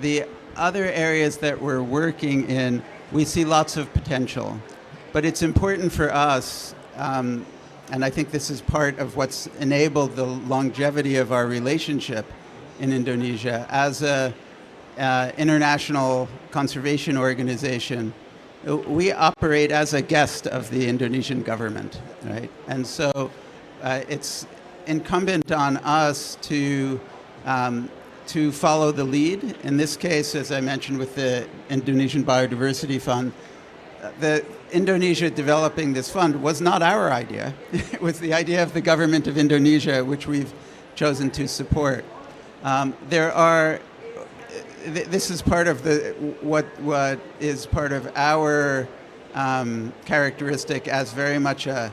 The other areas that we're working in, we see lots of potential, but it's important for us, and I think this is part of what's enabled the longevity of our relationship in Indonesia. As a international conservation organization, we operate as a guest of the Indonesian government, right? And so it's incumbent on us to follow the lead. In this case, as I mentioned with the Indonesian Biodiversity Fund, the Indonesia developing this fund was not our idea. It was the idea of the government of Indonesia, which we've chosen to support. This is part of what is part of our characteristic as very much a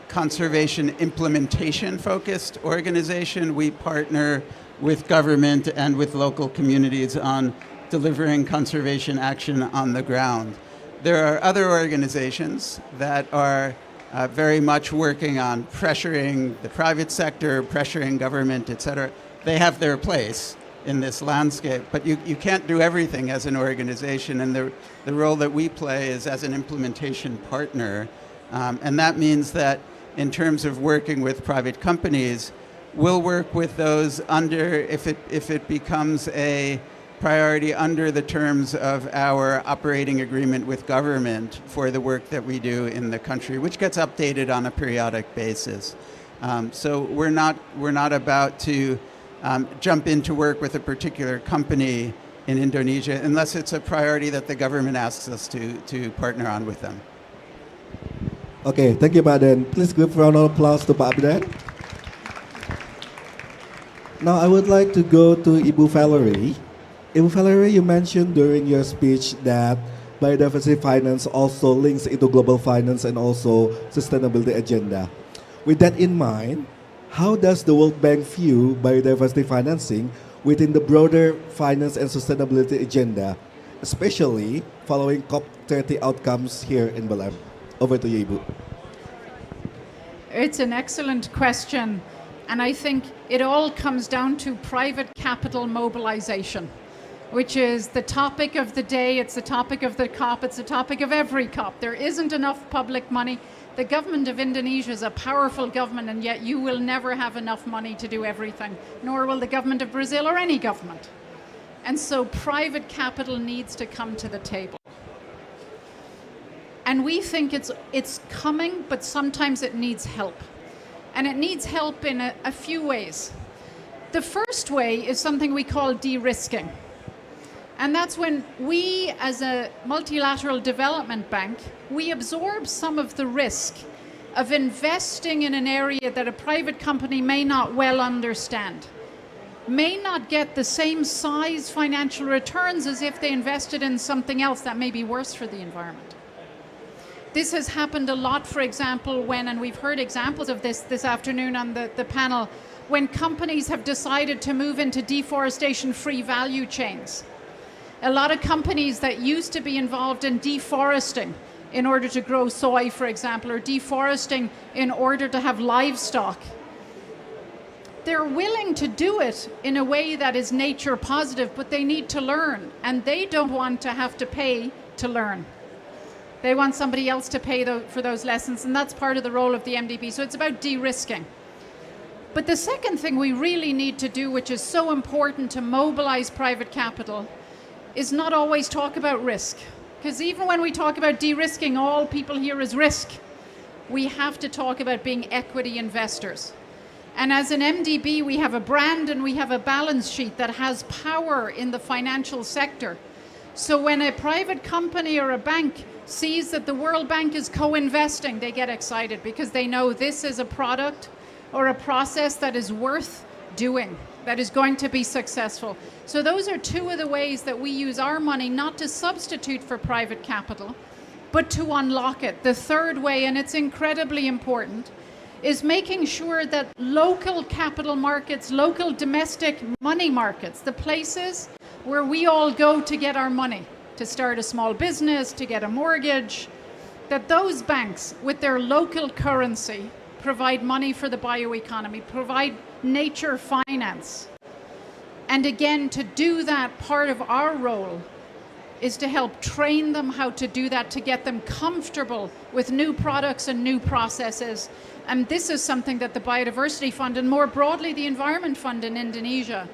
conservation implementation focused organization. We partner with government and with local communities on delivering conservation action on the ground. There are other organizations that are very much working on pressuring the private sector, pressuring government, etc. They have their place in this landscape, but you can't do everything as an organization, and the role that we play is as an implementation partner. And that means that in terms of working with private companies, we'll work with those under, if it becomes a priority under the terms of our operating agreement with government for the work that we do in the country, which gets updated on a periodic basis. So we're not about to jump in to work with a particular company in Indonesia unless it's a priority that the government asks us to partner on with them. Okay, thank you, Pak Dan. Please give a round of applause to Pak Dan. Now I would like to go to Ibu Valerie. Ibu Valerie, you mentioned during your speech that biodiversity finance also links into global finance and also sustainability agenda. With that in mind, how does the World Bank view biodiversity financing within the broader finance and sustainability agenda, especially following COP30 outcomes here in Belém? Over to you, Ibu. It's an excellent question, and I think it all comes down to private capital mobilization. which is the topic of the day. It's the topic of the COP. It's the topic of every COP. There isn't enough public money. The government of Indonesia is a powerful government, and yet you will never have enough money to do everything, nor will the government of Brazil or any government. And so private capital needs to come to the table. And we think it's coming, but sometimes it needs help. And it needs help in a few ways. The first way is something we call de-risking. And that's when we, as a multilateral development bank, we absorb some of the risk of investing in an area that a private company may not well understand, may not get the same size financial returns as if they invested in something else that may be worse for the environment. This has happened a lot, for example, when, and we've heard examples of this afternoon on the panel, when companies have decided to move into deforestation-free value chains. A lot of companies that used to be involved in deforesting in order to grow soy, for example, or deforesting in order to have livestock, they're willing to do it in a way that is nature positive, but they need to learn, and they don't want to have to pay to learn. They want somebody else to pay for those lessons, and that's part of the role of the MDB. So it's about de-risking. But the second thing we really need to do, which is so important to mobilize private capital, is not always talk about risk. Because even when we talk about de-risking, all people hear is risk. We have to talk about being equity investors. And as an MDB, we have a brand and we have a balance sheet that has power in the financial sector. So when a private company or a bank sees that the World Bank is co-investing, they get excited because they know this is a product or a process that is worth doing, that is going to be successful. So those are two of the ways that we use our money, not to substitute for private capital, but to unlock it. The third way, and it's incredibly important, is making sure that local capital markets, local domestic money markets, the places where we all go to get our money, to start a small business, to get a mortgage, that those banks with their local currency provide money for the bioeconomy, provide nature finance. And again, to do that, part of our role is to help train them how to do that, to get them comfortable with new products and new processes. And this is something that the Biodiversity Fund and more broadly the Environment Fund in Indonesia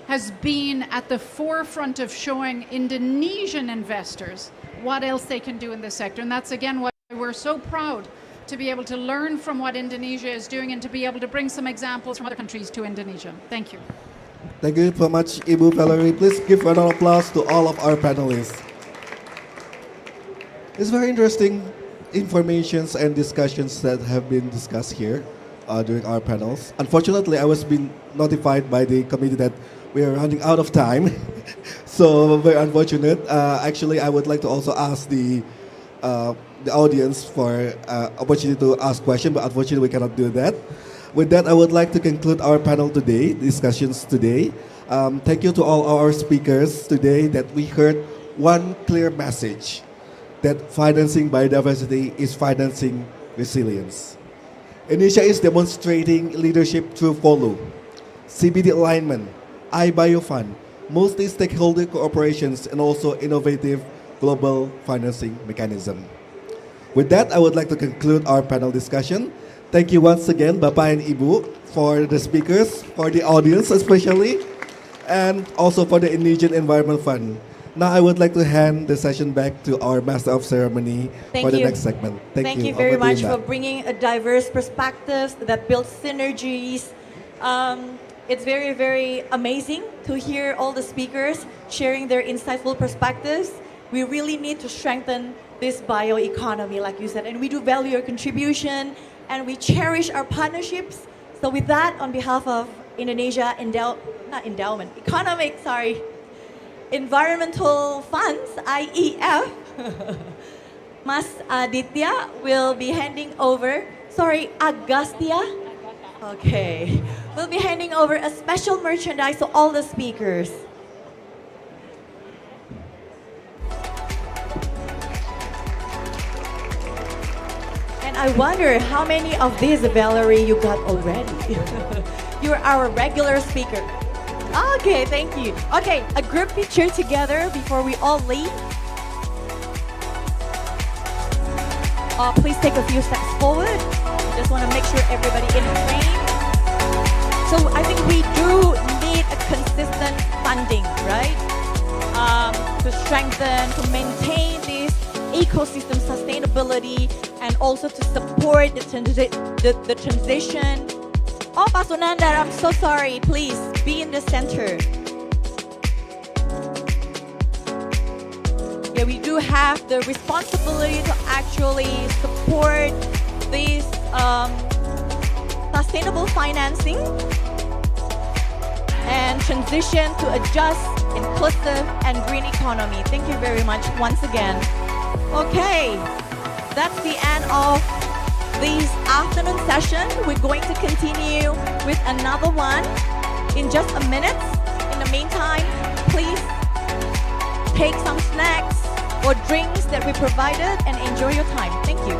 has been at the forefront of showing Indonesian investors what else they can do in this sector. And that's again why we're so proud to be able to learn from what Indonesia is doing and to be able to bring some examples from other countries to Indonesia. Thank you. Thank you so much, Ibu Valerie. Please give a round of applause to all of our panelists. It's very interesting informations and discussions that have been discussed here during our panels. Unfortunately, I was being notified by the committee that we are running out of time. So very unfortunate. Actually, I would like to also ask the audience for opportunity to ask questions, but unfortunately we cannot do that. With that, I would like to conclude our panel today, discussions today. Thank you to all our speakers today that we heard one clear message, that financing biodiversity is financing resilience. Indonesia is demonstrating leadership through FOLU, CBD alignment, iBioFund, multi-stakeholder cooperations, and also innovative global financing mechanism. With that, I would like to conclude our panel discussion. Thank you once again, Bapak and Ibu, for the speakers, for the audience especially, and also for the Indonesian Environment Fund. Now I would like to hand the session back to our Master of Ceremony for the next segment. Thank you very much for bringing a diverse perspectives that build synergies. It's very, very amazing to hear all the speakers sharing their insightful perspectives. We really need to strengthen this bioeconomy, like you said, and we do value your contribution, and we cherish our partnerships. So with that, on behalf of Indonesia Environmental Funds, IEF, Mas Aditya will be handing over, Agastya? Okay, we'll be handing over a special merchandise to all the speakers. And I wonder how many of these, Valerie, you got already. You're our regular speaker. Okay, thank you. Okay, a group picture together before we all leave. Please take a few steps forward. Just want to make sure everybody in frame. So I think we do need a consistent funding, right? To strengthen, to maintain this ecosystem sustainability, and also to support the transition. Oh, Pak Sunandar, I'm so sorry. Please be in the center. Yeah, we do have the responsibility to actually support this sustainable financing and transition to a just, inclusive, and green economy. Thank you very much once again. Okay, that's the end of this afternoon session. We're going to continue with another one in just a minute. In the meantime, please take some snacks or drinks that we provided and enjoy your time. Thank you.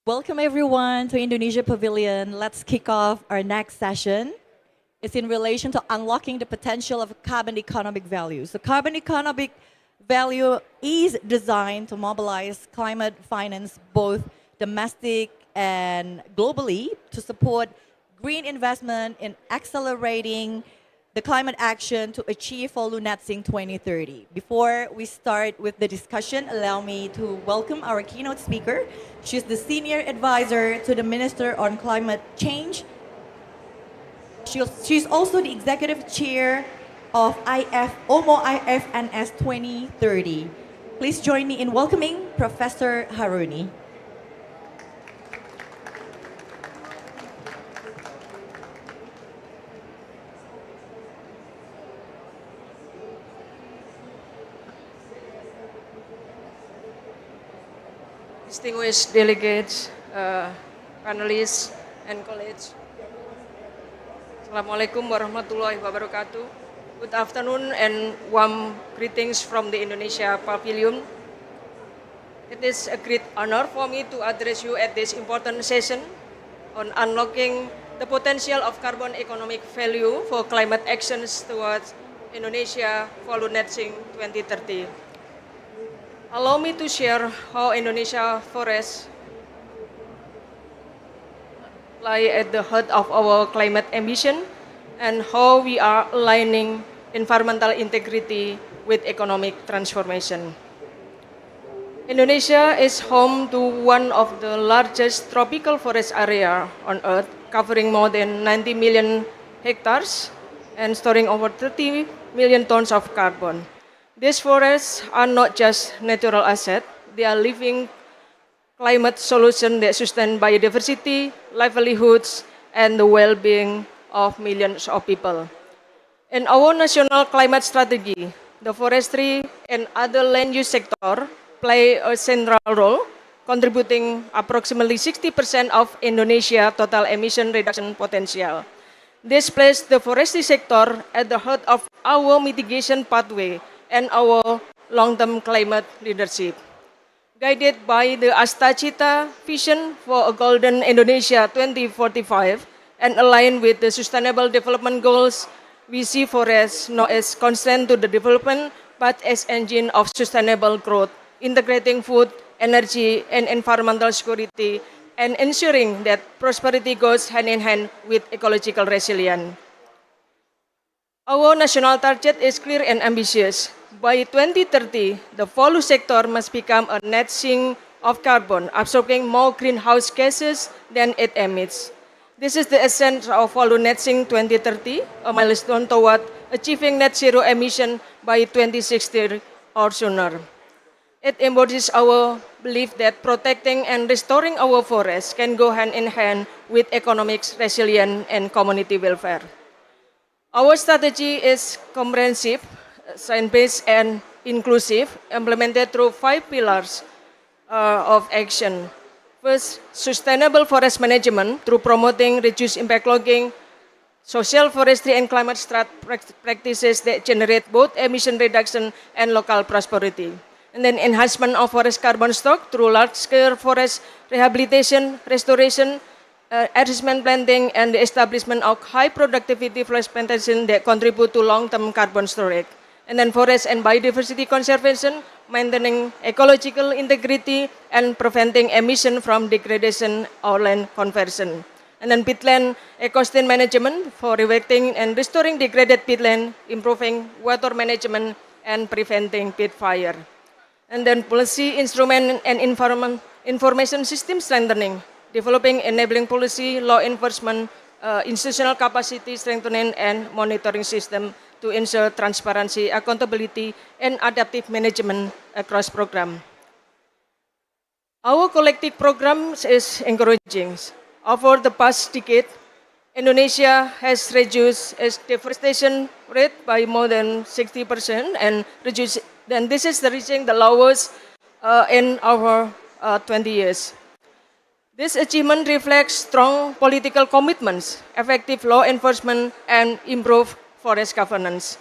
Welcome everyone to Indonesia Pavilion. Let's kick off our next session. It's in relation to unlocking the potential of carbon economic value. So carbon economic value is designed to mobilize climate finance both domestic and globally to support green investment in accelerating the climate action to achieve full net sink 2030. Before we start with the discussion, allow me to welcome our keynote speaker. She's the Senior Advisor to the Minister on Climate Change. She's also the Executive Chair of OMO IFNS 2030. Please join me in welcoming Professor Haruni. Distinguished delegates, panelists, and colleagues. Assalamualaikum warahmatullahi wabarakatuh. Good afternoon and warm greetings from the Indonesia Pavilion. It is a great honor for me to address you at this important session on unlocking the potential of carbon economic value for climate actions towards Indonesia full net sink 2030. Allow me to share how Indonesia forests lie at the heart of our climate ambition and how we are aligning environmental integrity with economic transformation. Indonesia is home to one of the largest tropical forest area on Earth, covering more than 90 million hectares and storing over 30 million tons of carbon. These forests are not just natural assets, they are living climate solutions that sustain biodiversity, livelihoods, and the well-being of millions of people. In our national climate strategy, the forestry and other land use sector play a central role, contributing approximately 60% of Indonesia's total emission reduction potential. This places the forestry sector at the heart of our mitigation pathway and our long-term climate leadership. Guided by the Astacita vision for a golden Indonesia 2045 and aligned with the Sustainable Development Goals, we see forests not as constraint to the development, but as engine of sustainable growth, integrating food, energy, and environmental security, and ensuring that prosperity goes hand in hand with ecological resilience. Our national target is clear and ambitious. By 2030, the value sector must become a net sink of carbon, absorbing more greenhouse gases than it emits. This is the essence of value net sink 2030, a milestone toward achieving net zero emission by 2060 or sooner. It embodies our belief that protecting and restoring our forests can go hand in hand with economic resilience and community welfare. Our strategy is comprehensive, science-based, and inclusive, implemented through 5 pillars of action. First, sustainable forest management through promoting reduced impact logging, social forestry and climate practices that generate both emission reduction and local prosperity. And then enhancement of forest carbon stock through large-scale forest rehabilitation, restoration, adjustment planting, and the establishment of high productivity forest plantation that contribute to long-term carbon storage. And then forest and biodiversity conservation, maintaining ecological integrity and preventing emission from degradation or land conversion. And then peatland ecosystem management for rewetting and restoring degraded peatland, improving water management and preventing peat fire. And then policy instrument and information system strengthening, developing enabling policy, law enforcement, institutional capacity strengthening, and monitoring system to ensure transparency, accountability, and adaptive management across program. Our collective programs is encouraging. Over the past decade, Indonesia has reduced its deforestation rate by more than 60% and this is reaching the lowest in over 20 years. This achievement reflects strong political commitments, effective law enforcement, and improved forest governance.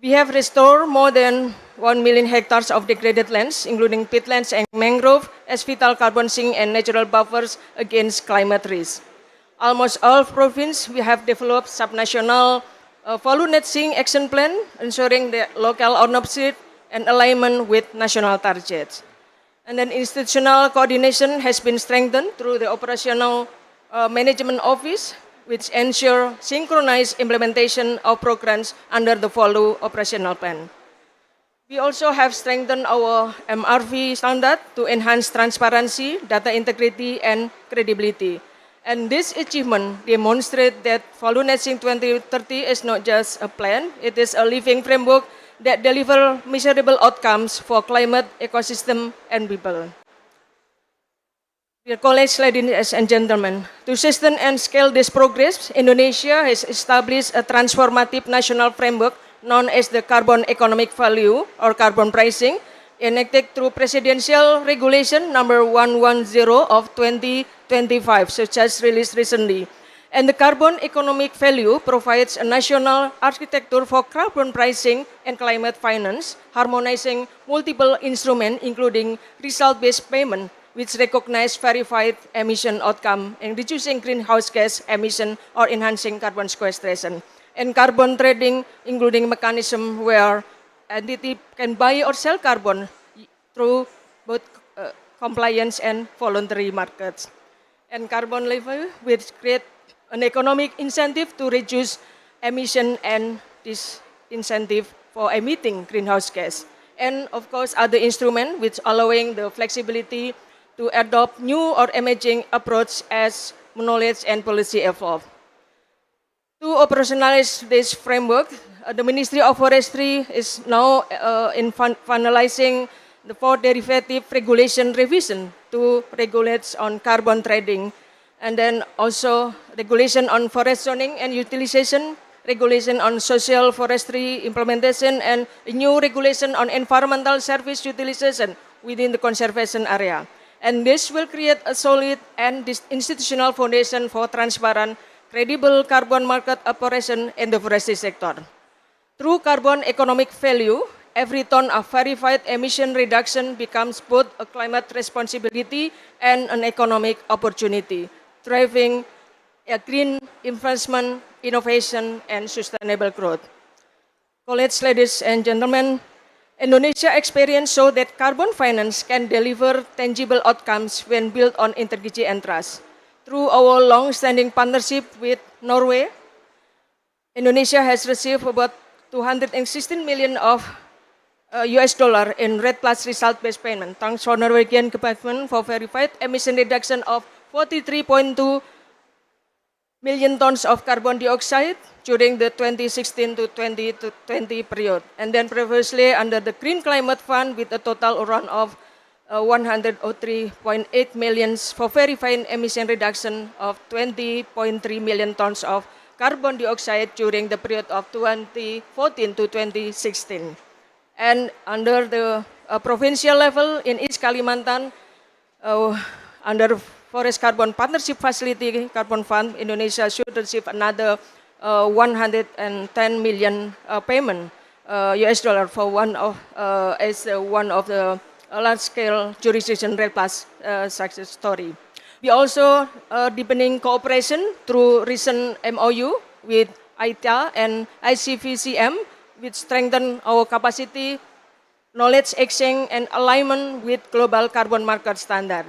We have restored more than 1 million hectares of degraded lands, including peatlands and mangrove, as vital carbon sink and natural buffers against climate risk. Almost all provinces we have developed subnational value net sink action plan, ensuring the local ownership and alignment with national targets. And then institutional coordination has been strengthened through the operational management office, which ensure synchronized implementation of programs under the value operational plan. We also have strengthened our MRV standard to enhance transparency, data integrity, and credibility. And this achievement demonstrates that Value Net Sink 2030 is not just a plan, it is a living framework that delivers measurable outcomes for climate, ecosystem, and people. Dear colleagues, ladies and gentlemen, to sustain and scale this progress, Indonesia has established a transformative national framework known as the Carbon Economic Value or carbon pricing, enacted through Presidential Regulation number 110 of 2025, such as released recently. And the Carbon Economic Value provides a national architecture for carbon pricing and climate finance, harmonizing multiple instruments, including result-based payment, which recognize verified emission outcome and reducing greenhouse gas emission or enhancing carbon sequestration. And carbon trading, including mechanism where entity can buy or sell carbon through both compliance and voluntary markets. And carbon levy, which create an economic incentive to reduce emission and disincentive for emitting greenhouse gas. And of course, other instruments which allowing the flexibility to adopt new or emerging approach as knowledge and policy evolve. To operationalize this framework, the Ministry of Forestry is now finalizing the 4 derivative regulation revision to regulate on carbon trading, and then also regulation on forest zoning and utilization, regulation on social forestry implementation, and a new regulation on environmental service utilization within the conservation area. And this will create a solid and institutional foundation for transparent, credible carbon market operation in the forestry sector. Through carbon economic value, every ton of verified emission reduction becomes both a climate responsibility and an economic opportunity, driving a green investment, innovation, and sustainable growth. Colleagues, ladies and gentlemen, Indonesia experience show that carbon finance can deliver tangible outcomes when built on integrity and trust. Through our long-standing partnership with Norway, Indonesia has received about 216 million of US dollar in REDD Plus result-based payment, thanks to Norwegian government for verified emission reduction of 43.2 million tons of carbon dioxide during the 2016 to 2020 period. And then previously under the Green Climate Fund with a total around of 103.8 million for verifying emission reduction of 20.3 million tons of carbon dioxide during the period of 2014 to 2016. And under the provincial level in East Kalimantan, under Forest Carbon Partnership Facility Carbon Fund, Indonesia should receive another 110 million payment US dollar for one of the large-scale jurisdiction REDD Plus success story. We also deepening cooperation through recent MOU with ITA and ICVCM, which strengthen our capacity, knowledge exchange, and alignment with global carbon market standard.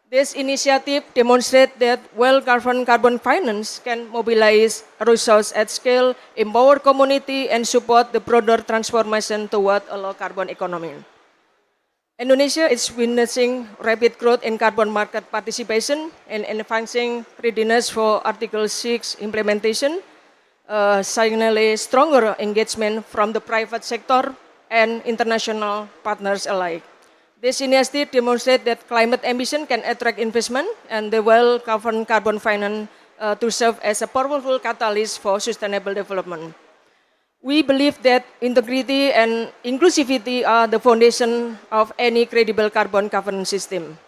This initiative demonstrates that well-governed carbon finance can mobilize resources at scale, empower community, and support the broader transformation toward a low-carbon economy. Indonesia is witnessing rapid growth in carbon market participation and advancing readiness for Article 6 implementation, signally stronger engagement from the private sector and international partners alike. This initiative demonstrates that climate ambition can attract investment and the well-governed carbon finance to serve as a powerful catalyst for sustainable development. We believe that integrity and inclusivity are the foundation of any credible carbon governance system.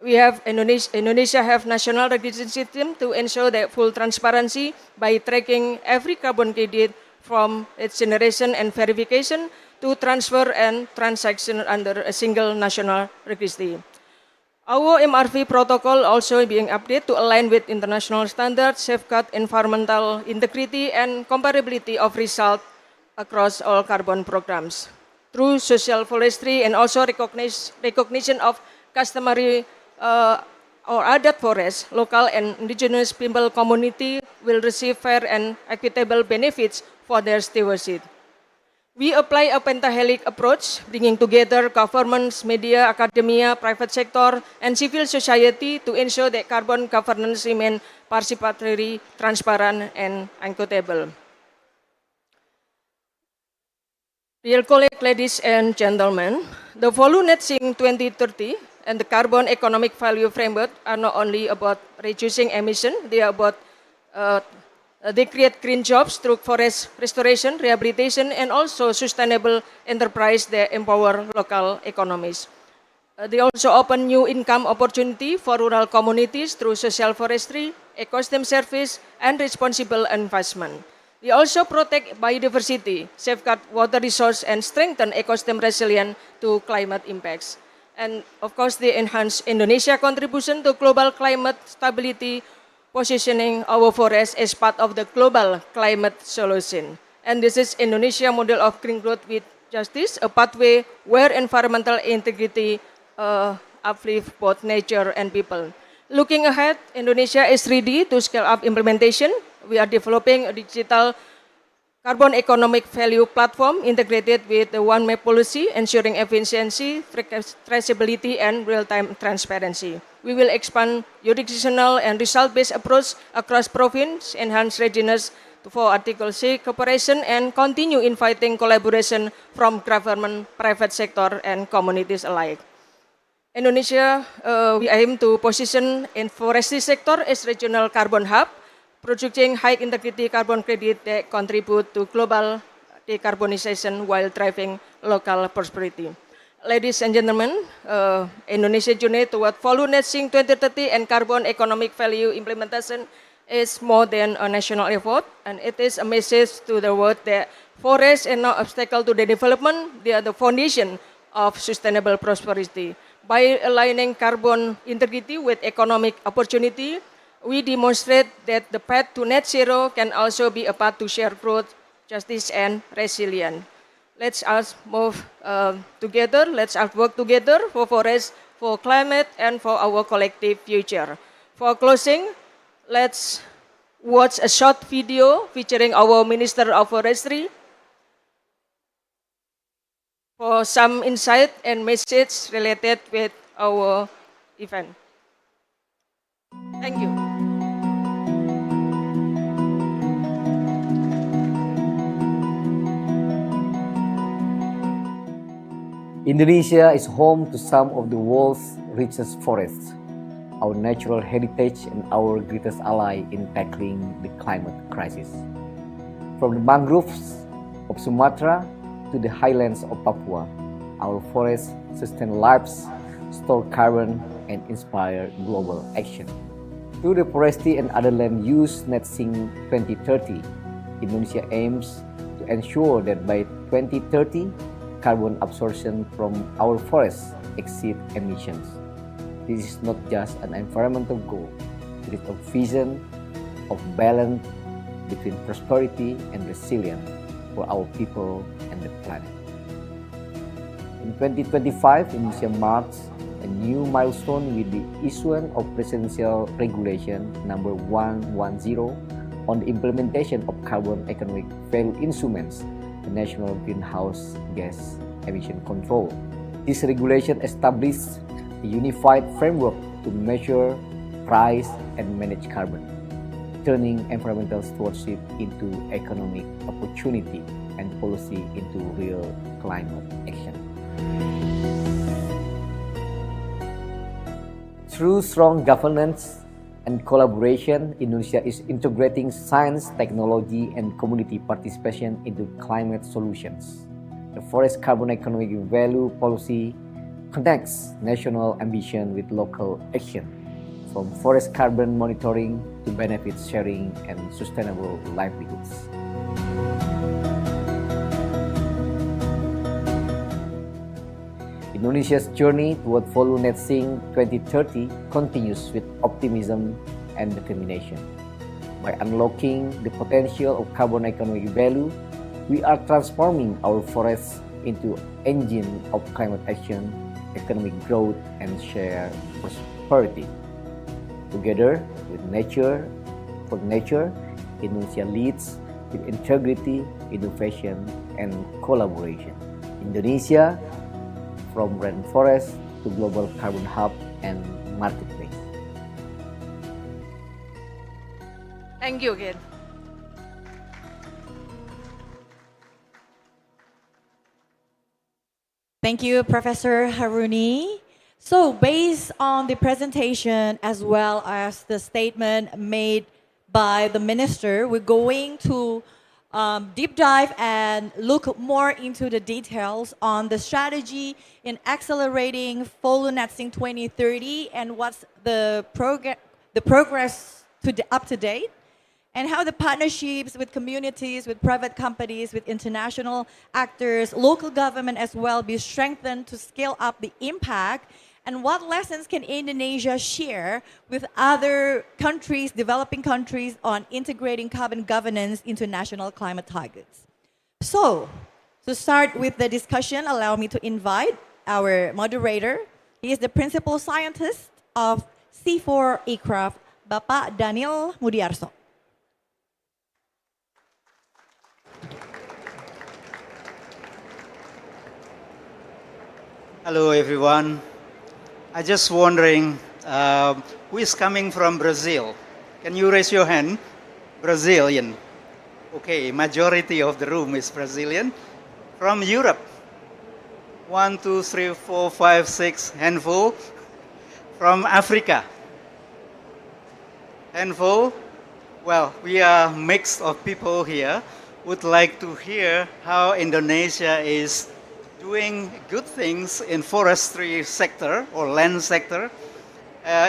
We have Indonesia have national regulation system to ensure that full transparency by tracking every carbon credit from its generation and verification to transfer and transaction under a single national registry. Our MRV protocol also being updated to align with international standards, safeguard environmental integrity and comparability of results across all carbon programs. Through social forestry and also recognition of customary or other forests, local and indigenous people community will receive fair and equitable benefits for their stewardship. We apply a pentahelix approach, bringing together governments, media, academia, private sector, and civil society to ensure that carbon governance remain participatory, transparent, and equitable. Dear colleagues, ladies and gentlemen, the Volume Net Sink 2030 and the Carbon Economic Value Framework are not only about reducing emission, they are about they create green jobs through forest restoration, rehabilitation, and also sustainable enterprise that empower local economies. They also open new income opportunity for rural communities through social forestry, ecosystem service, and responsible investment. They also protect biodiversity, safeguard water resource, and strengthen ecosystem resilience to climate impacts. And of course, they enhance Indonesia's contribution to global climate stability, positioning our forests as part of the global climate solution. And this is Indonesia model of green growth with justice, a pathway where environmental integrity uplift both nature and people. Looking ahead, Indonesia is ready to scale up implementation. We are developing a digital carbon economic value platform integrated with the One Map policy, ensuring efficiency, traceability, and real-time transparency. We will expand jurisdictional and result-based approach across province, enhance readiness for Article 6 cooperation, and continue inviting collaboration from government, private sector, and communities alike. Indonesia, we aim to position in forestry sector as regional carbon hub, producing high-integrity carbon credit that contribute to global decarbonization while driving local prosperity. Ladies and gentlemen, Indonesia's journey toward Volume Net Sink 2030 and carbon economic value implementation is more than a national effort, and it is a message to the world that forests are not obstacle to the development, they are the foundation of sustainable prosperity. By aligning carbon integrity with economic opportunity, we demonstrate that the path to net zero can also be a path to shared growth, justice, and resilience. Let's us move together, let's us work together for forests, for climate, and for our collective future. For closing, let's watch a short video featuring our Minister of Forestry for some insight and message related with our event. Thank you. Indonesia is home to some of the world's richest forests, our natural heritage and our greatest ally in tackling the climate crisis. From the mangroves of Sumatra to the highlands of Papua, our forests sustain lives, store carbon, and inspire global action. Through the Forestry and Other Land Use Net Sink 2030, Indonesia aims to ensure that by 2030, carbon absorption from our forests exceed emissions. This is not just an environmental goal, it is a vision of balance between prosperity and resilience for our people and the planet. In 2025, Indonesia marks a new milestone with the issuance of Presidential Regulation number 110 on the implementation of carbon economic value instruments, the National Greenhouse Gas Emission Control. This regulation establishes a unified framework to measure, price, and manage carbon, turning environmental stewardship into economic opportunity and policy into real climate action. Through strong governance and collaboration, Indonesia is integrating science, technology, and community participation into climate solutions. The Forest Carbon Economic Value Policy connects national ambition with local action, from forest carbon monitoring to benefit sharing and sustainable livelihoods. In Indonesia's journey toward full net sink 2030 continues with optimism and determination. By unlocking the potential of carbon economic value, we are transforming our forests into engine of climate action, economic growth, and shared prosperity. Together with nature, for nature, Indonesia leads with integrity, innovation, and collaboration. Indonesia, from rainforest to global carbon hub and marketplace. Thank you again. Thank you, Professor Haruni. So based on the presentation as well as the statement made by the minister, we're going to deep dive and look more into the details on the strategy in accelerating full net sink 2030 and what's the progress up to date, and how the partnerships with communities, with private companies, with international actors, local government as well be strengthened to scale up the impact, and what lessons can Indonesia share with other countries, developing countries, on integrating carbon governance into national climate targets. So, to start with the discussion, allow me to invite our moderator. He is the principal scientist of C4 Aircraft, Bapak Daniel Mudiarso. Hello, everyone. I just wondering who is coming from Brazil? Can you raise your hand? Brazilian. Okay, majority of the room is Brazilian. From Europe. 1, 2, 3, 4, 5, 6, handful. From Africa. Handful. Well, we are a mix of people here. Would like to hear how Indonesia is doing good things in forestry sector or land sector.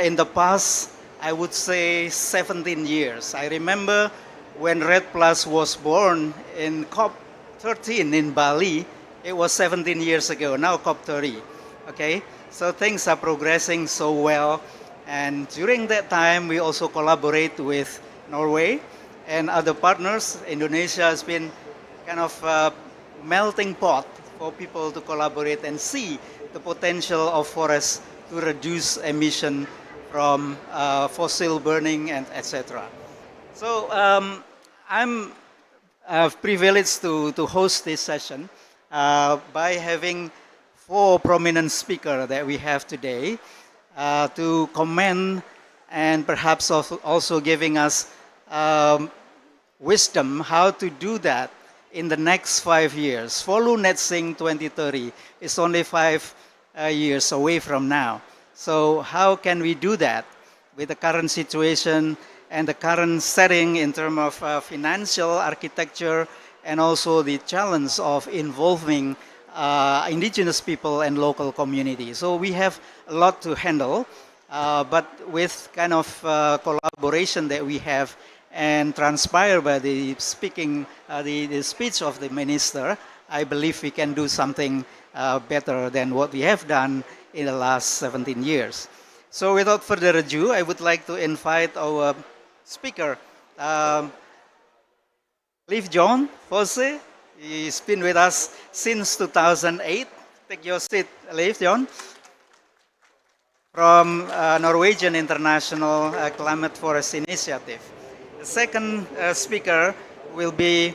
In the past, I would say 17 years. I remember when Red Plus was born in COP13 in Bali, it was 17 years ago, now COP30. Okay, so things are progressing so well. And during that time, we also collaborate with Norway and other partners. Indonesia has been kind of a melting pot for people to collaborate and see the potential of forests to reduce emission from fossil burning and etc. So I'm privileged to host this session by having 4 prominent speakers that we have today to comment and perhaps also giving us wisdom how to do that in the next 5 years. Full net sink 2030 is only 5 years away from now. So how can we do that with the current situation and the current setting in terms of financial architecture and also the challenge of involving indigenous people and local communities. So we have a lot to handle, but with kind of collaboration that we have and transpired by the speech of the minister, I believe we can do something better than what we have done in the last 17 years. So without further ado, I would like to invite our speaker, Leif John Fosse. He's been with us since 2008. Take your seat, Leif John, from Norwegian International Climate Forest Initiative. The second speaker will be,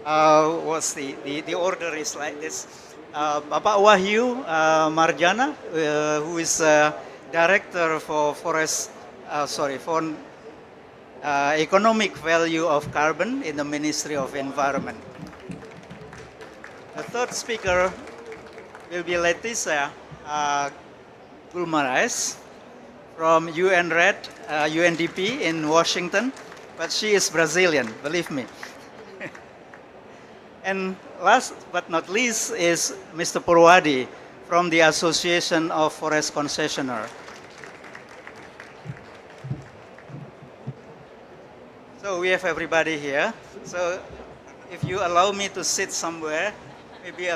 the order is like this. Bapak Wahyu Marjana, who is Director for Economic Value of Carbon in the Ministry of Environment. The third speaker will be Leticia Gulmarais from UNDP in Washington, but she is Brazilian, believe me. And last but not least is Mr. Purwadi from the Association of Forest Concessionaires. So we have everybody here. So if you allow me to sit somewhere, maybe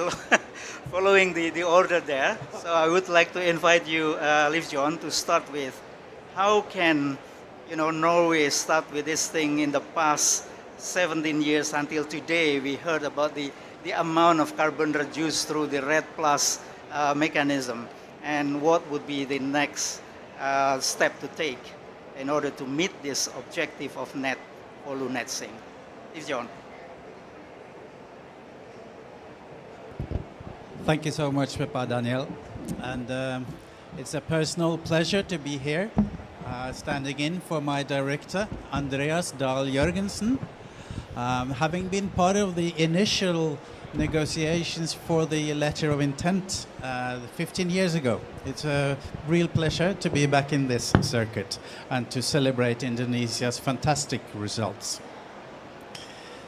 following the order there. So I would like to invite you, Liv John, to start with how can Norway start with this thing in the past 17 years until today. We heard about the amount of carbon reduced through the RED Plus mechanism, and what would be the next step to take in order to meet this objective of net follow net sink. Liv John. Thank you so much, Papa Daniel. And it's a personal pleasure to be here, standing in for my director, Andreas Dahl Jørgensen. Having been part of the initial negotiations for the letter of intent 15 years ago, it's a real pleasure to be back in this circuit and to celebrate Indonesia's fantastic results.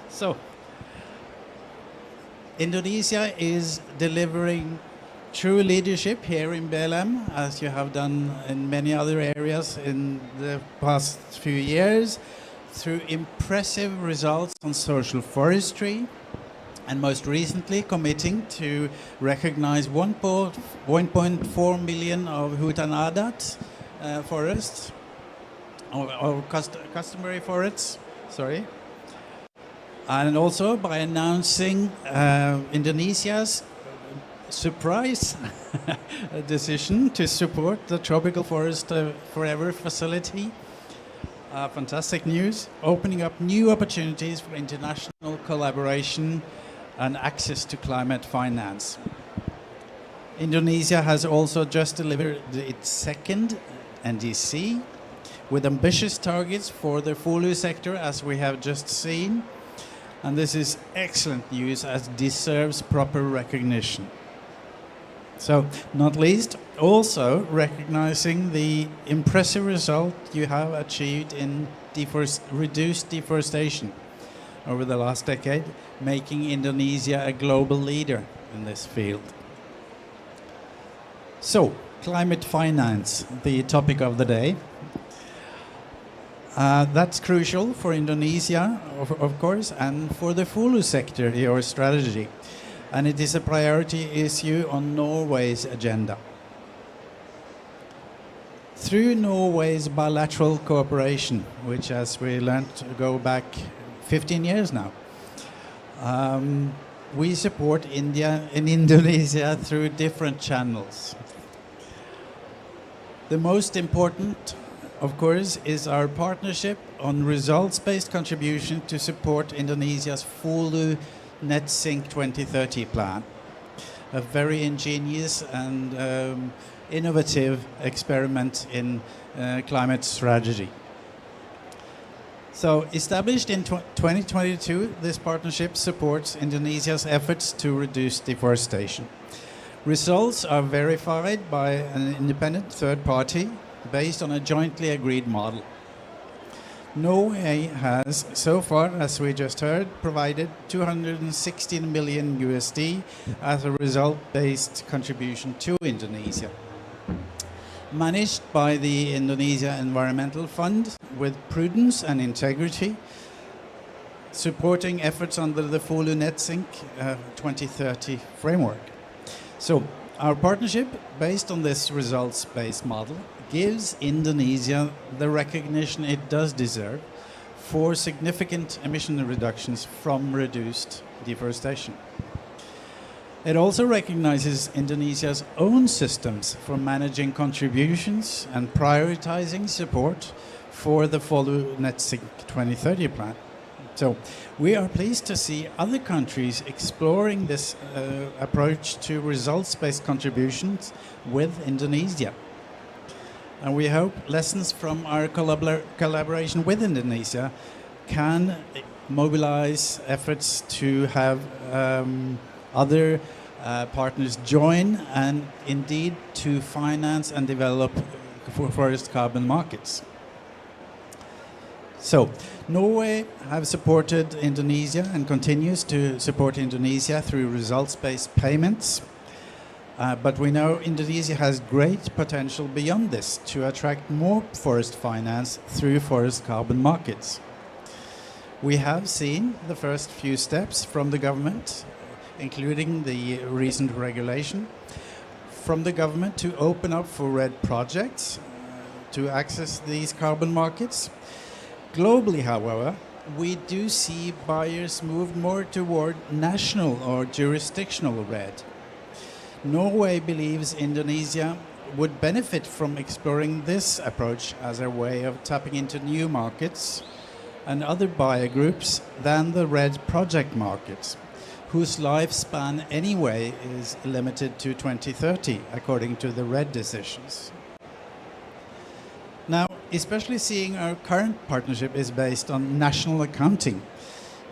So, Indonesia is delivering true leadership here in BLM, as you have done in many other areas in the past few years, through impressive results on social forestry, and most recently committing to recognize 1.4 million of hutan adat forests, or customary forests, sorry. And also by announcing Indonesia's surprise decision to support the Tropical Forest Forever facility. Fantastic news, opening up new opportunities for international collaboration and access to climate finance. Indonesia has also just delivered its second NDC with ambitious targets for the Hulu sector, as we have just seen. And this is excellent news, as deserves proper recognition. So, not least, also recognizing the impressive result you have achieved in reduced deforestation over the last decade, making Indonesia a global leader in this field. So, climate finance, the topic of the day. That's crucial for Indonesia, of course, and for the Hulu sector, your strategy. And it is a priority issue on Norway's agenda. Through Norway's bilateral cooperation, which, as we learned, go back 15 years now, we support India in Indonesia through different channels. The most important, of course, is our partnership on results-based contribution to support Indonesia's Hulu Net Sink 2030 plan, a very ingenious and innovative experiment in climate strategy. So, established in 2022, this partnership supports Indonesia's efforts to reduce deforestation. Results are verified by an independent third party based on a jointly agreed model. Norway has, so far, as we just heard, provided 216 million USD as a result-based contribution to Indonesia. Managed by the Indonesia Environmental Fund with prudence and integrity, supporting efforts under the Hulu Net Sink 2030 framework. So, our partnership, based on this results-based model, gives Indonesia the recognition it does deserve for significant emission reductions from reduced deforestation. It also recognizes Indonesia's own systems for managing contributions and prioritizing support for the Follow Net Sink 2030 plan. So we are pleased to see other countries exploring this approach to results-based contributions with Indonesia. And we hope lessons from our collaboration with Indonesia can mobilize efforts to have other partners join, and indeed to finance and develop forest carbon markets. So, Norway have supported Indonesia and continues to support Indonesia through results-based payments. But we know Indonesia has great potential beyond this to attract more forest finance through forest carbon markets. We have seen the first few steps from the government including the recent regulation from the government to open up for RED projects to access these carbon markets. Globally, however, we do see buyers move more toward national or jurisdictional RED. Norway believes Indonesia would benefit from exploring this approach as a way of tapping into new markets and other buyer groups than the RED project markets, whose lifespan anyway is limited to 2030, according to the RED decisions. Now, especially seeing our current partnership is based on national accounting,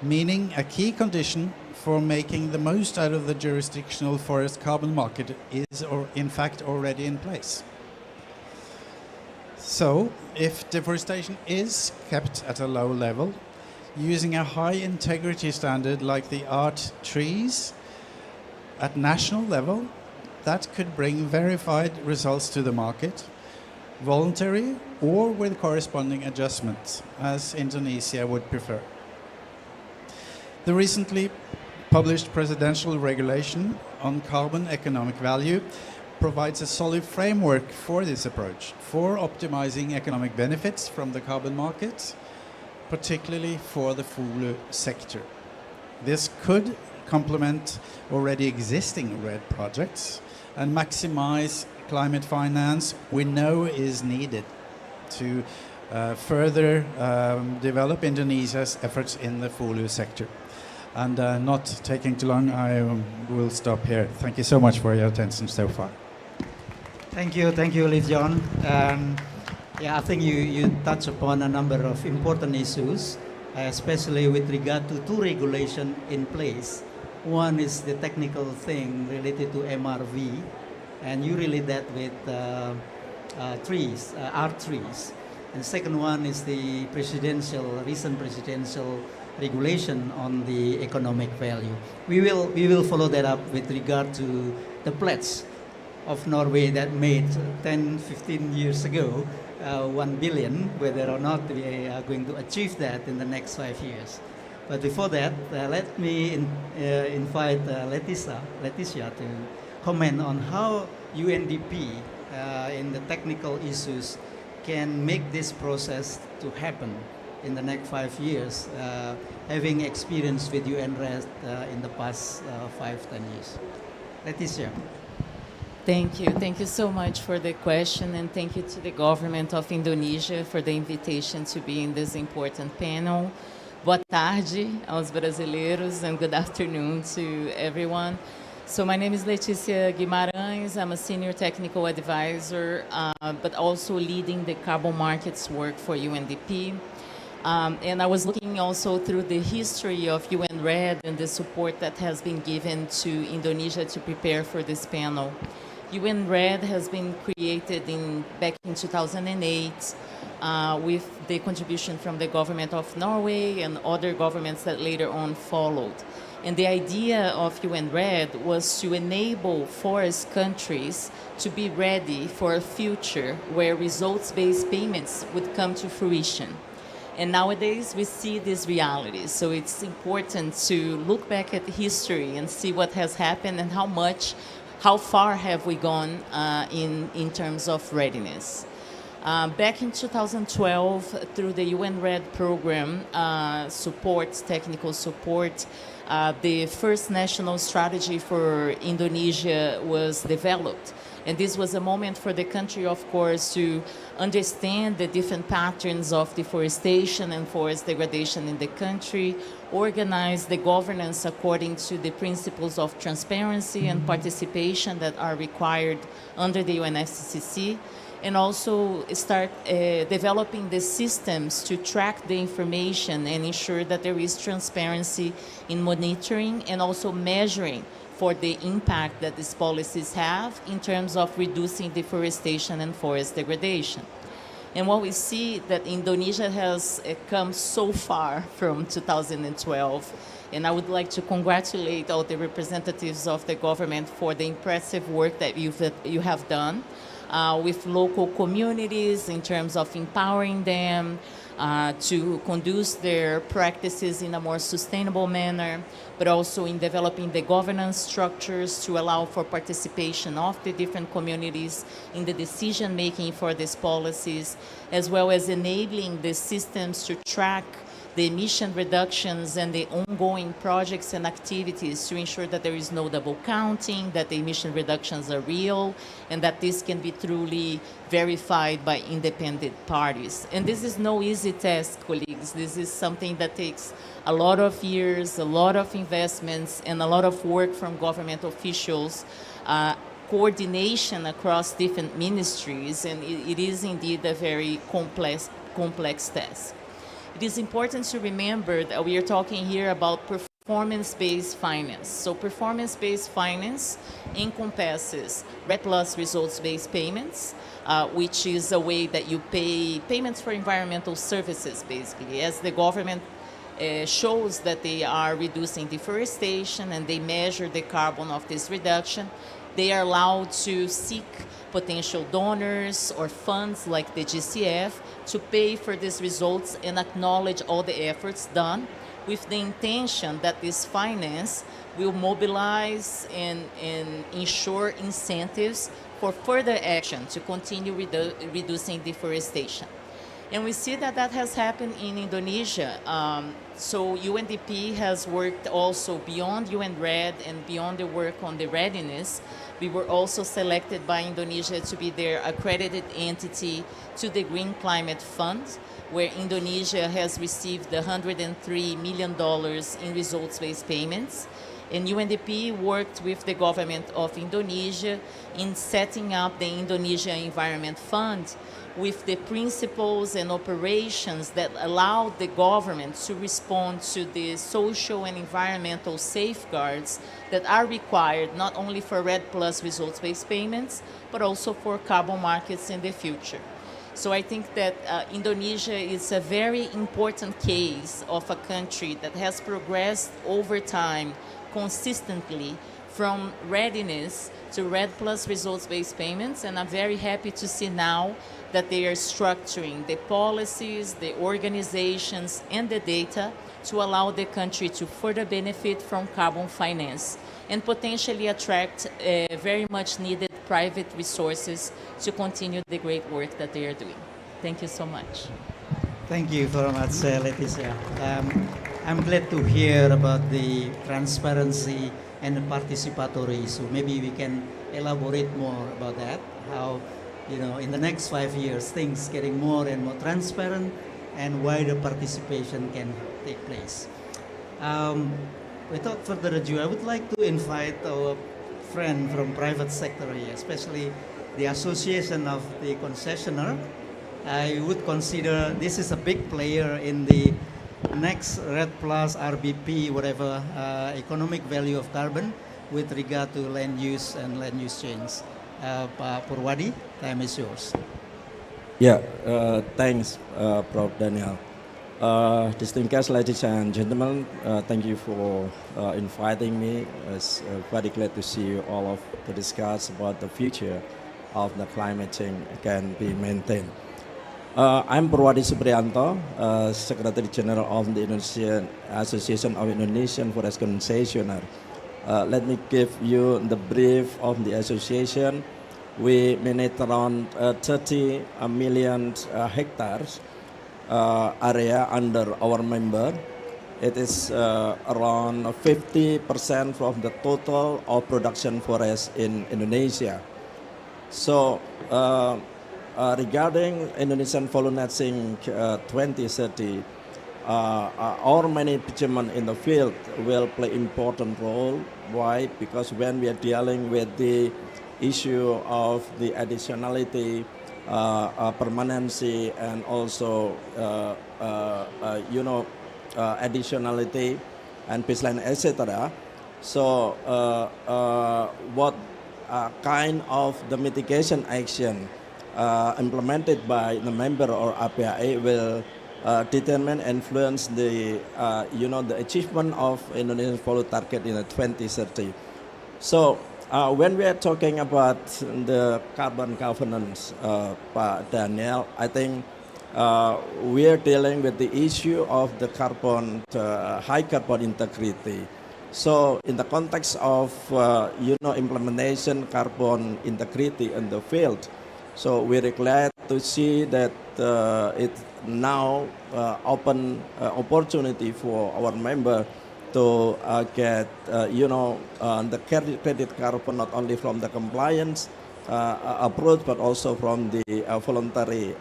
meaning a key condition for making the most out of the jurisdictional forest carbon market is, or in fact, already in place. So, if deforestation is kept at a low level, using a high integrity standard like the art trees at national level, that could bring verified results to the market, voluntary or with corresponding adjustments, as Indonesia would prefer. The recently published presidential regulation on carbon economic value provides a solid framework for this approach, for optimizing economic benefits from the carbon market, particularly for the Fulu sector. This could complement already existing RED projects and maximize climate finance we know is needed to further develop Indonesia's efforts in the Fulu sector. And not taking too long, I will stop here. Thank you so much for your attention so far. Thank you, Liv John. Yeah, I think you touched upon a number of important issues, especially with regard to two regulations in place. One is the technical thing related to MRV, and you relate that with trees, art trees. And the second one is the recent presidential regulation on the economic value. We will follow that up with regard to the pledge of Norway that made 10, 15 years ago, 1 billion, whether or not we are going to achieve that in the next 5 years. But before that, let me invite Leticia to comment on how UNDP in the technical issues can make this process to happen in the next 5 years, having experience with UNRED in the past 5-10 years. Leticia. Thank you. Thank you so much for the question, and thank you to the government of Indonesia for the invitation to be in this important panel. Boa tarde aos brasileiros, and good afternoon to everyone. So my name is Letícia Guimarães. I'm a senior technical advisor, but also leading the carbon markets work for UNDP. And I was looking also through the history of UNRED and the support that has been given to Indonesia to prepare for this panel. UNRED has been created back in 2008 with the contribution from the government of Norway and other governments that later on followed. And the idea of UNRED was to enable forest countries to be ready for a future where results-based payments would come to fruition. And nowadays we see this reality. So it's important to look back at history and see what has happened and how far have we gone in terms of readiness. Back in 2012, through the UNRED program, technical support, the first national strategy for Indonesia was developed. And this was a moment for the country, of course, to understand the different patterns of deforestation and forest degradation in the country, organize the governance according to the principles of transparency and participation that are required under the UNFCCC, and also start developing the systems to track the information and ensure that there is transparency in monitoring and also measuring for the impact that these policies have in terms of reducing deforestation and forest degradation. And what we see that Indonesia has come so far from 2012, and I would like to congratulate all the representatives of the government for the impressive work that you have done with local communities in terms of empowering them, to conduce their practices in a more sustainable manner, but also in developing the governance structures to allow for participation of the different communities in the decision-making for these policies, as well as enabling the systems to track the emission reductions and the ongoing projects and activities to ensure that there is no double counting, that the emission reductions are real, and that this can be truly verified by independent parties. And this is no easy task, colleagues. This is something that takes a lot of years, a lot of investments, and a lot of work from government officials, coordination across different ministries, and it is indeed a very complex task. It is important to remember that we are talking here about performance-based finance. So performance-based finance encompasses RED plus results-based payments, which is a way that you pay payments for environmental services, basically. As the government shows that they are reducing deforestation and they measure the carbon of this reduction, they are allowed to seek potential donors or funds like the GCF to pay for these results and acknowledge all the efforts done with the intention that this finance will mobilize and ensure incentives for further action to continue reducing deforestation. And we see that that has happened in Indonesia. So UNDP has worked also beyond UN-RED and beyond the work on the readiness. We were also selected by Indonesia to be their accredited entity to the Green Climate Fund, where Indonesia has received $103 million in results-based payments. And UNDP worked with the government of Indonesia in setting up the Indonesia Environment Fund with the principles and operations that allow the government to respond to the social and environmental safeguards that are required not only for RED plus results-based payments, but also for carbon markets in the future. So I think that Indonesia is a very important case of a country that has progressed over time consistently from readiness to RED plus results-based payments, and I'm very happy to see now that they are structuring the policies, the organizations, and the data to allow the country to further benefit from carbon finance and potentially attract very much needed private resources to continue the great work that they are doing. Thank you so much. Thank you very much, Leticia. I'm glad to hear about the transparency and the participatory issue. Maybe we can elaborate more about that, how, you know, in the next 5 years, things getting more and more transparent and wider participation can take place. Without further ado, I would like to invite our friend from private sector here, especially the Association of the Concessionaire. I would consider this is a big player in the next RED plus RBP, whatever, economic value of carbon with regard to land use and land use change. Pak Purwadi, time is yours. Yeah, thanks, Prof. Daniel. Distinguished ladies and gentlemen, thank you for inviting me. It's very glad to see you all of to discuss about the future of the climate change can be maintained. I'm Purwadi Supriyanto, Secretary General of the Indonesian Association of Indonesian Forest Concessionaire. Let me give you the brief of the association. We manage around 30 million hectares area under our member. It is around 50% of the total of production forest in Indonesia. So regarding Indonesian Voluntary 2030, our management in the field will play important role. Why? Because when we are dealing with the issue of the additionality, permanency, and also additionality and baseline, etc. So what kind of the mitigation action implemented by the member or APRBI will determine, influence the the achievement of Indonesian voluntary target in 2030. So when we are talking about the carbon governance, Pak Daniel, I think we are dealing with the issue of the high carbon integrity. So in the context of implementation carbon integrity in the field, so we're glad to see that it now open opportunity for our member to get the credit carbon not only from the compliance approach but also from the voluntary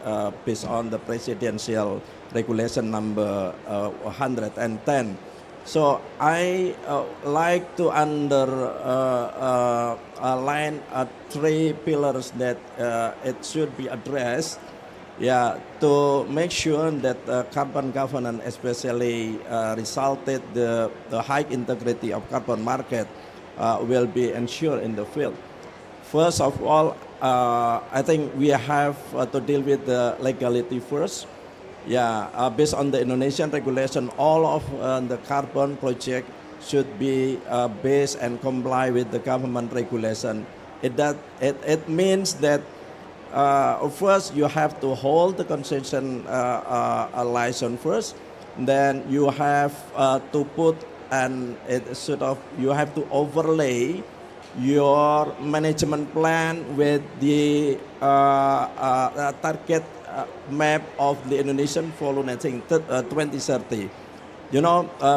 based on the presidential regulation number 110. So I like to underline three pillars that it should be addressed, to make sure that carbon governance, especially resulted the high integrity of carbon market, will be ensured in the field. First of all, I think we have to deal with the legality first. Based on the Indonesian regulation, all of the carbon project should be based and comply with the government regulation. It means that first you have to hold the concession license first, then you have to put you have to overlay your management plan with the target map of the Indonesian follow netting 2030.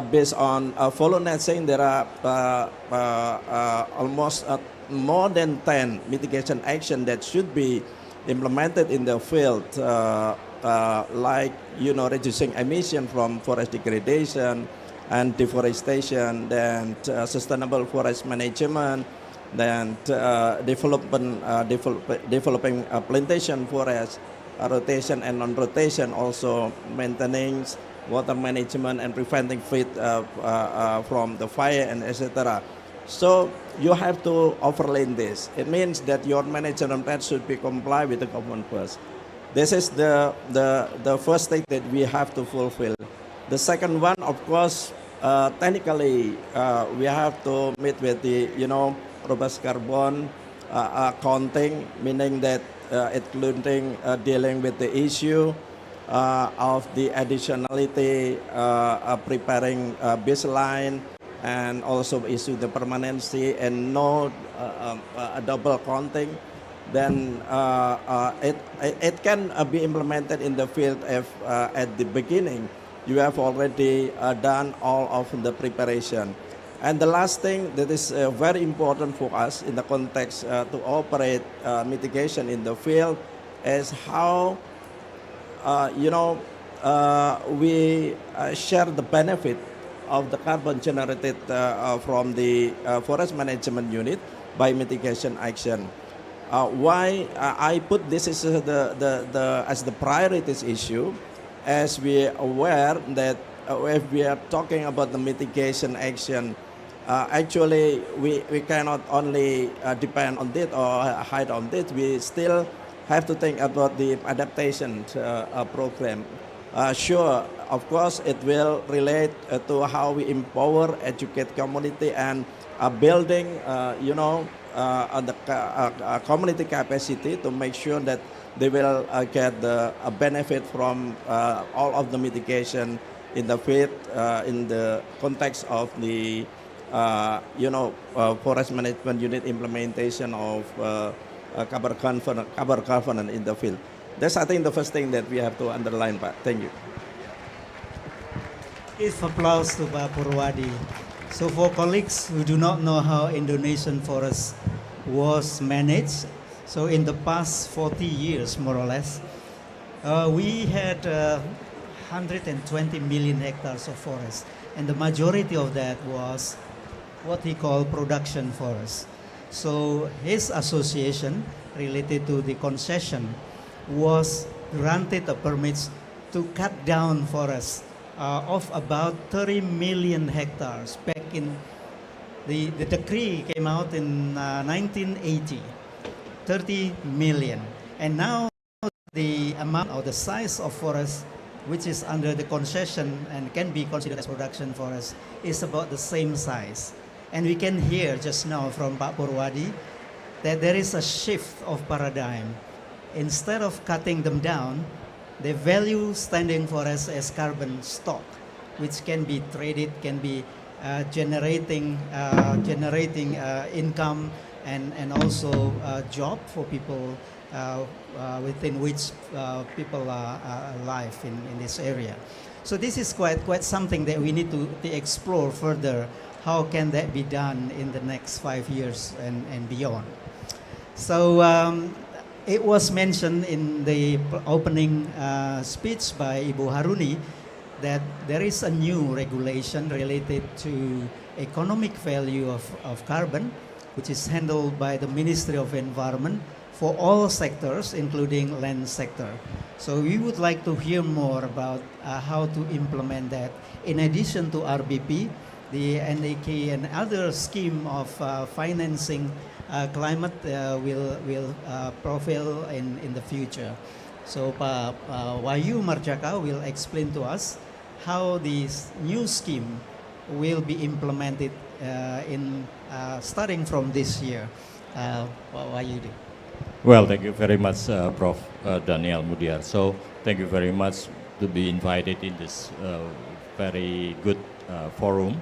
Based on follow netting, there are almost more than 10 mitigation action that should be implemented in the field, like reducing emission from forest degradation and deforestation, then sustainable forest management, then developing plantation forest, rotation and non-rotation, also maintaining water management and preventing feed from the fire and etc. So you have to overlay this. It means that your management plan should be comply with the government first. This is the first stage that we have to fulfill. The second one, of course, technically we have to meet with the robust carbon accounting, meaning that including dealing with the issue of the additionality, preparing baseline, and also issue the permanency and no double counting. Then it can be implemented in the field if at the beginning you have already done all of the preparation. And the last thing that is very important for us in the context to operate mitigation in the field is how we share the benefit of the carbon generated from the forest management unit by mitigation action. Why I put this as the priorities issue, as we are aware that if we are talking about the mitigation action, actually we cannot only depend on it or hide on it. We still have to think about the adaptation program. Sure, of course, it will relate to how we empower, educate community, and building, the community capacity to make sure that they will get the benefit from all of the mitigation in the field in the context of the forest management unit implementation of carbon governance in the field. That's, I think, the first thing that we have to underline, Pak. Thank you. Give applause to Pak Purwadi. So for colleagues who do not know how Indonesian forest was managed, so in the past 40 years, more or less, we had 120 million hectares of forest, and the majority of that was what he called production forest. So his association related to the concession was granted a permit to cut down forests of about 30 million hectares back in the decree came out in 1980, 30 million. And now the amount or the size of forest which is under the concession and can be considered as production forest is about the same size. And we can hear just now from Pak Purwadi that there is a shift of paradigm. Instead of cutting them down, the value standing for us as carbon stock, which can be traded, can be generating income and also job for people within which people are alive in this area. So this is quite something that we need to explore further. How can that be done in the next 5 years and beyond? So it was mentioned in the opening speech by Ibu Haruni that there is a new regulation related to economic value of carbon, which is handled by the Ministry of Environment for all sectors, including land sector. So we would like to hear more about how to implement that. In addition to RBP, the NAK and other scheme of financing climate will profile in the future. So Pak Wahyu Marjaka will explain to us how this new scheme will be implemented starting from this year. Pak Wahyu. Well, thank you very much, Prof. Daniel Mudiar. So thank you very much to be invited in this very good forum.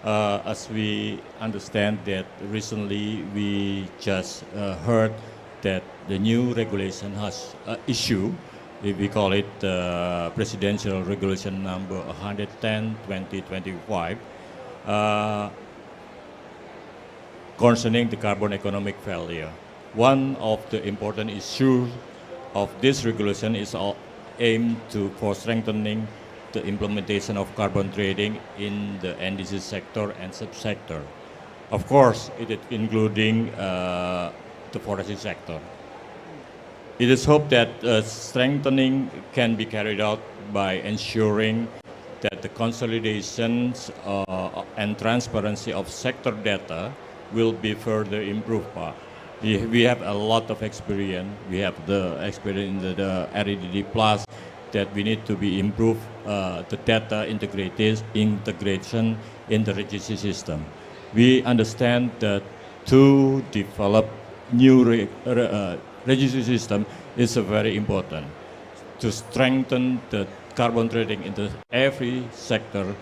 As we understand that recently we just heard that the new regulation has issued, we call it Presidential Regulation number 110/2025, concerning the carbon economic value. One of the important issues of this regulation is aimed for strengthening the implementation of carbon trading in the NDC sector and subsector. Of course, it is including the forestry sector. It is hoped that strengthening can be carried out by ensuring that the consolidations and transparency of sector data will be further improved. We have a lot of experience. We have the experience in the REDD Plus that we need to be improved the data integration in the registry system. We understand that to develop new registry system is very important. To strengthen the carbon trading in every sector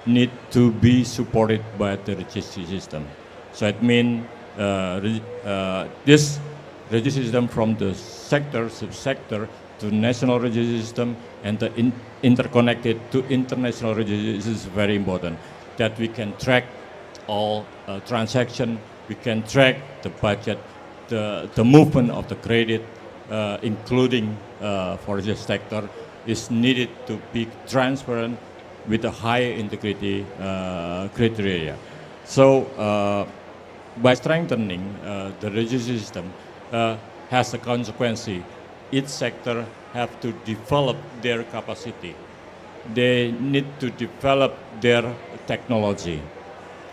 need to be supported by the registry system. So it means this registry system from the sector, subsector to national registry system and the interconnected to international registry is very important. That we can track all transaction, we can track the budget, the movement of the credit, including forestry sector, is needed to be transparent with a high integrity criteria. So by strengthening the registry system has a consequence. Each sector have to develop their capacity. They need to develop their technology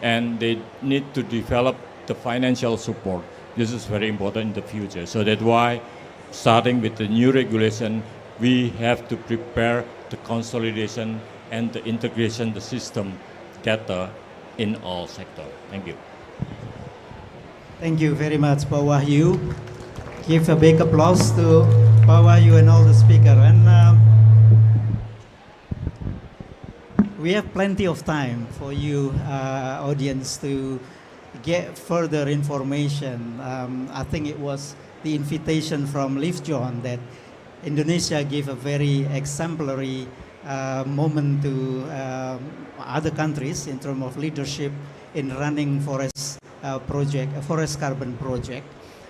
and they need to develop the financial support. This is very important in the future. So that's why starting with the new regulation, we have to prepare the consolidation and the integration, the system data in all sectors. Thank you. Thank you very much, Pak Wahyu. Give a big applause to Pak Wahyu and all the speakers. And we have plenty of time for you, audience, to get further information. I think it was the invitation from Liv John that Indonesia gave a very exemplary moment to other countries in terms of leadership in running forest carbon project.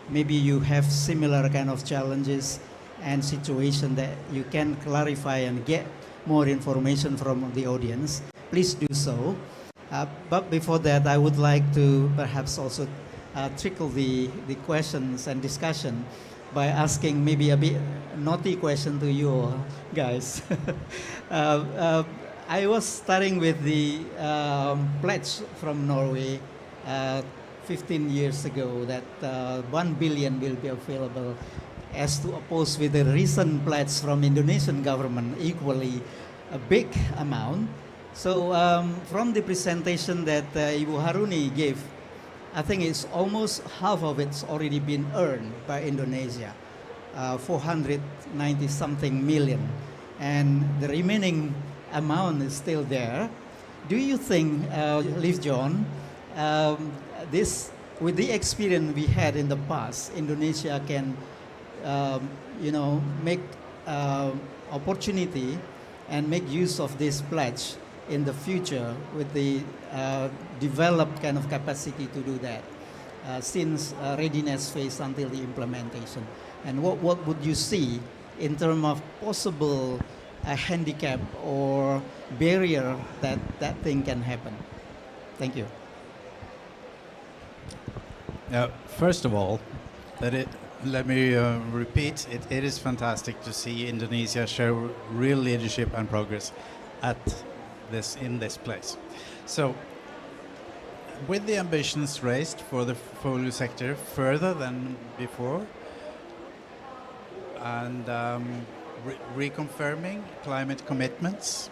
Maybe you have similar kind of challenges and situation that you can clarify and get more information from the audience. Please do so. But before that, I would like to perhaps also trickle the questions and discussion by asking maybe a bit naughty question to you all, guys. I was starting with the pledge from Norway 15 years ago that 1 billion will be available, as to oppose with the recent pledge from Indonesian government, equally a big amount. So from the presentation that Ibu Haruni gave, I think it's almost half of it's already been earned by Indonesia. 490 something million, and the remaining amount is still there. Do you think, Liv John, this, with the experience we had in the past, Indonesia can, make opportunity and make use of this pledge in the future with the developed kind of capacity to do that, since readiness phase until the implementation? And what would you see in terms of possible handicap or barrier that that thing can happen? Thank you. First of all, let me repeat, it is fantastic to see Indonesia show real leadership and progress in this place. So, with the ambitions raised for the folio sector further than before, and reconfirming climate commitments,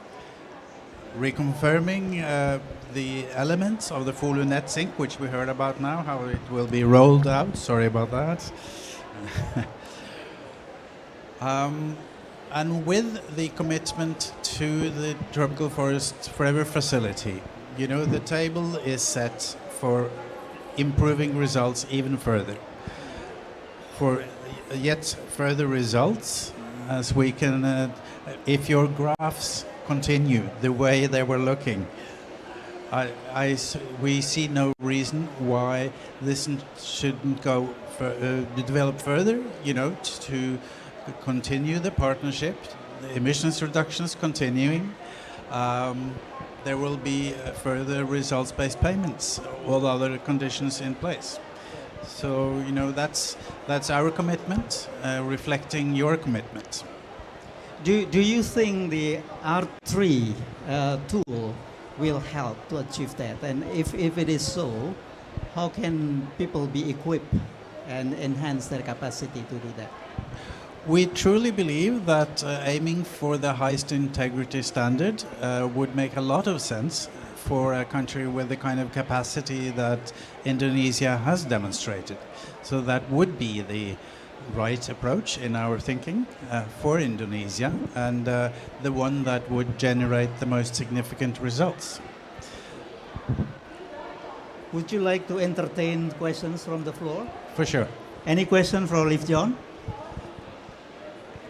reconfirming the elements of the folio net sink, which we heard about now, how it will be rolled out. Sorry about that. And with the commitment to the Tropical Forest Forever facility, the table is set for improving results even further. For yet further results, as we can, if your graphs continue the way they were looking, we see no reason why this shouldn't go develop further, to continue the partnership, the emissions reductions continuing. There will be further results-based payments, all other conditions in place. So, that's our commitment, reflecting your commitment. Do you think the R3 tool will help to achieve that? And if it is so, how can people be equipped and enhance their capacity to do that? We truly believe that aiming for the highest integrity standard would make a lot of sense for a country with the kind of capacity that Indonesia has demonstrated. So that would be the right approach in our thinking for Indonesia, and the one that would generate the most significant results. Would you like to entertain questions from the floor? For sure. Any question for Liv John?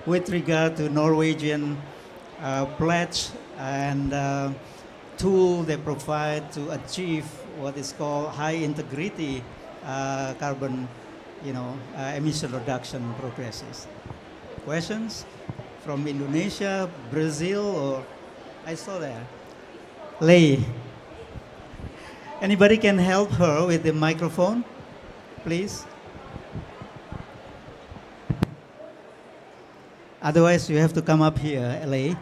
With regard to Norwegian pledge and tool they provide to achieve what is called high integrity carbon, emission reduction progresses. Questions from Indonesia, Brazil, or I saw there. Lei. Anybody can help her with the microphone, please? Otherwise, you have to come up here, Lei.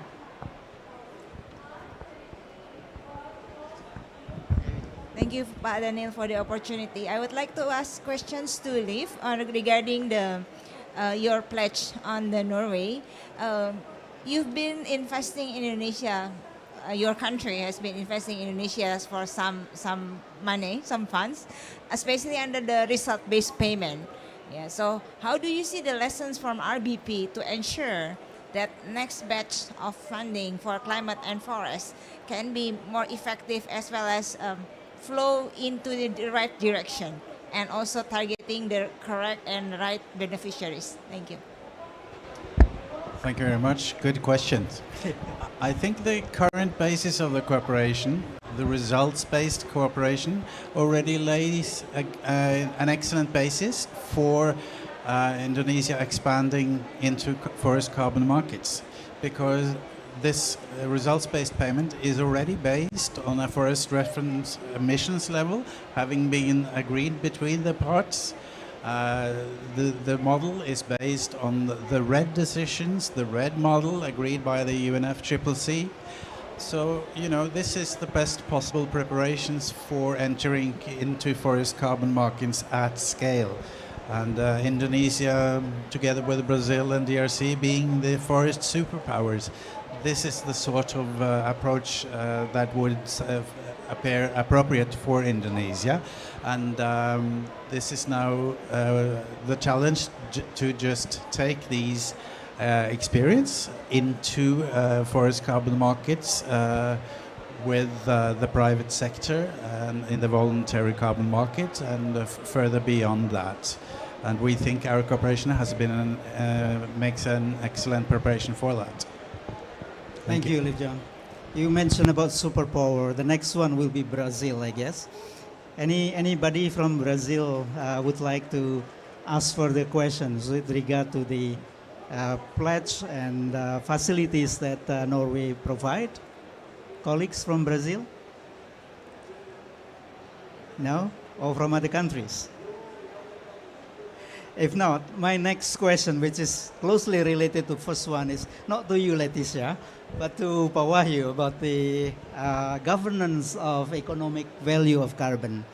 Thank you, Pak Daniel, for the opportunity. I would like to ask questions to Liv regarding your pledge on the Norway. You've been investing in Indonesia. Your country has been investing in Indonesia for some money, some funds, especially under the result-based payment. Yeah. So, how do you see the lessons from RBP to ensure that next batch of funding for climate and forest can be more effective as well as flow into the right direction and also targeting the correct and right beneficiaries? Thank you. Thank you very much. Good questions. I think the current basis of the cooperation, the results-based cooperation, already lays an excellent basis for Indonesia expanding into forest carbon markets, because this results-based payment is already based on a forest reference emissions level, having been agreed between the parts. The model is based on the RED decisions, the RED model agreed by the UNFCCC. So, this is the best possible preparations for entering into forest carbon markets at scale. And Indonesia, together with Brazil and DRC being the forest superpowers, this is the sort of approach that would appear appropriate for Indonesia, and this is now the challenge to just take these experience into forest carbon markets with the private sector and in the voluntary carbon market, and further beyond that. And we think our cooperation has been makes an excellent preparation for that. Thank you, Liv-John. You mentioned about superpower. The next one will be Brazil, I guess. Anybody from Brazil would like to ask further questions with regard to the pledge and facilities that Norway provide? Colleagues from Brazil? No? Or from other countries? If not, my next question, which is closely related to the first one, is not to you, Leticia, but to Pak Wahyu about the governance of economic value of carbon.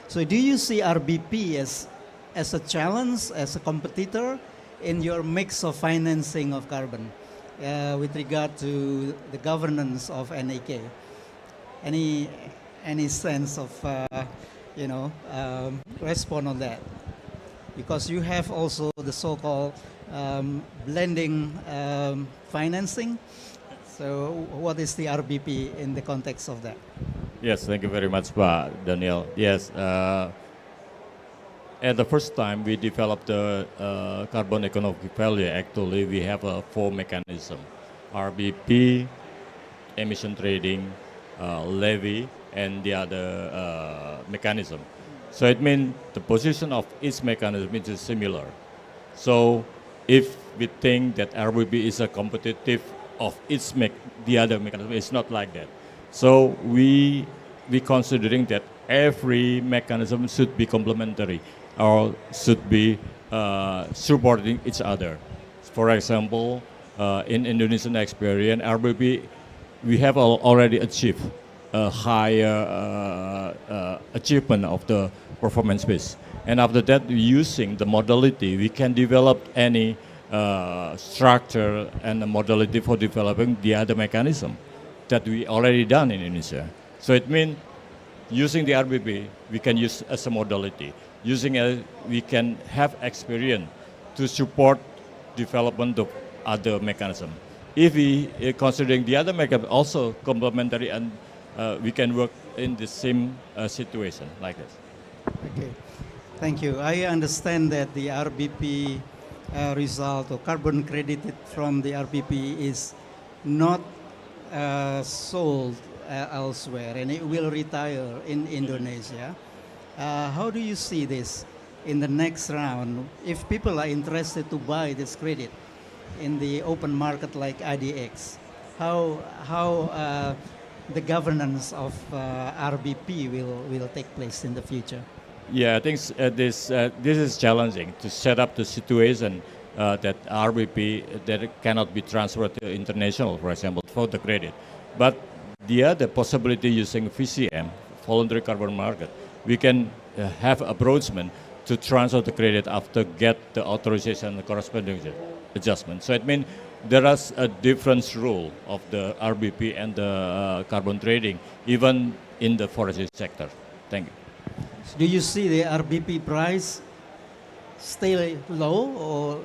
So do you see RBP as a challenge, as a competitor in your mix of financing of carbon with regard to the governance of NEK? Any sense of, response on that? Because you have also the so-called blending financing. So what is the RBP in the context of that? Yes, thank you very much, Pak Daniel. Yes, at the first time we developed the carbon economic value, actually we have a 4 mechanism: RBP, emission trading, levy, and the other mechanism. So it means the position of each mechanism is similar. So if we think that RBP is a competitive of the other mechanism, it's not like that. So we considering that every mechanism should be complementary or should be supporting each other. For example, in Indonesian experience, RBP, we have already achieved a higher achievement of the performance base. And after that, using the modality, we can develop any structure and a modality for developing the other mechanism that we already done in Indonesia. So it means using the RBP, we can use as a modality. Using it, we can have experience to support development of other mechanism. If we considering the other mechanism also complementary, and we can work in the same situation like this. Okay, thank you. I understand that the RBP result or carbon credited from the RBP is not sold elsewhere, and it will retire in Indonesia. How do you see this in the next round if people are interested to buy this credit in the open market like IDX? How the governance of RBP will take place in the future? Yeah, I think this is challenging to set up the situation that RBP that cannot be transferred to international, for example, for the credit. But the other possibility using VCM, voluntary carbon market, we can have approachment to transfer the credit after get the authorization and the corresponding adjustment. So it means there is a different rule of the RBP and the carbon trading, even in the forestry sector. Thank you. Do you see the RBP price stay low, or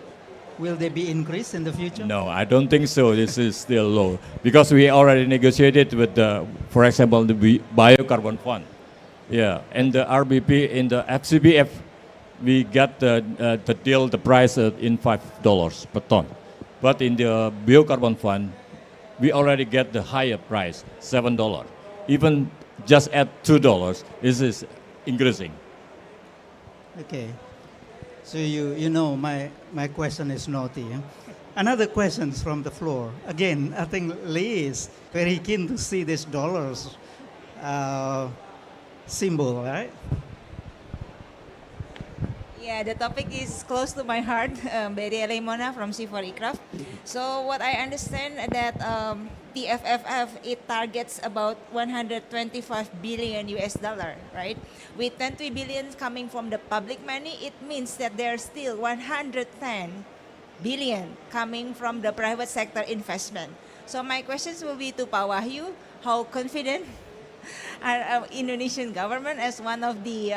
will they be increased in the future? No, I don't think so. This is still low because we already negotiated with the, for example, the biocarbon fund. Yeah, and the RBP in the FCBF, we got the deal, the price in $5 per ton. But in the biocarbon fund, we already get the higher price, $7. Even just at $2, this is increasing. Okay, so you know my question is naughty. Eh? Another questions from the floor. Again, I think Lee is very keen to see this dollars symbol, right? Yeah, the topic is close to my heart. Beri Lemona from C4 Ikraf. So what I understand that TFFF, it targets about 125 billion US dollar, right? With 20 billion coming from the public money, it means that there's still 110 billion coming from the private sector investment. So my questions will be to Pak Wahyu. How confident are Indonesian government as one of the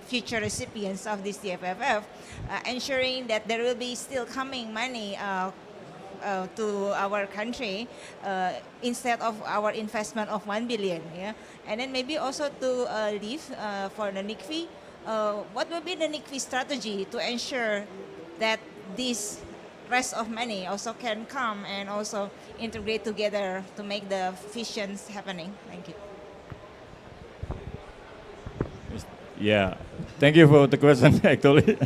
future recipients of this TFFF, ensuring that there will be still coming money to our country instead of our investment of 1 billion. Yeah, and then maybe also to leave for the NICFI, what will be the NICFI strategy to ensure that this rest of money also can come and also integrate together to make the fissions happening? Thank you. Yeah, thank you for the question, actually.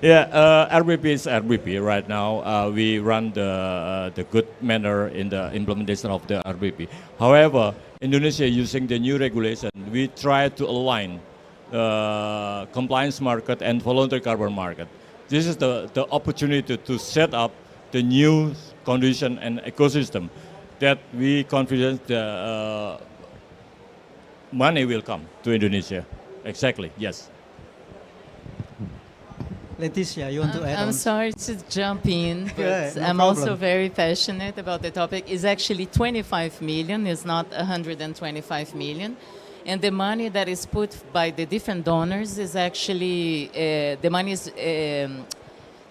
RBP is RBP right now. We run the good manner in the implementation of the RBP. However, Indonesia using the new regulation, we try to align compliance market and voluntary carbon market. This is the opportunity to set up the new condition and ecosystem that we confident the money will come to Indonesia. Exactly, yes. Leticia, you want to add I'm on? sorry to jump in, but Yeah, no I'm problem. also very passionate about the topic. It's actually 25 million, it's not 125 million. And the money that is put by the different donors is actually, the money is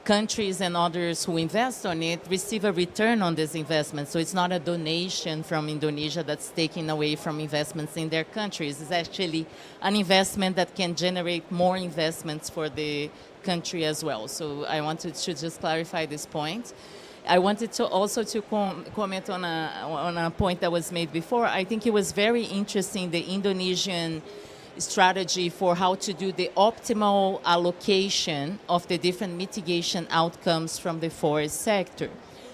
countries and others who invest on it receive a return on this investment. So it's not a donation from Indonesia that's taken away from investments in their countries. It's actually an investment that can generate more investments for the country as well. So I wanted to just clarify this point. I wanted to also to comment on a point that was made before. I think it was very interesting, the Indonesian strategy for how to do the optimal allocation of the different mitigation outcomes from the forest sector.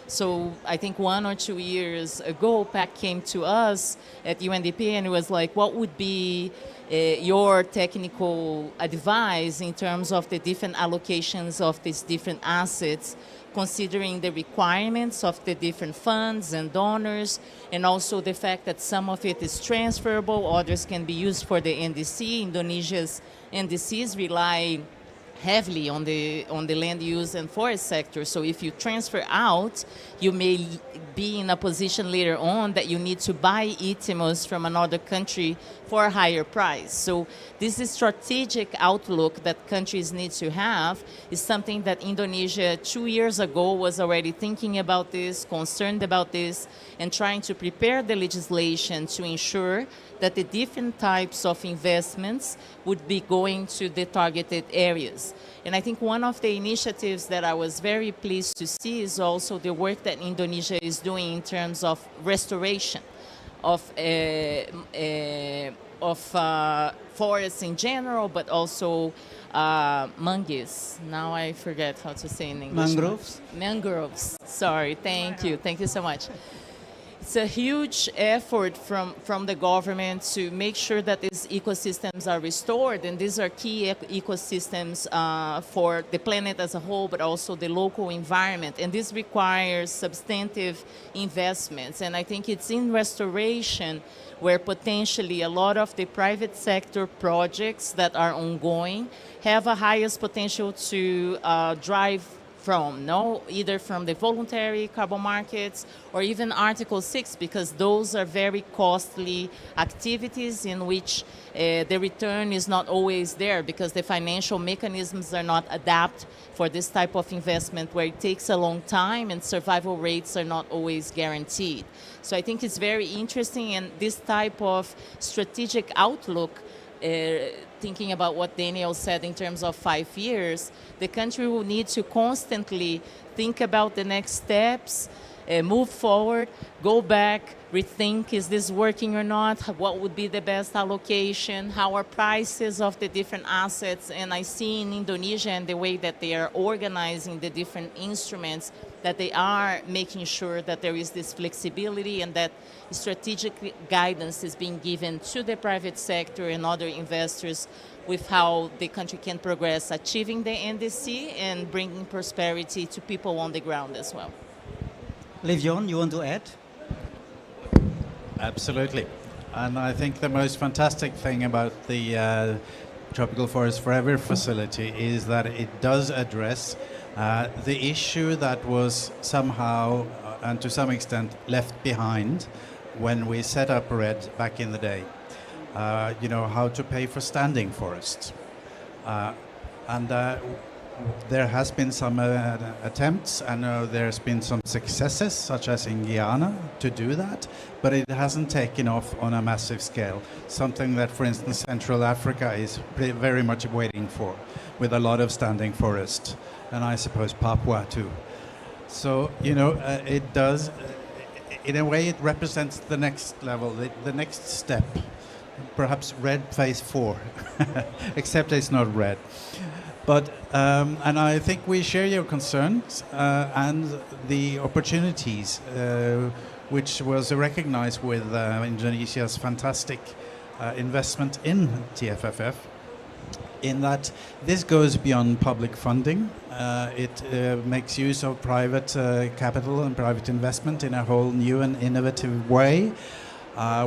So I think 1 or 2 years ago, PAC came to us at UNDP and it was like, what would be your technical advice in terms of the different allocations of these different assets, considering the requirements of the different funds and donors, and also the fact that some of it is transferable, others can be used for the NDC. Indonesia's NDCs rely heavily on the land use and forest sector. So if you transfer out, you may be in a position later on that you need to buy ITIMOS from another country for a higher price. So this is strategic outlook that countries need to have is something that Indonesia 2 years ago was already thinking about this, concerned about this, and trying to prepare the legislation to ensure that the different types of investments would be going to the targeted areas. And I think one of the initiatives that I was very pleased to see is also the work that Indonesia is doing in terms of restoration of forests in general, but also mangues. Now I forget how to say in English. Mangroves? Mangroves. Sorry, thank you. Thank you so much. It's a huge effort from the government to make sure that these ecosystems are restored, and these are key ecosystems for the planet as a whole, but also the local environment. And this requires substantive investments. And I think it's in restoration where potentially a lot of the private sector projects that are ongoing have a highest potential to drive from, either from the voluntary carbon markets or even Article 6, because those are very costly activities in which the return is not always there because the financial mechanisms are not adapted for this type of investment where it takes a long time and survival rates are not always guaranteed. So I think it's very interesting, and this type of strategic outlook, thinking about what Daniel said in terms of 5 years, the country will need to constantly think about the next steps, move forward, go back, rethink, is this working or not? What would be the best allocation? How are prices of the different assets? And I see in Indonesia and the way that they are organizing the different instruments that they are making sure that there is this flexibility and that strategic guidance is being given to the private sector and other investors with how the country can progress achieving the NDC and bringing prosperity to people on the ground as well. Liv John, you want to add? Absolutely. And I think the most fantastic thing about the Tropical Forest Forever facility is that it does address the issue that was somehow and to some extent left behind when we set up RED back in the day. You know, how to pay for standing forests. And there has been some attempts, and there's been some successes, such as in Guyana, to do that, but it hasn't taken off on a massive scale, something that, for instance, Central Africa is very much waiting for, with a lot of standing forest, and I suppose Papua too. So, you know, it does, in a way, it represents the next level, the next step, perhaps RED phase 4, except it's not RED. But, and I think we share your concerns and the opportunities, which was recognized with Indonesia's fantastic investment in TFFF, in that this goes beyond public funding. It makes use of private capital and private investment in a whole new and innovative way,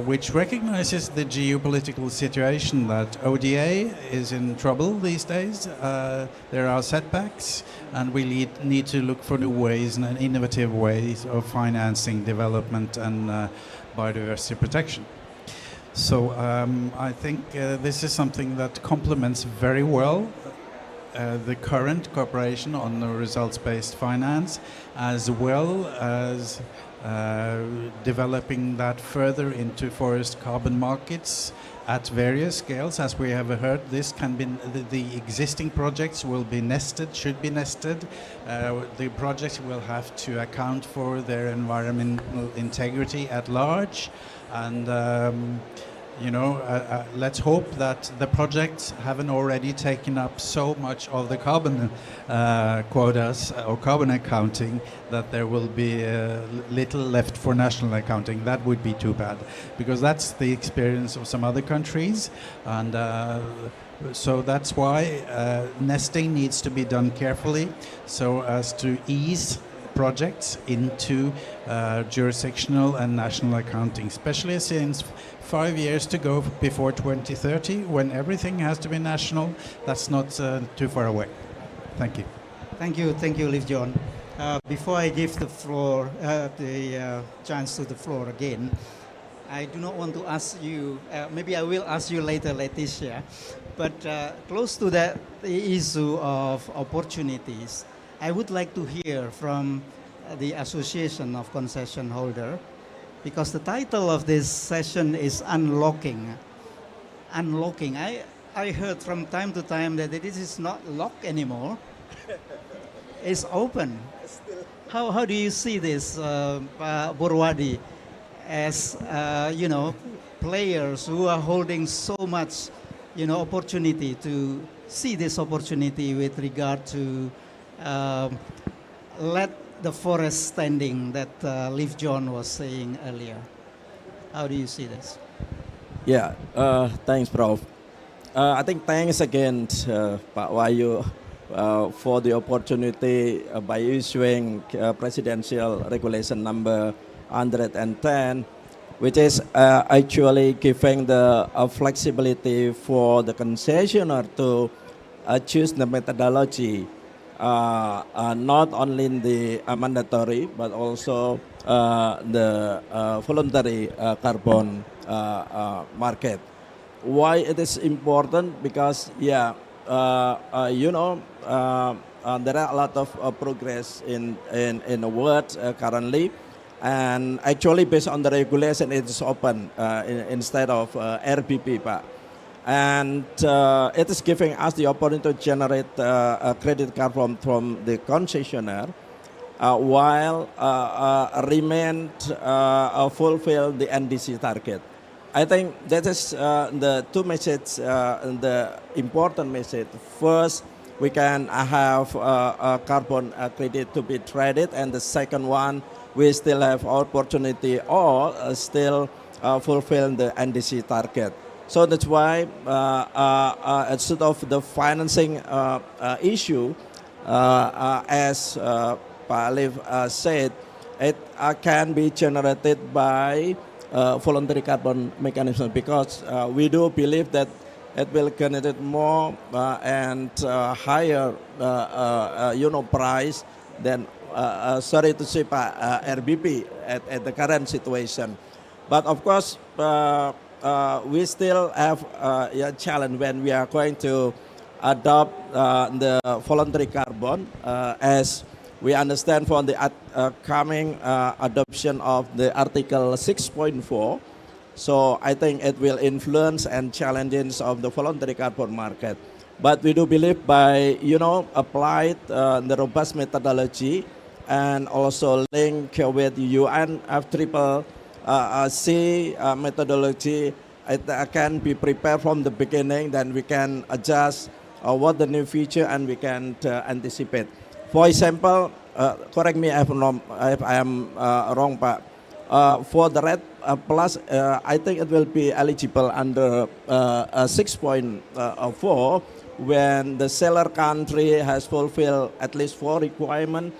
which recognizes the geopolitical situation that ODA is in trouble these days. There are setbacks, and we need to look for new ways and innovative ways of financing development and biodiversity protection. So I think this is something that complements very well the current cooperation on the results-based finance, as well as developing that further into forest carbon markets at various scales. As we have heard, this can be the existing projects will be nested, should be nested. The projects will have to account for their environmental integrity at large, and you know, let's hope that the projects haven't already taken up so much of the carbon quotas or carbon accounting that there will be little left for national accounting. That would be too bad, because that's the experience of some other countries, and so that's why nesting needs to be done carefully so as to ease projects into jurisdictional and national accounting, especially since 5 years to go before 2030, when everything has to be national. That's not too far away. Thank you. Thank you, Liv John. Before I give the floor, the chance to the floor again, I do not want to ask you, maybe I will ask you later, Leticia, but close to the issue of opportunities, I would like to hear from the Association of Concession Holder, because the title of this session is Unlocking. Unlocking. I heard from time to time that this is not locked anymore. It's open. How do you see this, Burwadi, as you know, players who are holding so much, you know, opportunity to see this opportunity with regard to let the forest standing that Liv John was saying earlier? How do you see this? Yeah, thanks, Prof. I think thanks again, Pak Wahyu, for the opportunity by issuing Presidential Regulation number 110, which is actually giving the flexibility for the concessionaire to choose the methodology, not only in the mandatory but also the voluntary carbon market. Why it is important? Because you know, there are a lot of progress in the world currently, and actually based on the regulation it is open instead of APRBI, Pak. And it is giving us the opportunity to generate a credit carbon from the concessionaire while remain fulfill the NDC target. I think that is the two messages, the important message. First, we can have a carbon credit to be traded, and the second one, we still have opportunity or still fulfill the NDC target. So that's why instead of the financing issue, as Pak Liv said, it can be generated by voluntary carbon mechanism, because we do believe that it will generate more and higher you know, price than sorry to say, RBP at the current situation. But of course, we still have a challenge when we are going to adopt the voluntary carbon, as we understand from the coming adoption of the Article 6.4. So I think it will influence and challenges of the voluntary carbon market. But we do believe by, applied the robust methodology and also link with UN APRBI methodology, it can be prepared from the beginning, then we can adjust what the new feature and we can anticipate. For example, correct me if I am wrong, Pak. For the red plus, I think it will be eligible under 6.4 when the seller country has fulfilled at least 4 requirements.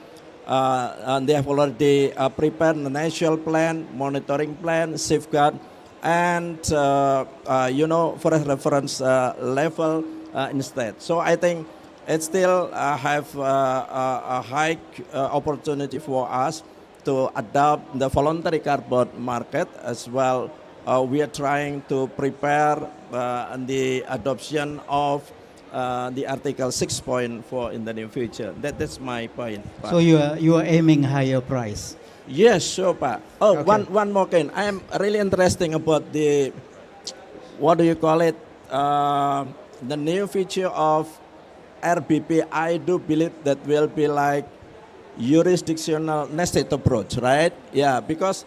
And they have already prepared the national plan, monitoring plan, safeguard, and forest reference level instead. So I think it still have a high opportunity for us to adopt the voluntary carbon market as well. We are trying to prepare the adoption of the Article 6.4 in the near future. That's my point. So you are aiming higher price. Yes, sure, Pak. Oh, Okay. one more thing. I am really interested about the, what do you call it? The new feature of RBP. I do believe that will be like jurisdictional nested approach, right? Yeah, because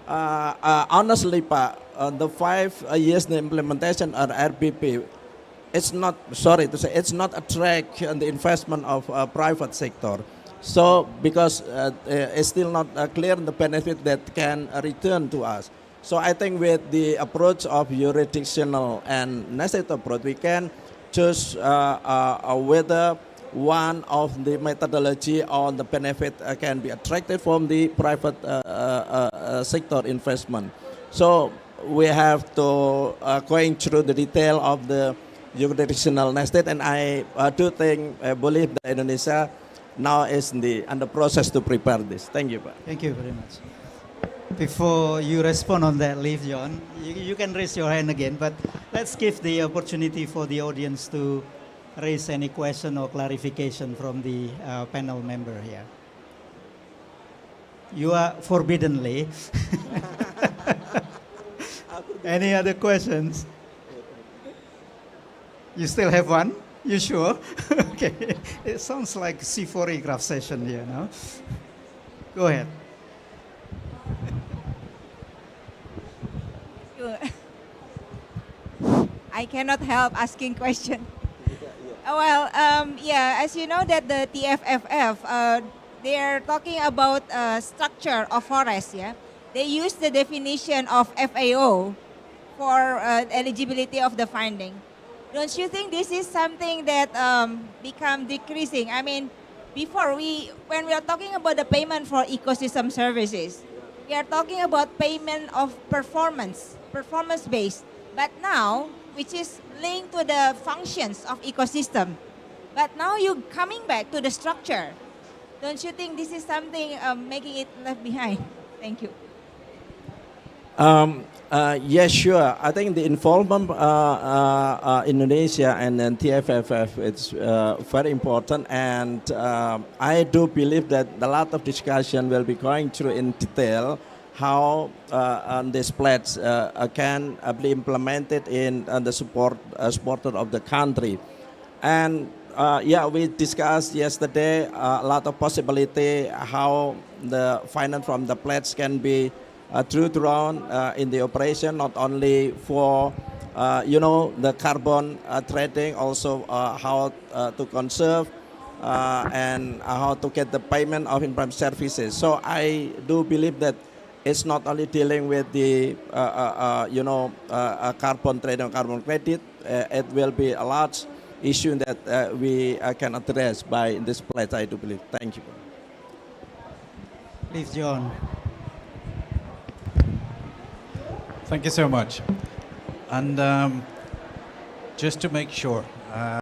honestly, Pak, the 5 years the implementation of RBP, it's not, sorry to say, it's not attract the investment of private sector. So because it's still not clear the benefit that can return to us. So I think with the approach of jurisdictional and nested approach, we can choose whether one of the methodology or the benefit can be attracted from the private sector investment. So we have to going through the detail of the jurisdictional nested, and I do think, believe that Indonesia now is in the process to prepare this. Thank you, Pak. Thank you very much. Before you respond on that, Leif John, you can raise your hand again, but let's give the opportunity for the audience to raise any question or clarification from the panel member here. You are forbidden, Leif. Any other questions? You still have one? You sure? Okay. It sounds like C4 graph session here, no? Go ahead. I cannot help asking question. Well, yeah, as you know that the TFFF, they are talking about structure of forest, yeah? They use the definition of FAO for eligibility of the funding. Don't you think this is something that become decreasing? I mean, before when we are talking about the payment for ecosystem services, we are talking about payment of performance-based. But now, which is linked to the functions of ecosystem. But now you're coming back to the structure. Don't you think this is something making it left behind? Thank you. Yes, sure. I think the involvement Indonesia and then TFFF is very important, and I do believe that a lot of discussion will be going through in detail how this pledge can be implemented in the supporter of the country. And yeah, we discussed yesterday a lot of possibility how the finance from the pledge can be true drawn in the operation, not only for the carbon trading, also how to conserve and how to get the payment of environmental services. So I do believe that it's not only dealing with the carbon trading, carbon credit. It will be a large issue that we can address by this pledge, I do believe. Thank you. Please, John. Thank you so much. And just to make sure,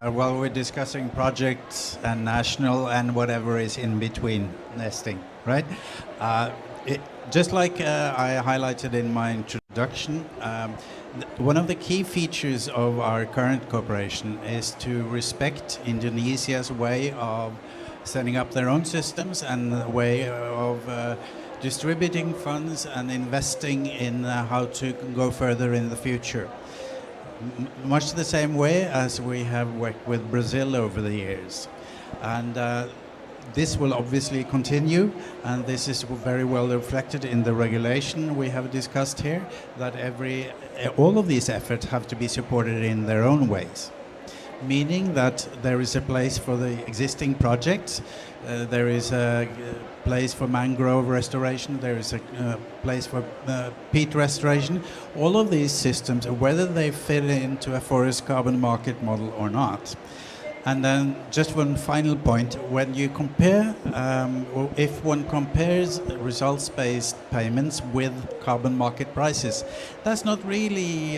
while we're discussing projects and national and whatever is in between nesting, right? Just like I highlighted in my introduction, one of the key features of our current cooperation is to respect Indonesia's way of setting up their own systems and the way of distributing funds and investing in how to go further in the future. Much the same way as we have worked with Brazil over the years. And this will obviously continue, and this is very well reflected in the regulation we have discussed here, that all of these efforts have to be supported in their own ways. Meaning that there is a place for the existing projects, there is a place for mangrove restoration, there is a place for peat restoration. All of these systems, whether they fit into a forest carbon market model or not. And then just one final point, when you compare, if one compares results-based payments with carbon market prices, that's not really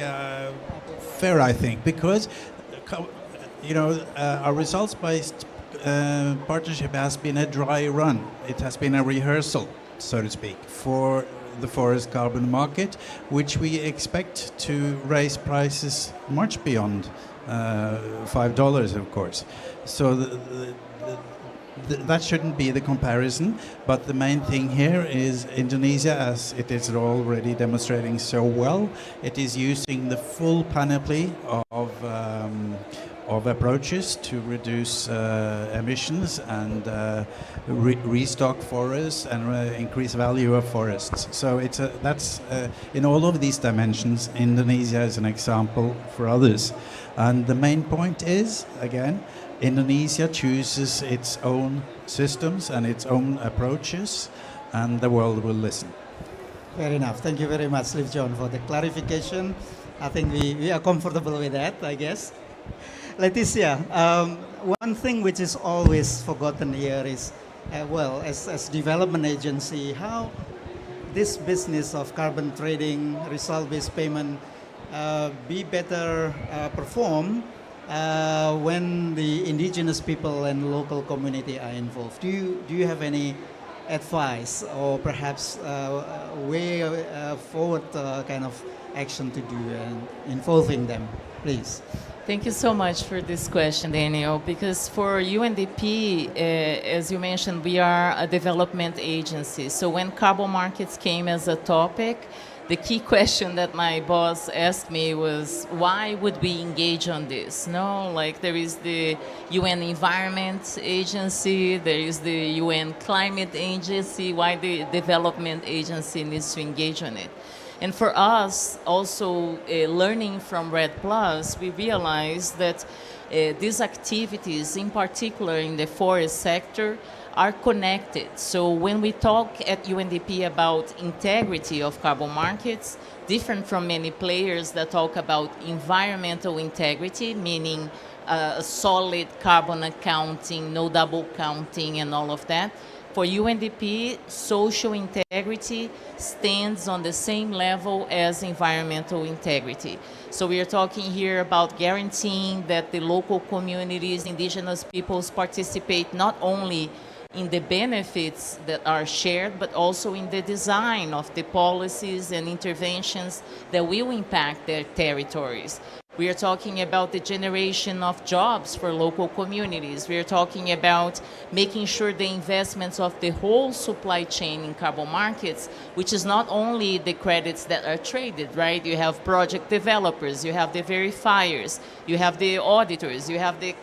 fair, I think, because our results-based partnership has been a dry run. It has been a rehearsal, so to speak, for the forest carbon market, which we expect to raise prices much beyond $5, of course. So that shouldn't be the comparison, but the main thing here is Indonesia, as it is already demonstrating so well, it is using the full panoply of approaches to reduce emissions and restock forests and increase value of forests. So that's in all of these dimensions, Indonesia is an example for others. And the main point is, again, Indonesia chooses its own systems and its own approaches, and the world will listen. Fair enough. Thank you very much, Liv John, for the clarification. I think we are comfortable with that, I guess. Leticia, one thing which is always forgotten here is, as development agency, how this business of carbon trading, result-based payment, be better performed when the indigenous people and local community are involved. Do you have any advice or perhaps way forward kind of action to do involving them, please? Thank you so much for this question, Daniel, because for UNDP, as you mentioned, we are a development agency. So when carbon markets came as a topic, the key question that my boss asked me was, why would we engage on this? No, like there is the UN Environment Agency, there is the UN Climate Agency, why the development agency needs to engage on it? And for us, also learning from RED+, we realized that these activities, in particular in the forest sector, are connected. So when we talk at UNDP about integrity of carbon markets, different from many players that talk about environmental integrity, meaning solid carbon accounting, no double counting and all of that. For UNDP, social integrity stands on the same level as environmental integrity. So we are talking here about guaranteeing that the local communities, indigenous peoples participate not only in the benefits that are shared, but also in the design of the policies and interventions that will impact their territories. We are talking about the generation of jobs for local communities. We are talking about making sure the investments of the whole supply chain in carbon markets, which is not only the credits that are traded, right? You have project developers, you have the verifiers, you have the auditors, you have the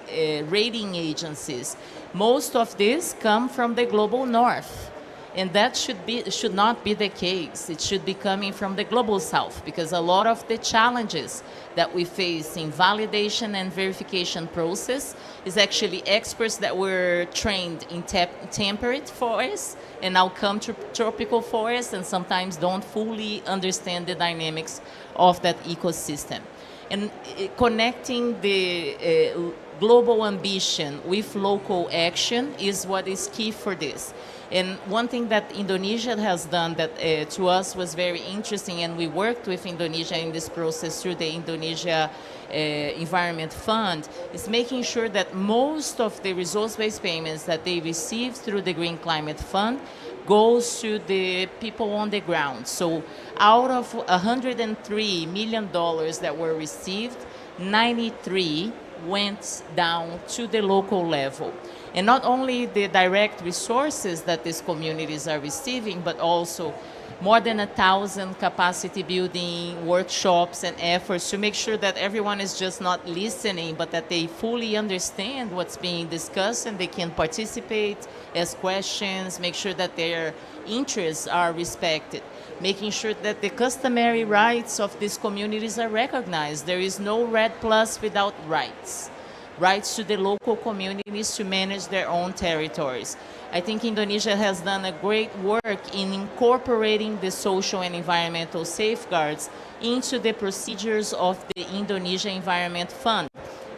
rating agencies. Most of this come from the global north. And that should not be the case. It should be coming from the global south, because a lot of the challenges that we face in validation and verification process is actually experts that were trained in temperate forests and now come to tropical forests and sometimes don't fully understand the dynamics of that ecosystem. And connecting the global ambition with local action is what is key for this. And one thing that Indonesia has done that to us was very interesting, and we worked with Indonesia in this process through the Indonesia Environment Fund, is making sure that most of the resource-based payments that they receive through the Green Climate Fund goes to the people on the ground. So out of $103 million that were received, 93 went down to the local level. And not only the direct resources that these communities are receiving, but also more than 1,000 capacity building workshops and efforts to make sure that everyone is just not listening, but that they fully understand what's being discussed and they can participate, ask questions, make sure that their interests are respected, making sure that the customary rights of these communities are recognized. There is no REDD+ without rights. Rights to the local communities to manage their own territories. I think Indonesia has done a great work in incorporating the social and environmental safeguards into the procedures of the Indonesia Environment Fund.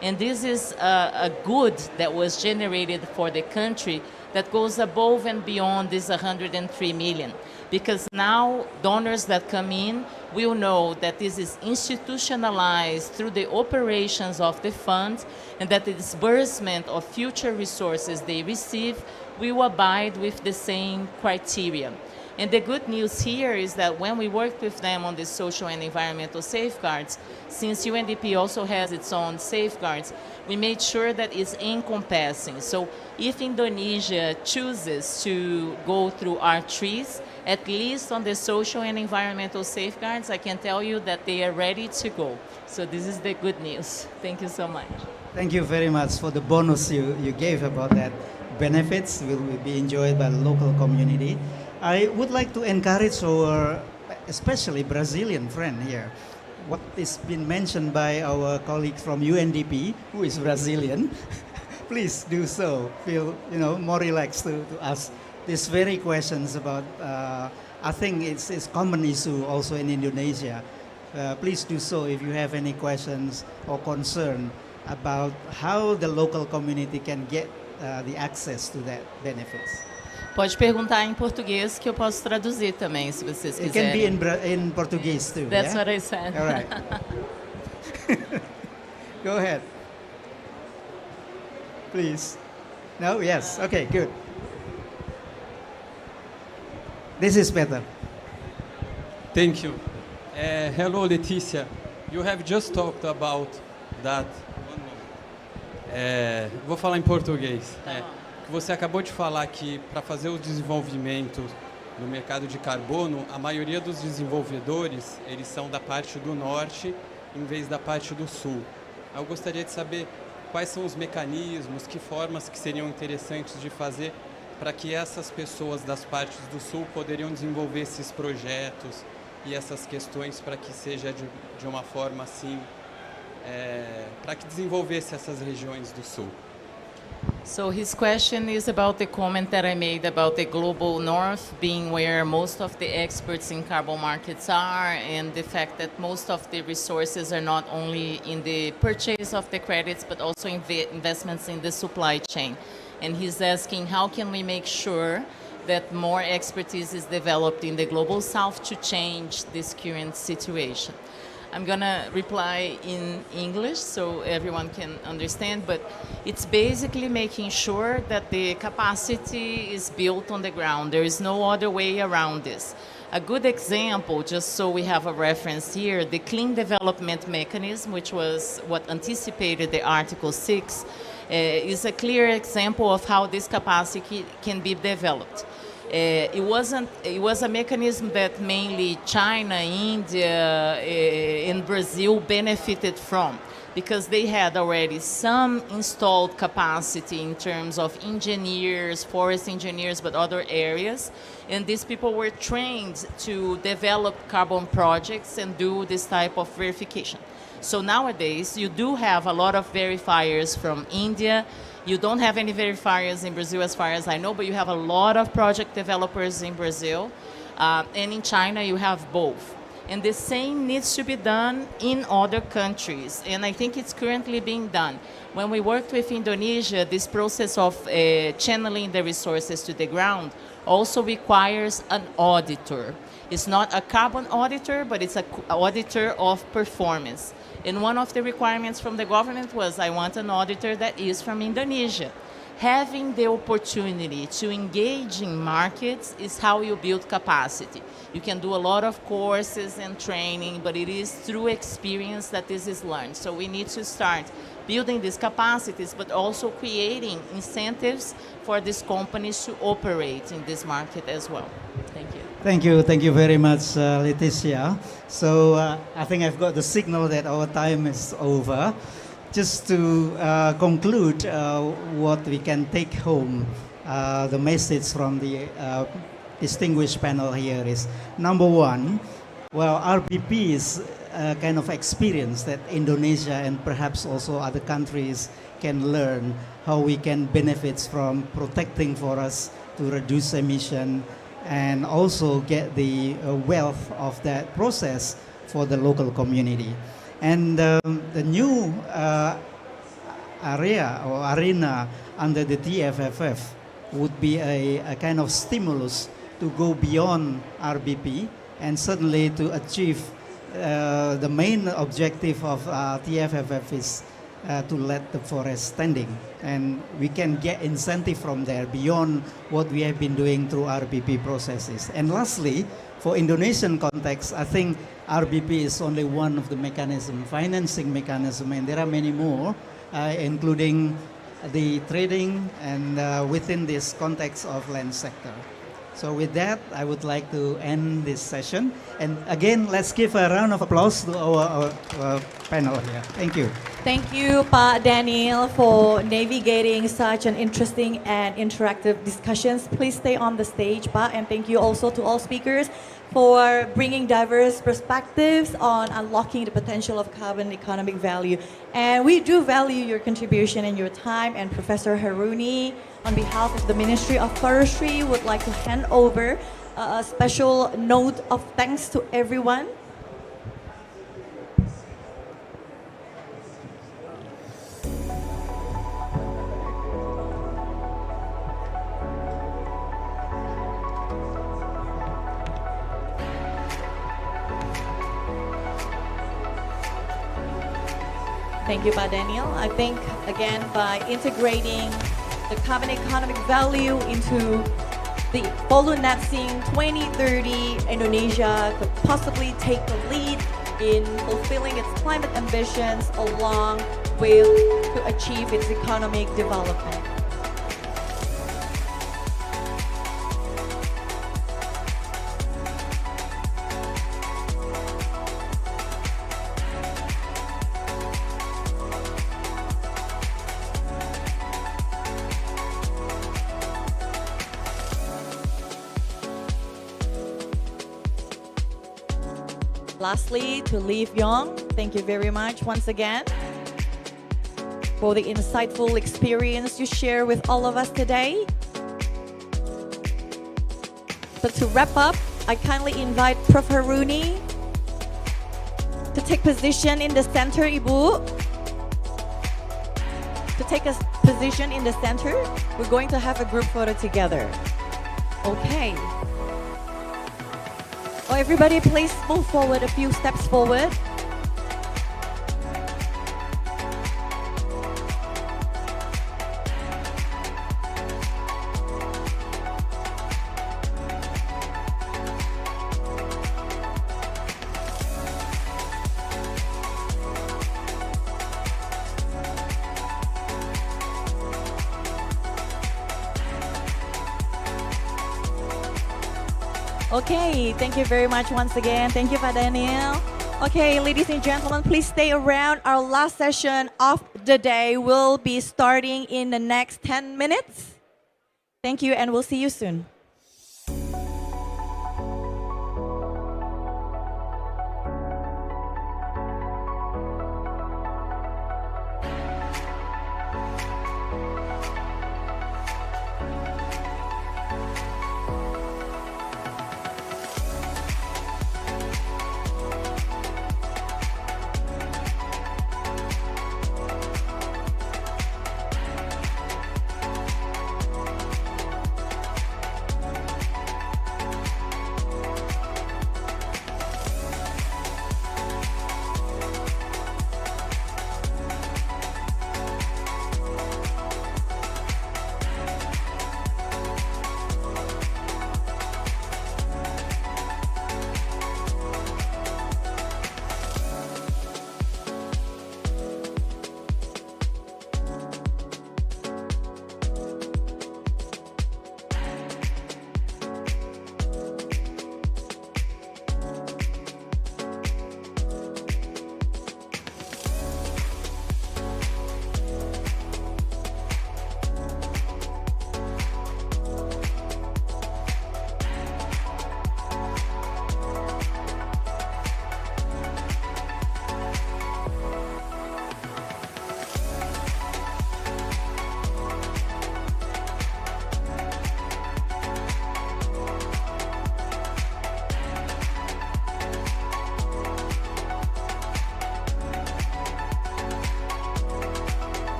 And this is a good that was generated for the country that goes above and beyond this 103 million. Because now donors that come in will know that this is institutionalized through the operations of the fund, and that the disbursement of future resources they receive will abide with the same criteria. And the good news here is that when we worked with them on the social and environmental safeguards, since UNDP also has its own safeguards, we made sure that it's encompassing. So if Indonesia chooses to go through our trees, at least on the social and environmental safeguards, I can tell you that they are ready to go. So this is the good news. Thank you so much. Thank you very much for the bonus you gave about that. Benefits will be enjoyed by the local community. I would like to encourage our, especially Brazilian friend here, what is been mentioned by our colleague from UNDP, who is Brazilian. Please do so. Feel more relaxed to ask these very questions about. I think it's common issue also in Indonesia. Please do so if you have any questions or concern about how the local community can get the access to that benefits. Pode perguntar em português que eu posso traduzir também, se vocês quiserem. It can be in Portuguese too. That's yeah? what I said. All right. Go ahead. Please. No? Yes. Okay, good. This is better. Thank you. Hello, Letícia. You have just talked about that. Vou falar em português. Que você acabou de falar que para fazer o desenvolvimento no mercado de carbono, a maioria dos desenvolvedores, eles são da parte do norte em vez da parte do sul. Eu gostaria de saber quais são os mecanismos, que formas que seriam interessantes de fazer para que essas pessoas das partes do sul poderiam desenvolver esses projetos e essas questões para que seja de uma forma assim, para que desenvolvesse essas regiões do sul. So his question is about the comment that I made about the global north being where most of the experts in carbon markets are, and the fact that most of the resources are not only in the purchase of the credits, but also investments in the supply chain. And he's asking, how can we make sure that more expertise is developed in the global south to change this current situation? I'm gonna reply in English so everyone can understand, but it's basically making sure that the capacity is built on the ground. There is no other way around this. A good example, just so we have a reference here, the Clean Development Mechanism, which was what anticipated the Article 6, is a clear example of how this capacity can be developed. It was a mechanism that mainly China, India, and Brazil benefited from, because they had already some installed capacity in terms of engineers, forest engineers, but other areas. And these people were trained to develop carbon projects and do this type of verification. So nowadays, you do have a lot of verifiers from India. You don't have any verifiers in Brazil as far as I know, but you have a lot of project developers in Brazil. And in China, you have both. And the same needs to be done in other countries. And I think it's currently being done. When we worked with Indonesia, this process of channeling the resources to the ground also requires an auditor. It's not a carbon auditor, but it's an auditor of performance. And one of the requirements from the government was, I want an auditor that is from Indonesia. Having the opportunity to engage in markets is how you build capacity. You can do a lot of courses and training, but it is through experience that this is learned. So we need to start building these capacities, but also creating incentives for these companies to operate in this market as well. Thank you. Thank you very much, Leticia. So I think I've got the signal that our time is over. Just to conclude what we can take home, the message from the distinguished panel here is, number one, well, RBP is a kind of experience that Indonesia and perhaps also other countries can learn how we can benefit from protecting forests to reduce emission and also get the wealth of that process for the local community. And the new area or arena under the TFFF would be a kind of stimulus to go beyond RBP and certainly to achieve the main objective of TFFF is to let the forest standing. And we can get incentive from there beyond what we have been doing through RBP processes. And lastly, for Indonesian context, I think RBP is only one of the financing mechanism, and there are many more, including the trading and within this context of land sector. So with that, I would like to end this session. And again, let's give a round of applause to our panel here. Thank you. Thank you, Pak Daniel, for navigating such an interesting and interactive discussions. Please stay on the stage, Pak, and thank you also to all speakers for bringing diverse perspectives on unlocking the potential of carbon economic value. And we do value your contribution and your time. And Professor Haruni, on behalf of the Ministry of Forestry, would like to hand over a special note of thanks to everyone. Thank you, Pak Daniel. I think, again, by integrating the carbon economic value into the Polunatsing 2030, Indonesia could possibly take the lead in fulfilling its climate ambitions along with to achieve its economic development. Lastly, to Lee Fyong, thank you very much once again for the insightful experience you share with all of us today. But to wrap up, I kindly invite Prof. Haruni to take position in the center, Ibu. To take a position in the center, we're going to have a group photo together. Okay. Oh, everybody, please move forward a few steps forward. Okay, thank you very much once again. Thank you, Pak Daniel. Okay, ladies and gentlemen, please stay around. Our last session of the day will be starting in the next 10 minutes. Thank you, and we'll see you soon.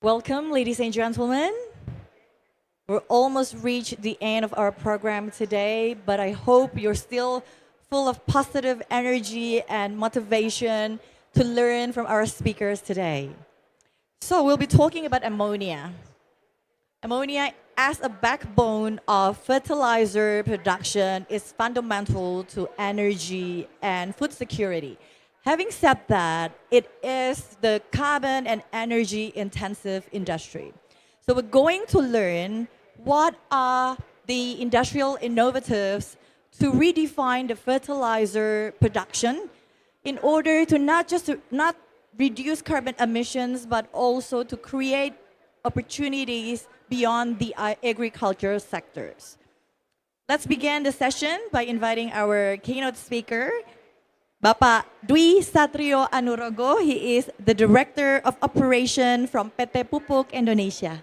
Welcome, ladies and gentlemen. We're almost reached the end of our program today, but I hope you're still full of positive energy and motivation to learn from our speakers today. So we'll be talking about ammonia. Ammonia as a backbone of fertilizer production is fundamental to energy and food security. Having said that, it is the carbon and energy intensive industry. So we're going to learn what are the industrial innovatives to redefine the fertilizer production in order to not reduce carbon emissions, but also to create opportunities beyond the agriculture sectors. Let's begin the session by inviting our keynote speaker, Bapak Dwi Satrio Anurogo. He is the Director of Operation from PT Pupuk Indonesia.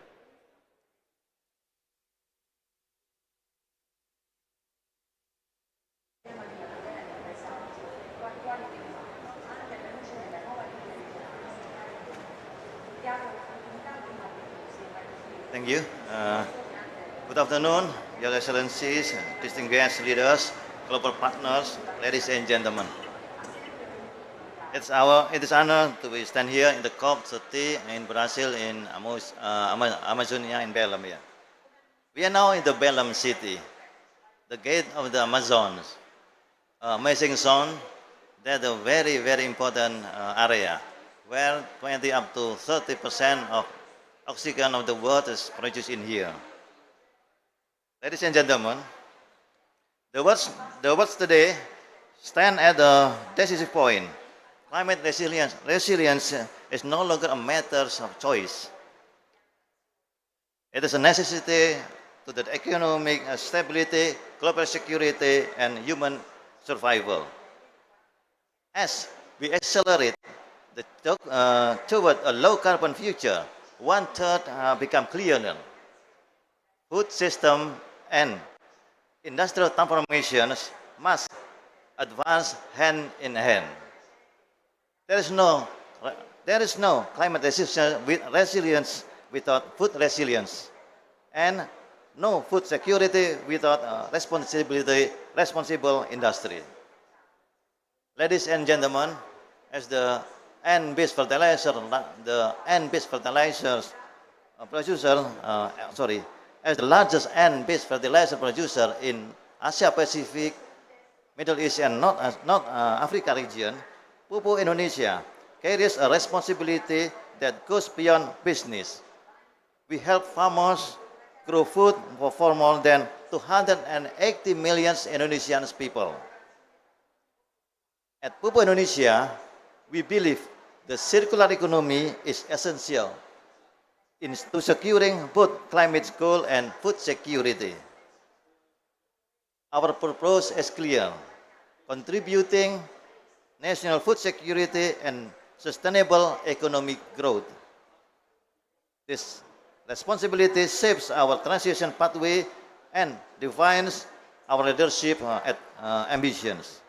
Thank you. Good afternoon, Your Excellencies, distinguished leaders, global partners, ladies and gentlemen. It is an honor to stand here in the COP30 in Brazil in Amazonia in Belém. We are now in the Belém city, the gate of the Amazons, amazing zone. That's a very, very important area where 20 up to 30% of oxygen of the world is produced in here. Ladies and gentlemen, the words today stand at a decisive point. Climate resilience is no longer a matter of choice. It is a necessity to the economic stability, global security, and human survival. As we accelerate toward a low-carbon future, one-third become clearer. Food system and industrial transformations must advance hand in hand. There is no climate resilience without food resilience, and no food security without responsible industry. Ladies and gentlemen, as the N-based fertilizer producer, as the largest N-based fertilizer producer in Asia Pacific, Middle East, and North Africa region, Pupuk Indonesia carries a responsibility that goes beyond business. We help farmers grow food for more than 280 million Indonesian people. At Pupuk Indonesia, we believe the circular economy is essential to securing both climate goal and food security. Our purpose is clear: contributing national food security and sustainable economic growth. This responsibility shapes our transition pathway and defines our leadership ambitions.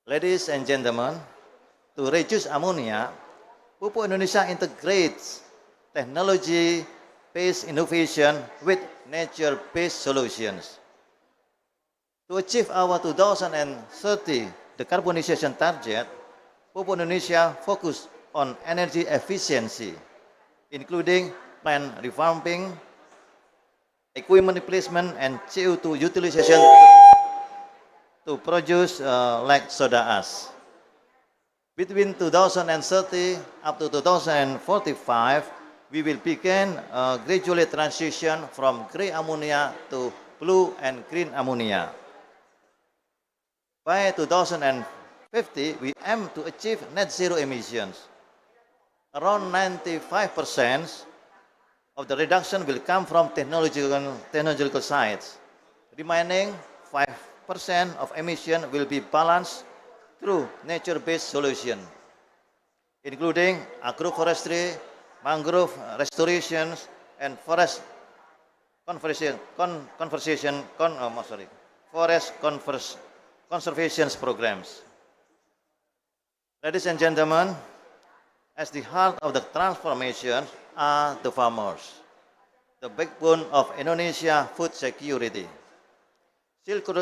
Ladies and gentlemen, to reduce ammonia, Pupuk Indonesia integrates technology-based innovation with nature-based solutions. To achieve our 2030 decarbonization target, Pupuk Indonesia focus on energy efficiency, including plant revamping, equipment replacement, and CO2 utilization to produce like soda ash. Between 2030 up to 2045, we will begin a gradual transition from gray ammonia to blue and green ammonia. By 2050, we aim to achieve net zero emissions. Around 95% of the reduction will come from technological sides. Remaining 5% of emission will be balanced through nature-based solutions, including agroforestry, mangrove restorations, and forest conservation programs. Ladies and gentlemen, as the heart of the transformation, are the farmers, the backbone of Indonesia food security.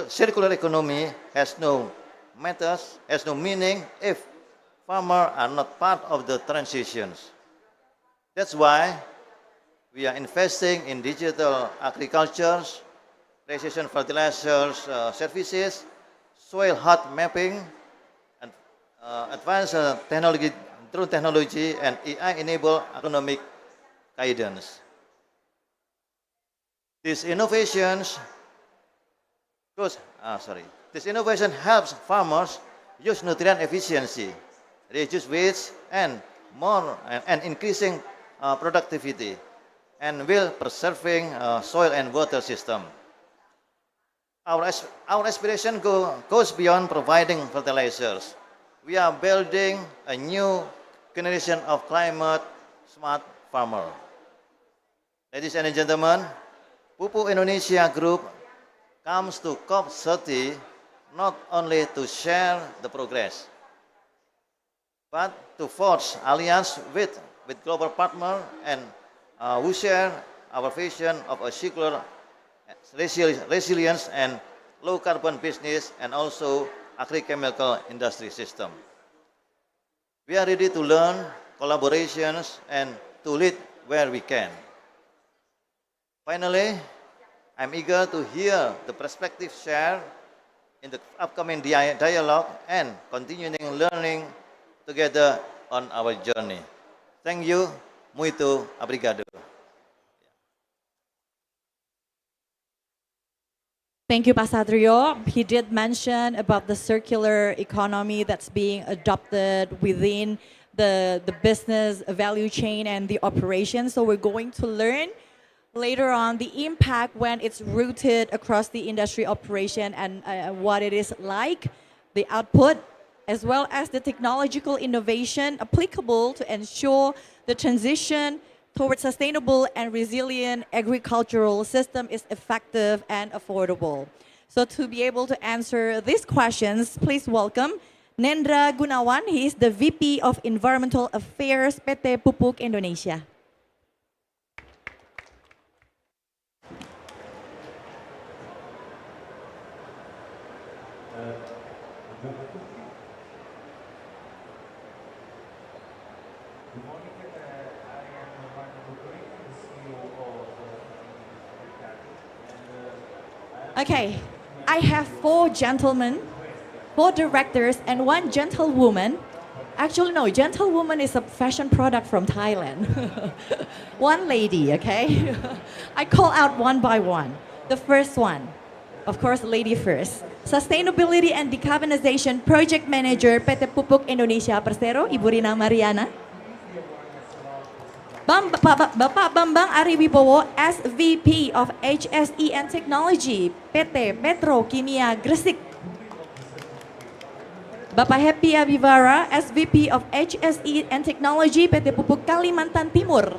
Circular economy has no matters, has no meaning if farmers are not part of the transitions. That's why we are investing in digital agriculture, precision fertilizers services, soil health mapping, and advanced technology, drone technology, and AI-enabled economic guidance. These innovations This innovation helps farmers use nutrient efficiency, reduce waste, and increasing productivity, and will preserving soil and water system. Our aspiration goes beyond providing fertilizers. We are building a new generation of climate smart farmer. Ladies and gentlemen, Pupuk Indonesia Group comes to COP30 not only to share the progress, but to forge alliance with global partners and who share our vision of a circular, resilience and low carbon business and also agri-chemical industry system. We are ready to learn collaborations and to lead where we can. Finally, I'm eager to hear the perspective shared in the upcoming dialogue and continuing learning together on our journey. Thank you. Muito obrigado. Thank you, Pak Satrio. He did mention about the circular economy that's being adopted within the business value chain and the operation. So we're going to learn later on the impact when it's rooted across the industry operation and what it is like, the output, as well as the technological innovation applicable to ensure the transition towards sustainable and resilient agricultural system is effective and affordable. So to be able to answer these questions, please welcome Nendra Gunawan. He is the VP of Environmental Affairs PT Pupuk Indonesia. Okay, I have 4 gentlemen, 4 directors, and 1 gentlewoman. Actually, no, gentlewoman is a fashion product from Thailand. 1 lady, okay? I call out one by one. The first one, of course, lady first. Sustainability and Decarbonization Project Manager PT Pupuk Indonesia Persero, Ibu Rina Mariana. Bapak Bambang Ari Wibowo, SVP of HSE and Technology, PT Petro Kimia Gresik. Bapak Happy Abivara, SVP of HSE and Technology, PT Pupuk Kalimantan Timur.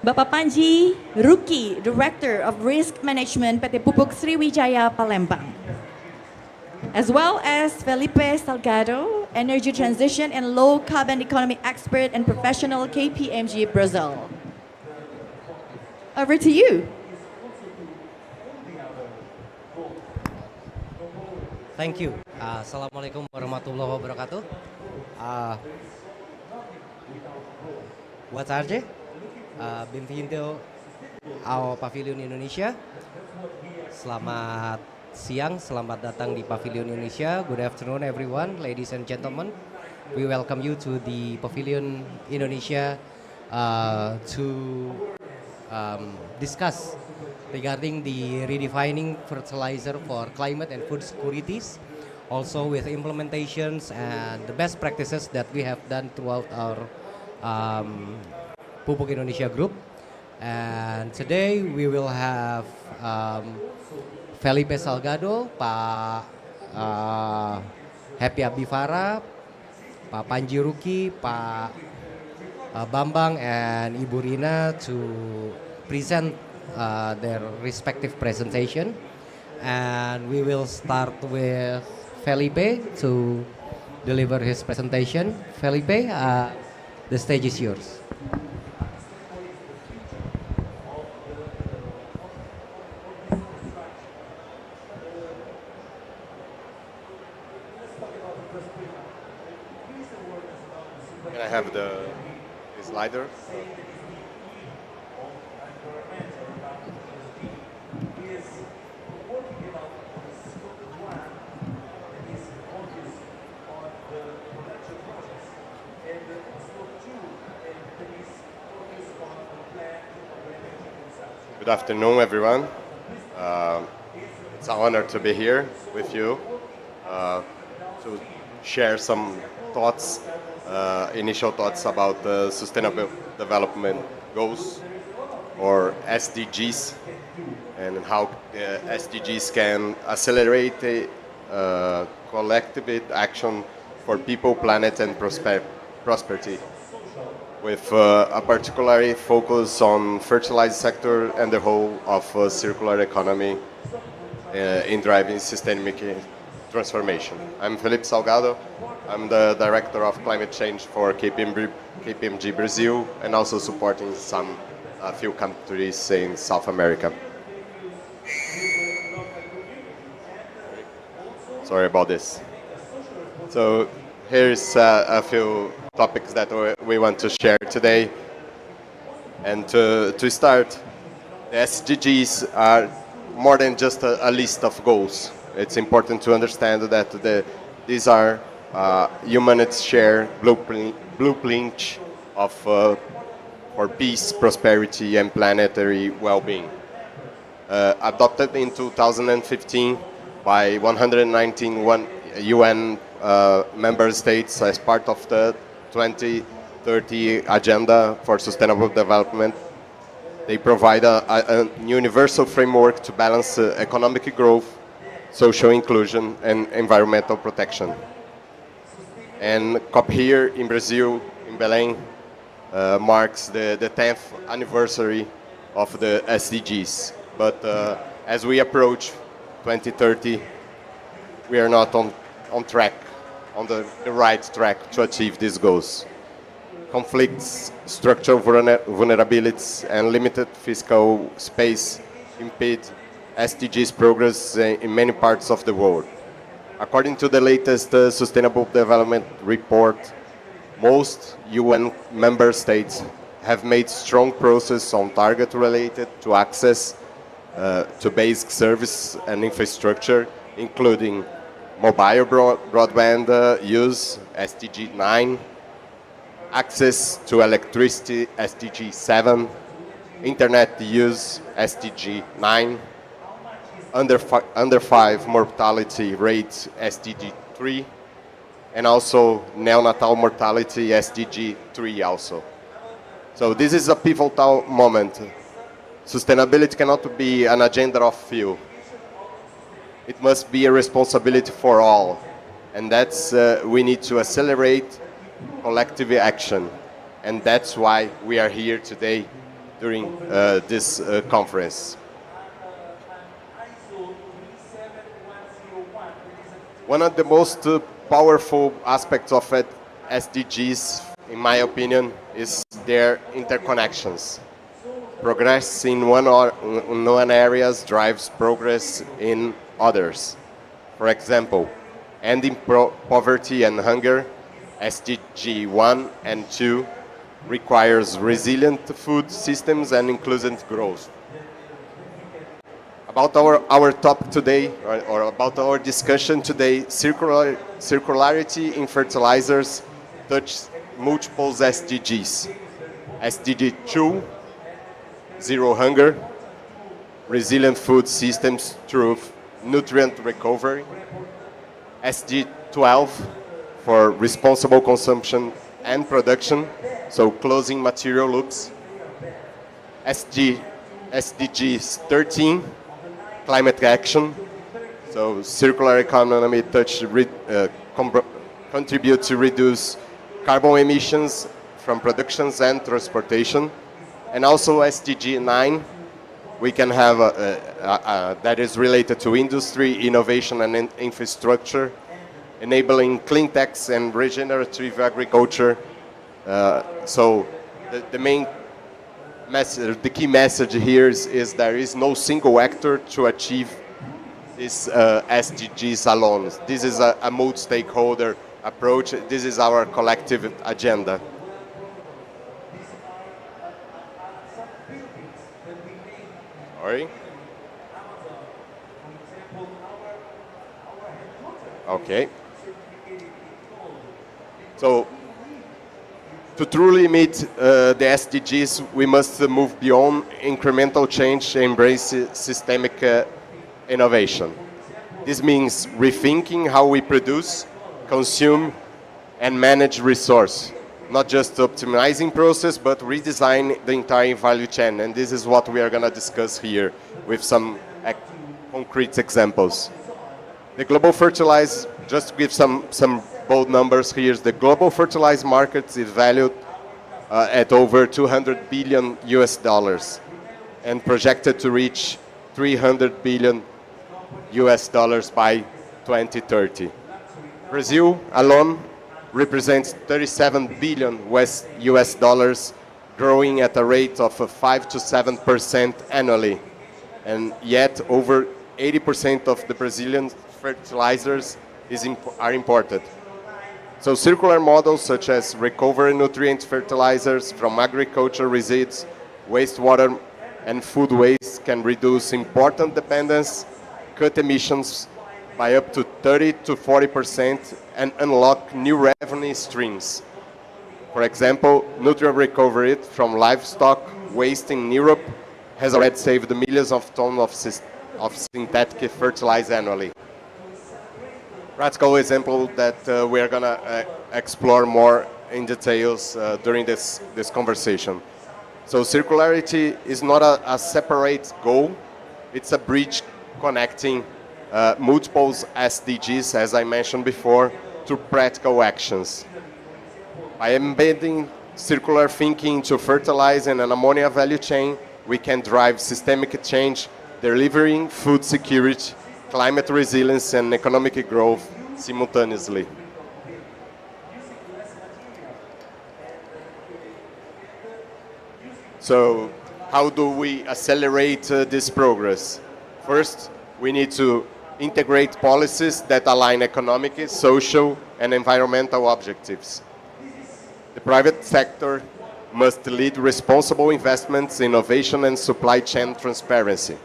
Bapak Panji Ruki, Director of Risk Management, PT Pupuk Sriwijaya Palembang. As well as Felipe Salgado, Energy Transition and Low Carbon Economy Expert and Professional, KPMG Brazil. Over to you. Thank you. Assalamualaikum warahmatullahi wabarakatuh. Boa tarde. Bem-vindo ao Pavilion Indonesia. Selamat siang, selamat datang di Pavilion Indonesia. Good afternoon everyone, ladies and gentlemen. We welcome you to the Pavilion Indonesia to discuss regarding the redefining fertilizer for climate and food securities, also with implementations and the best practices that we have done throughout our Pupuk Indonesia group. And today we will have Felipe Salgado, Pak Happy Abivara, Pak Panji Ruki, Pak Bambang, and Ibu Rina to present their respective presentation. And we will start with Felipe to deliver his presentation. Felipe, The stage is yours. Can I have the slider? Good afternoon, everyone. It's an honor to be here with you to share some thoughts, initial thoughts about the Sustainable Development Goals, or SDGs, and how the SDGs can accelerate collective action for people, planet, and prosperity, with a particular focus on fertilizer sector and the whole of circular economy in driving systemic transformation. I'm Felipe Salgado. I'm the Director of Climate Change for KPMG Brazil, and also supporting a few countries in South America. Sorry about this. So here's a few topics that we want to share today. And to start, the SDGs are more than just a list of goals. It's important to understand that these are humanity's shared blueprint of for peace, prosperity, and planetary well-being. Adopted in 2015 by 119 UN member states as part of the 2030 Agenda for Sustainable Development. They provide a universal framework to balance economic growth, social inclusion, and environmental protection. And COP here in Brazil, in Belém, marks the 10th anniversary of the SDGs. But as we approach 2030, we are not on track, on the right track to achieve these goals. Conflicts, structural vulnerabilities, and limited fiscal space impede SDGs progress in many parts of the world. According to the latest Sustainable Development Report, most UN member states have made strong progress on targets related to access to basic service and infrastructure, including mobile broadband use, SDG 9, access to electricity, SDG 7, internet use, SDG 9, under 5 mortality rate, SDG 3, and also neonatal mortality, SDG 3 also. So this is a pivotal moment. Sustainability cannot be an agenda of few. It must be a responsibility for all. And that's, we need to accelerate collective action. And that's why we are here today during this conference. One of the most powerful aspects of SDGs, in my opinion, is their interconnections. Progress in one areas drives progress in others. For example, ending poverty and hunger, SDG 1 and 2, requires resilient food systems and inclusive growth. About our topic today, or about our discussion today, circularity in fertilizers touches multiple SDGs. SDG 2, zero hunger, resilient food systems through nutrient recovery. SDG 12, for responsible consumption and production, so closing material loops. SDGs 13, climate action, so circular economy contribute to reduce carbon emissions from productions and transportation. And also SDG 9, we can have that is related to industry, innovation, and environmental enabling clean techs and regenerative agriculture, So the main message, the key message here is there is no single actor to achieve these SDGs alone. This is a multi-stakeholder approach. This is our collective agenda. Sorry. Okay. So, to truly meet the SDGs, we must move beyond incremental change and embrace systemic innovation. This means rethinking how we produce, consume, and manage resource. Not just optimizing process, but redesign the entire value chain. And this is what we are going to discuss here with some concrete examples. The global fertilizer, just to give some bold numbers here, the global fertilizer market is valued at over 200 billion US dollars and projected to reach 300 billion US dollars by 2030. Brazil alone represents 37 billion US dollars, growing at a rate of 5 to 7% annually. And yet over 80% of the Brazilian fertilizers are imported. So circular models such as recovery nutrient fertilizers from agriculture residues, wastewater and food waste can reduce important dependence, cut emissions by up to 30 to 40% and unlock new revenue streams. For example, nutrient recovery from livestock waste in Europe has already saved millions of tons of synthetic fertilizer annually. Practical example that we are going to explore more in details during this conversation. So circularity is not a separate goal, it's a bridge connecting multiple SDGs, as I mentioned before, to practical actions. By embedding circular thinking into fertilizer and an ammonia value chain, we can drive systemic change, delivering food security, climate resilience, and economic growth simultaneously. So, how do we accelerate this progress? First, we need to integrate policies that align economic, social, and environmental objectives. The private sector must lead responsible investments, innovation, and supply chain transparency.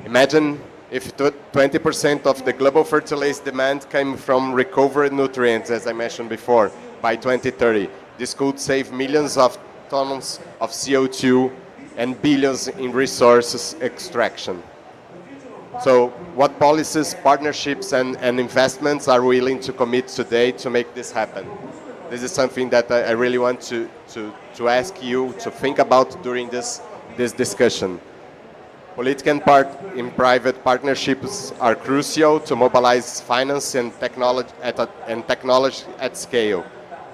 Imagine if 20% of the global fertilizer demand came from recovered nutrients, as I mentioned before, by 2030. This could save millions of tons of CO2 and billions in resources extraction. So what policies, partnerships, and investments are willing to commit today to make this happen? This is something that I really want to ask you to think about during this discussion. Political and private partnerships are crucial to mobilize finance and technology at scale.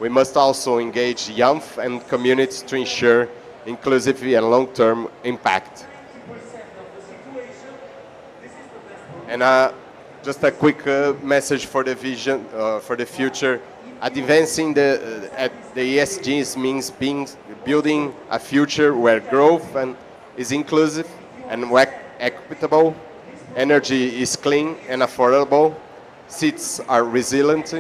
We must also engage young and communities to ensure inclusivity and long-term impact. And just a quick message for the vision, for the future. Advancing the ESGs means building a future where growth is inclusive and equitable, energy is clean and affordable, cities are resilient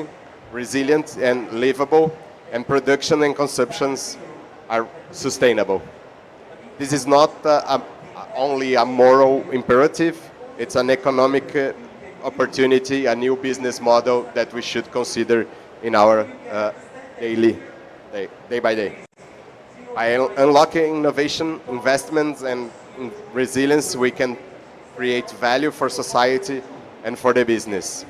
and livable, and production and consumptions are sustainable. This is not only a moral imperative, it's an economic opportunity, a new business model that we should consider in our day by day. By unlocking innovation, investments, and resilience, we can create value for society and for the business.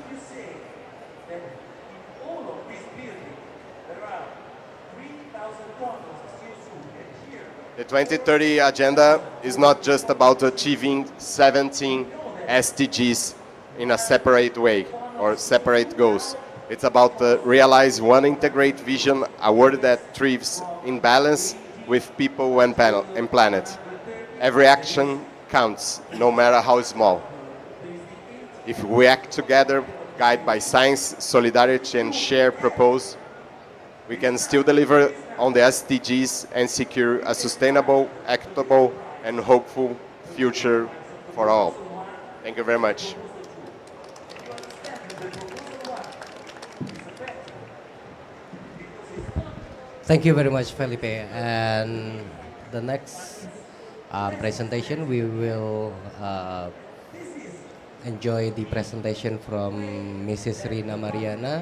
The 2030 agenda is not just about achieving 17 SDGs in a separate way or separate goals. It's about realize one integrated vision, a world that thrives in balance with people and planet. Every action counts, no matter how small. If we act together, guided by science, solidarity, and shared purpose, we can still deliver on the SDGs and secure a sustainable, equitable, and hopeful future for all. Thank you very much. Thank you very much, Felipe. And the next presentation, we will enjoy the presentation from Mrs. Rina Mariana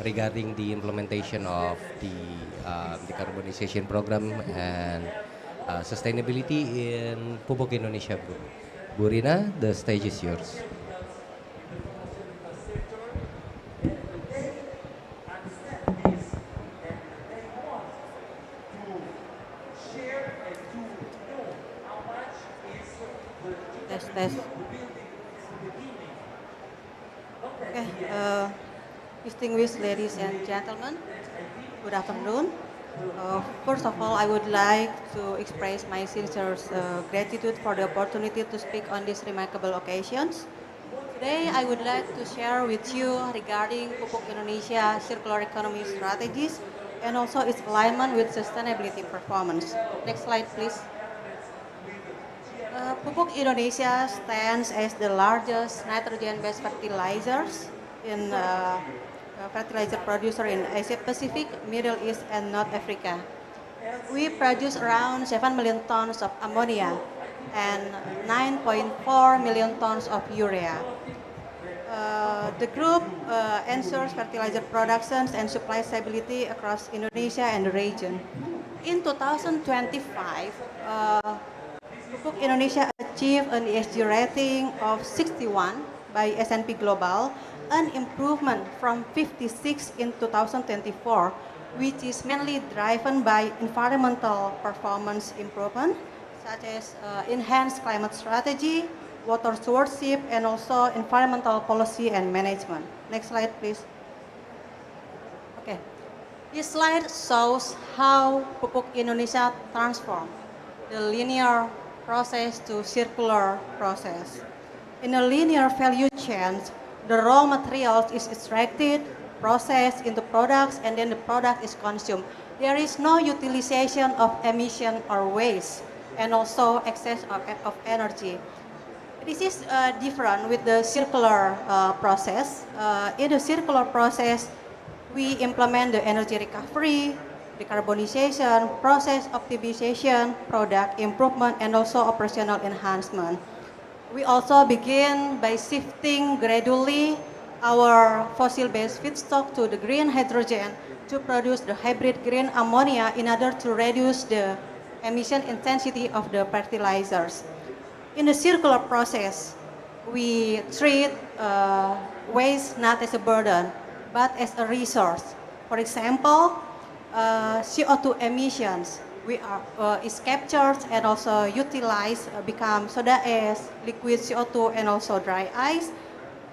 regarding the implementation of the decarbonization program and sustainability in Pupuk Indonesia. Bu Rina, the stage is yours. Test. Okay, distinguished ladies and gentlemen, good afternoon. First of all, I would like to express my sincere gratitude for the opportunity to speak on these remarkable occasions. Today, I would like to share with you regarding Pupuk Indonesia circular economy strategies and also its alignment with sustainability performance. Next slide, please. Pupuk Indonesia stands as the largest nitrogen-based fertilizers in fertilizer producer in Asia Pacific, Middle East, and North Africa. We produce around 7 million tons of ammonia and 9.4 million tons of urea. The group ensures fertilizer production and supply stability across Indonesia and the region. In 2025, Pupuk Indonesia achieved an ESG rating of 61 by S&P Global, an improvement from 56 in 2024, which is mainly driven by environmental performance improvement, such as enhanced climate strategy, water stewardship, and also environmental policy and management. Next slide, please. Okay. This slide shows how Pupuk Indonesia transformed the linear process to circular process. In a linear value chain, the raw materials is extracted, processed into products, and then the product is consumed. There is no utilization of emission or waste, and also excess of energy. This is different with the circular process. In the circular process, we implement the energy recovery, decarbonization, process optimization, product improvement, and also operational enhancement. We also begin by shifting gradually our fossil-based feedstock to the green hydrogen to produce the hybrid green ammonia in order to reduce the emission intensity of the fertilizers. In the circular process, we treat waste not as a burden, but as a resource. For example, CO2 emissions is captured and also utilized, become soda ash, liquid CO2, and also dry ice.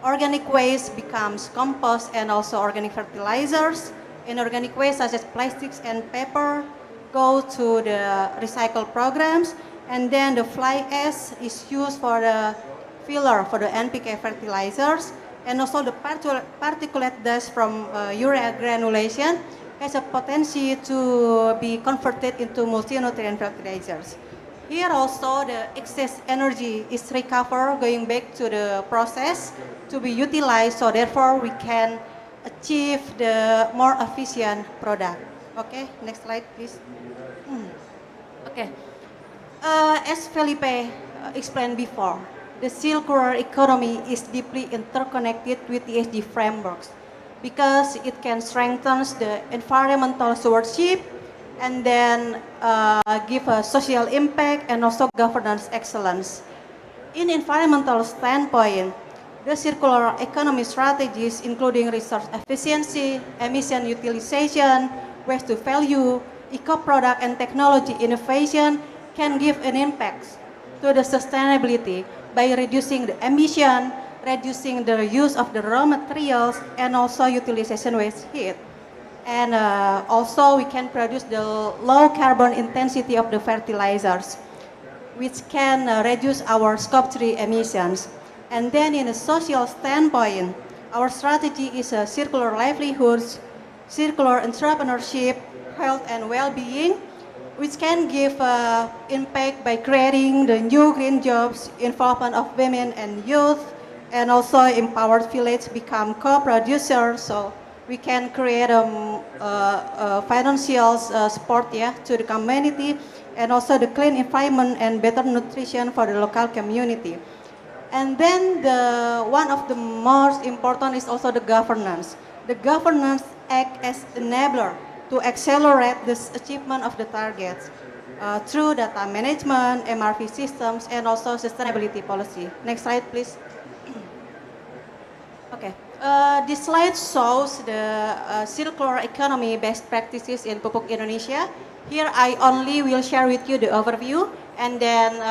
Organic waste becomes compost and also organic fertilizers. Inorganic waste such as plastics and paper go to the recycle programs, and then the fly ash is used for the filler for the NPK fertilizers, and also the particulate dust from urea granulation has a potential to be converted into multi-nutrient fertilizers. Here also the excess energy is recovered going back to the process to be utilized, so therefore we can achieve the more efficient product. Okay, next slide please. Okay, as Felipe explained before, the circular economy is deeply interconnected with the ESG frameworks, because it can strengthen the environmental stewardship and then give a social impact and also governance excellence. In environmental standpoint, the circular economy strategies, including resource efficiency, emission utilization, waste to value, eco-product and technology innovation, can give an impact to the sustainability by reducing the emission, reducing the use of the raw materials, and also utilization waste heat. And also we can produce the low carbon intensity of the fertilizers, which can reduce our Scope 3 emissions. And then in a social standpoint, our strategy is a circular livelihoods, circular entrepreneurship, health and well-being, which can give impact by creating the new green jobs, involvement of women and youth, and also empowered village become co-producers. So we can create financial support to the community, and also the clean environment and better nutrition for the local community. And then one of the most important is also the governance. The governance act as enabler to accelerate this achievement of the targets through data management, MRV systems, and also sustainability policy. Next slide, please. Okay. This slide shows the circular economy best practices in Pupuk Indonesia. Here I only will share with you the overview, and then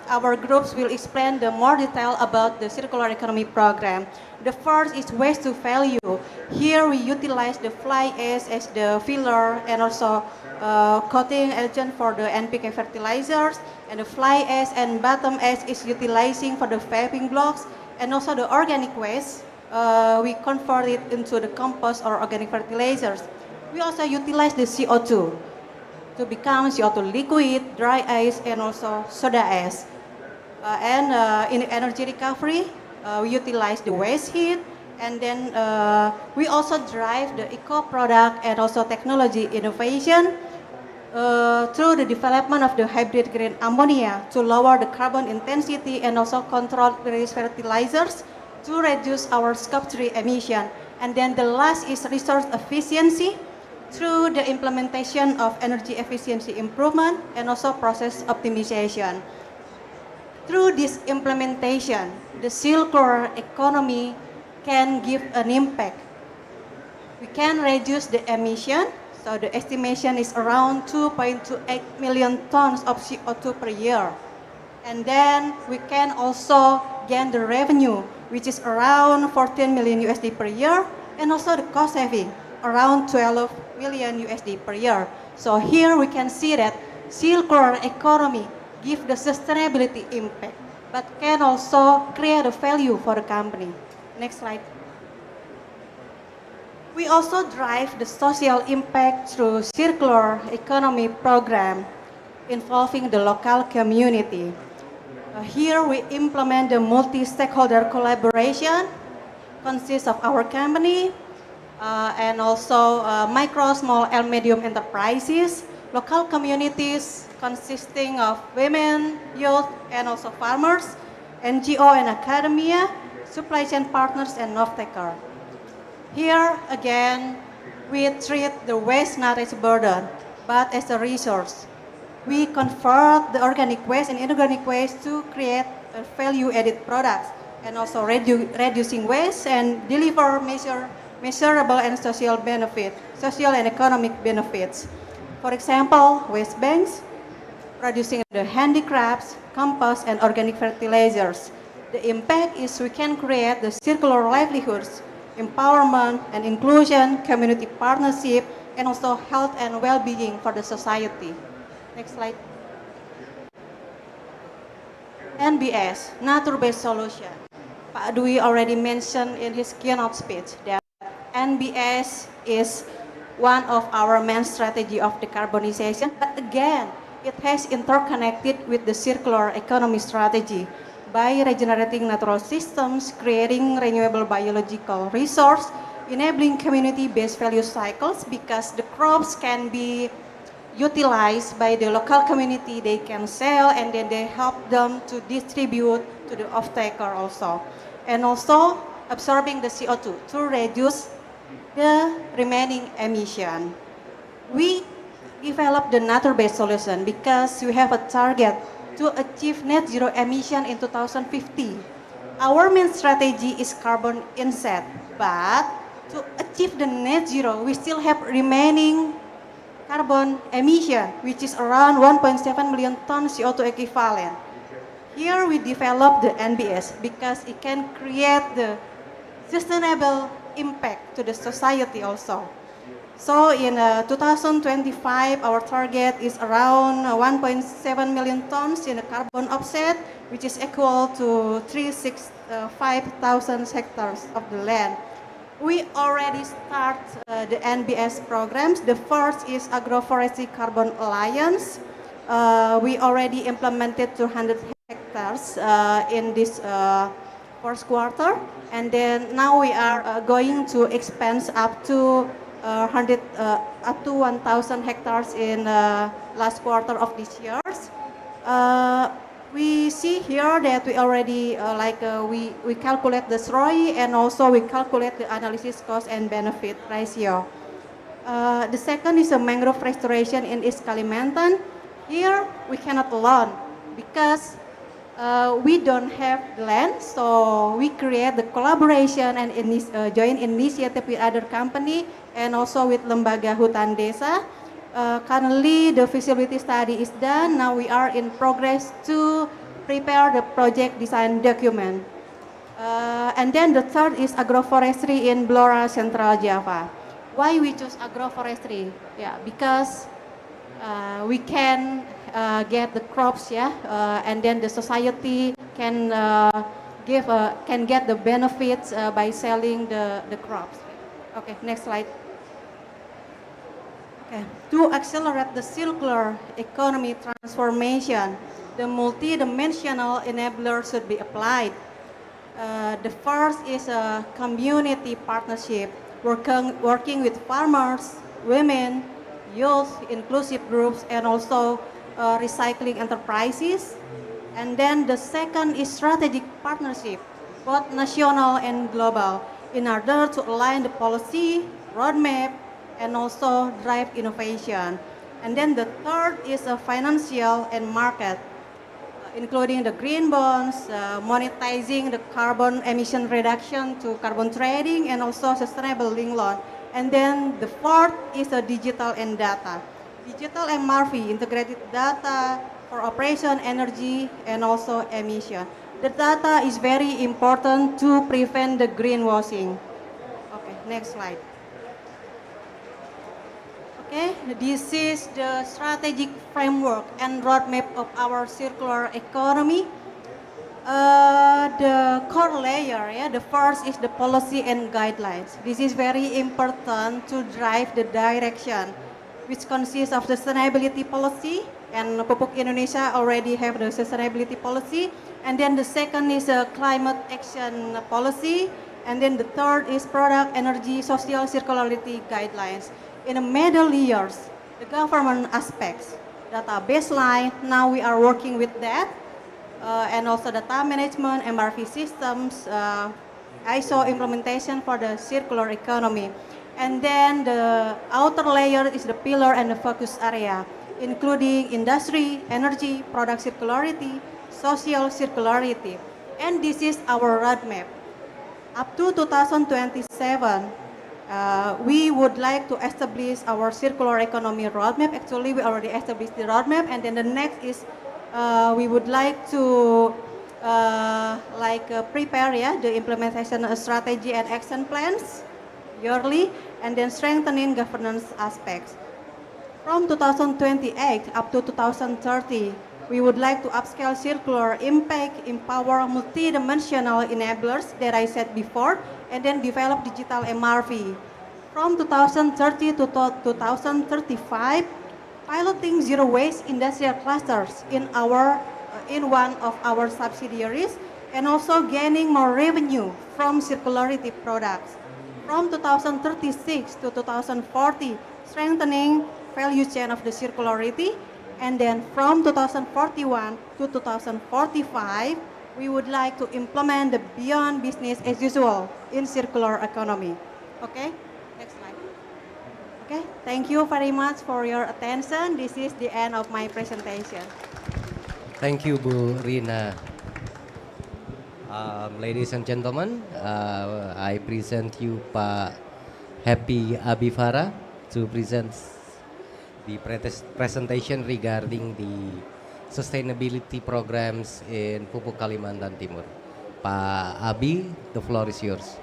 our groups will explain the more detail about the circular economy program. The first is waste to value. Here we utilize the fly ash as the filler and also coating agent for the NPK fertilizers, and the fly ash and bottom ash is utilizing for the paving blocks, and also the organic waste we convert it into the compost or organic fertilizers. We also utilize the CO2 to become CO2 liquid, dry ice, and also soda ash. In energy recovery, we utilize the waste heat, and then we also drive the eco product and also technology innovation through the development of the hybrid green ammonia to lower the carbon intensity, and also control release fertilizers to reduce our scope 3 emission. And then the last is resource efficiency through the implementation of energy efficiency improvement and also process optimization. Through this implementation, the circular economy can give an impact. We can reduce the emission, so the estimation is around 2.28 million tons of CO2 per year. And then we can also gain the revenue, which is around 14 million USD per year, and also the cost saving, around 12 million USD per year. So here we can see that circular economy give the sustainability impact, but can also create a value for the company. Next slide. We also drive the social impact through circular economy program involving the local community. Here we implement the multi-stakeholder collaboration, consists of our company, and also micro, small, and medium enterprises, local communities consisting of women, youth, and also farmers, NGO and academia, supply chain partners, and off-taker. Here again, we treat the waste not as a burden, but as a resource. We convert the organic waste and inorganic waste to create value-added products, and also reducing waste and deliver measurable and social benefit, social and economic benefits. For example, waste banks, producing the handicrafts, compost, and organic fertilizers. The impact is we can create the circular livelihoods, empowerment and inclusion, community partnership, and also health and well-being for the society. Next slide. NBS, nature-based solution. Pak Dwi already mentioned in his keynote speech that NBS is one of our main strategy of decarbonization, but again, it has interconnected with the circular economy strategy by regenerating natural systems, creating renewable biological resource, enabling community-based value cycles, because the crops can be utilized by the local community, they can sell, and then they help them to distribute to the off-taker also. And also absorbing the CO2 to reduce the remaining emission. We develop the nature-based solution because we have a target to achieve net zero emission in 2050. Our main strategy is carbon inset, but to achieve the net zero, we still have remaining carbon emission, which is around 1.7 million tons CO2 equivalent. Here we develop the NBS because it can create the sustainable impact to the society also. So in 2025, our target is around 1.7 million tons in a carbon offset, which is equal to 365,000 hectares of the land. We already start the NBS programs. The first is Agroforestry Carbon Alliance. We already implemented 200 hectares in this first quarter, and then now we are going to expand up to 1,000 hectares in last quarter of this year. We see here that we already we calculate the ROI, and also we calculate the analysis cost and benefit ratio. The second is a mangrove restoration in East Kalimantan. Here we cannot alone because we don't have the land, so we create the collaboration and joint initiative with other company and also with Lembaga Hutan Desa. Currently, the feasibility study is done. Now we are in progress to prepare the project design document. And then the third is agroforestry in Blora, Central Java. Why we choose agroforestry? Yeah, because we can get the crops, and then the society can get the benefits by selling the crops. Okay, next slide. Okay. To accelerate the circular economy transformation, the multidimensional enablers should be applied. The first is a community partnership, working with farmers, women, youth, inclusive groups, and also recycling enterprises. And then the second is strategic partnership, both national and global, in order to align the policy, roadmap, and also drive innovation. And then the third is a financial and market, including the green bonds, monetizing the carbon emission reduction to carbon trading, and also sustainable link loan. And then the fourth is a digital and data. Digital MRV, integrated data for operation, energy, and also emission. The data is very important to prevent the greenwashing. Okay, next slide. Okay, this is the strategic framework and roadmap of our circular economy. The core layer, the first is the policy and guidelines. This is very important to drive the direction, which consists of sustainability policy, and Pupuk Indonesia already have the sustainability policy. And then the second is a climate action policy. And then the third is product, energy, social circularity guidelines. In the middle layers, the government aspects, data baseline, now we are working with that, and also data management, MRV systems, ISO implementation for the circular economy. And then the outer layer is the pillar and the focus area, including industry, energy, product circularity, social circularity. And this is our roadmap. Up to 2027, we would like to establish our circular economy roadmap. Actually, we already established the roadmap, and then the next is we would like to prepare the implementation strategy and action plans yearly, and then strengthening governance aspects. From 2028 up to 2030, we would like to upscale circular impact, empower multidimensional enablers that I said before, and then develop digital MRV. From 2030 to 2035, piloting zero waste industrial clusters in one of our subsidiaries, and also gaining more revenue from circularity products. From 2036 to 2040, strengthening value chain of the circularity. And then from 2041 to 2045, we would like to implement the beyond business as usual in circular economy. Okay, next slide. Okay, thank you very much for your attention. This is the end of my presentation. Thank you, Bu Rina. Ladies and gentlemen, I present you Pak Happy Abifara to present the presentation regarding the sustainability programs in Pupuk Kalimantan Timur. Pak Abi, the floor is yours.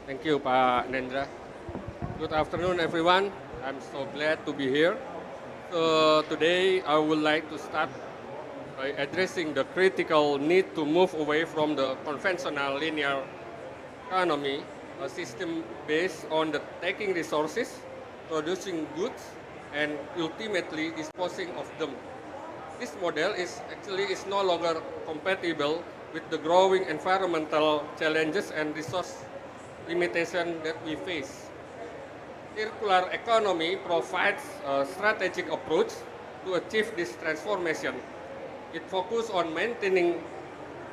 Thank you, Pak Nendra. Good afternoon, everyone. I'm so glad to be here. So today, I would like to start by addressing the critical need to move away from the conventional linear economy a system based on the taking resources, producing goods, and ultimately disposing of them. This model is no longer compatible with the growing environmental challenges and resource limitation that we face. Circular economy provides a strategic approach to achieve this transformation. It focuses on maintaining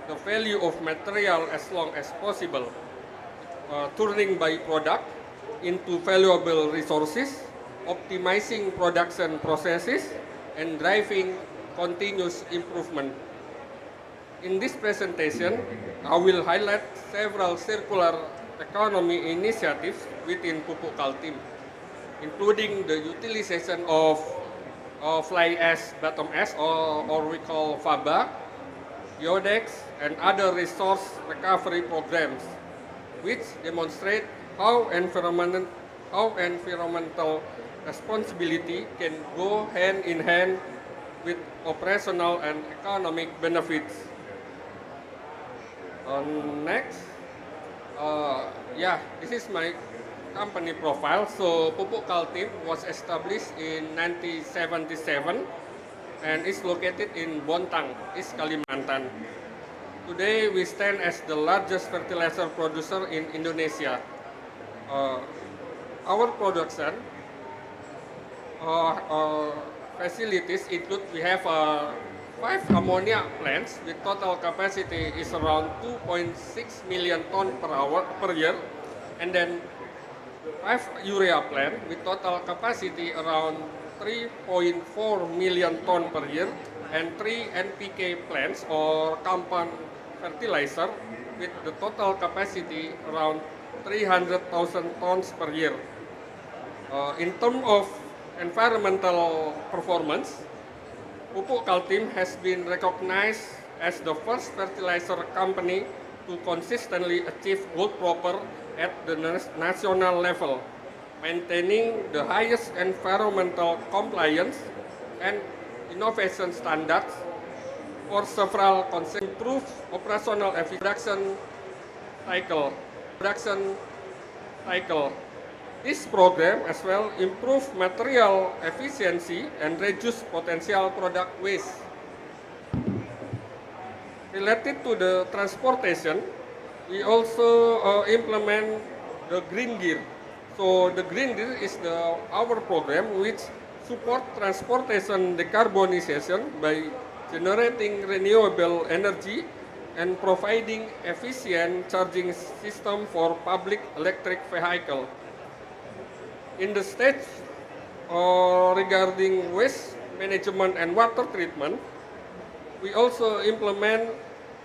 the value of material as long as possible, turning byproduct into valuable resources, optimizing production processes, and driving continuous improvement. In this presentation, I will highlight several circular economy initiatives within Pupuk Kaltim, including the utilization of fly ash, bottom ash, or we call FABA, Biodex, and other resource recovery programs, which demonstrate how environmental responsibility can go hand in hand with operational and economic benefits. Next, this is my company profile. So Pupuk Kaltim was established in 1977 and is located in Bontang, East Kalimantan. Today we stand as the largest fertilizer producer in Indonesia. Our production facilities include, we have 5 ammonia plants with total capacity is around 2.6 million ton per year, and then 5 urea plant with total capacity around 3.4 million ton per year, and 3 NPK plants or compound fertilizer with the total capacity around 300,000 tons per year. In terms of environmental performance, Pupuk Kaltim has been recognized as the first fertilizer company to consistently achieve gold proper at the national level, maintaining the highest environmental compliance and innovation standards for several improved operational efficiency production cycle. This program as well improve material efficiency and reduce potential product waste. Related to the transportation, we also implement the Green Gear. So the Green Gear is our program which support transportation decarbonization by generating renewable energy and providing efficient charging system for public electric vehicle. In the stage regarding waste management and water treatment, we also implement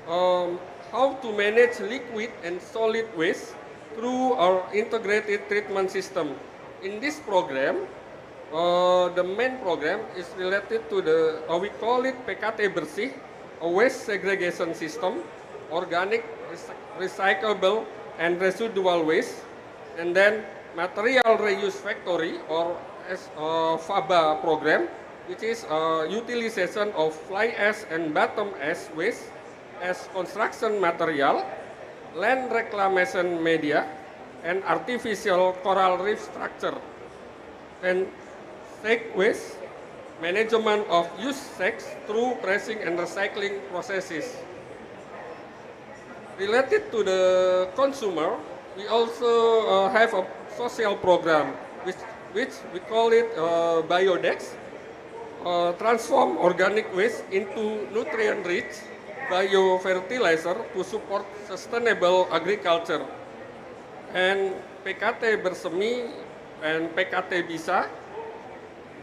how to manage liquid and solid waste through our integrated treatment system. In this program, the main program is related to we call it PKT Bersih, a waste segregation system, organic, recyclable, and residual waste, and then material reuse factory or FABA program, which is utilization of fly ash and bottom ash waste as construction material, land reclamation media, and artificial coral reef structure, and sake waste, management of used sakes through pressing and recycling processes. Related to the consumer, we also have a social program which we call it Biodex, transform organic waste into nutrient-rich biofertilizer to support sustainable agriculture. And PKT Bersemi and PKT Bisa,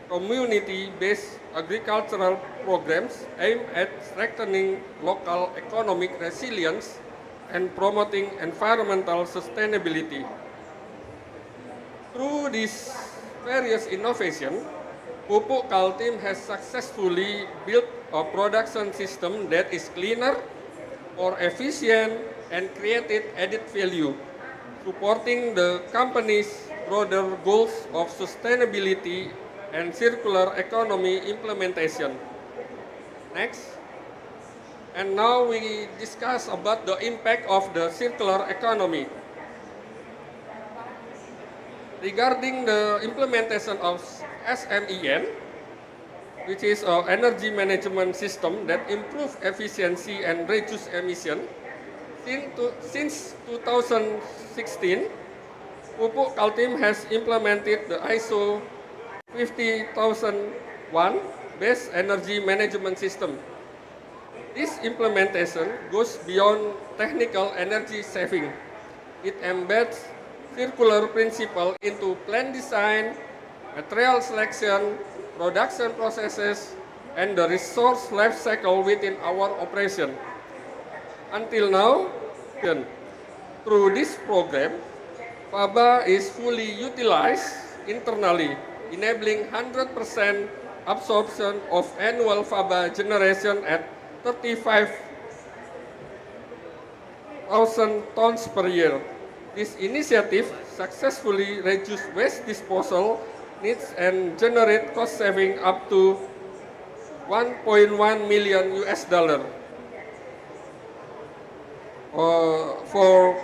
community-based agricultural programs aim at strengthening local economic resilience and promoting environmental sustainability. Through these various innovations, Pupuk Kaltim has successfully built a production system that is cleaner, more efficient, and created added value, supporting the company's broader goals of sustainability and circular economy implementation. Next. And now we discuss about the impact of the circular economy. regarding the implementation of SMEN, which is an energy management system that improve efficiency and reduce emission. Since 2016, Pupuk Kaltim has implemented the ISO 50001 based energy management system. This implementation goes beyond technical energy saving. It embeds circular principle into plant design, material selection, production processes, and the resource life cycle within our operation. Until now, through this program, FABA is fully utilized internally, enabling 100% absorption of annual FABA generation at 35,000 tons per year. This initiative successfully reduced waste disposal needs and generate cost saving up to $1.1 million US. For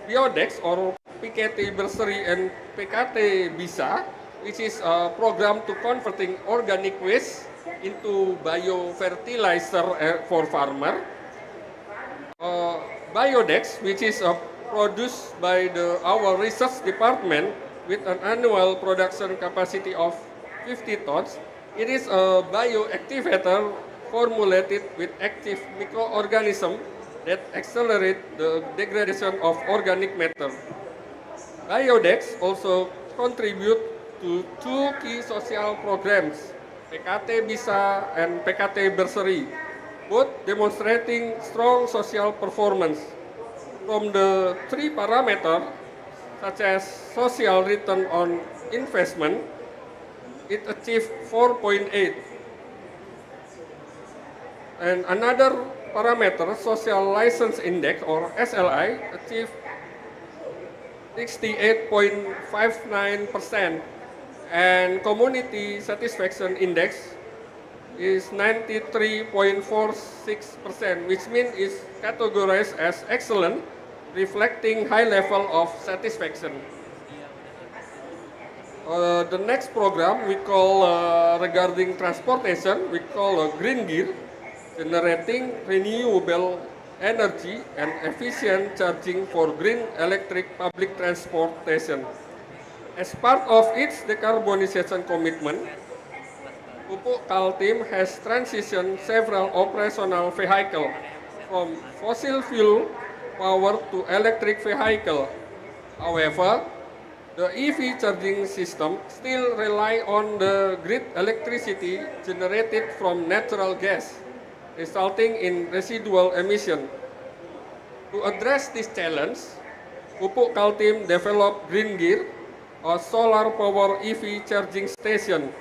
Biodex or PKT Bursary and PKT Bisa, which is a program to converting organic waste into biofertilizer for farmer. Biodex, which is produced by our research department with an annual production capacity of 50 tons. It is a bioactivator formulated with active microorganisms that accelerate the degradation of organic matter. Biodex also contribute to two key social programs, PKT Bisa and PKT Bursary, both demonstrating strong social performance. From the three parameters, such as social return on investment, it achieved 4.8. And another parameter, social license index or SLI, achieved 68.59%, and community satisfaction index is 93.46%, which means is categorized as excellent, reflecting high level of satisfaction. The next program we call regarding transportation, we call Green Gear, generating renewable energy and efficient charging for green electric public transportation. As part of its decarbonization commitment, Pupuk Kaltim has transitioned several operational vehicles from fossil fuel power to electric vehicle. However, the EV charging system still rely on the grid electricity generated from natural gas, resulting in residual emission. To address this challenge, Pupuk Kaltim developed Green Gear, a solar power EV charging station.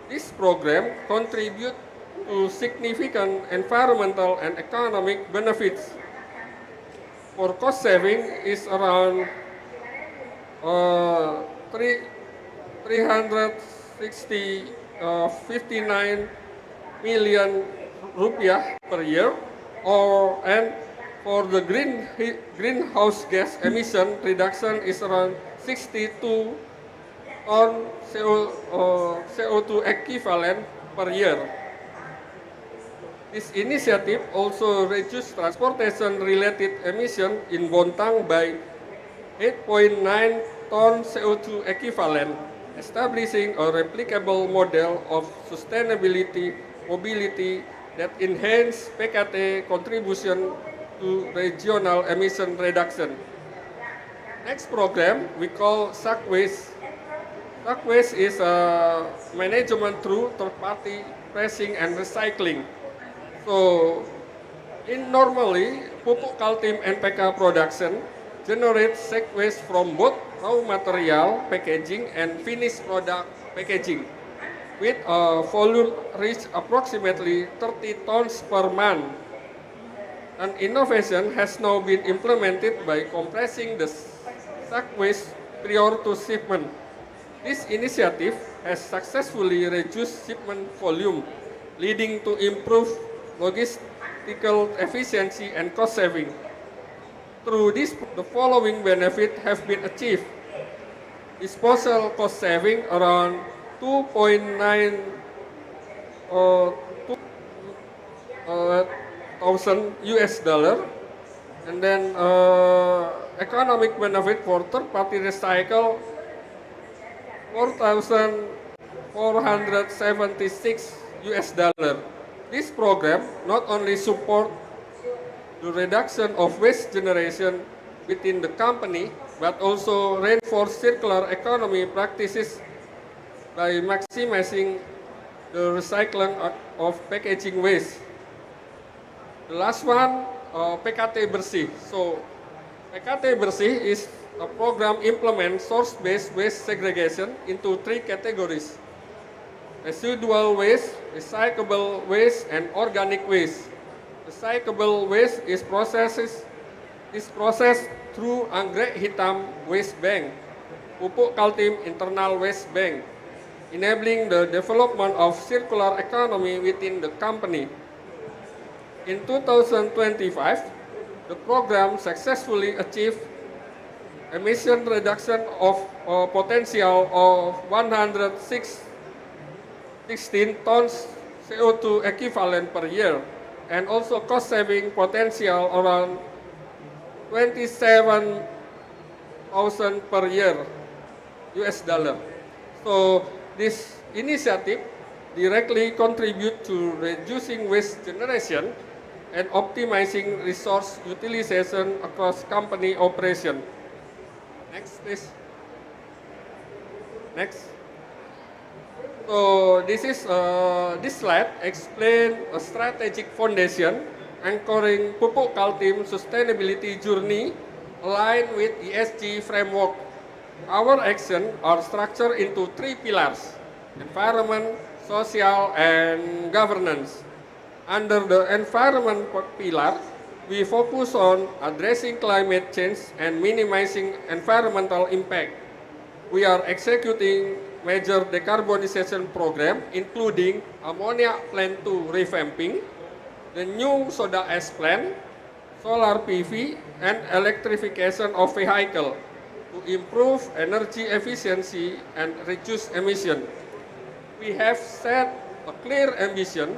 This program contributes to significant environmental and economic benefits. For cost saving is around 359 million rupiah per year, and for the greenhouse gas emission reduction is around 62 ton CO2 equivalent per year. This initiative also reduced transportation-related emission in Bontang by 8.9 ton CO2 equivalent, establishing a replicable model of sustainability mobility that enhance PKT contribution to regional emission reduction. Next program we call SAC Waste. SAC Waste is a management through third-party pressing and recycling. So, normally, Pupuk Kaltim NPK production generates SAC waste from both raw material packaging and finished product packaging, with a volume reach approximately 30 tons per month. An innovation has now been implemented by compressing the SAC waste prior to shipment. This initiative has successfully reduced shipment volume, leading to improved logistical efficiency and cost saving. Through this, the following benefits have been achieved. disposal cost saving around 2.9 thousand US dollar, and then economic benefit for third-party recycle 4,476 US dollar. This program not only support the reduction of waste generation within the company, but also reinforce circular economy practices by maximizing the recycling of packaging waste. The last one, PKT Bersih. So, PKT Bersih is a program implement source-based waste segregation into 3 categories: residual waste, recyclable waste, and organic waste. Recyclable waste is processed through anggrek hitam waste bank, pupuk kaltim internal waste bank, enabling the development of circular economy within the company. In 2025, the program successfully achieved emission reduction of potential of 116 tons CO2 equivalent per year, and also cost saving potential around 27,000 per year US dollar. So this initiative directly contribute to reducing waste generation and optimizing resource utilization across company operation. Next, please. Next. So this slide explains a strategic foundation anchoring pupuk kaltim sustainability journey aligned with ESG framework. Our action are structured into 3 pillars: environment, social, and governance. Under the environment pillar, we focus on addressing climate change and minimizing environmental impact. We are executing major decarbonization program, including ammonia plant 2 revamping, the new soda ash plant, solar PV, and electrification of vehicle to improve energy efficiency and reduce emission. We have set a clear ambition,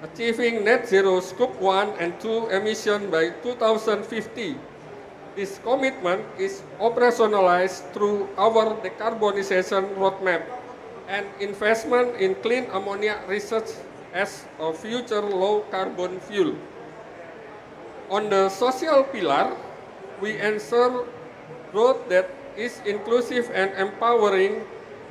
achieving net zero scope 1 and 2 emission by 2050. This commitment is operationalized through our decarbonization roadmap and investment in clean ammonia research as a future low carbon fuel. On the social pillar, we ensure growth that is inclusive and empowering.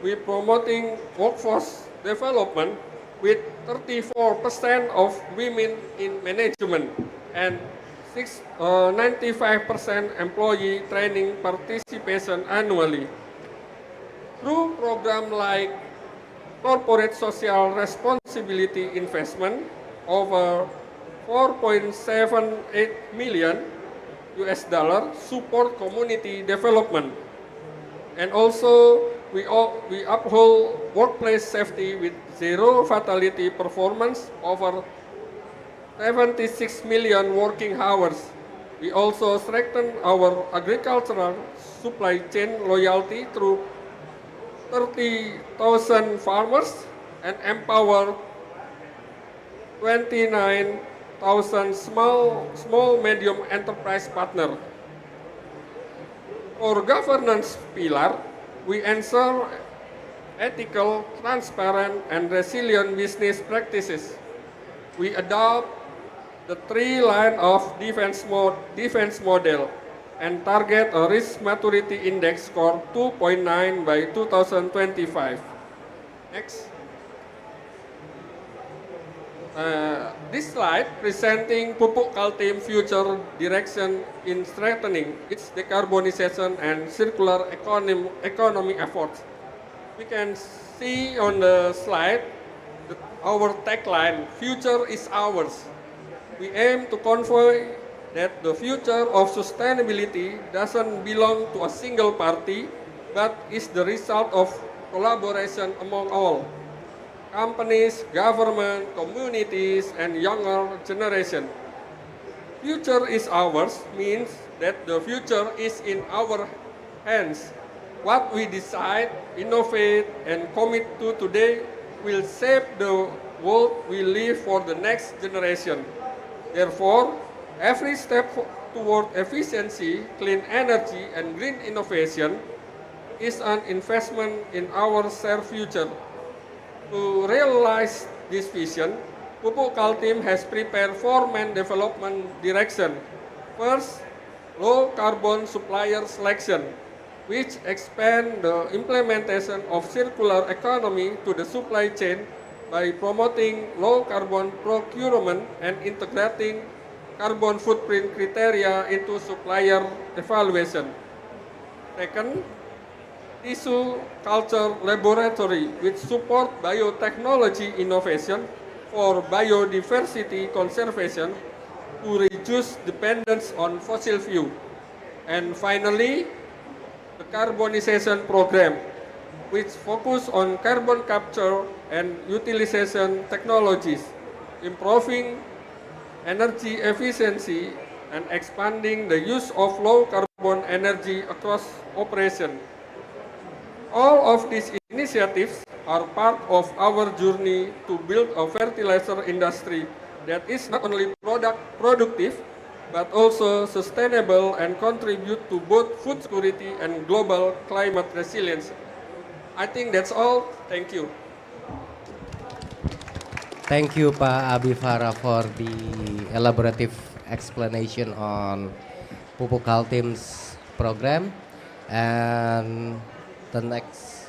We promoting workforce development with 34% of women in management and 95% employee training participation annually. Through programs like corporate social responsibility investment over 4.78 million US dollar support community development. And also we uphold workplace safety with zero fatality performance over 76 million working hours. We also strengthen our agricultural supply chain loyalty through 30,000 farmers and empower 29,000 small medium enterprise partner. For governance pillar, we ensure ethical, transparent, and resilient business practices. We adopt the 3 line of defense model and target a risk maturity index score 2.9 by 2025. Next. This slide presenting pupuk kaltim future direction in strengthening its decarbonization and circular economy efforts. We can see on the slide our tagline, "Future is ours." We aim to convey that the future of sustainability doesn't belong to a single party, but is the result of collaboration among all. Companies, government, communities, and younger generation. Future is ours means that the future is in our hands. what we decide, innovate, and commit to today will shape the world we live for the next generation. Therefore, every step toward efficiency, clean energy, and green innovation is an investment in our shared future. To realize this vision, Pupuk Kaltim has prepared four main development directions. First, low carbon supplier selection, which expand the implementation of circular economy to the supply chain by promoting low carbon procurement and integrating carbon footprint criteria into supplier evaluation. Second, tissue culture laboratory which support biotechnology innovation for biodiversity conservation to reduce dependence on fossil fuel. And finally, the Decarbonization program, which focus on carbon capture and utilization technologies, improving energy efficiency and expanding the use of low carbon energy across operation. All of these initiatives are part of our journey to build a fertilizer industry that is not only productive, but also sustainable and contribute to both food security and global climate resilience. I think that's all. Thank you. Thank you, Pak Abifara, for the elaborative explanation on Pupuk Kaltim's program. And the next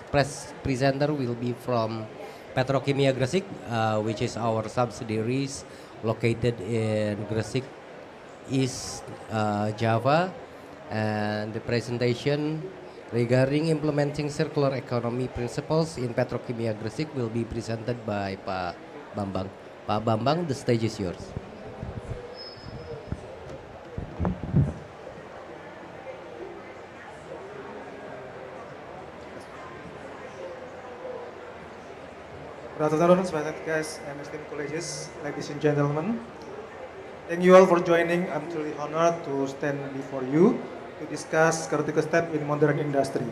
presenter will be from Petrokimia Gresik, which is our subsidiaries located in Gresik, East Java. And the presentation regarding implementing circular economy principles in Petrokimia Gresik will be presented by Pak Bambang. Pak Bambang, the stage is yours. Good afternoon, respected guests and esteemed colleagues, ladies and gentlemen. Thank you all for joining. I'm truly honored to stand before you to discuss critical step in modern industry,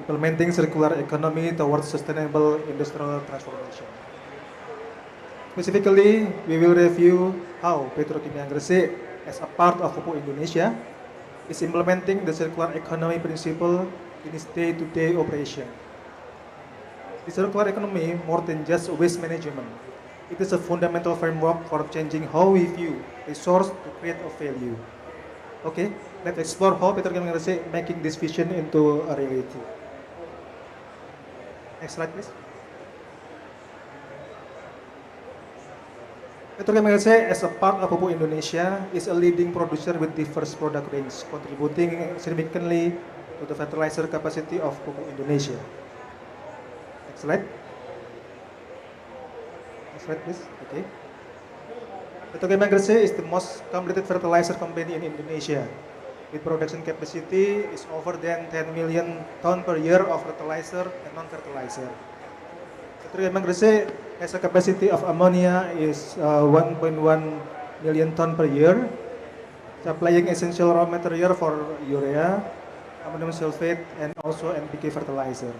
implementing circular economy towards sustainable industrial transformation. Specifically, we will review how Petrokimia Gresik, as a part of Pupuk Indonesia, is implementing the circular economy principle in its day-to-day operation. The circular economy, more than just waste management, it is a fundamental framework for changing how we view resource to create a value. Okay, let's explore how Petrokimia Gresik making this vision into a reality. Next slide, please. Petrokimia Gresik, as a part of Pupuk Indonesia, is a leading producer with diverse product range, contributing significantly to the fertilizer capacity of Pupuk Indonesia. Next slide. Next slide, please. Okay. Petrokimia Gresik is the most completed fertilizer company in Indonesia, with production capacity is over than 10 million ton per year of fertilizer and non-fertilizer. Petrokimia Gresik has a capacity of ammonia is 1.1 million ton per year, supplying essential raw material for urea, ammonium sulfate, and also NPK fertilizer.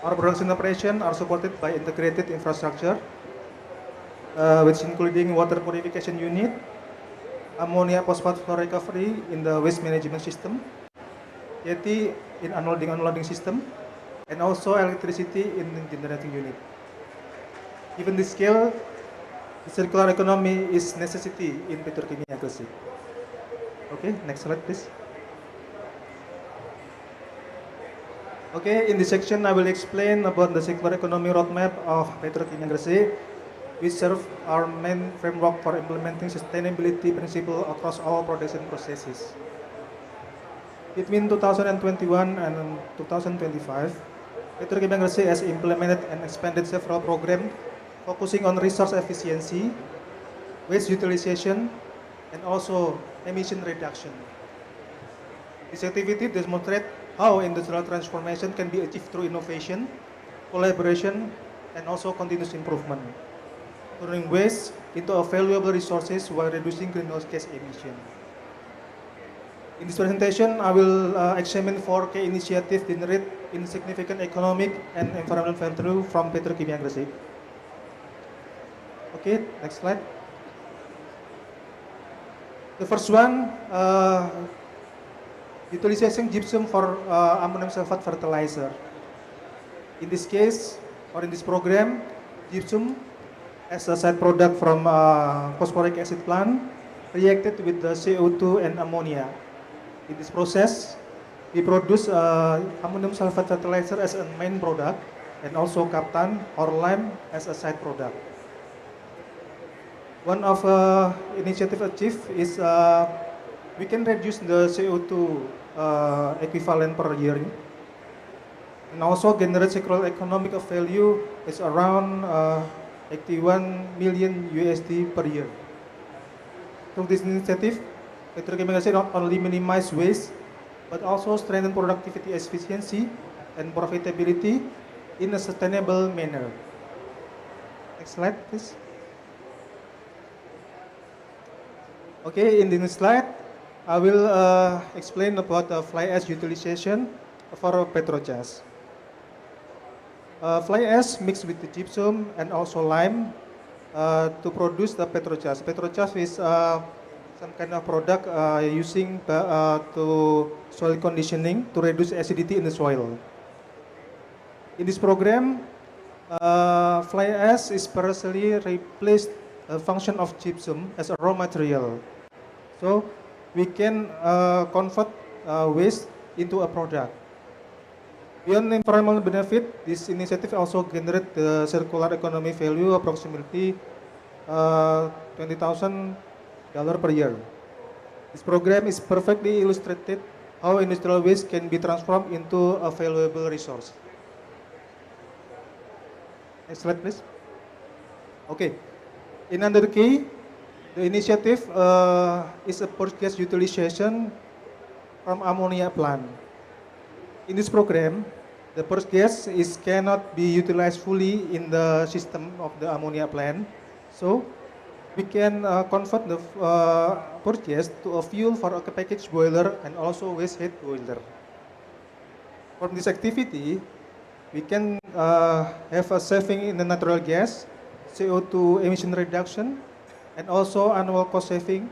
Our production operations are supported by integrated infrastructure, which including water purification unit, ammonia phosphate for recovery in the waste management system, yeti in unloading system, and also electricity in the generating unit. Given this scale, the circular economy is necessity in Petrokimia Gresik. Okay, next slide, please. Okay, in this section, I will explain about the circular economy roadmap of Petrokimia Gresik, which serve our main framework for implementing sustainability principle across all production processes. Between 2021 and 2025, Petrokimia Gresik has implemented and expanded several programs focusing on resource efficiency, waste utilization, and also emission reduction. This activity demonstrates how industrial transformation can be achieved through innovation, collaboration, and also continuous improvement, turning waste into a valuable resources while reducing greenhouse gas emission. In this presentation, I will examine 4 key initiatives generate in significant economic and environmental value from petrokimia Gresik. Okay, next slide. The first one, utilization gypsum for ammonium sulfate fertilizer. In this case, or in this program, gypsum as a side product from phosphoric acid plant reacted with the CO2 and ammonia. In this process, we produce ammonium sulfate fertilizer as a main product and also kaptan or lime as a side product. One of initiative achieved is we can reduce the CO2 equivalent per year, and also generate circular economic value is around 81 million USD per year. Through this initiative, petrochemical not only minimize waste, but also strengthen productivity efficiency and profitability in a sustainable manner. Next slide, please. Okay, in this slide, I will explain about the fly ash utilization for petrochas. Fly ash mixed with the gypsum and also lime to produce the petrochas. Petrochas is some kind of product using to soil conditioning to reduce acidity in the soil. In this program, fly ash is partially replaced the function of gypsum as a raw material. So we can convert waste into a product. Beyond environmental benefit, this initiative also generates the circular economy value approximately $20,000 per year. This program is perfectly illustrated how industrial waste can be transformed into a valuable resource. Next slide, please. Okay. In another key, the initiative is a purchase utilization from ammonia plant. In this program, the purchase cannot be utilized fully in the system of the ammonia plant. So we can convert the purchase to a fuel for a package boiler and also waste heat boiler. From this activity, we can have a saving in the natural gas, CO2 emission reduction, and also annual cost saving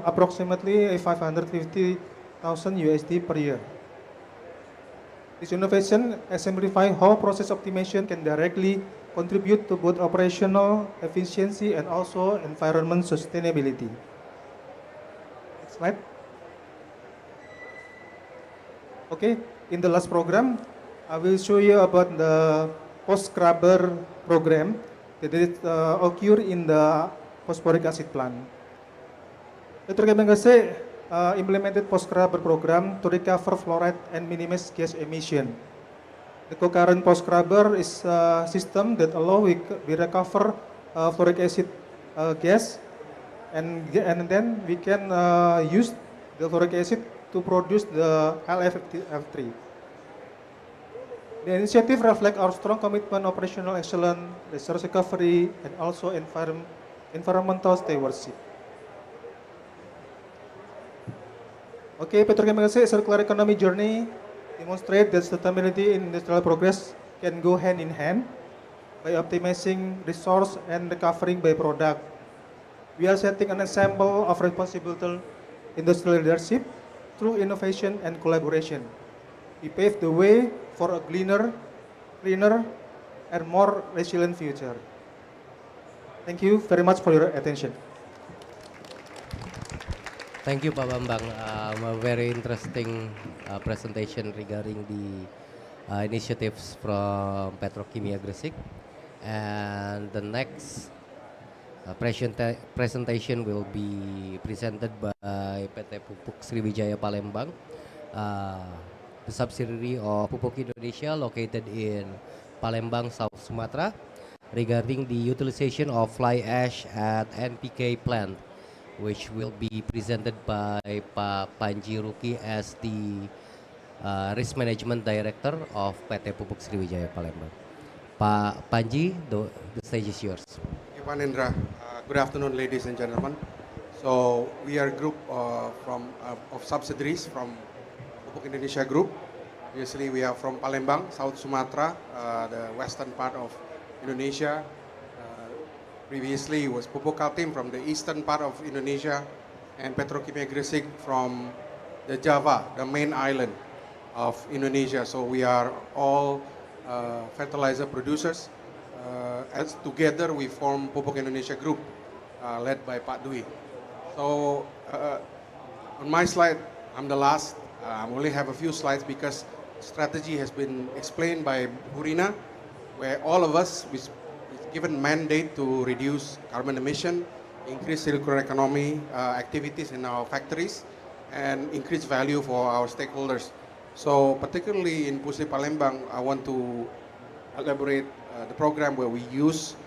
approximately 550,000 USD per year. This innovation exemplifies how process optimization can directly contribute to both operational efficiency and also environment sustainability. Next slide. Okay, in the last program, I will show you about the post-scrubber program that occur in the phosphoric acid plant. Petrochemical implemented post-scrubber program to recover fluoride and minimize gas emission. The co-current post-scrubber is a system that allows we recover fluoric acid gas, and then we can use the fluoric acid to produce the LFF3. The initiative reflects our strong commitment, operational excellence, resource recovery, and also environmental stewardship. Okay, petrochemical circular economy journey demonstrate that sustainability in industrial progress can go hand in hand by optimizing resource and recovering byproduct. We are setting an example of responsible industrial leadership through innovation and collaboration. We pave the way for a cleaner, and more resilient future. Thank you very much for your attention. Thank you, Pak Bambang. A very interesting presentation regarding the initiatives from Petrokimia Gresik. And the next presentation will be presented by PT Pupuk Sriwijaya Palembang, the subsidiary of Pupuk Indonesia located in Palembang, South Sumatra, regarding the utilization of fly ash at NPK plant, which will be presented by Pak Panji Ruki as the Risk Management Director of PT Pupuk Sriwijaya Palembang. Pak Panji, the stage is yours. Thank you, Pak Nendra. Good afternoon, ladies and gentlemen. So we are a group of subsidiaries from Pupuk Indonesia Group. Obviously, we are from Palembang, South Sumatra, the western part of Indonesia. Previously, it was Pupuk Kaltim from the eastern part of Indonesia, and Petrokimia Gresik from the Java, the main island of Indonesia. So we are all fertilizer producers. As together, we form Pupuk Indonesia Group, led by Pak Dwi. So on my slide, I'm the last. I only have a few slides because strategy has been explained by Burina, where all of us is given mandate to reduce carbon emission, increase circular economy activities in our factories, and increase value for our stakeholders. So particularly in Pusri Palembang, I want to elaborate the program where we use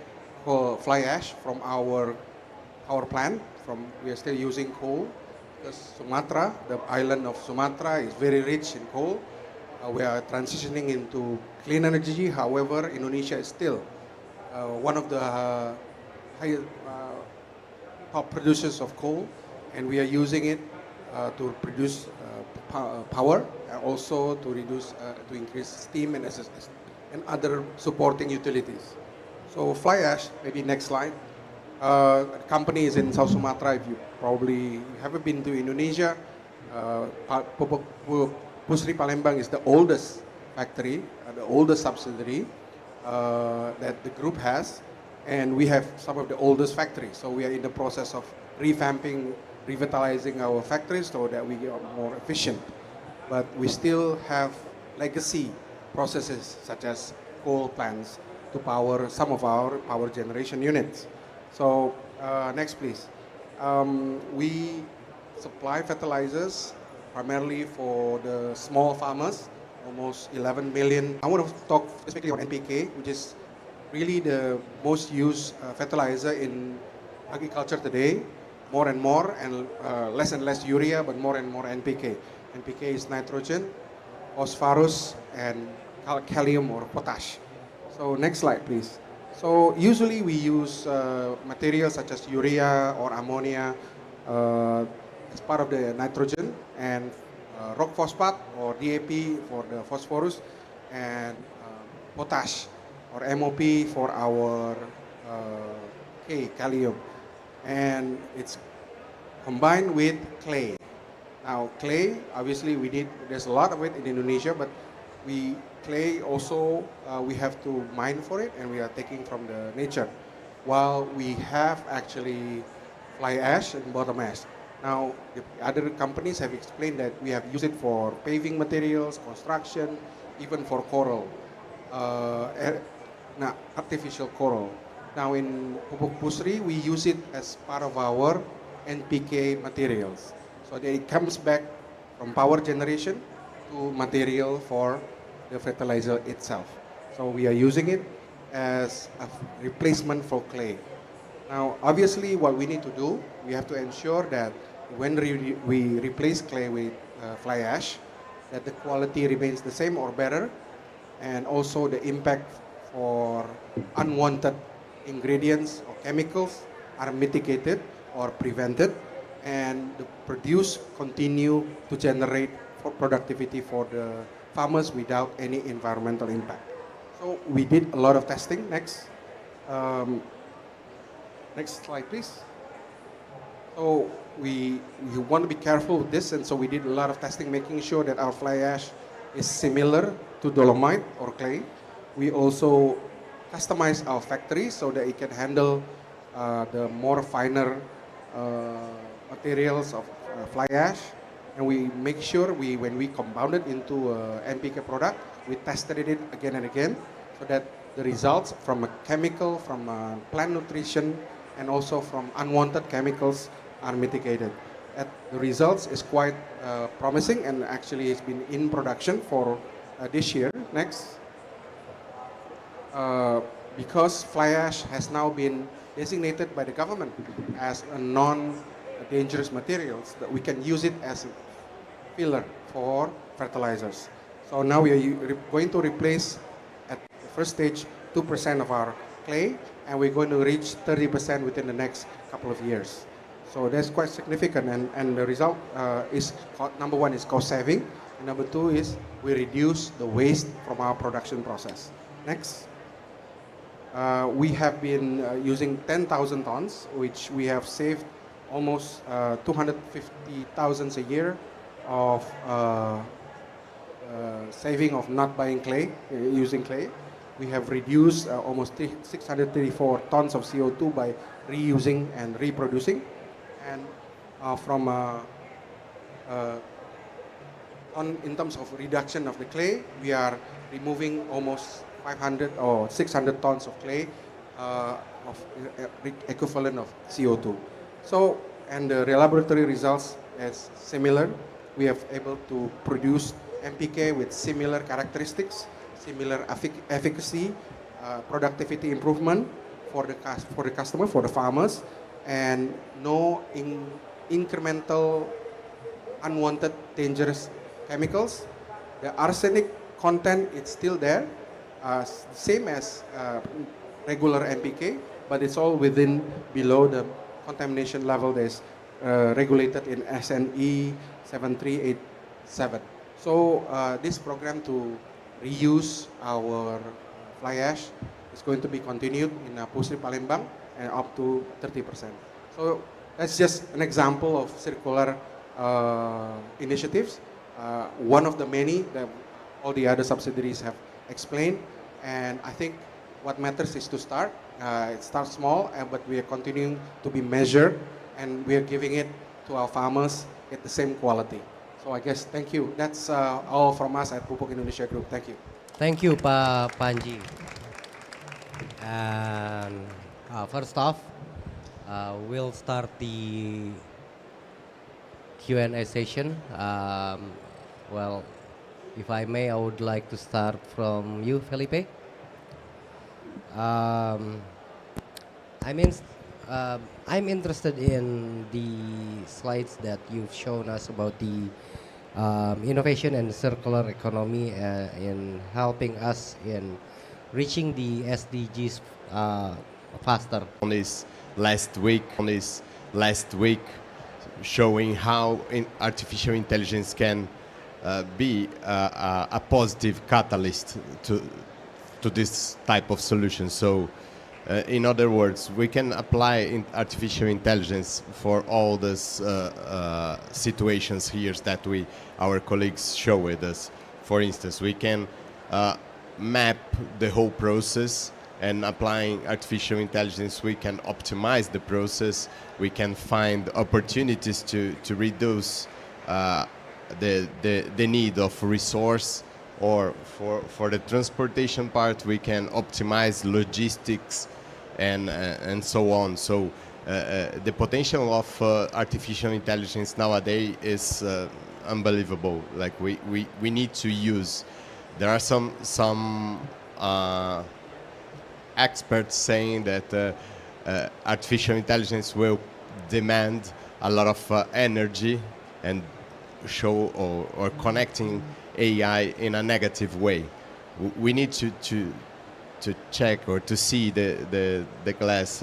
fly ash from our power plant. We are still using coal because Sumatra, the island of Sumatra, is very rich in coal. We are transitioning into clean energy. However, Indonesia is still one of the top producers of coal, and we are using it to produce power, and also to increase steam and other supporting utilities. So fly ash, maybe next slide. The company is in South Sumatra. If you probably haven't been to Indonesia, Pusri Palembang is the oldest factory, the oldest subsidiary that the group has, and we have some of the oldest factories. So we are in the process of revamping, revitalizing our factories so that we get more efficient. But we still have legacy processes such as coal plants to power some of our power generation units. So next please. We supply fertilizers primarily for the small farmers, almost 11 million. I want to talk specifically on NPK, which is really the most used fertilizer in agriculture today. More and more, and less urea, but more and more NPK. NPK is nitrogen, phosphorus, and calcium or potash. So next slide, please. So usually we use materials such as urea or ammonia as part of the nitrogen, and rock phosphate or DAP for the phosphorus, and potash or MOP for our kalium. And it's combined with clay. Now clay, obviously there's a lot of it in Indonesia, but clay also, we have to mine for it, and we are taking from the nature. While we have actually fly ash and biomass. Now, the other companies have explained that we have used it for paving materials, construction, even for coral, artificial coral. Now in Pupuk Pusri, we use it as part of our NPK materials. So that it comes back from power generation to material for the fertilizer itself. So we are using it as a replacement for clay. Now, obviously, what we need to do, we have to ensure that when we replace clay with fly ash, that the quality remains the same or better, and also the impact for unwanted ingredients or chemicals are mitigated or prevented, and the produce continue to generate productivity for the farmers without any environmental impact. So we did a lot of testing. Next slide, please. So we want to be careful with this, and so we did a lot of testing, making sure that our fly ash is similar to dolomite or clay. We also customize our factory so that it can handle the more finer materials of fly ash, and we make sure when we compound it into NPK product, we tested it again and again, so that the results from a chemical, from plant nutrition, and also from unwanted chemicals are mitigated. The results is quite promising, and actually it's been in production for this year. Next. Because fly ash has now been designated by the government as a non-dangerous materials, that we can use it as a filler for fertilizers. So now we are going to replace at the first stage 2% of our clay, and we're going to reach 30% within the next couple of years. So that's quite significant, and the result is, number one is cost saving, and number two is we reduce the waste from our production process. Next. We have been using 10,000 tons, which we have saved almost 250,000 a year of saving of not buying clay, using clay. We have reduced almost 634 tons of CO2 by reusing and reproducing. And in terms of reduction of the clay, we are removing almost 500 or 600 tons of clay of equivalent of CO2. So, and the laboratory results is similar. We have able to produce MPK with similar characteristics, similar efficacy, productivity improvement for the customer, for the farmers, and no incremental unwanted dangerous chemicals. The arsenic content is still there, same as regular NPK, but it's all below the contamination level that is regulated in SNE 7387. So this program to reuse our fly ash is going to be continued in Pusri Palembang and up to 30%. So that's just an example of circular initiatives. One of the many that all the other subsidiaries have explained, and I think what matters is to start. It starts small, but we are continuing to be measured, and we are giving it to our farmers at the same quality. So I guess, thank you. That's all from us at Pupuk Indonesia Group. Thank you. Thank you, Pak Panji. And first off, we'll start the Q&A session. Well, if I may, I would like to start from you, Felipe. I'm interested in the slides that you've shown us about the innovation and circular economy in helping us in reaching the SDGs faster. On this last week, showing how artificial intelligence can be a positive catalyst to this type of solution. So, in other words, we can apply artificial intelligence for all these situations here that our colleagues show with us. For instance, we can map the whole process, and applying artificial intelligence, we can optimize the process. We can find opportunities to reduce the need of resource, or for the transportation part, we can optimize logistics and so on. So the potential of artificial intelligence nowadays is unbelievable. Like we need to use. There are some experts saying that artificial intelligence will demand a lot of energy and show or connecting AI in a negative way. We need to check or to see the glass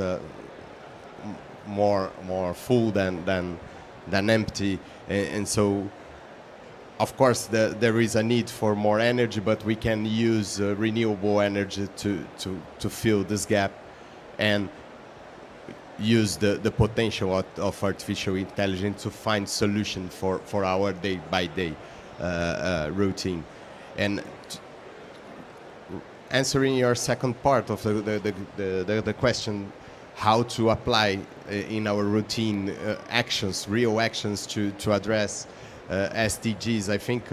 more full than empty, and so of course there is a need for more energy, but we can use renewable energy to fill this gap and use the potential of artificial intelligence to find solution for our day-by-day routine. And answering your second part of the question, how to apply in our routine actions, real actions to address SDGs, I think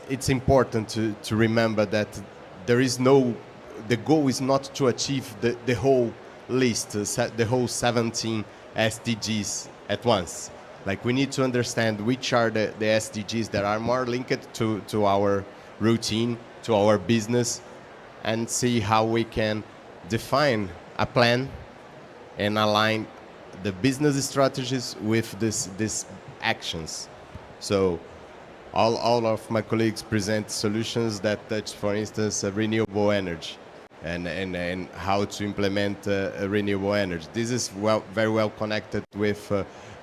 it's important to remember that the goal is not to achieve the whole list, the whole 17 SDGs at once. Like, we need to understand which are the SDGs that are more linked to our routine, to our business, and see how we can define a plan and align the business strategies with these actions. So all of my colleagues present solutions that touch, for instance, renewable energy. and how to implement renewable energy. This is very well connected with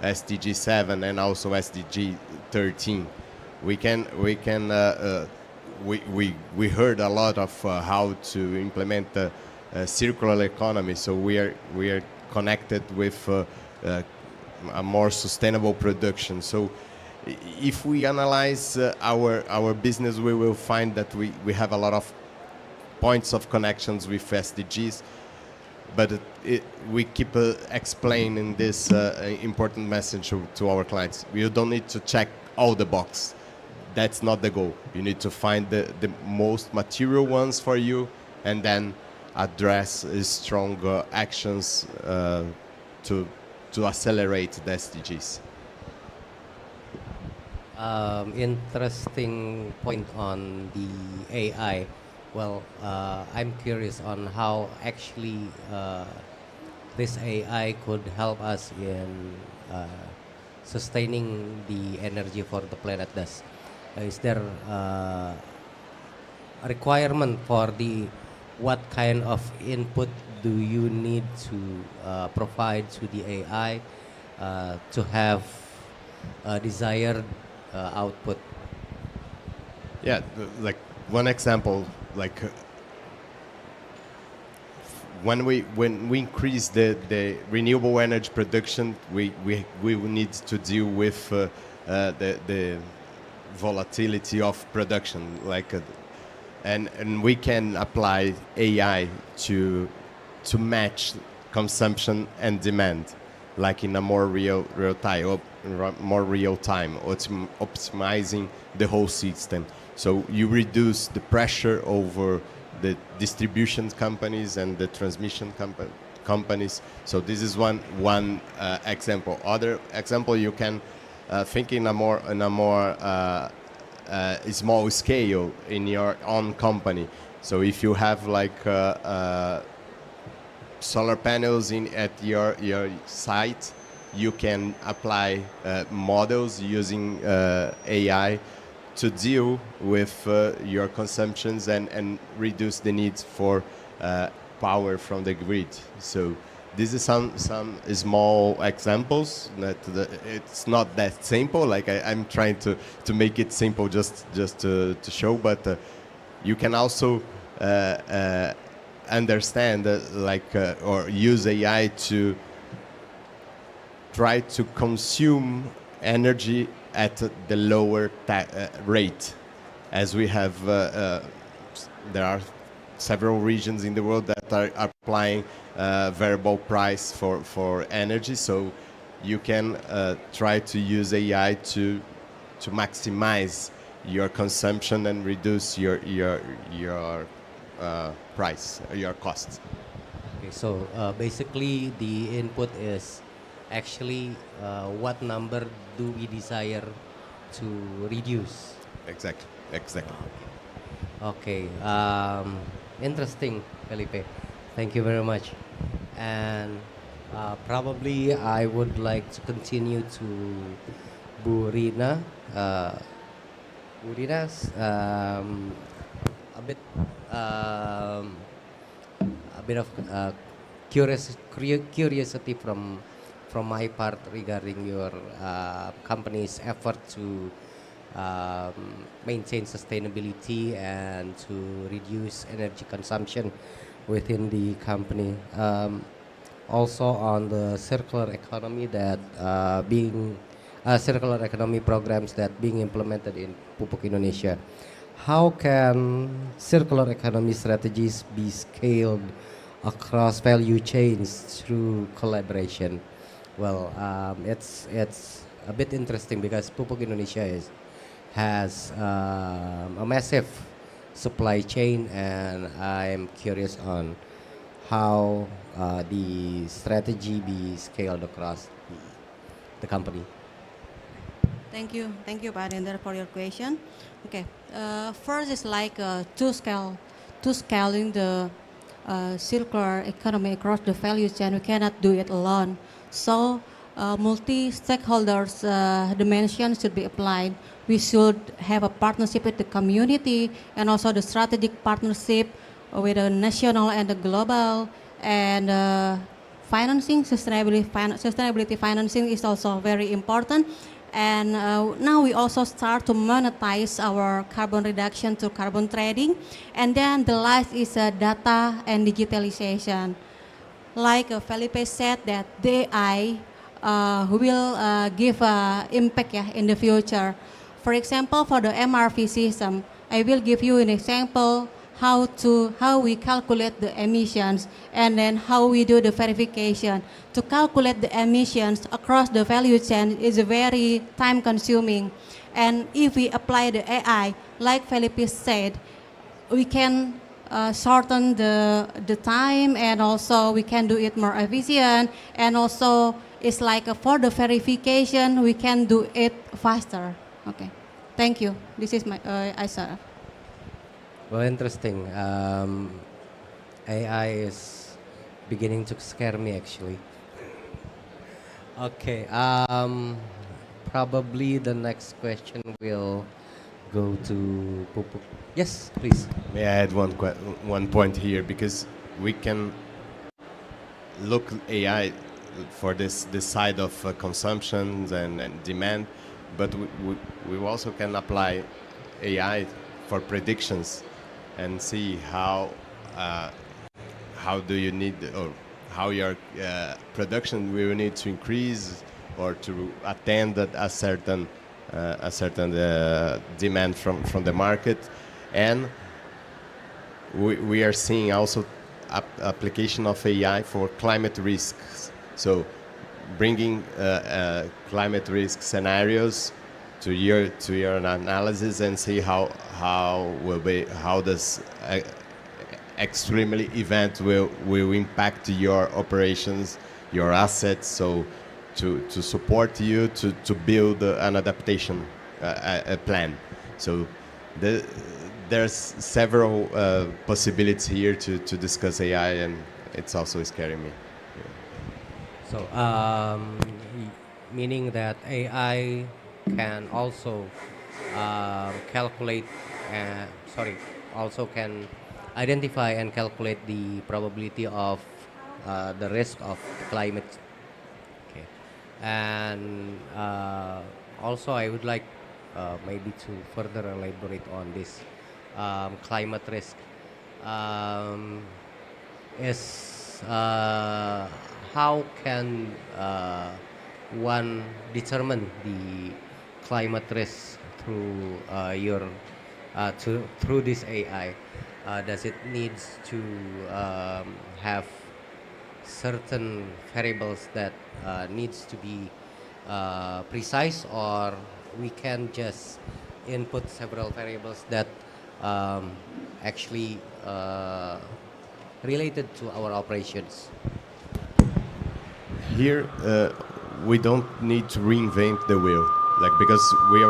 SDG 7 and also SDG 13. We heard a lot of how to implement the circular economy, so we are connected with a more sustainable production. So if we analyze our business, we will find that we have a lot of points of connections with SDGs, but we keep explaining this important message to our clients. You don't need to check all the boxes. That's not the goal. You need to find the most material ones for you, and then address strong actions to accelerate the SDGs. Interesting point on the AI. Well, I'm curious on how actually this AI could help us in sustaining the energy for the planet. Thus, is there a requirement for what kind of input do you need to provide to the AI to have a desired output? Yeah, like one example, like when we increase the renewable energy production, we need to deal with the volatility of production, like and we can apply AI to match consumption and demand, like in a more real time, optimizing the whole system. So you reduce the pressure over the distribution companies and the transmission companies. So this is one example. Other example, you can think in a more small scale in your own company. So if you have like solar panels at your site, you can apply models using AI to deal with your consumptions and reduce the needs for power from the grid. So this is some small examples that it's not that simple. Like I'm trying to make it simple just to show, but you can also understand or use AI to try to consume energy at the lower rate, as we have there are several regions in the world that are applying variable price for energy. So you can try to use AI to maximize your consumption and reduce your price, your costs. Okay, so basically the input is actually what number do we desire to reduce? Exactly. Okay, interesting, Felipe. Thank you very much. And probably I would like to continue to Bu Rina. Bu Rina's a bit of curiosity from my part regarding your company's effort to maintain sustainability and to reduce energy consumption within the company. Also on the circular economy circular economy programs that being implemented in Pupuk Indonesia. How can circular economy strategies be scaled across value chains through collaboration? Well, it's a bit interesting because Pupuk Indonesia has a massive supply chain, and I'm curious on how the strategy be scaled across the company. Thank you, Pak Dender, for your question. Okay, first is like to scaling the circular economy across the value chain. We cannot do it alone. So multi-stakeholders dimension should be applied. We should have a partnership with the community and also the strategic partnership with a national and a global, and financing, sustainability financing is also very important. And now we also start to monetize our carbon reduction to carbon trading. And then the last is data and digitalization. Like Felipe said, that the AI will give impact in the future. For example, for the MRV system, I will give you an example how we calculate the emissions, and then how we do the verification. To calculate the emissions across the value chain is very time consuming. And if we apply the AI, like Felipe said, we can shorten the time, and also we can do it more efficient, and also it's like for the verification we can do it faster. Okay, thank you. This is my answer. Well, interesting. AI is beginning to scare me, actually. Okay. Probably the next question will go to Pupuk. Yes, please. May I add one point here, because we can look AI for this side of consumption and demand, but we also can apply AI for predictions and see how do you need, or how your production will need to increase or to attend a certain demand from the market. And we are seeing also application of AI for climate risks. So bringing climate risk scenarios to your analysis and see how this extremely event will impact your operations, your assets. So to support you to build an adaptation plan. So there's several possibilities here to discuss AI, and it's also scaring me. So, meaning that AI can also also can identify and calculate the probability of the risk of climate. Okay, and also I would like maybe to further elaborate on this climate risk. How can one determine the climate risk through through this AI? Does it needs to have certain variables that needs to be precise, or we can just input several variables that actually related to our operations? Here, we don't need to reinvent the wheel, because we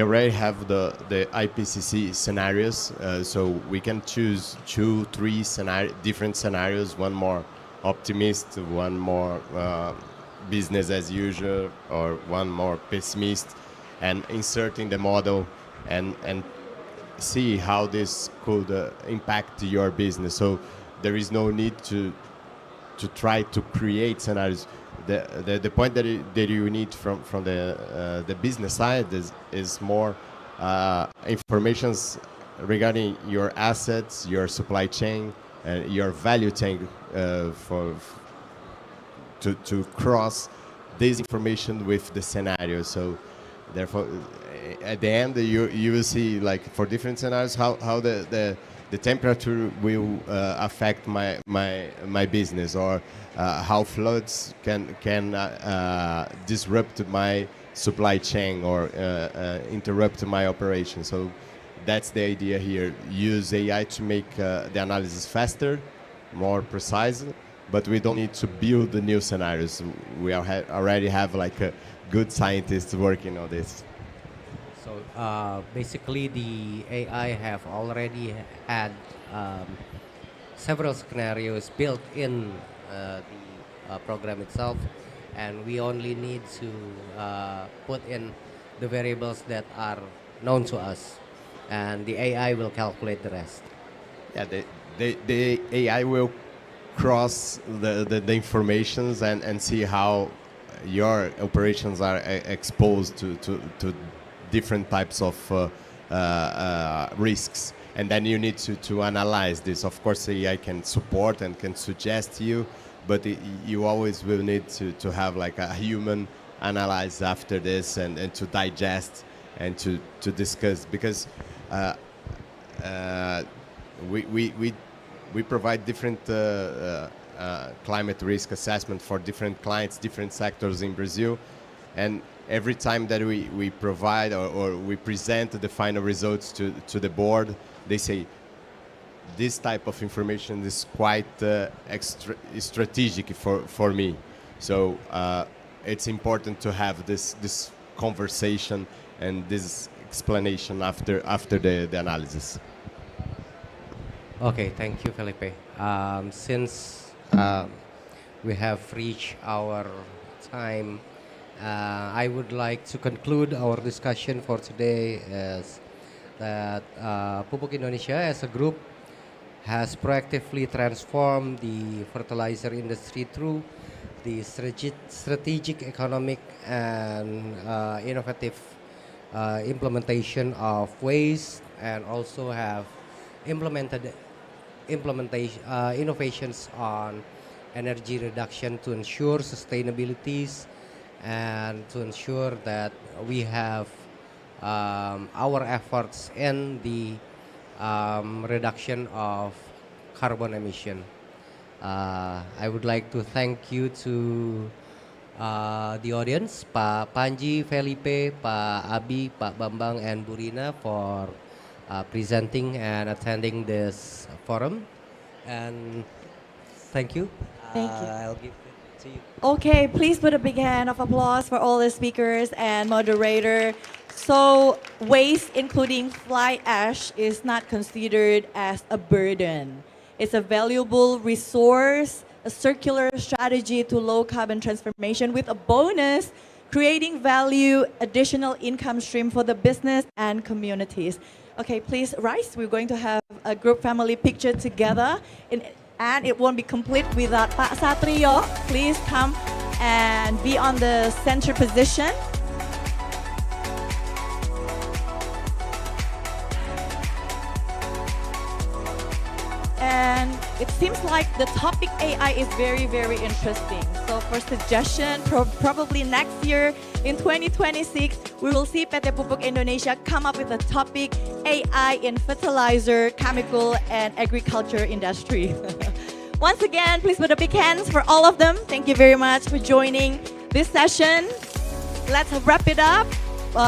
already have the IPCC scenarios, so we can choose 2-3 different scenarios, one more optimist, one more business as usual, or one more pessimist, and insert in the model and see how this could impact your business. So there is no need to try to create scenarios. The point that you need from the business side is more informations regarding your assets, your supply chain, your value chain, to cross this information with the scenario. So therefore, at the end, you will see, for different scenarios, how the temperature will affect my business, or how floods can disrupt my supply chain, or interrupt my operation. So that's the idea here. Use AI to make the analysis faster, more precise, but we don't need to build the new scenarios. We already have a good scientists working on this. So basically, the AI have already had several scenarios built in the program itself, and we only need to put in the variables that are known to us. and the AI will calculate the rest. Yeah, the AI will cross the informations and see how your operations are exposed to different types of risks. And then you need to analyze this. Of course, AI can support and can suggest you, but you always will need to have like a human analyze after this and to digest and to discuss, because we provide different climate risk assessment for different clients, different sectors in Brazil, and every time that we provide or we present the final results to the board, they say this type of information is quite strategic for me. So it's important to have this conversation and this explanation after the analysis. Okay, thank you, Felipe. Since we have reached our time, I would like to conclude our discussion for today as that Pupuk Indonesia as a group has proactively transformed the fertilizer industry through the strategic, economic, and innovative implementation of waste, and also have implemented innovations on energy reduction to ensure sustainabilities and to ensure that we have our efforts in the reduction of carbon emission. I would like to thank you to the audience, Pak Panji, Felipe, Pak Abi, Pak Bambang, and Burina for presenting and attending this forum. And thank you. Thank you. I'll give it to you. Okay, please put a big hand of applause for all the speakers and moderator. So waste, including fly ash, is not considered as a burden. It's a valuable resource, a circular strategy to low carbon transformation with a bonus, creating value, additional income stream for the business and communities. Okay, please rise. We're going to have a group family picture together, and it won't be complete without Pak Satrio. Please come and be on the center position. And it seems like the topic AI is very, very interesting. So for suggestion, probably next year in 2026, we will see PT Pupuk Indonesia come up with a topic AI in fertilizer, chemical, and agriculture industry. Once again, please put a big hands for all of them. Thank you very much for joining this session. Let's wrap it up.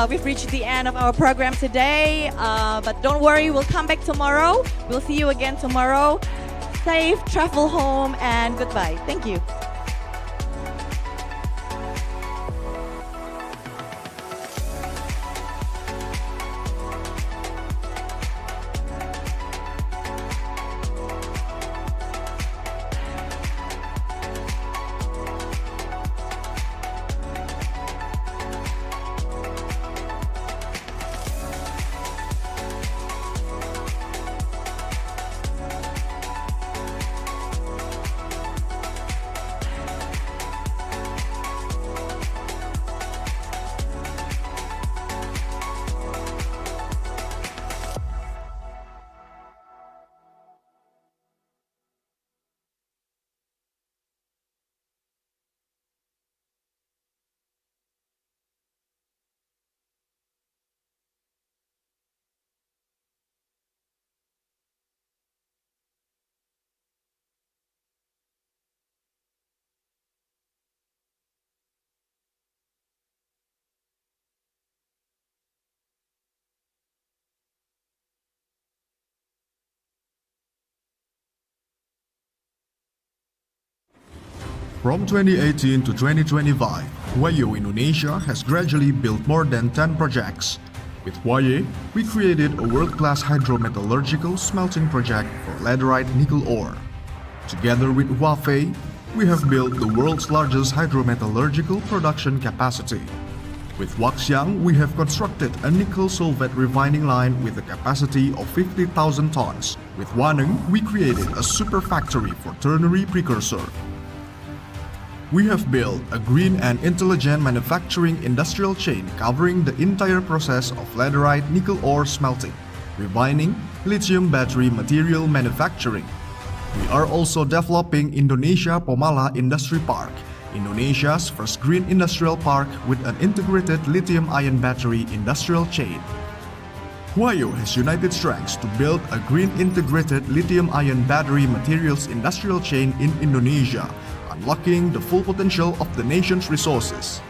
We've reached the end of our program today, but don't worry, we'll come back tomorrow. We'll see you again tomorrow. Safe travel home and goodbye. Thank you. From 2018 to 2025, Wayo Indonesia has gradually built more than 10 projects. With Wayo, we created a world-class hydrometallurgical smelting project for laterite nickel ore. Together with Huawei, we have built the world's largest hydrometallurgical production capacity. With Waxiang, we have constructed a nickel sulfate refining line with a capacity of 50,000 tons. With Waneng, we created a super factory for ternary precursor. We have built a green and intelligent manufacturing industrial chain covering the entire process of laterite nickel ore smelting, refining, lithium battery material manufacturing. We are also developing Indonesia Pomala Industry Park, Indonesia's first green industrial park with an integrated lithium-ion battery industrial chain. Huayo has united strengths to build a green integrated lithium-ion battery materials industrial chain in Indonesia, unlocking the full potential of the nation's resources.